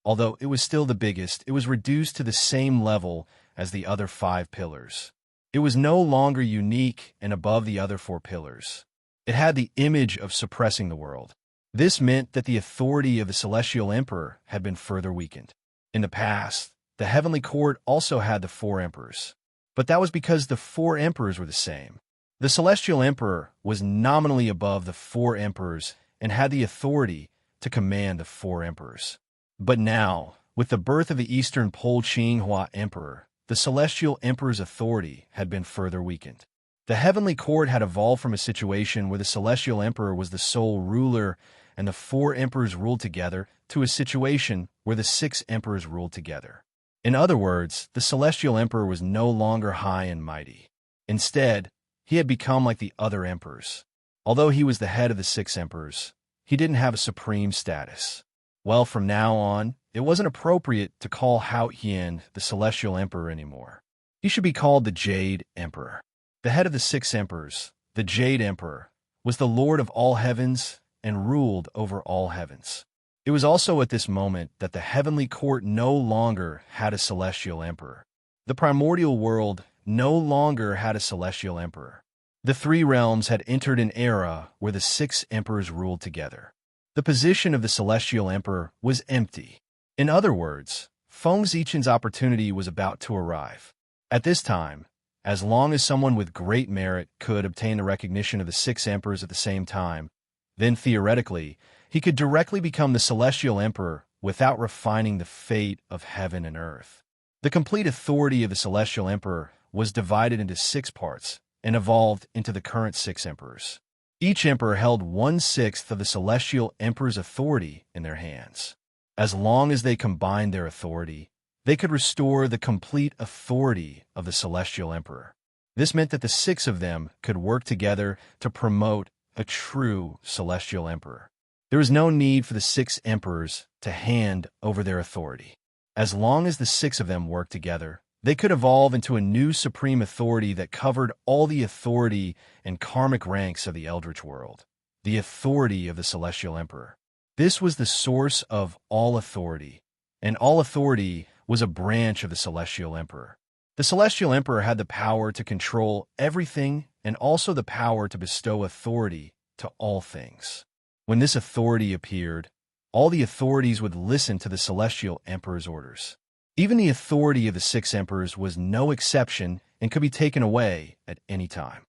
Although it was still the biggest, it was reduced to the same level as the other 5 pillars. It was no longer unique and above the other 4 pillars. It had the image of suppressing the world. This meant that the authority of the Celestial Emperor had been further weakened. In the past, the heavenly court also had the 4 emperors. But that was because the 4 emperors were the same. The Celestial Emperor was nominally above the 4 emperors and had the authority to command the 4 emperors. But now, with the birth of the Eastern Pole Qinghua Emperor, the Celestial Emperor's authority had been further weakened. The heavenly court had evolved from a situation where the Celestial Emperor was the sole ruler and the 4 emperors ruled together to a situation where the 6 emperors ruled together. In other words, the Celestial Emperor was no longer high and mighty. Instead, he had become like the other emperors. Although he was the head of the 6 emperors, he didn't have a supreme status. Well, from now on, it wasn't appropriate to call Hao Qian the Celestial Emperor anymore. He should be called the Jade Emperor. The head of the 6 emperors, the Jade Emperor, was the Lord of all heavens and ruled over all heavens. It was also at this moment that the heavenly court no longer had a Celestial Emperor. The primordial world no longer had a Celestial Emperor. The 3 realms had entered an era where the 6 emperors ruled together. The position of the Celestial Emperor was empty. In other words, Feng Zichen's opportunity was about to arrive. At this time, as long as someone with great merit could obtain the recognition of the 6 emperors at the same time, then theoretically, he could directly become the Celestial Emperor without refining the fate of heaven and earth. The complete authority of the Celestial Emperor was divided into 6 parts and evolved into the current 6 emperors. Each emperor held 1/6 of the Celestial Emperor's authority in their hands. As long as they combined their authority, they could restore the complete authority of the Celestial Emperor. This meant that the 6 of them could work together to promote a true Celestial Emperor. There was no need for the 6 emperors to hand over their authority. As long as the 6 of them worked together, they could evolve into a new supreme authority that covered all the authority and karmic ranks of the Eldritch world, the authority of the Celestial Emperor. This was the source of all authority, and all authority was a branch of the Celestial Emperor. The Celestial Emperor had the power to control everything and also the power to bestow authority to all things. When this authority appeared, all the authorities would listen to the Celestial Emperor's orders. Even the authority of the 6 emperors was no exception and could be taken away at any time.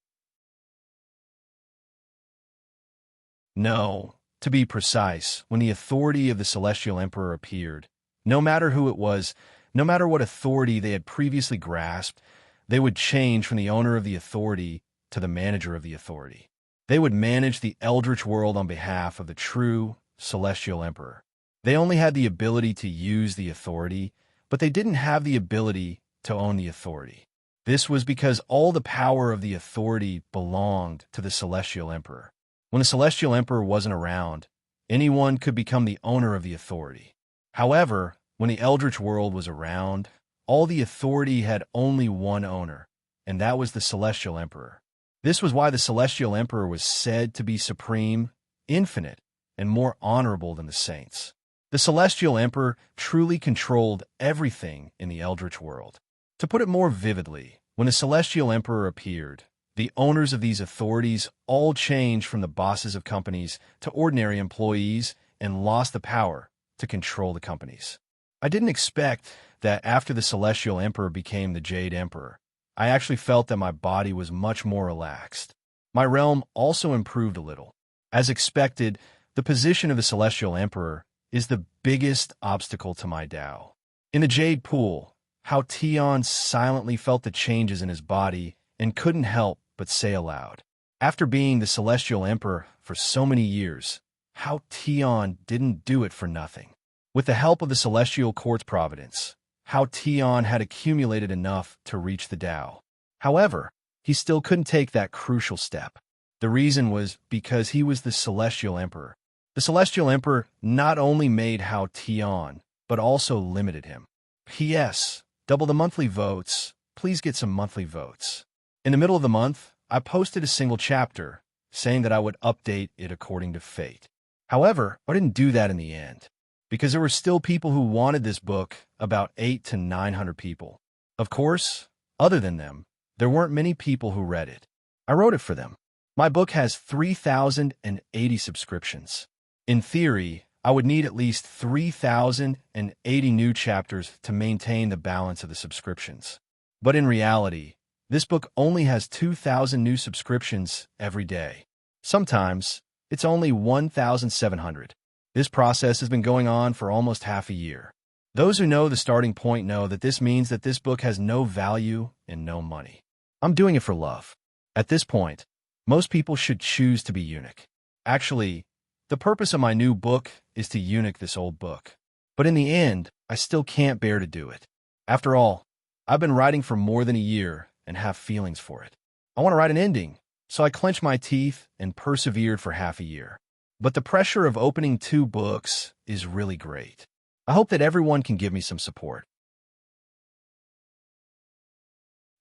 No, to be precise, when the authority of the Celestial Emperor appeared, no matter who it was, no matter what authority they had previously grasped, they would change from the owner of the authority to the manager of the authority. They would manage the Eldritch world on behalf of the true Celestial Emperor. They only had the ability to use the authority, but they didn't have the ability to own the authority. This was because all the power of the authority belonged to the Celestial Emperor. When the Celestial Emperor wasn't around, anyone could become the owner of the authority. However, when the Eldritch world was around, all the authority had only one owner, and that was the Celestial Emperor. This was why the Celestial Emperor was said to be supreme, infinite, and more honorable than the saints. The Celestial Emperor truly controlled everything in the Eldritch world. To put it more vividly, when the Celestial Emperor appeared, the owners of these authorities all changed from the bosses of companies to ordinary employees and lost the power to control the companies. I didn't expect that after the Celestial Emperor became the Jade Emperor, I actually felt that my body was much more relaxed. My realm also improved a little. As expected, the position of the Celestial Emperor is the biggest obstacle to my Tao. In the Jade Pool, Hao Tian silently felt the changes in his body and couldn't help but say aloud. After being the Celestial Emperor for so many years, Hao Tian didn't do it for nothing. With the help of the celestial court's providence, Hao Tian had accumulated enough to reach the Tao. However, he still couldn't take that crucial step. The reason was because he was the Celestial Emperor. The Celestial Emperor not only made Hao Tian, but also limited him. P.S. Double the monthly votes. Please get some monthly votes. In the middle of the month, I posted a single chapter, saying that I would update it according to fate. However, I didn't do that in the end, because there were still people who wanted this book, about 800 to 900 people. Of course, other than them, there weren't many people who read it. I wrote it for them. My book has 3,080 subscriptions. In theory, I would need at least 3,080 new chapters to maintain the balance of the subscriptions. But in reality, this book only has 2,000 new subscriptions every day. Sometimes, it's only 1,700. This process has been going on for almost half a year. Those who know the starting point know that this means that this book has no value and no money. I'm doing it for love. At this point, most people should choose to be eunuch. Actually, the purpose of my new book is to eunuch this old book. But in the end, I still can't bear to do it. After all, I've been writing for more than a year and have feelings for it. I want to write an ending, so I clenched my teeth and persevered for half a year. But the pressure of opening 2 books is really great. I hope that everyone can give me some support.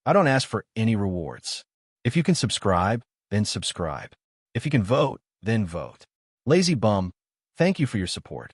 I don't ask for any rewards. If you can subscribe, then subscribe. If you can vote, then vote. Lazy bum, thank you for your support.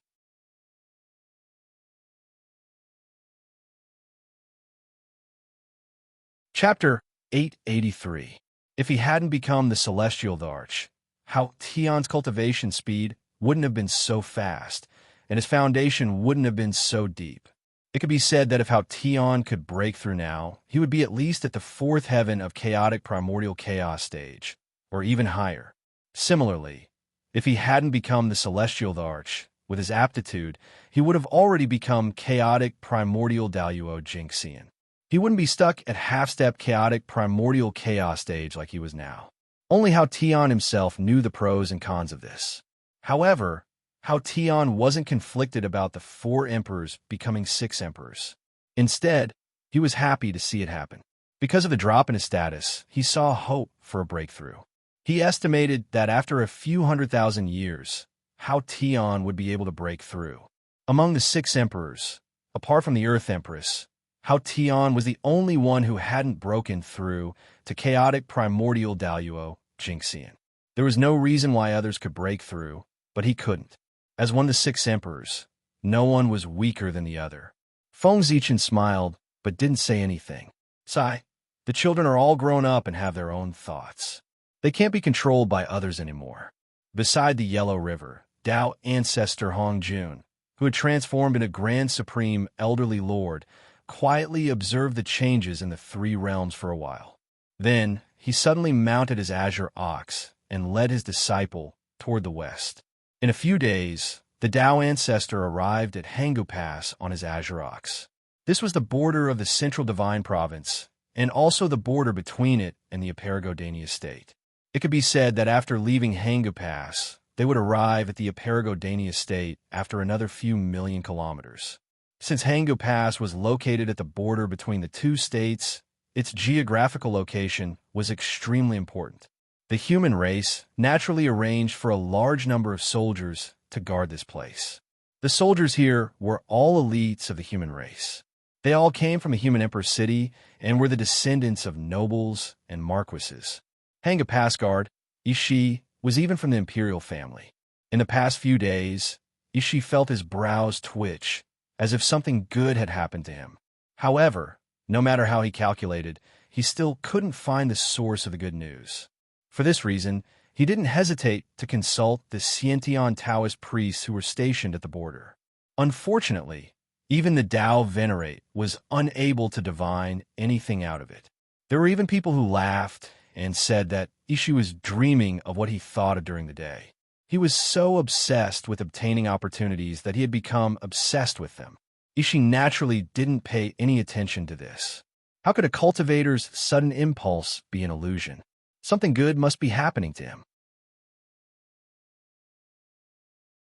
Chapter 883. If he hadn't become the Celestial Darch, Hao Tian's cultivation speed wouldn't have been so fast, and his foundation wouldn't have been so deep. It could be said that if Hao Tian could break through now, he would be at least at the 4th heaven of chaotic primordial chaos stage, or even higher. Similarly, if he hadn't become the Celestial Darch, with his aptitude, he would have already become chaotic primordial Daluo Jinxian. He wouldn't be stuck at half-step chaotic primordial chaos stage like he was now. Only Hao Tian himself knew the pros and cons of this. However, Hao Tian wasn't conflicted about the 4 emperors becoming 6 emperors. Instead, he was happy to see it happen. Because of the drop in his status, he saw hope for a breakthrough. He estimated that after a few 100,000 years, Hao Tian would be able to break through. Among the 6 emperors, apart from the Earth Empress, Hao Tian was the only one who hadn't broken through to chaotic primordial Daluo Jinxian. There was no reason why others could break through, but he couldn't. As one of the 6 emperors, no one was weaker than the other. Feng Zichen smiled, but didn't say anything. Sigh, the children are all grown up and have their own thoughts. They can't be controlled by others anymore. Beside the Yellow River, Dao ancestor Hong Jun, who had transformed into Grand Supreme Elderly Lord, quietly observed the changes in the 3 realms for a while. Then, he suddenly mounted his azure ox and led his disciple toward the west. In a few days, the Dao ancestor arrived at Hangu Pass on his azure ox. This was the border of the Central Divine Province, and also the border between it and the Aperigodania state. It could be said that after leaving Hangu Pass, they would arrive at the Aperigodania state after another few million kilometers. Since Hangu Pass was located at the border between the 2 states, its geographical location was extremely important. The human race naturally arranged for a large number of soldiers to guard this place. The soldiers here were all elites of the human race. They all came from the human emperor city and were the descendants of nobles and marquises. Hangu Pass guard, Ishi, was even from the imperial family. In the past few days, Ishi felt his brows twitch, as if something good had happened to him. However, no matter how he calculated, he still couldn't find the source of the good news. For this reason, he didn't hesitate to consult the Xiantian Taoist priests who were stationed at the border. Unfortunately, even the Dao Venerate was unable to divine anything out of it. There were even people who laughed and said that Ishi was dreaming of what he thought of during the day. He was so obsessed with obtaining opportunities that he had become obsessed with them. Ishi naturally didn't pay any attention to this. How could a cultivator's sudden impulse be an illusion? Something good must be happening to him.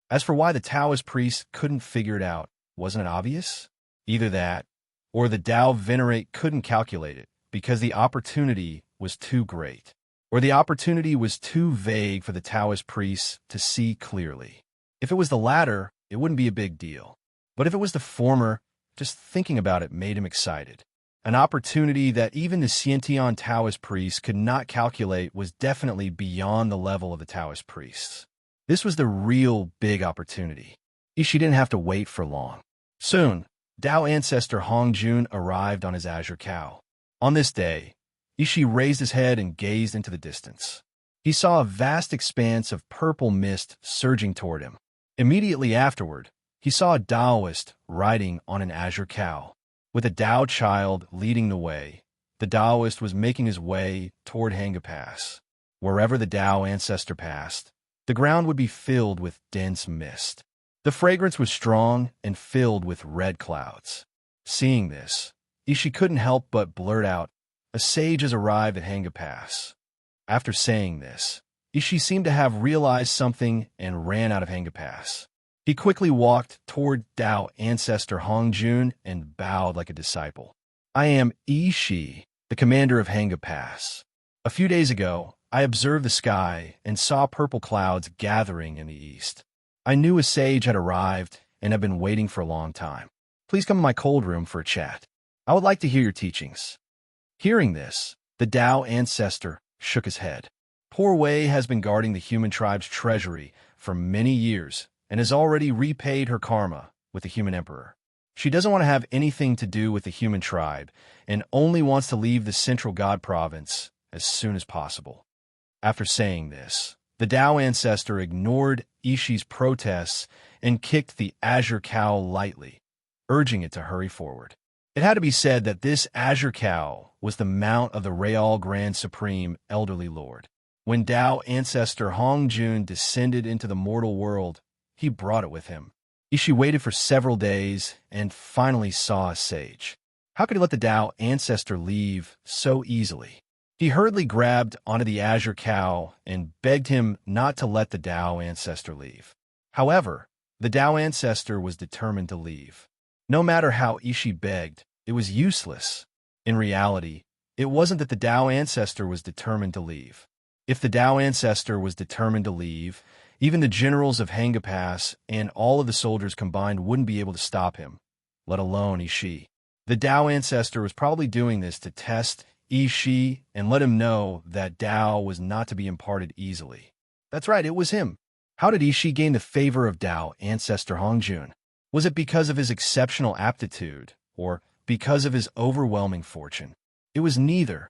As for why the Taoist priest couldn't figure it out, wasn't it obvious? Either that, or the Tao venerate couldn't calculate it because the opportunity was too great, or the opportunity was too vague for the Taoist priests to see clearly. If it was the latter, it wouldn't be a big deal. But if it was the former, just thinking about it made him excited. An opportunity that even the Xiantian Taoist priests could not calculate was definitely beyond the level of the Taoist priests. This was the real big opportunity. Ishi didn't have to wait for long. Soon, Tao ancestor Hongjun arrived on his azure cow. On this day, Ishi raised his head and gazed into the distance. He saw a vast expanse of purple mist surging toward him. Immediately afterward, he saw a Taoist riding on an azure cow. With a Tao child leading the way, the Taoist was making his way toward Hanga Pass. Wherever the Tao ancestor passed, the ground would be filled with dense mist. The fragrance was strong and filled with red clouds. Seeing this, Ishi couldn't help but blurt out, "A sage has arrived at Hanga Pass." After saying this, Ishi seemed to have realized something and ran out of Hanga Pass. He quickly walked toward Tao ancestor Hongjun and bowed like a disciple. "I am Ishi, the commander of Hanga Pass. A few days ago, I observed the sky and saw purple clouds gathering in the east. I knew a sage had arrived and have been waiting for a long time. Please come to my cold room for a chat. I would like to hear your teachings." Hearing this, the Tao ancestor shook his head. Poor Wei has been guarding the human tribe's treasury for many years and has already repaid her karma with the human emperor. She doesn't want to have anything to do with the human tribe and only wants to leave the central god province as soon as possible. After saying this, the Tao ancestor ignored Ishi's protests and kicked the azure cow lightly, urging it to hurry forward. It had to be said that this azure cow was the mount of the Real Grand Supreme Elderly Lord. When Tao ancestor Hongjun descended into the mortal world, he brought it with him. Ishi waited for several days and finally saw a sage. How could he let the Tao ancestor leave so easily? He hurriedly grabbed onto the azure cow and begged him not to let the Tao ancestor leave. However, the Tao ancestor was determined to leave. No matter how Ishi begged, it was useless. In reality, it wasn't that the Tao ancestor was determined to leave. If the Tao ancestor was determined to leave, even the generals of Hanga Pass and all of the soldiers combined wouldn't be able to stop him, let alone Ishi. The Tao ancestor was probably doing this to test Ishi and let him know that Tao was not to be imparted easily. That's right, it was him. How did Ishi gain the favor of Tao ancestor Hongjun? Was it because of his exceptional aptitude, or because of his overwhelming fortune? It was neither.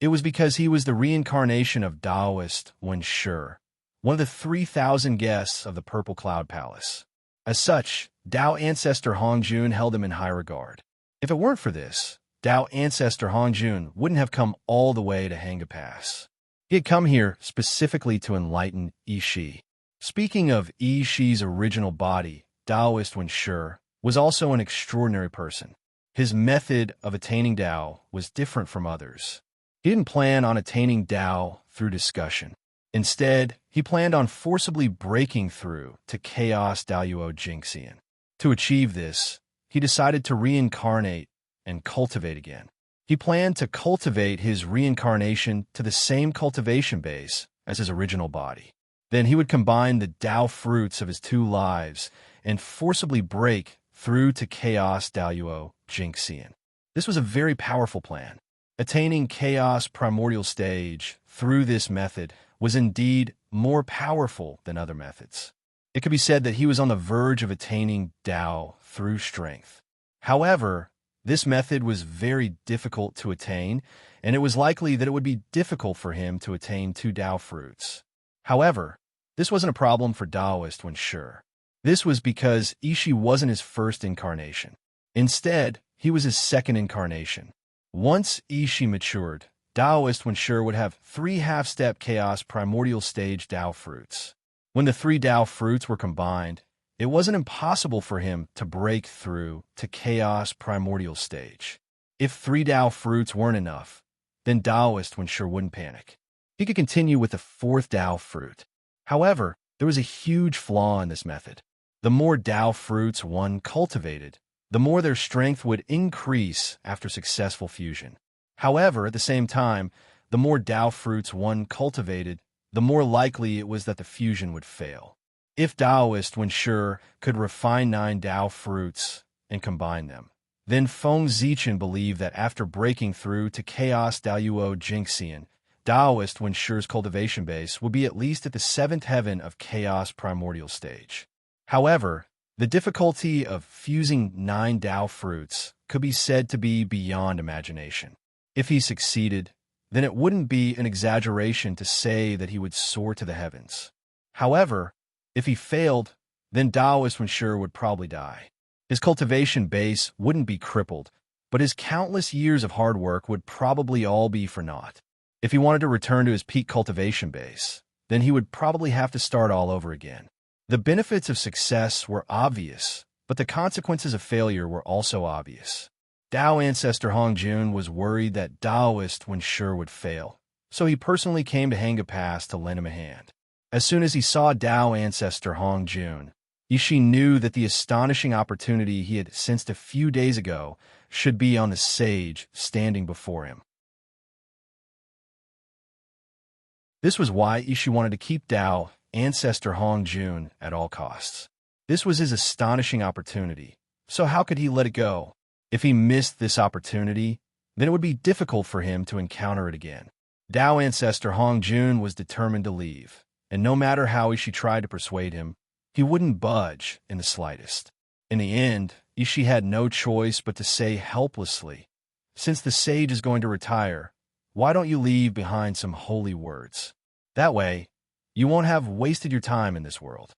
It was because he was the reincarnation of Taoist Wen Shi, one of the 3,000 guests of the Purple Cloud Palace. As such, Tao ancestor Hongjun held him in high regard. If it weren't for this, Tao ancestor Hongjun wouldn't have come all the way to Hanga Pass. He had come here specifically to enlighten Ishi. Speaking of Ishi's original body, Taoist Wen Shi was also an extraordinary person. His method of attaining Tao was different from others. He didn't plan on attaining Tao through discussion. Instead, he planned on forcibly breaking through to Chaos Daoyuo Jingxian. To achieve this, he decided to reincarnate and cultivate again. He planned to cultivate his reincarnation to the same cultivation base as his original body. Then he would combine the Tao fruits of his two lives and forcibly break through to Chaos Daoyuo Jingxian. This was a very powerful plan. Attaining Chaos Primordial Stage through this method was indeed more powerful than other methods. It could be said that he was on the verge of attaining Tao through strength. However, this method was very difficult to attain, and it was likely that it would be difficult for him to attain two Tao fruits. However, this wasn't a problem for Taoist Wen Shi. This was because Ishi wasn't his first incarnation. Instead, he was his second incarnation. Once Ishi matured, Taoist Wen Shi would have 3 half-step Chaos Primordial Stage Tao fruits. When the 3 Tao fruits were combined, it wasn't impossible for him to break through to Chaos Primordial Stage. If 3 Tao fruits weren't enough, then Taoist Wen Shi wouldn't panic. He could continue with the 4th Tao fruit. However, there was a huge flaw in this method. The more Tao fruits one cultivated, the more their strength would increase after successful fusion. However, at the same time, the more Tao fruits one cultivated, the more likely it was that the fusion would fail. If Taoist, when sure, could refine 9 Tao fruits and combine them, then Feng Zichen believed that after breaking through to Chaos Daoyuo Jingxian, Taoist, when sure's cultivation base would be at least at the 7th heaven of Chaos primordial stage. However, the difficulty of fusing 9 Tao fruits could be said to be beyond imagination. If he succeeded, then it wouldn't be an exaggeration to say that he would soar to the heavens. However, if he failed, then Taoist, when sure, would probably die. His cultivation base wouldn't be crippled, but his countless years of hard work would probably all be for naught. If he wanted to return to his peak cultivation base, then he would probably have to start all over again. The benefits of success were obvious, but the consequences of failure were also obvious. Tao ancestor Hong Jun was worried that Taoist, when sure, would fail, so he personally came to Hanga Pass to lend him a hand. As soon as he saw Tao ancestor Hong Jun, Yishi knew that the astonishing opportunity he had sensed a few days ago should be on the sage standing before him. This was why Yishi wanted to keep Tao ancestor Hong Jun at all costs. This was his astonishing opportunity, so how could he let it go? If he missed this opportunity, then it would be difficult for him to encounter it again. Tao ancestor Hong Jun was determined to leave, and no matter how Yishi tried to persuade him, he wouldn't budge in the slightest. In the end, Yishi had no choice but to say helplessly, "Since the sage is going to retire, why don't you leave behind some holy words? That way, you won't have wasted your time in this world."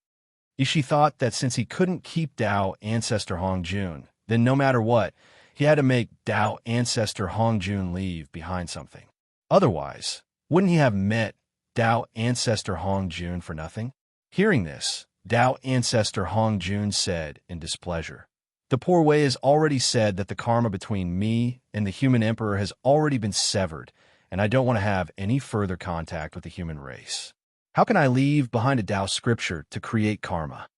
Yishi thought that since he couldn't keep Tao ancestor Hong Jun, then no matter what, he had to make Tao ancestor Hong Jun leave behind something. Otherwise, wouldn't he have met Tao ancestor Hong Jun for nothing? Hearing this, Tao ancestor Hong Jun said in displeasure, "The poor Wei has already said that the karma between me and the human emperor has already been severed, and I don't want to have any further contact with the human race. How can I leave behind a Tao scripture to create karma?"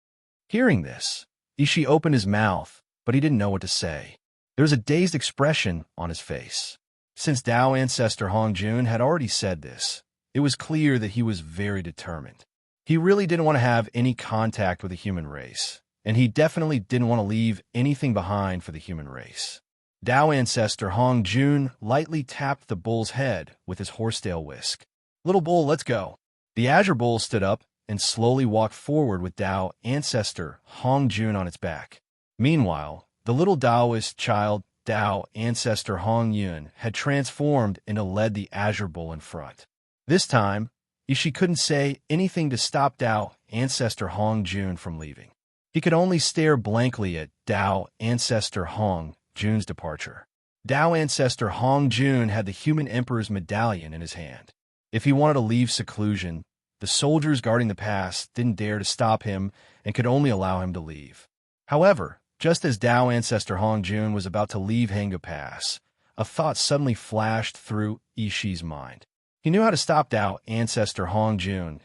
Hearing this, Yishi opened his mouth, but he didn't know what to say. There was a dazed expression on his face. Since Tao ancestor Hong Jun had already said this, it was clear that he was very determined. He really didn't want to have any contact with the human race, and he definitely didn't want to leave anything behind for the human race. Tao ancestor Hong Jun lightly tapped the bull's head with his horsetail whisk. "Little bull, let's go." The Azure Bull stood up and slowly walked forward with Tao ancestor Hong Jun on its back. Meanwhile, the little Taoist child, Tao ancestor Hong Yun, had transformed and led the Azure Bull in front. This time, Yishi couldn't say anything to stop Tao ancestor Hong Jun from leaving. He could only stare blankly at Tao ancestor Hong Jun's departure. Tao ancestor Hong Jun had the human emperor's medallion in his hand. If he wanted to leave seclusion, the soldiers guarding the pass didn't dare to stop him and could only allow him to leave. However, just as Tao ancestor Hong Jun was about to leave Hanga Pass, a thought suddenly flashed through Yishi's mind. He knew how to stop Tao ancestor Hong Jun.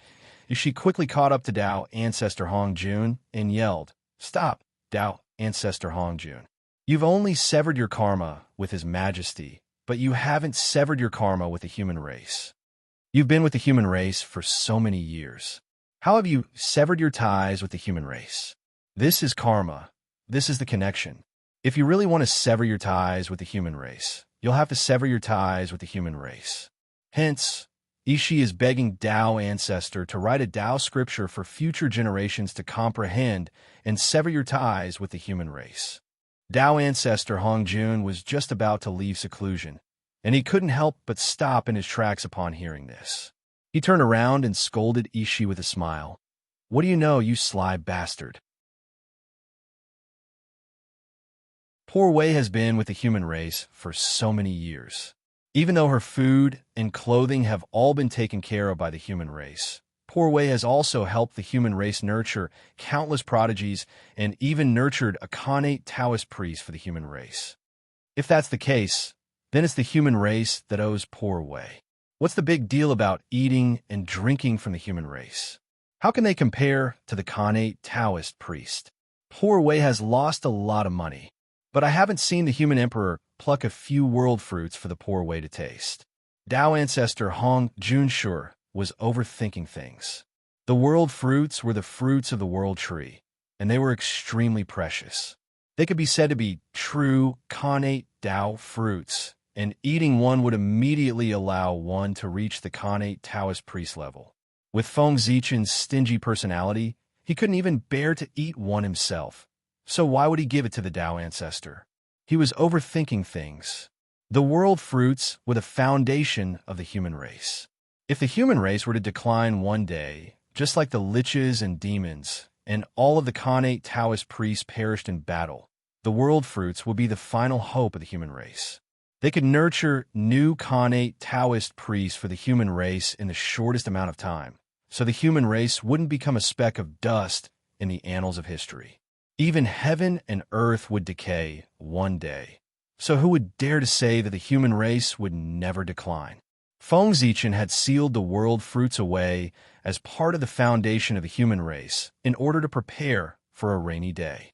Yishi quickly caught up to Tao ancestor Hong Jun and yelled, "Stop, Tao ancestor Hong Jun. You've only severed your karma with His Majesty, but you haven't severed your karma with the human race. You've been with the human race for so many years. How have you severed your ties with the human race? This is karma. This is the connection. If you really want to sever your ties with the human race, you'll have to sever your ties with the human race." Hence, Yishi is begging Tao ancestor to write a Tao scripture for future generations to comprehend and sever your ties with the human race. Tao ancestor Hong Jun was just about to leave seclusion, and he couldn't help but stop in his tracks upon hearing this. He turned around and scolded Yishi with a smile. "What do you know, you sly bastard? Poor Wei has been with the human race for so many years. Even though her food and clothing have all been taken care of by the human race, poor Wei has also helped the human race nurture countless prodigies and even nurtured a Khanate Taoist priest for the human race. If that's the case, then it's the human race that owes poor Wei. What's the big deal about eating and drinking from the human race? How can they compare to the Khanate Taoist priest? Poor Wei has lost a lot of money, but I haven't seen the human emperor pluck a few world fruits for the poor Wei to taste. Tao ancestor Hong Junshur was overthinking things. The world fruits were the fruits of the world tree, and they were extremely precious. They could be said to be true Khanate Tao fruits, and eating one would immediately allow one to reach the Khanate Taoist priest level. With Feng Zichen's stingy personality, he couldn't even bear to eat one himself. So why would he give it to the Tao ancestor? He was overthinking things. The world fruits were the foundation of the human race. If the human race were to decline one day, just like the liches and demons, and all of the Khanate Taoist priests perished in battle, the world fruits would be the final hope of the human race. They could nurture new Khanate Taoist priests for the human race in the shortest amount of time, so the human race wouldn't become a speck of dust in the annals of history. Even heaven and earth would decay one day. So who would dare to say that the human race would never decline? Feng Zichen had sealed the world fruits away as part of the foundation of the human race in order to prepare for a rainy day.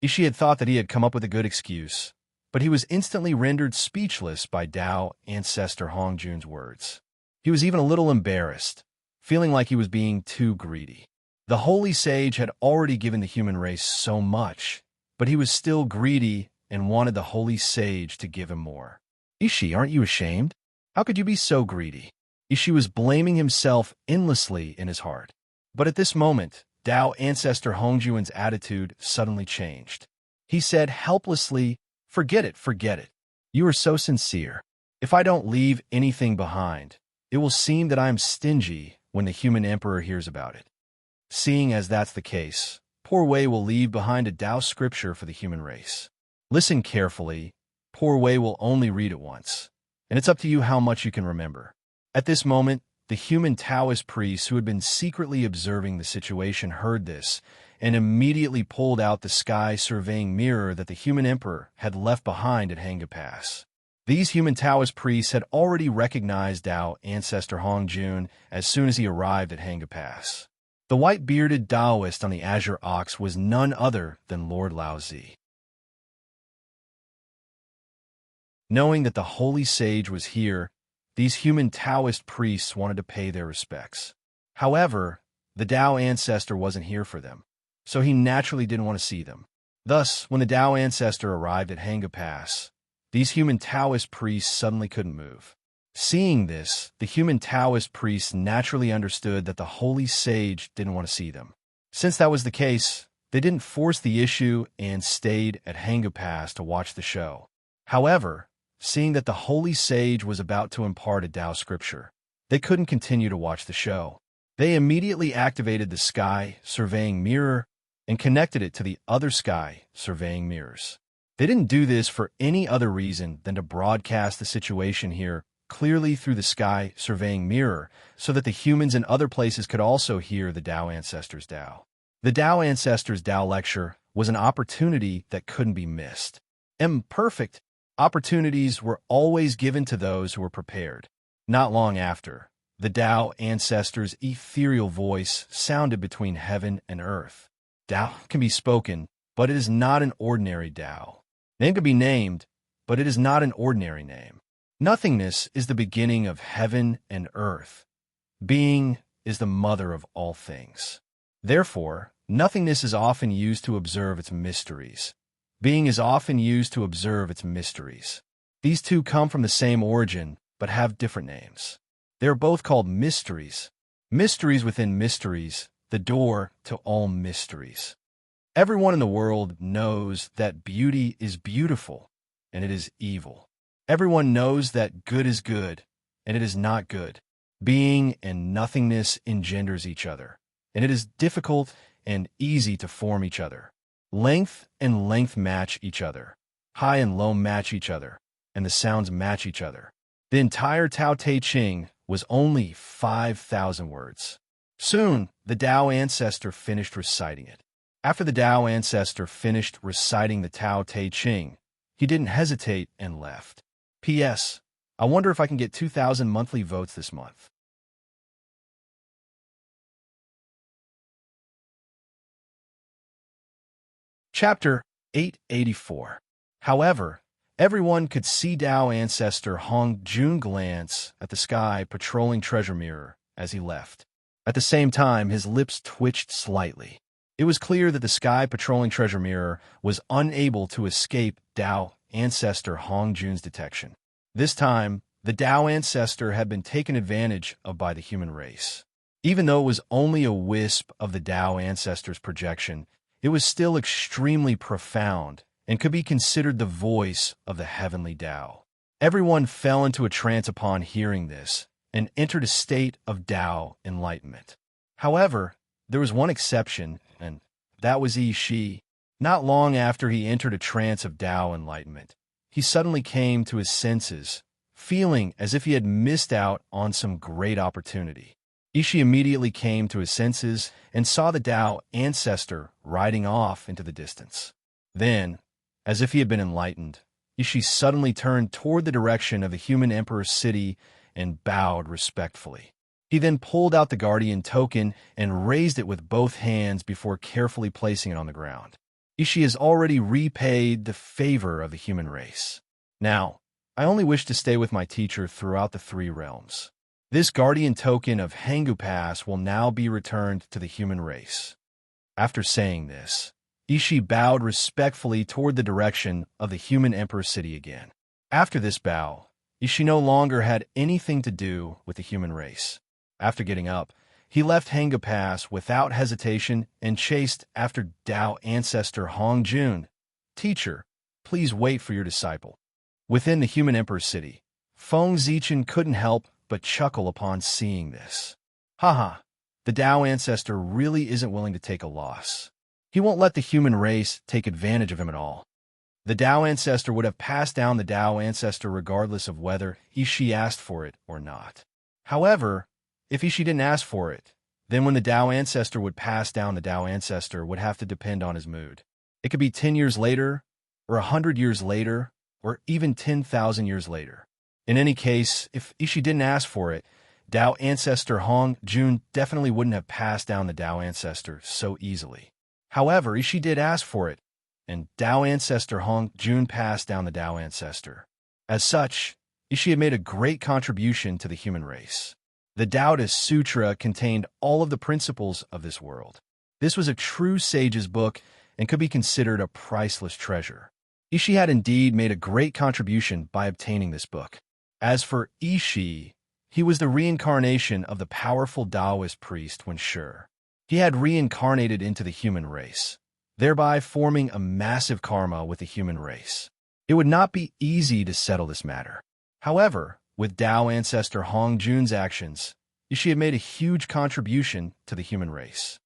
Ishi had thought that he had come up with a good excuse, but he was instantly rendered speechless by Tao ancestor Hong Jun's words. He was even a little embarrassed, feeling like he was being too greedy. The holy sage had already given the human race so much, but he was still greedy and wanted the holy sage to give him more. Ishi, aren't you ashamed? How could you be so greedy? Ishi was blaming himself endlessly in his heart. But at this moment, Tao ancestor Hongjuan's attitude suddenly changed. He said helplessly, forget it. You are so sincere. If I don't leave anything behind, it will seem that I am stingy when the human emperor hears about it. Seeing as that's the case, poor Wei will leave behind a Tao scripture for the human race. Listen carefully. Poor Wei will only read it once, and it's up to you how much you can remember. At this moment, the human Taoist priests who had been secretly observing the situation heard this and immediately pulled out the sky surveying mirror that the human emperor had left behind at Hanga Pass. These human Taoist priests had already recognized Tao ancestor Hong Jun as soon as he arrived at Hanga Pass. The white-bearded Taoist on the azure ox was none other than Lord Laozi. Knowing that the holy sage was here, these human Taoist priests wanted to pay their respects. However, the Tao ancestor wasn't here for them, so he naturally didn't want to see them. Thus, when the Tao ancestor arrived at Hanga Pass, these human Taoist priests suddenly couldn't move. Seeing this, the human Taoist priests naturally understood that the holy sage didn't want to see them. Since that was the case, they didn't force the issue and stayed at Hanga Pass to watch the show. However, seeing that the holy sage was about to impart a Tao scripture, they couldn't continue to watch the show. They immediately activated the sky surveying mirror and connected it to the other sky surveying mirrors. They didn't do this for any other reason than to broadcast the situation here clearly through the sky surveying mirror so that the humans in other places could also hear the Tao ancestors' Tao. The Tao ancestors' Tao lecture was an opportunity that couldn't be missed. Imperfect opportunities were always given to those who were prepared. Not long after, the Tao ancestors' ethereal voice sounded between heaven and earth. Tao can be spoken, but it is not an ordinary Tao. Name can be named, but it is not an ordinary name. Nothingness is the beginning of heaven and earth. Being is the mother of all things. Therefore, nothingness is often used to observe its mysteries. Being is often used to observe its mysteries. These two come from the same origin, but have different names. They are both called mysteries. Mysteries within mysteries, the door to all mysteries. Everyone in the world knows that beauty is beautiful, and it is evil. Everyone knows that good is good, and it is not good. Being and nothingness engenders each other, and it is difficult and easy to form each other. Length and length match each other. High and low match each other, and the sounds match each other. The entire Tao Te Ching was only 5,000 words. Soon, the Tao ancestor finished reciting it. After the Tao ancestor finished reciting the Tao Te Ching, he didn't hesitate and left. P.S. I wonder if I can get 2,000 monthly votes this month. Chapter 884. However, everyone could see Tao ancestor Hong Jun glance at the sky patrolling treasure mirror as he left. At the same time, his lips twitched slightly. It was clear that the sky patrolling treasure mirror was unable to escape Tao ancestor Hong Jun's detection. This time, the Tao ancestor had been taken advantage of by the human race. Even though it was only a wisp of the Tao ancestor's projection, it was still extremely profound and could be considered the voice of the heavenly Tao. Everyone fell into a trance upon hearing this and entered a state of Tao enlightenment. However, there was one exception, and that was Yi Shi. Not long after he entered a trance of Tao enlightenment, he suddenly came to his senses, feeling as if he had missed out on some great opportunity. Ishi immediately came to his senses and saw the Tao ancestor riding off into the distance. Then, as if he had been enlightened, Ishi suddenly turned toward the direction of the human emperor's city and bowed respectfully. He then pulled out the guardian token and raised it with both hands before carefully placing it on the ground. Ishi has already repaid the favor of the human race. Now, I only wish to stay with my teacher throughout the three realms. This guardian token of Hangu Pass will now be returned to the human race. After saying this, Ishi bowed respectfully toward the direction of the human emperor's city again. After this bow, Ishi no longer had anything to do with the human race. After getting up, he left Hangu Pass without hesitation and chased after Tao ancestor Hong Jun. Teacher, please wait for your disciple. Within the human emperor's city, Feng Zichen couldn't help but chuckle upon seeing this. Haha, the Tao ancestor really isn't willing to take a loss. He won't let the human race take advantage of him at all. The Tao ancestor would have passed down the Tao ancestor regardless of whether Ishi asked for it or not. However, if Ishi didn't ask for it, then when the Tao ancestor would pass down the Tao ancestor would have to depend on his mood. It could be 10 years later, or 100 years later, or even 10,000 years later. In any case, if Ishi didn't ask for it, Tao ancestor Hong Jun definitely wouldn't have passed down the Tao ancestor so easily. However, Ishi did ask for it, and Tao ancestor Hong Jun passed down the Tao ancestor. As such, Ishi had made a great contribution to the human race. The Taoist Sutra contained all of the principles of this world. This was a true sage's book and could be considered a priceless treasure. Ishi had indeed made a great contribution by obtaining this book. As for Ishi, he was the reincarnation of the powerful Taoist priest Wen Shi. He had reincarnated into the human race, thereby forming a massive karma with the human race. It would not be easy to settle this matter. However, with Tao ancestor Hong Jun's actions, Ishi had made a huge contribution to the human race.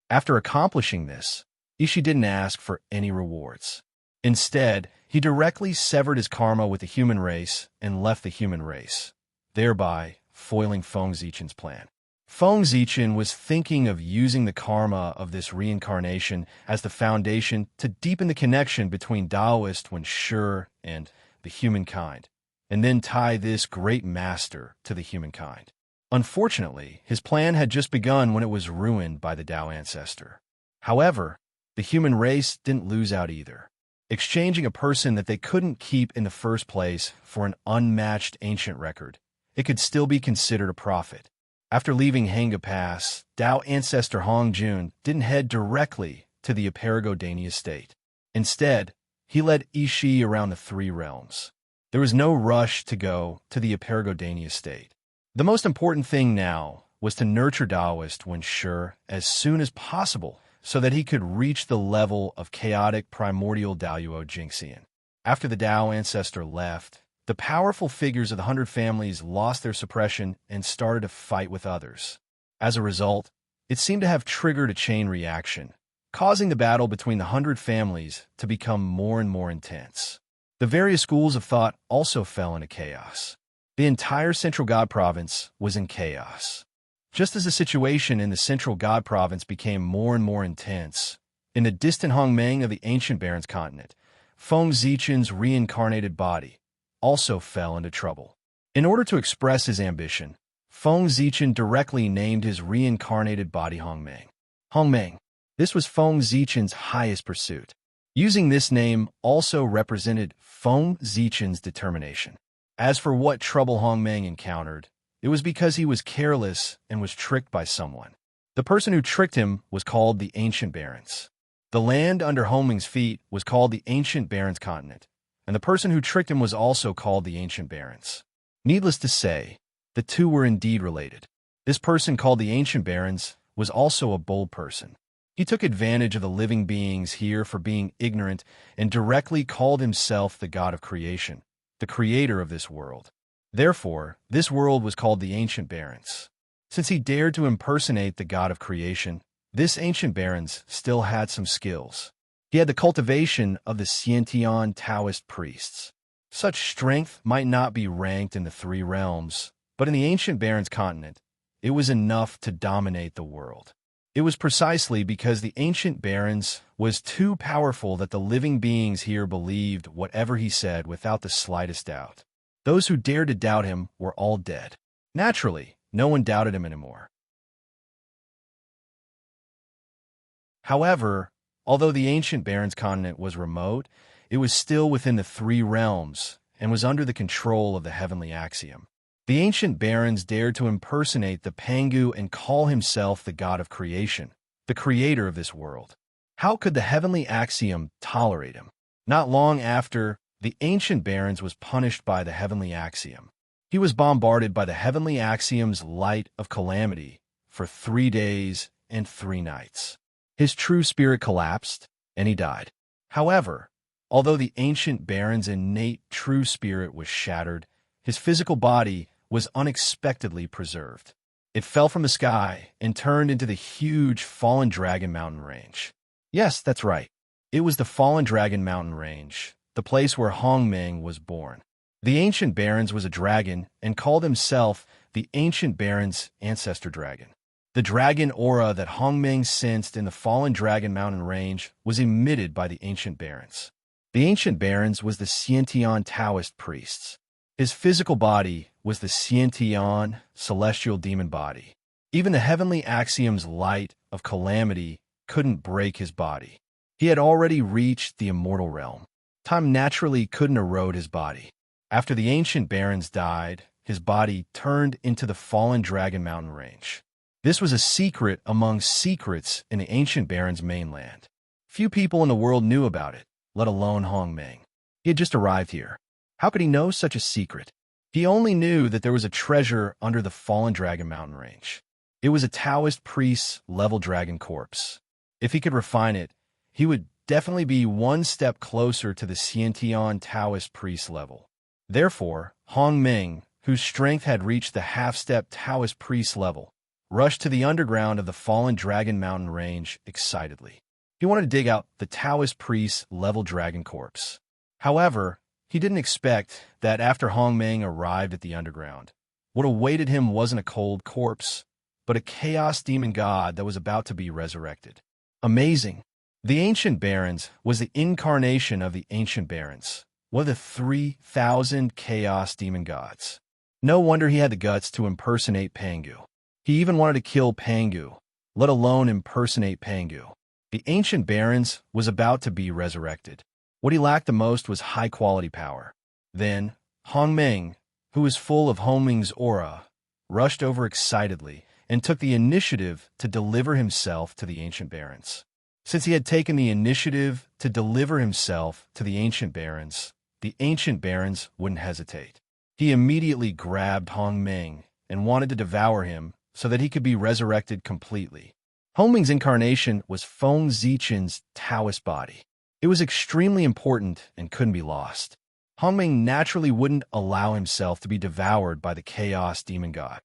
After accomplishing this, Ishi didn't ask for any rewards. Instead, he directly severed his karma with the human race and left the human race, thereby foiling Feng Zichen's plan. Feng Zichen was thinking of using the karma of this reincarnation as the foundation to deepen the connection between Taoist Wen Shi and the humankind, and then tie this great master to the humankind. Unfortunately, his plan had just begun when it was ruined by the Tao ancestor. However, the human race didn't lose out either. Exchanging a person that they couldn't keep in the first place for an unmatched ancient record, it could still be considered a profit. After leaving Hangu Pass, Tao ancestor Hong Jun didn't head directly to the Aparago estate. Instead, he led Ishi around the three realms. There was no rush to go to the Aparago estate. The most important thing now was to nurture Taoist Wen Shi as soon as possible so that he could reach the level of chaotic primordial Daoyuo Jingxian. After the Tao ancestor left, the powerful figures of the 100 families lost their suppression and started to fight with others. As a result, it seemed to have triggered a chain reaction, causing the battle between the 100 families to become more and more intense. The various schools of thought also fell into chaos. The entire Central God Province was in chaos. Just as the situation in the Central God Province became more and more intense, in the distant Hongmeng of the ancient Barons continent, Feng Zichen's reincarnated body also fell into trouble. In order to express his ambition, Feng Zichen directly named his reincarnated body Hongmeng. Hongmeng. This was Feng Zichen's highest pursuit. Using this name also represented Feng Zichen's determination. As for what trouble Hongmeng encountered, it was because he was careless and was tricked by someone. The person who tricked him was called the Ancient Barrens. The land under Hongmeng's feet was called the Ancient Barrens continent, and the person who tricked him was also called the Ancient Barrens. Needless to say, the two were indeed related. This person called the Ancient Barrens was also a bold person. He took advantage of the living beings here for being ignorant and directly called himself the god of creation, the creator of this world. Therefore, this world was called the Ancient Barrens. Since he dared to impersonate the god of creation, this Ancient Barrens still had some skills. He had the cultivation of the Xiantian Taoist priests. Such strength might not be ranked in the three realms, but in the Ancient Barrens continent, it was enough to dominate the world. It was precisely because the Ancient Barrens was too powerful that the living beings here believed whatever he said without the slightest doubt. Those who dared to doubt him were all dead. Naturally, no one doubted him anymore. However, although the Ancient Barrens continent was remote, it was still within the three realms and was under the control of the heavenly axiom. The Ancient Barrens dared to impersonate the Pangu and call himself the god of creation, the creator of this world. How could the heavenly axiom tolerate him? Not long after, the Ancient Barrens was punished by the heavenly axiom. He was bombarded by the heavenly axiom's light of calamity for 3 days and 3 nights. His true spirit collapsed, and he died. However, although the Ancient Barrens' innate true spirit was shattered, his physical body was unexpectedly preserved. It fell from the sky and turned into the huge Fallen Dragon mountain range. Yes, that's right. It was the Fallen Dragon mountain range, the place where Hongmeng was born. The Ancient Barrens was a dragon and called himself the Ancient Barrens' ancestor dragon. The dragon aura that Hongmeng sensed in the Fallen Dragon mountain range was emitted by the Ancient Barrens. The Ancient Barrens was the Xiantian Taoist priests. His physical body was the Xiantian celestial demon body. Even the heavenly axiom's light of calamity couldn't break his body. He had already reached the immortal realm. Time naturally couldn't erode his body. After the Ancient Barrens died, his body turned into the Fallen Dragon mountain range. This was a secret among secrets in the Ancient Barrens mainland. Few people in the world knew about it, let alone Hongmeng. He had just arrived here. How could he know such a secret? He only knew that there was a treasure under the Fallen Dragon mountain range. It was a Taoist priest's level dragon corpse. If he could refine it, he would definitely be one step closer to the Xiantian Taoist priest level. Therefore, Hongmeng, whose strength had reached the half-step Taoist priest level, rushed to the underground of the Fallen Dragon mountain range excitedly. He wanted to dig out the Taoist priest's level dragon corpse. However, he didn't expect that after Hongmeng arrived at the underground, what awaited him wasn't a cold corpse, but a chaos demon god that was about to be resurrected. Amazing! The Ancient Barrens was the incarnation of the Ancient Barrens, one of the 3,000 chaos demon gods. No wonder he had the guts to impersonate Pangu. He even wanted to kill Pangu, let alone impersonate Pangu. The Ancient Barrens was about to be resurrected. What he lacked the most was high-quality power. Then, Hongmeng, who was full of Hongmeng's aura, rushed over excitedly and took the initiative to deliver himself to the Ancient Barrens. Since he had taken the initiative to deliver himself to the Ancient Barrens wouldn't hesitate. He immediately grabbed Hongmeng and wanted to devour him so that he could be resurrected completely. Hongmeng's incarnation was Feng Zichen's Taoist body. It was extremely important and couldn't be lost. Hongmeng naturally wouldn't allow himself to be devoured by the chaos demon god.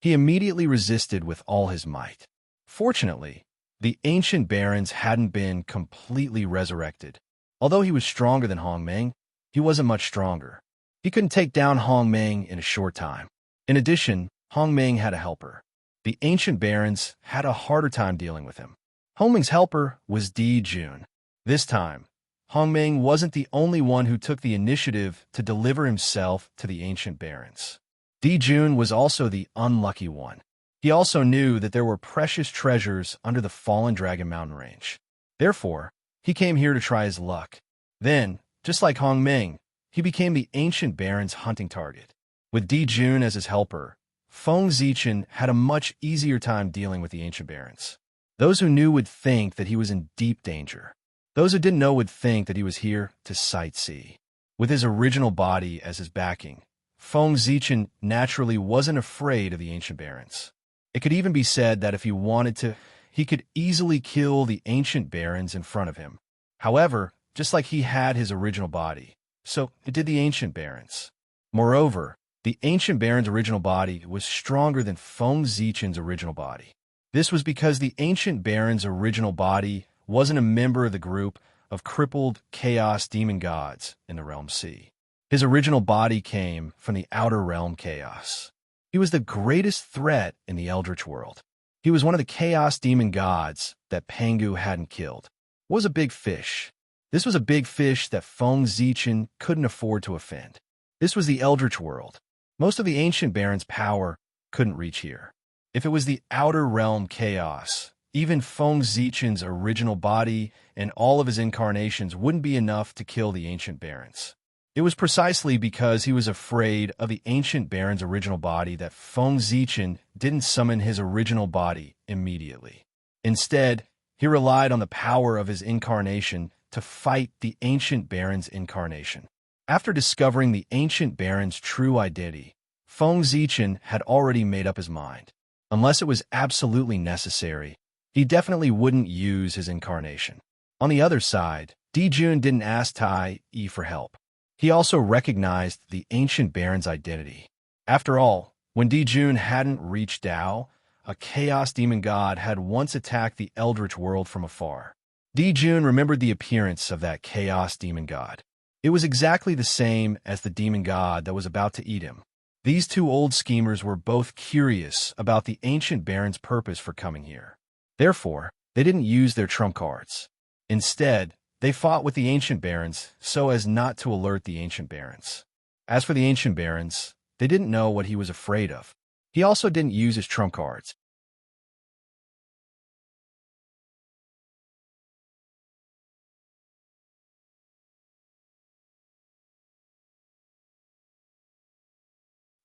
He immediately resisted with all his might. Fortunately, the Ancient Barrens hadn't been completely resurrected. Although he was stronger than Hongmeng, he wasn't much stronger. He couldn't take down Hongmeng in a short time. In addition, Hongmeng had a helper. The Ancient Barrens had a harder time dealing with him. Hongmeng's helper was Di Jun. This time, Hongmeng wasn't the only one who took the initiative to deliver himself to the Ancient Barrens. Di Jun was also the unlucky one. He also knew that there were precious treasures under the fallen Dragon Mountain range. Therefore, he came here to try his luck. Then, just like Hong Ming, he became the Ancient Baron's hunting target. With Di Jun as his helper, Feng Zichen had a much easier time dealing with the Ancient Barons. Those who knew would think that he was in deep danger. Those who didn't know would think that he was here to sightsee. With his original body as his backing, Feng Zichen naturally wasn't afraid of the Ancient Barons. It could even be said that if he wanted to, he could easily kill the Ancient Barons in front of him. However, just like he had his original body, so it did the Ancient Barons. Moreover, the Ancient Baron's original body was stronger than Feng Zichen's original body. This was because the Ancient Baron's original body wasn't a member of the group of crippled Chaos Demon Gods in the Realm C. His original body came from the Outer Realm Chaos. He was the greatest threat in the Eldritch world. He was one of the Chaos Demon Gods that Pengu hadn't killed. What was a big fish? This was a big fish that Feng Zichen couldn't afford to offend. This was the Eldritch world. Most of the Ancient Baron's power couldn't reach here. If it was the Outer Realm Chaos, even Feng Zichen's original body and all of his incarnations wouldn't be enough to kill the Ancient Barons. It was precisely because he was afraid of the Ancient Baron's original body that Feng Zichen didn't summon his original body immediately. Instead, he relied on the power of his incarnation to fight the Ancient Baron's incarnation. After discovering the Ancient Baron's true identity, Feng Zichen had already made up his mind. Unless it was absolutely necessary, he definitely wouldn't use his incarnation. On the other side, Di Jun didn't ask Tai Yi for help. He also recognized the Ancient Baron's identity. After all, when Di Jun hadn't reached Dao, a Chaos Demon God had once attacked the Eldritch world from afar. Di Jun remembered the appearance of that Chaos Demon God. It was exactly the same as the demon god that was about to eat him. These two old schemers were both curious about the Ancient Baron's purpose for coming here. Therefore, they didn't use their trump cards. Instead, they fought with the Ancient Barons so as not to alert the Ancient Barons. As for the Ancient Barons, they didn't know what he was afraid of. He also didn't use his trump cards.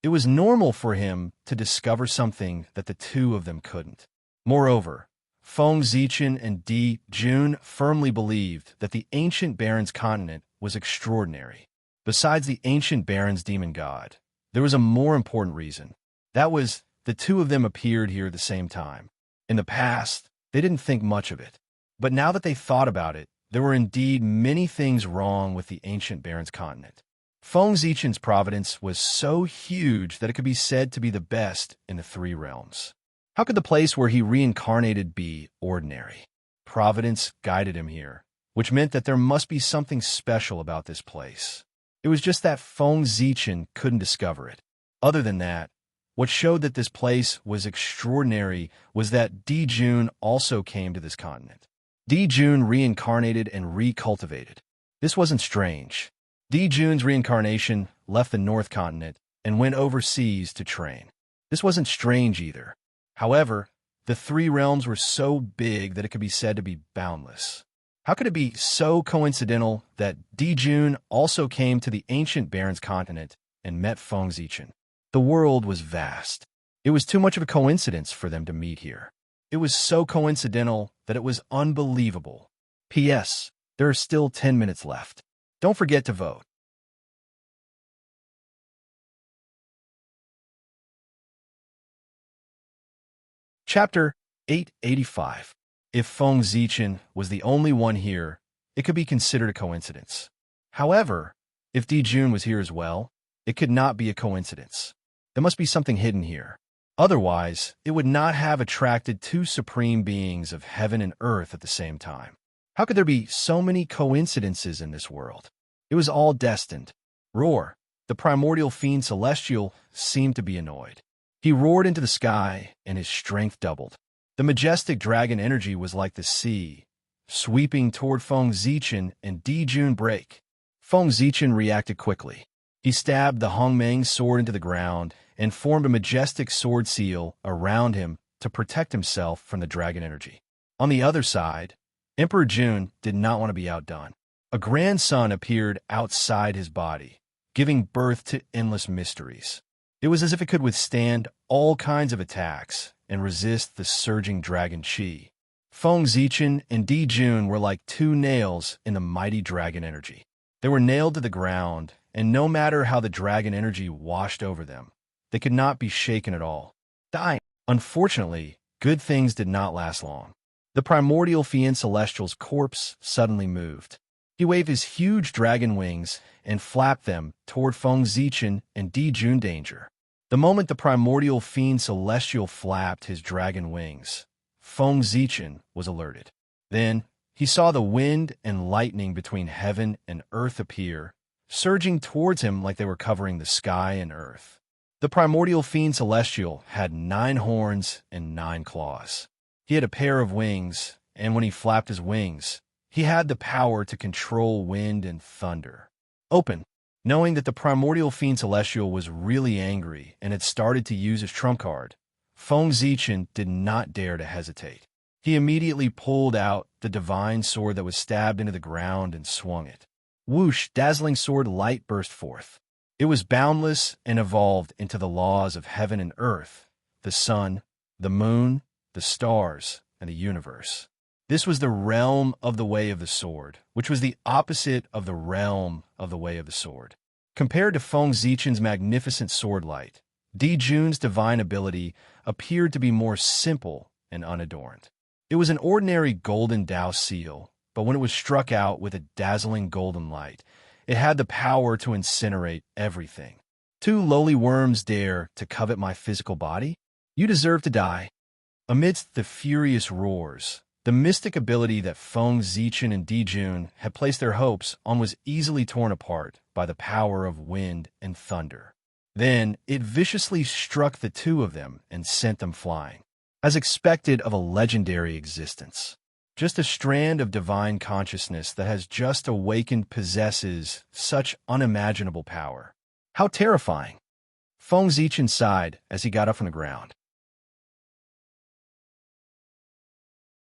It was normal for him to discover something that the two of them couldn't. Moreover, Feng Zichen and Di Jun firmly believed that the Ancient Baron's continent was extraordinary. Besides the Ancient Baron's demon god, there was a more important reason. That was, the two of them appeared here at the same time. In the past, they didn't think much of it. But now that they thought about it, there were indeed many things wrong with the Ancient Baron's continent. Feng Zichen's providence was so huge that it could be said to be the best in the three realms. How could the place where he reincarnated be ordinary? Providence guided him here, which meant that there must be something special about this place. It was just that Feng Zichen couldn't discover it. Other than that, what showed that this place was extraordinary was that Di Jun also came to this continent. Di Jun reincarnated and recultivated. This wasn't strange. Di Jun's reincarnation left the North Continent and went overseas to train. This wasn't strange either. However, the three realms were so big that it could be said to be boundless. How could it be so coincidental that Di Jun also came to the Ancient Baron's continent and met Feng Zichen? The world was vast. It was too much of a coincidence for them to meet here. It was so coincidental that it was unbelievable. P.S. There are still 10 minutes left. Don't forget to vote. Chapter 885. If Feng Zichen was the only one here, it could be considered a coincidence. However, if Di Jun was here as well, it could not be a coincidence. There must be something hidden here. Otherwise, it would not have attracted two supreme beings of heaven and earth at the same time. How could there be so many coincidences in this world? It was all destined. Roar. The primordial fiend Celestial seemed to be annoyed. He roared into the sky, and his strength doubled. The majestic dragon energy was like the sea, sweeping toward Feng Zichen and Di Jun break. Feng Zichen reacted quickly. He stabbed the Hongmeng's sword into the ground and formed a majestic sword seal around him to protect himself from the dragon energy. On the other side, Emperor Jun did not want to be outdone. A grandson appeared outside his body, giving birth to endless mysteries. It was as if it could withstand all kinds of attacks and resist the surging dragon qi. Feng Zichen and Di Jun were like two nails in the mighty dragon energy. They were nailed to the ground, and no matter how the dragon energy washed over them, they could not be shaken at all. Dying. Unfortunately, good things did not last long. The primordial Fiend Celestial's corpse suddenly moved. He waved his huge dragon wings and flapped them toward Feng Zichen and Di Jun danger. The moment the primordial Fiend Celestial flapped his dragon wings, Feng Zichen was alerted. Then, he saw the wind and lightning between heaven and earth appear, surging towards him like they were covering the sky and earth. The primordial Fiend Celestial had 9 horns and 9 claws. He had a pair of wings, and when he flapped his wings, he had the power to control wind and thunder. Open. Knowing that the primordial Fiend Celestial was really angry and had started to use his trump card, Feng Zichen did not dare to hesitate. He immediately pulled out the divine sword that was stabbed into the ground and swung it. Whoosh! Dazzling sword light burst forth. It was boundless and evolved into the laws of heaven and earth, the sun, the moon, the stars, and the universe. This was the realm of the way of the sword, which was the opposite of the realm of the way of the sword. Compared to Feng Zichen's magnificent sword light, Di Jun's divine ability appeared to be more simple and unadorned. It was an ordinary golden Dao seal, but when it was struck out with a dazzling golden light, it had the power to incinerate everything. 2 lowly worms dare to covet my physical body? You deserve to die. Amidst the furious roars, the mystic ability that Feng Zichen and Di Jun had placed their hopes on was easily torn apart by the power of wind and thunder. Then it viciously struck the 2 of them and sent them flying. As expected of a legendary existence, just a strand of divine consciousness that has just awakened possesses such unimaginable power. How terrifying! Feng Zichen sighed as he got up from the ground.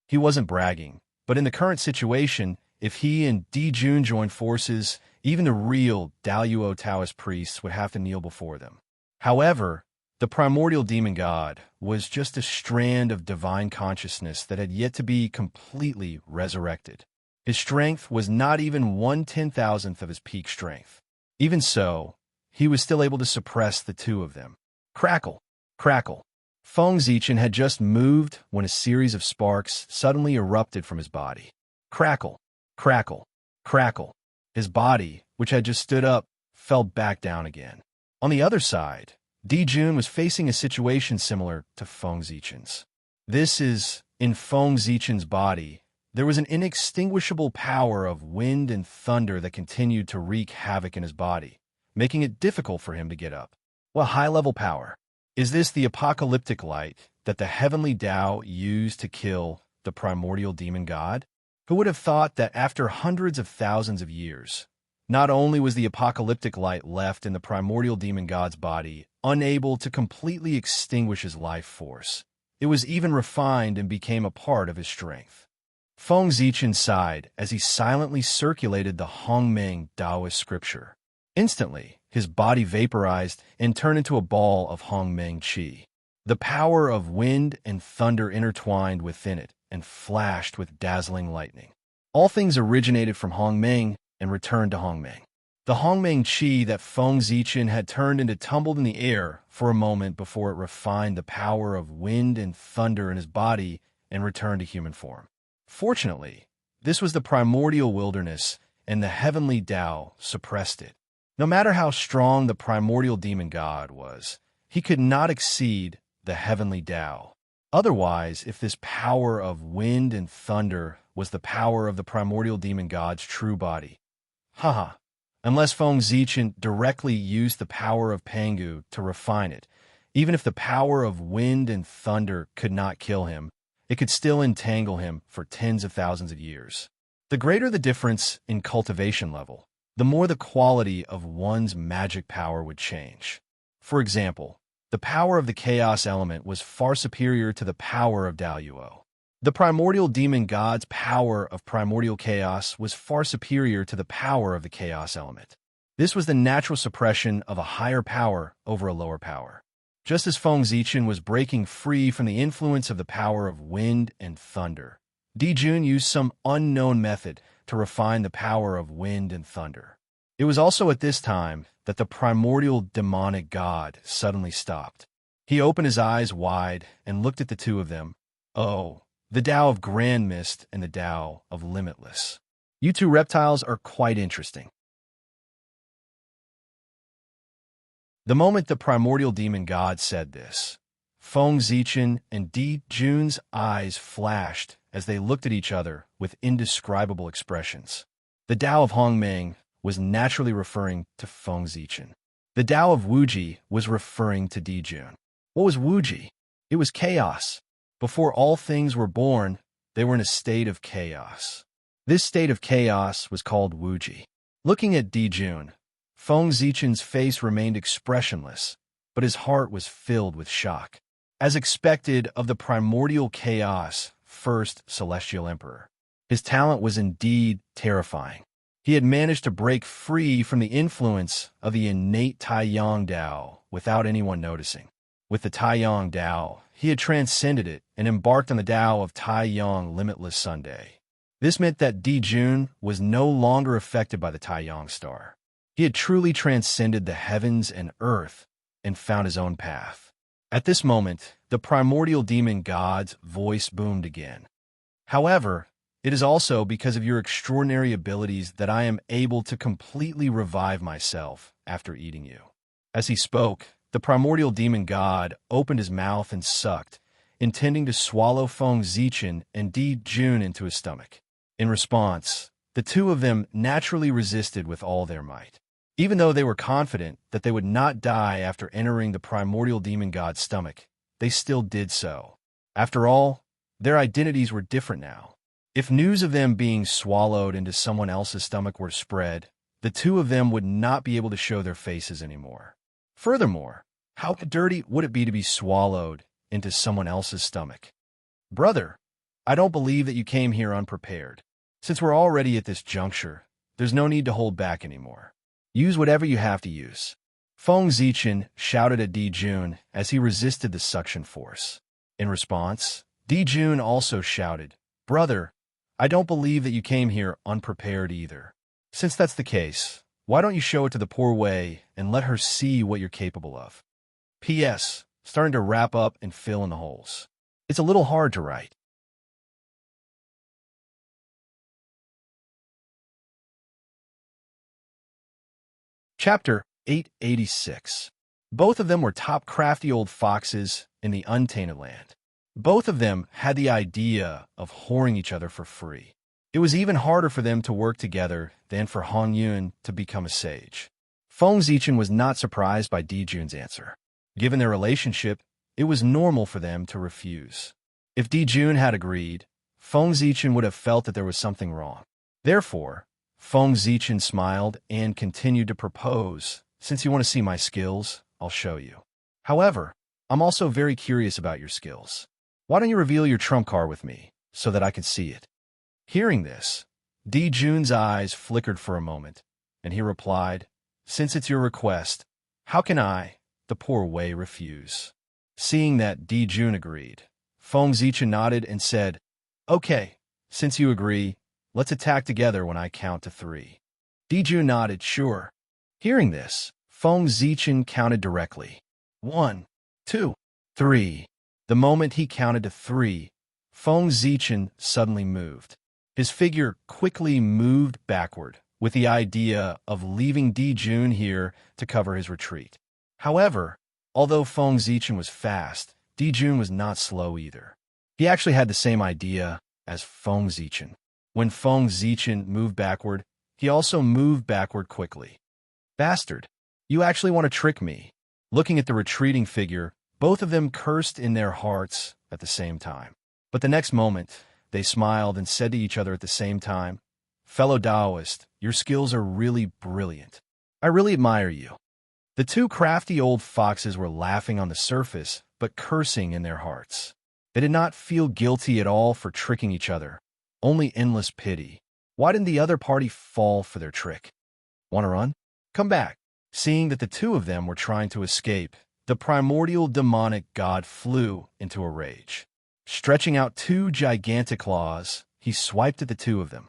He wasn't bragging, but in the current situation, if he and Di Jun joined forces, even the real Daluo Taoist priests would have to kneel before them. However, the primordial demon god was just a strand of divine consciousness that had yet to be completely resurrected. His strength was not even 1/10,000th of his peak strength. Even so, he was still able to suppress the 2 of them. Crackle! Crackle! Feng Zichen had just moved when a series of sparks suddenly erupted from his body. Crackle! Crackle! Crackle! His body, which had just stood up, fell back down again. On the other side, Di Jun was facing a situation similar to Feng Zichen's. In Feng Zichen's body, there was an inextinguishable power of wind and thunder that continued to wreak havoc in his body, making it difficult for him to get up. What high-level power! Is this the apocalyptic light that the heavenly Tao used to kill the primordial demon god? Who would have thought that after hundreds of thousands of years, not only was the apocalyptic light left in the primordial demon god's body unable to completely extinguish his life force, it was even refined and became a part of his strength. Feng Zichen sighed as he silently circulated the Hongmeng Taoist scripture. Instantly, his body vaporized and turned into a ball of Hongmeng qi. The power of wind and thunder intertwined within it and flashed with dazzling lightning. All things originated from Hongmeng and returned to Hongmeng. The Hongmeng qi that Feng Zichen had turned into tumbled in the air for a moment before it refined the power of wind and thunder in his body and returned to human form. Fortunately, this was the primordial wilderness, and the heavenly Tao suppressed it. No matter how strong the primordial demon god was, he could not exceed the heavenly Tao. Otherwise, if this power of wind and thunder was the power of the primordial demon god's true body, unless Feng Zichen directly used the power of Pangu to refine it, even if the power of wind and thunder could not kill him, it could still entangle him for tens of thousands of years. The greater the difference in cultivation level, the more the quality of one's magic power would change. For example, the power of the chaos element was far superior to the power of Daluo. The primordial demon god's power of primordial chaos was far superior to the power of the chaos element. This was the natural suppression of a higher power over a lower power. Just as Feng Zichen was breaking free from the influence of the power of wind and thunder, Di Jun used some unknown method to refine the power of wind and thunder. It was also at this time that the primordial demonic god suddenly stopped. He opened his eyes wide and looked at the two of them. Oh, the Tao of Grand Mist and the Tao of Limitless. You two reptiles are quite interesting. The moment the primordial demon god said this, Feng Zichen and Di Jun's eyes flashed as they looked at each other with indescribable expressions. The Tao of Hongmeng was naturally referring to Feng Zichen. The Tao of Wuji was referring to Di Jun. What was Wuji? It was chaos. Before all things were born, they were in a state of chaos. This state of chaos was called Wuji. Looking at Di Jun, Feng Zichen's face remained expressionless, but his heart was filled with shock. As expected of the primordial chaos, first celestial emperor, his talent was indeed terrifying. He had managed to break free from the influence of the innate Taiyang Dao without anyone noticing. With the Taiyang Dao, he had transcended it and embarked on the Dao of Taiyang Limitless Sunday. This meant that Di Jun was no longer affected by the Taiyang star. He had truly transcended the heavens and earth and found his own path. At this moment, the primordial demon god's voice boomed again. However, it is also because of your extraordinary abilities that I am able to completely revive myself after eating you. As he spoke, the primordial demon god opened his mouth and sucked, intending to swallow Feng Zichen and Di Jun into his stomach. In response, the two of them naturally resisted with all their might. Even though they were confident that they would not die after entering the primordial demon god's stomach, they still did so. After all, their identities were different now. If news of them being swallowed into someone else's stomach were spread, the two of them would not be able to show their faces anymore. Furthermore, how dirty would it be to be swallowed into someone else's stomach? Brother, I don't believe that you came here unprepared. Since we're already at this juncture, there's no need to hold back anymore. Use whatever you have to use. Feng Zichen shouted at Di Jun as he resisted the suction force. In response, Di Jun also shouted, Brother, I don't believe that you came here unprepared either. Since that's the case, why don't you show it to the poor Wei and let her see what you're capable of? P.S. Starting to wrap up and fill in the holes. It's a little hard to write. Chapter 886. Both of them were top crafty old foxes in the untainted land. Both of them had the idea of whoring each other for free. It was even harder for them to work together than for Hong Yun to become a sage. Feng Zichen was not surprised by Di Jun's answer. Given their relationship, it was normal for them to refuse. If Di Jun had agreed, Feng Zichen would have felt that there was something wrong. Therefore, Feng Zichen smiled and continued to propose. Since you want to see my skills, I'll show you. However, I'm also very curious about your skills. Why don't you reveal your trump card with me, so that I can see it? Hearing this, Di Jun's eyes flickered for a moment, and he replied, Since it's your request, how can I, the poor Wei, refuse? Seeing that Di Jun agreed, Feng Zichen nodded and said, Okay, since you agree, let's attack together when I count to 3. Di Jun nodded, sure. Hearing this, Feng Zichen counted directly. 1, 2, 3. The moment he counted to 3, Feng Zichen suddenly moved. His figure quickly moved backward, with the idea of leaving Di Jun here to cover his retreat. However, although Feng Zichen was fast, Di Jun was not slow either. He actually had the same idea as Feng Zichen. When Feng Zichen moved backward, he also moved backward quickly. Bastard, you actually want to trick me. Looking at the retreating figure, both of them cursed in their hearts at the same time. But the next moment, they smiled and said to each other at the same time, Fellow Taoist, your skills are really brilliant. I really admire you." The two crafty old foxes were laughing on the surface, but cursing in their hearts. They did not feel guilty at all for tricking each other, only endless pity. Why didn't the other party fall for their trick? Want to run? Come back. Seeing that the two of them were trying to escape, the primordial demonic god flew into a rage. Stretching out two gigantic claws, he swiped at the two of them.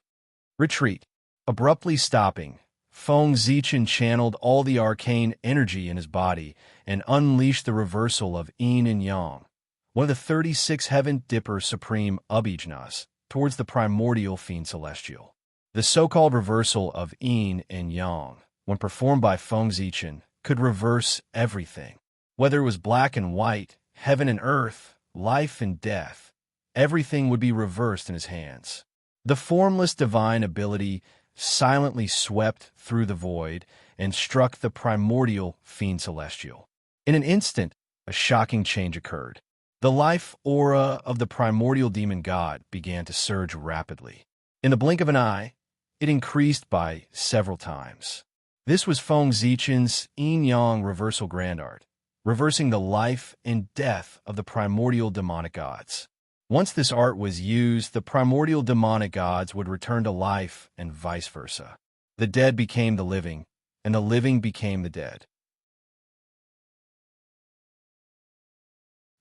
Retreat. Abruptly stopping, Feng Zichen channeled all the arcane energy in his body and unleashed the reversal of Yin and Yang, one of the 36 Heaven Dipper Supreme Abhijnas, towards the primordial fiend celestial. The so-called reversal of Yin and Yang, when performed by Feng Zichen, could reverse everything. Whether it was black and white, heaven and earth, life and death, everything would be reversed in his hands. The formless divine ability silently swept through the void and struck the primordial fiend celestial. In an instant, a shocking change occurred. The life aura of the primordial demon god began to surge rapidly. In the blink of an eye, it increased by several times. This was Feng Zichen's yin-yang reversal grand art, reversing the life and death of the primordial demonic gods. Once this art was used, the primordial demonic gods would return to life and vice versa. The dead became the living, and the living became the dead.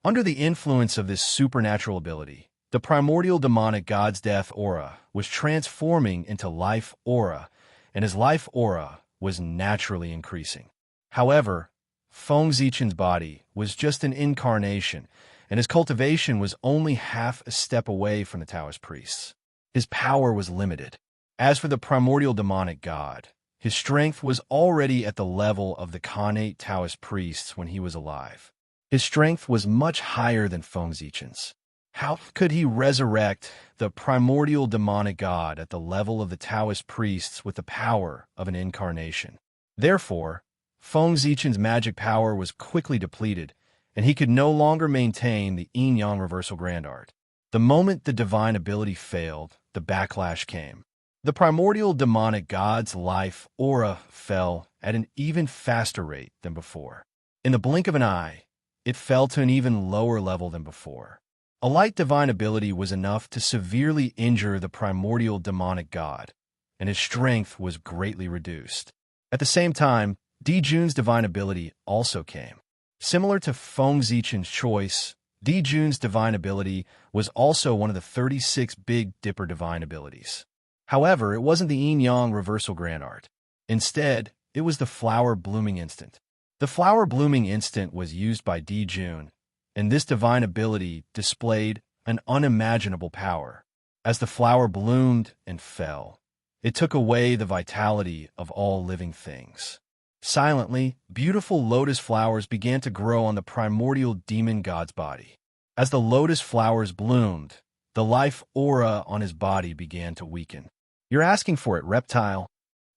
Under the influence of this supernatural ability, the primordial demonic god's death aura was transforming into life aura, and his life aura was naturally increasing. However, Feng Zichen's body was just an incarnation, and his cultivation was only half a step away from the Taoist priests. His power was limited. As for the primordial demonic god, his strength was already at the level of the Khanate Taoist priests when he was alive. His strength was much higher than Feng Zichen's. How could he resurrect the primordial demonic god at the level of the Taoist priests with the power of an incarnation? Therefore, Feng Zichen's magic power was quickly depleted, and he could no longer maintain the yin-yang reversal grand art. The moment the divine ability failed, the backlash came. The primordial demonic god's life aura fell at an even faster rate than before. In the blink of an eye, it fell to an even lower level than before. A light divine ability was enough to severely injure the primordial demonic god, and his strength was greatly reduced. At the same time, Di Jun's divine ability also came. Similar to Feng Zichen's choice, Di Jun's divine ability was also one of the 36 Big Dipper divine abilities. However, it wasn't the yin-yang reversal grand art. Instead, it was the flower blooming instant. The flower blooming instant was used by Di Jun, and this divine ability displayed an unimaginable power. As the flower bloomed and fell, it took away the vitality of all living things. Silently, beautiful lotus flowers began to grow on the primordial demon god's body. As the lotus flowers bloomed, the life aura on his body began to weaken. "You're asking for it, reptile."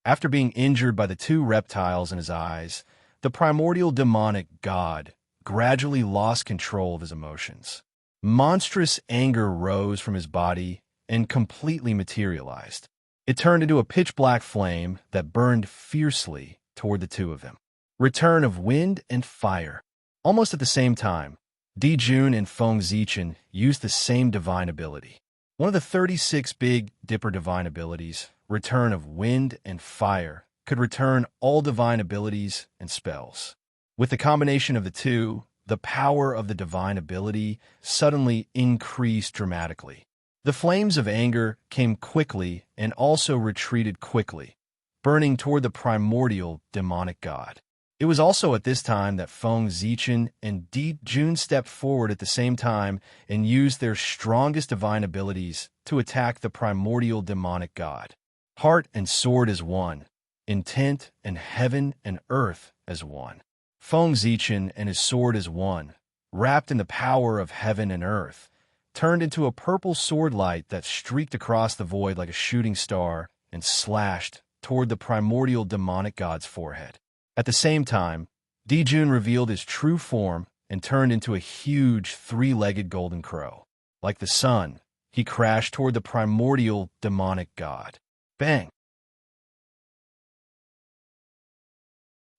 After being injured by the two reptiles in his eyes, the primordial demonic god gradually lost control of his emotions. Monstrous anger rose from his body and completely materialized. It turned into a pitch-black flame that burned fiercely toward the two of them. Return of wind and fire. Almost at the same time, Di Jun and Feng Zichen used the same divine ability. One of the 36 Big Dipper divine abilities, Return of Wind and Fire, could return all divine abilities and spells. With the combination of the two, the power of the divine ability suddenly increased dramatically. The flames of anger came quickly and also retreated quickly, burning toward the primordial demonic god. It was also at this time that Feng Zichen and Di Jun stepped forward at the same time and used their strongest divine abilities to attack the primordial demonic god. Heart and sword as one, intent and heaven and earth as one. Feng Zichen and his sword as one, wrapped in the power of heaven and earth, turned into a purple sword light that streaked across the void like a shooting star and slashed toward the primordial demonic god's forehead. At the same time, Di Jun revealed his true form and turned into a huge three-legged golden crow. Like the sun, he crashed toward the primordial demonic god. Bang!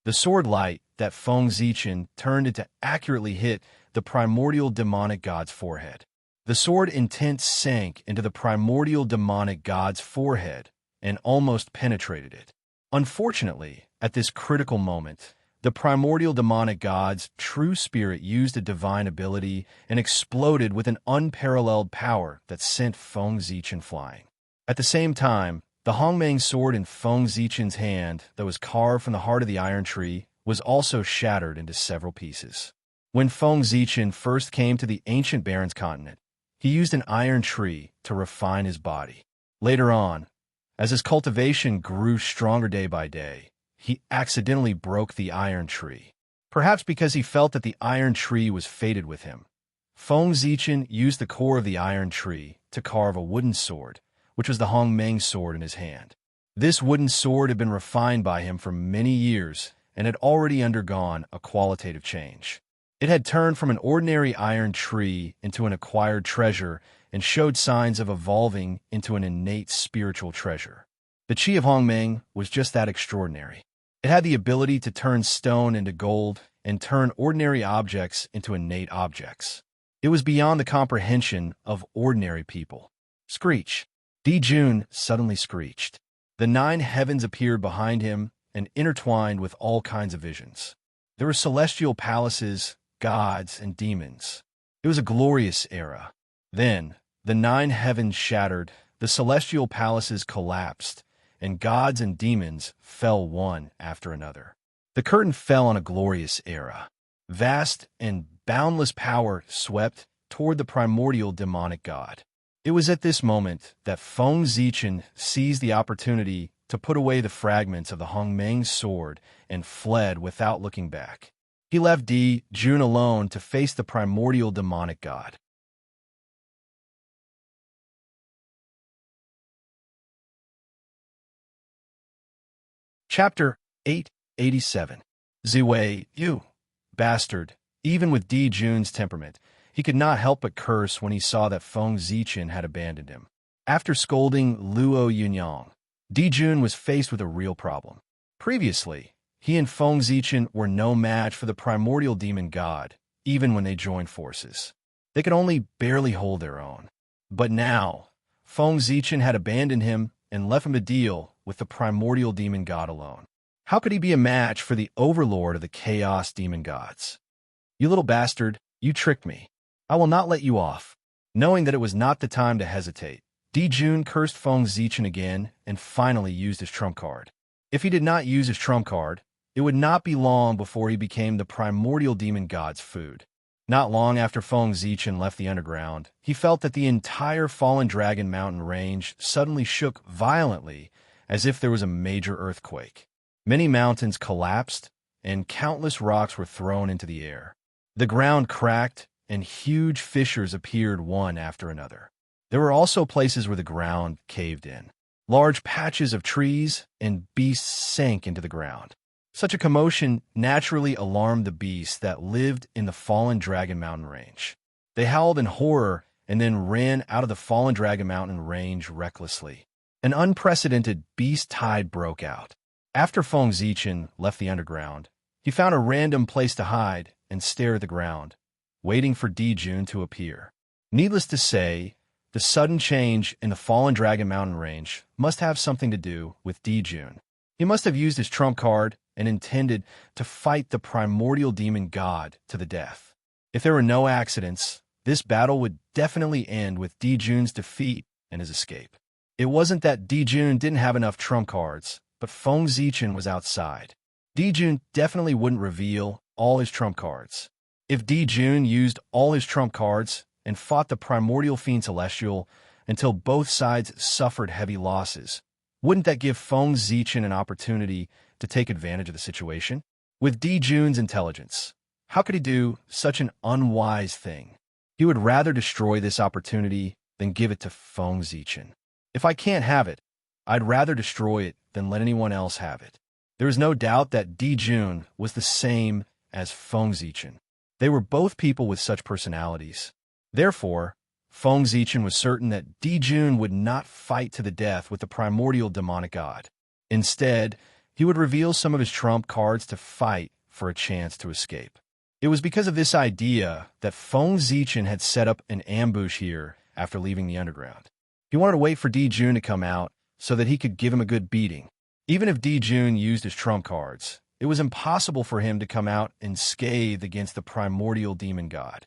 The sword light that Feng Zichen turned into accurately hit the primordial demonic god's forehead. The sword intent sank into the primordial demonic god's forehead and almost penetrated it. Unfortunately, at this critical moment, the primordial demonic god's true spirit used a divine ability and exploded with an unparalleled power that sent Feng Zichen flying. At the same time, the Hongmeng sword in Feng Zichen's hand that was carved from the heart of the iron tree was also shattered into several pieces. When Feng Zichen first came to the ancient Barrens continent, he used an iron tree to refine his body. Later on, as his cultivation grew stronger day by day, he accidentally broke the iron tree. Perhaps because he felt that the iron tree was fated with him, Feng Zichen used the core of the iron tree to carve a wooden sword, which was the Hongmeng sword in his hand. This wooden sword had been refined by him for many years and had already undergone a qualitative change. It had turned from an ordinary iron tree into an acquired treasure and showed signs of evolving into an innate spiritual treasure. The Qi of Hongmeng was just that extraordinary. It had the ability to turn stone into gold and turn ordinary objects into innate objects. It was beyond the comprehension of ordinary people. Screech! Di Jun suddenly screeched. The 9 heavens appeared behind him and intertwined with all kinds of visions. There were celestial palaces, gods, and demons. It was a glorious era. Then, the 9 heavens shattered, the celestial palaces collapsed, and gods and demons fell one after another. The curtain fell on a glorious era. Vast and boundless power swept toward the primordial demonic god. It was at this moment that Feng Zichen seized the opportunity to put away the fragments of the Hongmeng sword and fled without looking back. He left Di Jun alone to face the primordial demonic god. Chapter 887. Ziwei, you bastard. Even with Di Jun's temperament, he could not help but curse when he saw that Feng Zichen had abandoned him. After scolding Luo Yunyang, Di Jun was faced with a real problem. Previously, he and Feng Zichen were no match for the primordial demon god, even when they joined forces. They could only barely hold their own. But now, Feng Zichen had abandoned him and left him to deal with the primordial demon god alone. How could he be a match for the overlord of the chaos demon gods? You little bastard, you tricked me. I will not let you off. Knowing that it was not the time to hesitate, Di Jun cursed Feng Zichen again and finally used his trump card. If he did not use his trump card, it would not be long before he became the primordial demon god's food. Not long after Feng Zichen left the underground, he felt that the entire Fallen Dragon mountain range suddenly shook violently as if there was a major earthquake. Many mountains collapsed, and countless rocks were thrown into the air. The ground cracked, and huge fissures appeared one after another. There were also places where the ground caved in. Large patches of trees and beasts sank into the ground. Such a commotion naturally alarmed the beasts that lived in the Fallen Dragon mountain range. They howled in horror and then ran out of the Fallen Dragon mountain range recklessly. An unprecedented beast tide broke out. After Feng Zichen left the underground, he found a random place to hide and stare at the ground, waiting for Di Jun to appear. Needless to say, the sudden change in the Fallen Dragon mountain range must have something to do with Di Jun. He must have used his trump card and intended to fight the primordial demon god to the death. If there were no accidents, this battle would definitely end with Di Jun's defeat and his escape. It wasn't that Di Jun didn't have enough trump cards, but Feng Zichen was outside. Di Jun definitely wouldn't reveal all his trump cards. If Di Jun used all his trump cards and fought the primordial fiend celestial until both sides suffered heavy losses, wouldn't that give Feng Zichen an opportunity to take advantage of the situation? With Di Jun's intelligence, how could he do such an unwise thing? He would rather destroy this opportunity than give it to Feng Zichen. If I can't have it, I'd rather destroy it than let anyone else have it. There is no doubt that Di Jun was the same as Feng Zichen. They were both people with such personalities. Therefore, Feng Zichen was certain that Dijun would not fight to the death with the primordial demonic god. Instead, he would reveal some of his trump cards to fight for a chance to escape. It was because of this idea that Feng Zichen had set up an ambush here after leaving the underground. He wanted to wait for Dijun to come out so that he could give him a good beating. Even if Dijun used his trump cards, it was impossible for him to come out unscathed against the primordial demon god.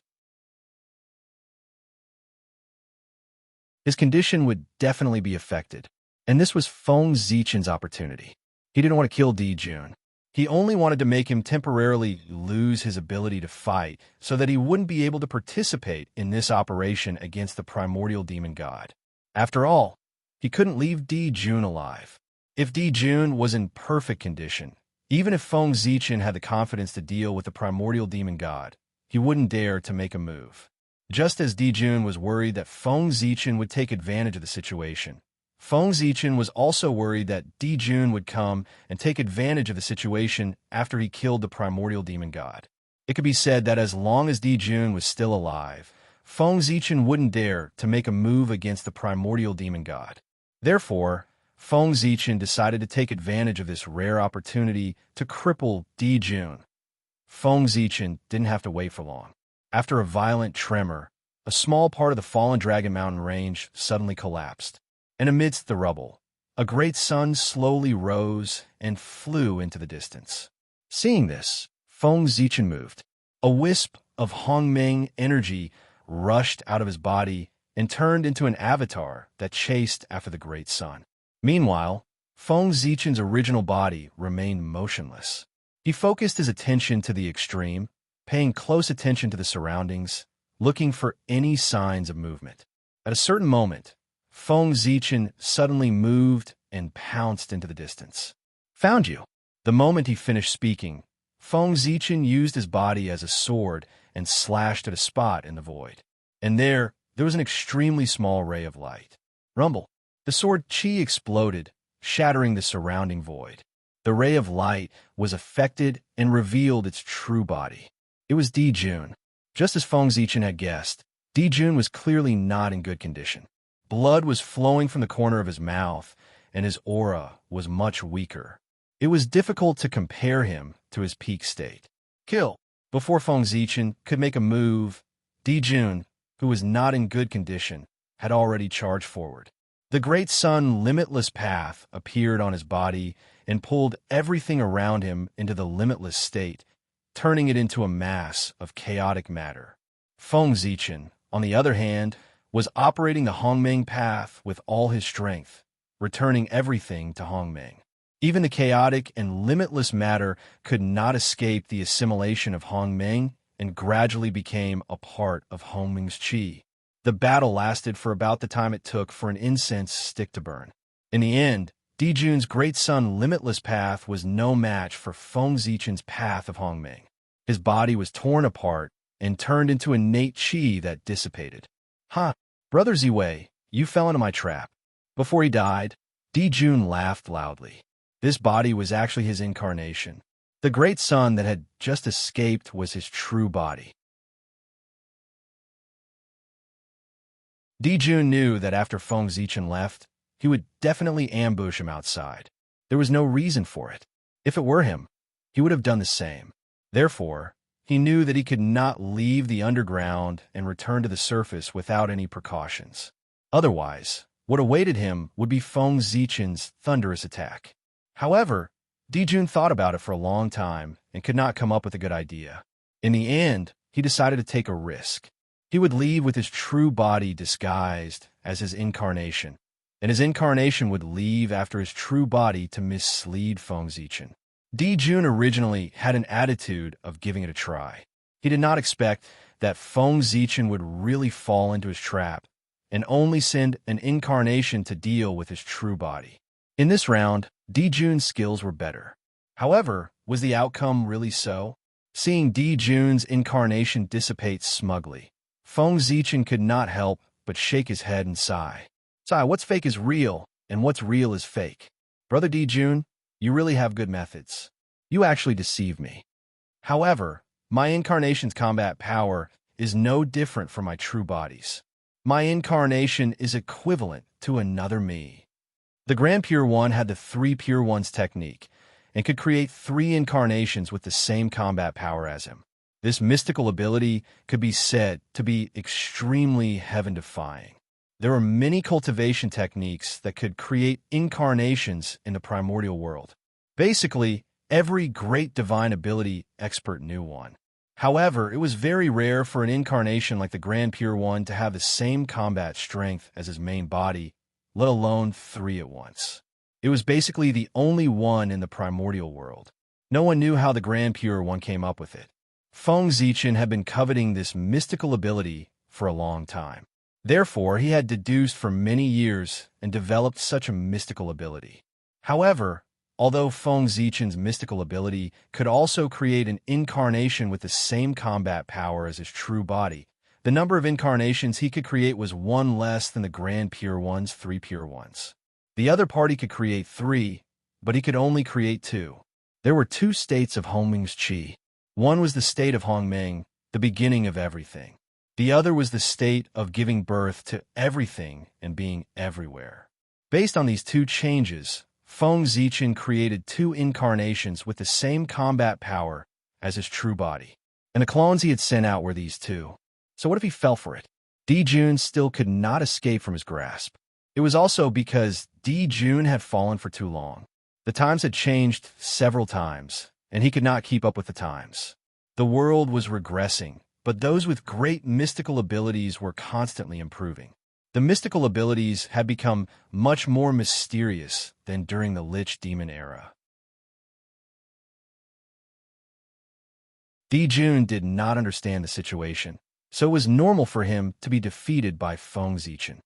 His condition would definitely be affected, and this was Feng Zichen's opportunity. He didn't want to kill Dijun. He only wanted to make him temporarily lose his ability to fight so that he wouldn't be able to participate in this operation against the primordial demon god. After all, he couldn't leave Dijun alive. If Dijun was in perfect condition, even if Feng Zichen had the confidence to deal with the primordial demon god, he wouldn't dare to make a move. Just as Dijun was worried that Feng Zichen would take advantage of the situation, Feng Zichen was also worried that Dijun would come and take advantage of the situation after he killed the primordial demon god. It could be said that as long as Dijun was still alive, Feng Zichen wouldn't dare to make a move against the primordial demon god. Therefore, Feng Zichen decided to take advantage of this rare opportunity to cripple Dijun. Feng Zichen didn't have to wait for long. After a violent tremor, a small part of the fallen Dragon Mountain range suddenly collapsed, and amidst the rubble, a great sun slowly rose and flew into the distance. Seeing this, Feng Zichen moved. A wisp of Hongmeng energy rushed out of his body and turned into an avatar that chased after the great sun. Meanwhile, Feng Zichen's original body remained motionless. He focused his attention to the extreme, paying close attention to the surroundings, looking for any signs of movement. At a certain moment, Feng Zichen suddenly moved and pounced into the distance. "Found you." The moment he finished speaking, Feng Zichen used his body as a sword and slashed at a spot in the void. And there was an extremely small ray of light. Rumble. The sword chi exploded, shattering the surrounding void. The ray of light was affected and revealed its true body. It was Dijun. Just as Feng Zichen had guessed, Dijun was clearly not in good condition. Blood was flowing from the corner of his mouth, and his aura was much weaker. It was difficult to compare him to his peak state. Kill. Before Feng Zichen could make a move, Dijun, who was not in good condition, had already charged forward. The great sun limitless path appeared on his body and pulled everything around him into the limitless state, turning it into a mass of chaotic matter. Feng Zichen, on the other hand, was operating the Hongmeng path with all his strength, returning everything to Hongmeng. Even the chaotic and limitless matter could not escape the assimilation of Hongmeng and gradually became a part of Hongmeng's chi. The battle lasted for about the time it took for an incense stick to burn. In the end, Dijun's great sun limitless path was no match for Feng Zichen's path of Hongmeng. His body was torn apart and turned into innate chi that dissipated. "Ha! Brother Ziwei, you fell into my trap." Before he died, Dijun laughed loudly. This body was actually his incarnation. The great sun that had just escaped was his true body. Dijun knew that after Feng Zichen left, he would definitely ambush him outside. There was no reason for it. If it were him, he would have done the same. Therefore, he knew that he could not leave the underground and return to the surface without any precautions. Otherwise, what awaited him would be Feng Zichen's thunderous attack. However, Dijun thought about it for a long time and could not come up with a good idea. In the end, he decided to take a risk. He would leave with his true body disguised as his incarnation, and his incarnation would leave after his true body to mislead Feng Zichen. Dijun originally had an attitude of giving it a try. He did not expect that Feng Zichen would really fall into his trap and only send an incarnation to deal with his true body. In this round, Dijun's skills were better. However, was the outcome really so? Seeing Dijun's incarnation dissipate smugly, Feng Zichen could not help but shake his head and sigh. "Sigh, what's fake is real, and what's real is fake. Brother Dijun, you really have good methods. You actually deceive me. However, my incarnation's combat power is no different from my true body's. My incarnation is equivalent to another me. The Grand Pure One had the Three Pure Ones technique and could create 3 incarnations with the same combat power as him. This mystical ability could be said to be extremely heaven-defying. There are many cultivation techniques that could create incarnations in the primordial world. Basically, every great divine ability expert knew one. However, it was very rare for an incarnation like the Grand Pure One to have the same combat strength as his main body, let alone 3 at once. It was basically the only one in the primordial world. No one knew how the Grand Pure One came up with it. Feng Zichen had been coveting this mystical ability for a long time. Therefore, he had deduced for many years and developed such a mystical ability. However, although Feng Zichen's mystical ability could also create an incarnation with the same combat power as his true body, the number of incarnations he could create was 1 less than the Grand Pure One's 3 Pure Ones. The other party could create 3, but he could only create 2. There were 2 states of Hongming's qi. One was the state of Hongming, the beginning of everything. The other was the state of giving birth to everything and being everywhere. Based on these 2 changes, Feng Zichen created 2 incarnations with the same combat power as his true body. And the clones he had sent out were these 2. So what if he fell for it? Di Jun still could not escape from his grasp. It was also because Di Jun had fallen for too long. The times had changed several times, and he could not keep up with the times. The world was regressing, but those with great mystical abilities were constantly improving. The mystical abilities had become much more mysterious than during the Lich Demon era. Di Jun did not understand the situation, so it was normal for him to be defeated by Feng Zichen.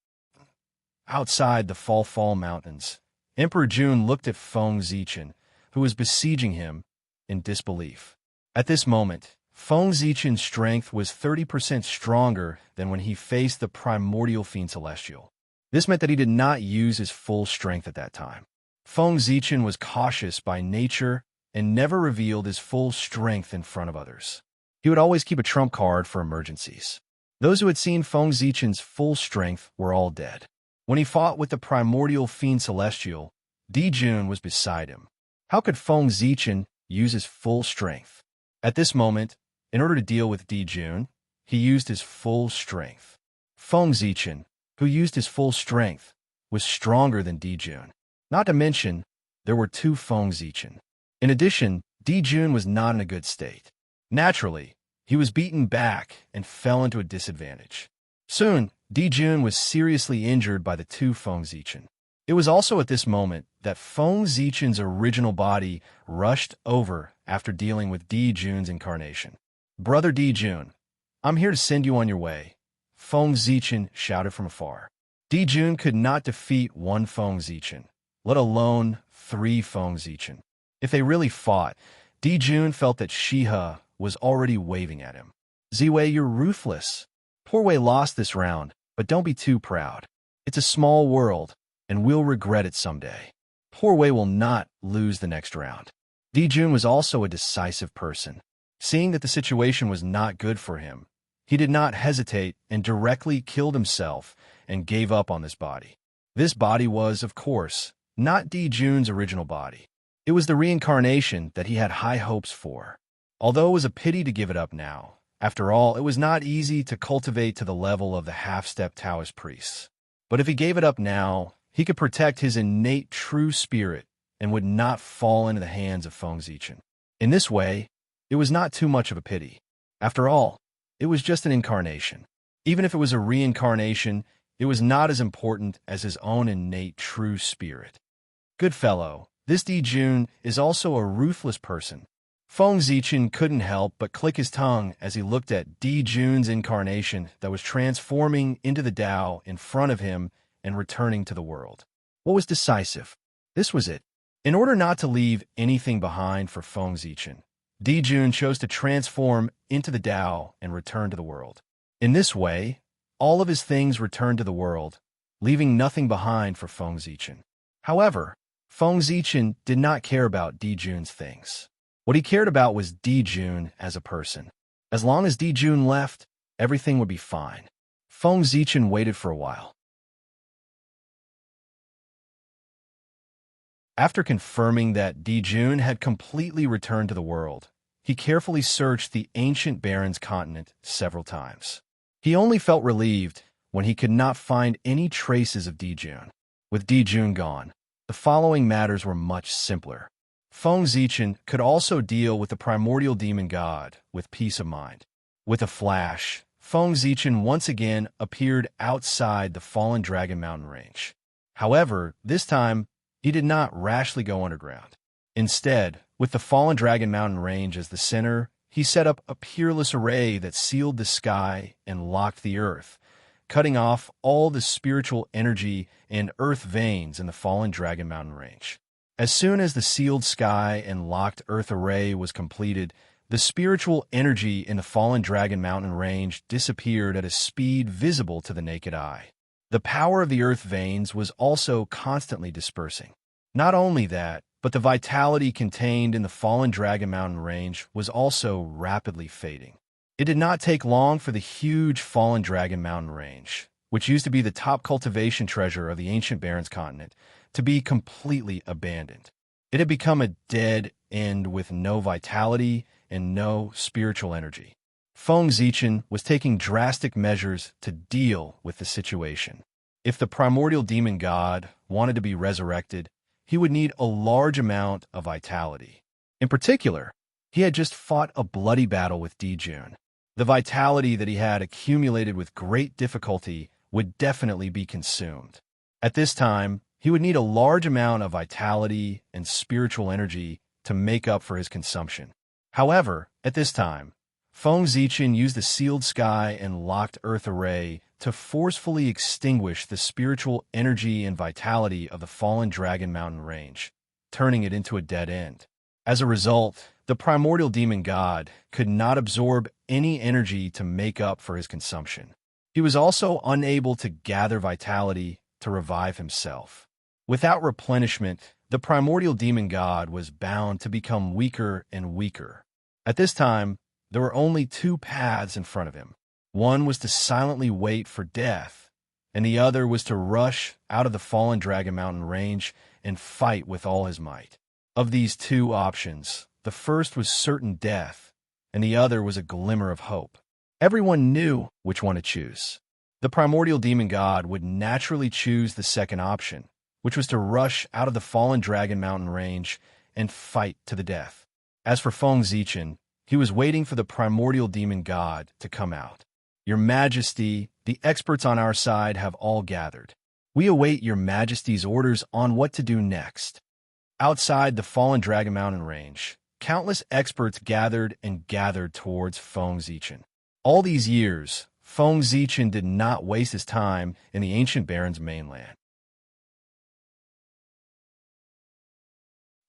Outside the Fall Mountains, Emperor Jun looked at Feng Zichen, who was besieging him, in disbelief. At this moment, Feng Zichen's strength was 30% stronger than when he faced the primordial fiend celestial. This meant that he did not use his full strength at that time. Feng Zichen was cautious by nature and never revealed his full strength in front of others. He would always keep a trump card for emergencies. Those who had seen Feng Zichen's full strength were all dead. When he fought with the primordial fiend celestial, Di Jun was beside him. How could Feng Zichen use his full strength? At this moment, in order to deal with Di Jun, he used his full strength. Feng Zichen, who used his full strength, was stronger than Di Jun. Not to mention, there were 2 Feng Zichen. In addition, Di Jun was not in a good state. Naturally, he was beaten back and fell into a disadvantage. Soon, Di Jun was seriously injured by the 2 Feng Zichen. It was also at this moment that Feng Zichen's original body rushed over after dealing with Di Jun's incarnation. "Brother Di Jun, I'm here to send you on your way," Feng Zichen shouted from afar. Di Jun could not defeat 1 Feng Zichen, let alone 3 Feng Zichen. If they really fought, Di Jun felt that Shihe was already waving at him. "Ziwei, you're ruthless. Poor Wei lost this round, but don't be too proud. It's a small world, and we'll regret it someday. Poor Wei will not lose the next round." Di Jun was also a decisive person. Seeing that the situation was not good for him, he did not hesitate and directly killed himself and gave up on this body. This body was, of course, not Di Jun's original body. It was the reincarnation that he had high hopes for. Although it was a pity to give it up now, after all, it was not easy to cultivate to the level of the half-step Taoist priests. But if he gave it up now, he could protect his innate true spirit and would not fall into the hands of Feng Zichen. In this way, it was not too much of a pity. After all, it was just an incarnation. Even if it was a reincarnation, it was not as important as his own innate true spirit. Good fellow, this Di Jun is also a ruthless person. Feng Zichen couldn't help but click his tongue as he looked at Di Jun's incarnation that was transforming into the Tao in front of him and returning to the world. What was decisive? This was it. In order not to leave anything behind for Feng Zichen, Di Jun chose to transform into the Tao and return to the world. In this way, all of his things returned to the world, leaving nothing behind for Feng Zichen. However, Feng Zichen did not care about Di Jun's things. What he cared about was Di Jun as a person. As long as Di Jun left, everything would be fine. Feng Zichen waited for a while. After confirming that Dijun had completely returned to the world, he carefully searched the ancient Baron's continent several times. He only felt relieved when he could not find any traces of Dijun. With Dijun gone, the following matters were much simpler. Feng Zichen could also deal with the primordial demon god with peace of mind. With a flash, Feng Zichen once again appeared outside the fallen Dragon Mountain range. However, this time, he did not rashly go underground. Instead, with the fallen Dragon Mountain range as the center, he set up a peerless array that sealed the sky and locked the earth, cutting off all the spiritual energy and earth veins in the fallen Dragon Mountain range. As soon as the sealed sky and locked earth array was completed, the spiritual energy in the fallen Dragon Mountain range disappeared at a speed visible to the naked eye. The power of the earth veins was also constantly dispersing. Not only that, but the vitality contained in the fallen Dragon Mountain range was also rapidly fading. It did not take long for the huge fallen Dragon Mountain range, which used to be the top cultivation treasure of the ancient Baron's continent, to be completely abandoned. It had become a dead end with no vitality and no spiritual energy. Feng Zichen was taking drastic measures to deal with the situation. If the primordial demon god wanted to be resurrected, he would need a large amount of vitality. In particular, he had just fought a bloody battle with Dijun. The vitality that he had accumulated with great difficulty would definitely be consumed. At this time, he would need a large amount of vitality and spiritual energy to make up for his consumption. However, at this time, Feng Zichen used the sealed sky and locked earth array to forcefully extinguish the spiritual energy and vitality of the fallen Dragon Mountain range, turning it into a dead end. As a result, the primordial demon god could not absorb any energy to make up for his consumption. He was also unable to gather vitality to revive himself. Without replenishment, the primordial demon god was bound to become weaker and weaker. At this time, there were only two paths in front of him. One was to silently wait for death, and the other was to rush out of the fallen Dragon Mountain range and fight with all his might. Of these two options, the first was certain death, and the other was a glimmer of hope. Everyone knew which one to choose. The primordial demon god would naturally choose the second option, which was to rush out of the fallen Dragon Mountain range and fight to the death. As for Feng Zichen, he was waiting for the primordial demon god to come out. Your Majesty, the experts on our side have all gathered. We await your Majesty's orders on what to do next. Outside the fallen Dragon Mountain range, countless experts gathered towards Feng Zichen. All these years, Feng Zichen did not waste his time in the ancient Baron's mainland.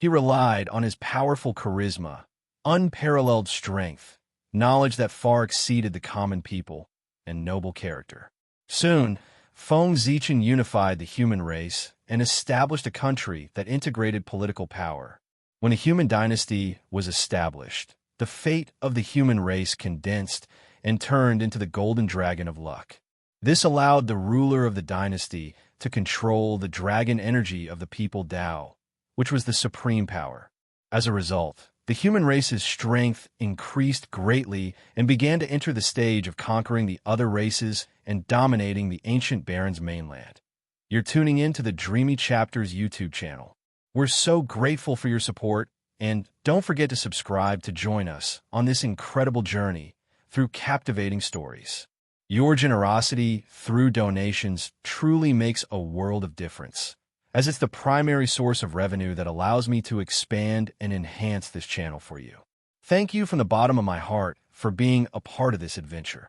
He relied on his powerful charisma, unparalleled strength, knowledge that far exceeded the common people, and noble character. Soon, Feng Zichen unified the human race and established a country that integrated political power. When a human dynasty was established, the fate of the human race condensed and turned into the golden dragon of luck. This allowed the ruler of the dynasty to control the dragon energy of the people Dao, which was the supreme power. As a result, the human race's strength increased greatly and began to enter the stage of conquering the other races and dominating the ancient Baron's mainland. You're tuning in to the Dreamy Chapters YouTube channel. We're so grateful for your support, and don't forget to subscribe to join us on this incredible journey through captivating stories. Your generosity through donations truly makes a world of difference, as it's the primary source of revenue that allows me to expand and enhance this channel for you. Thank you from the bottom of my heart for being a part of this adventure.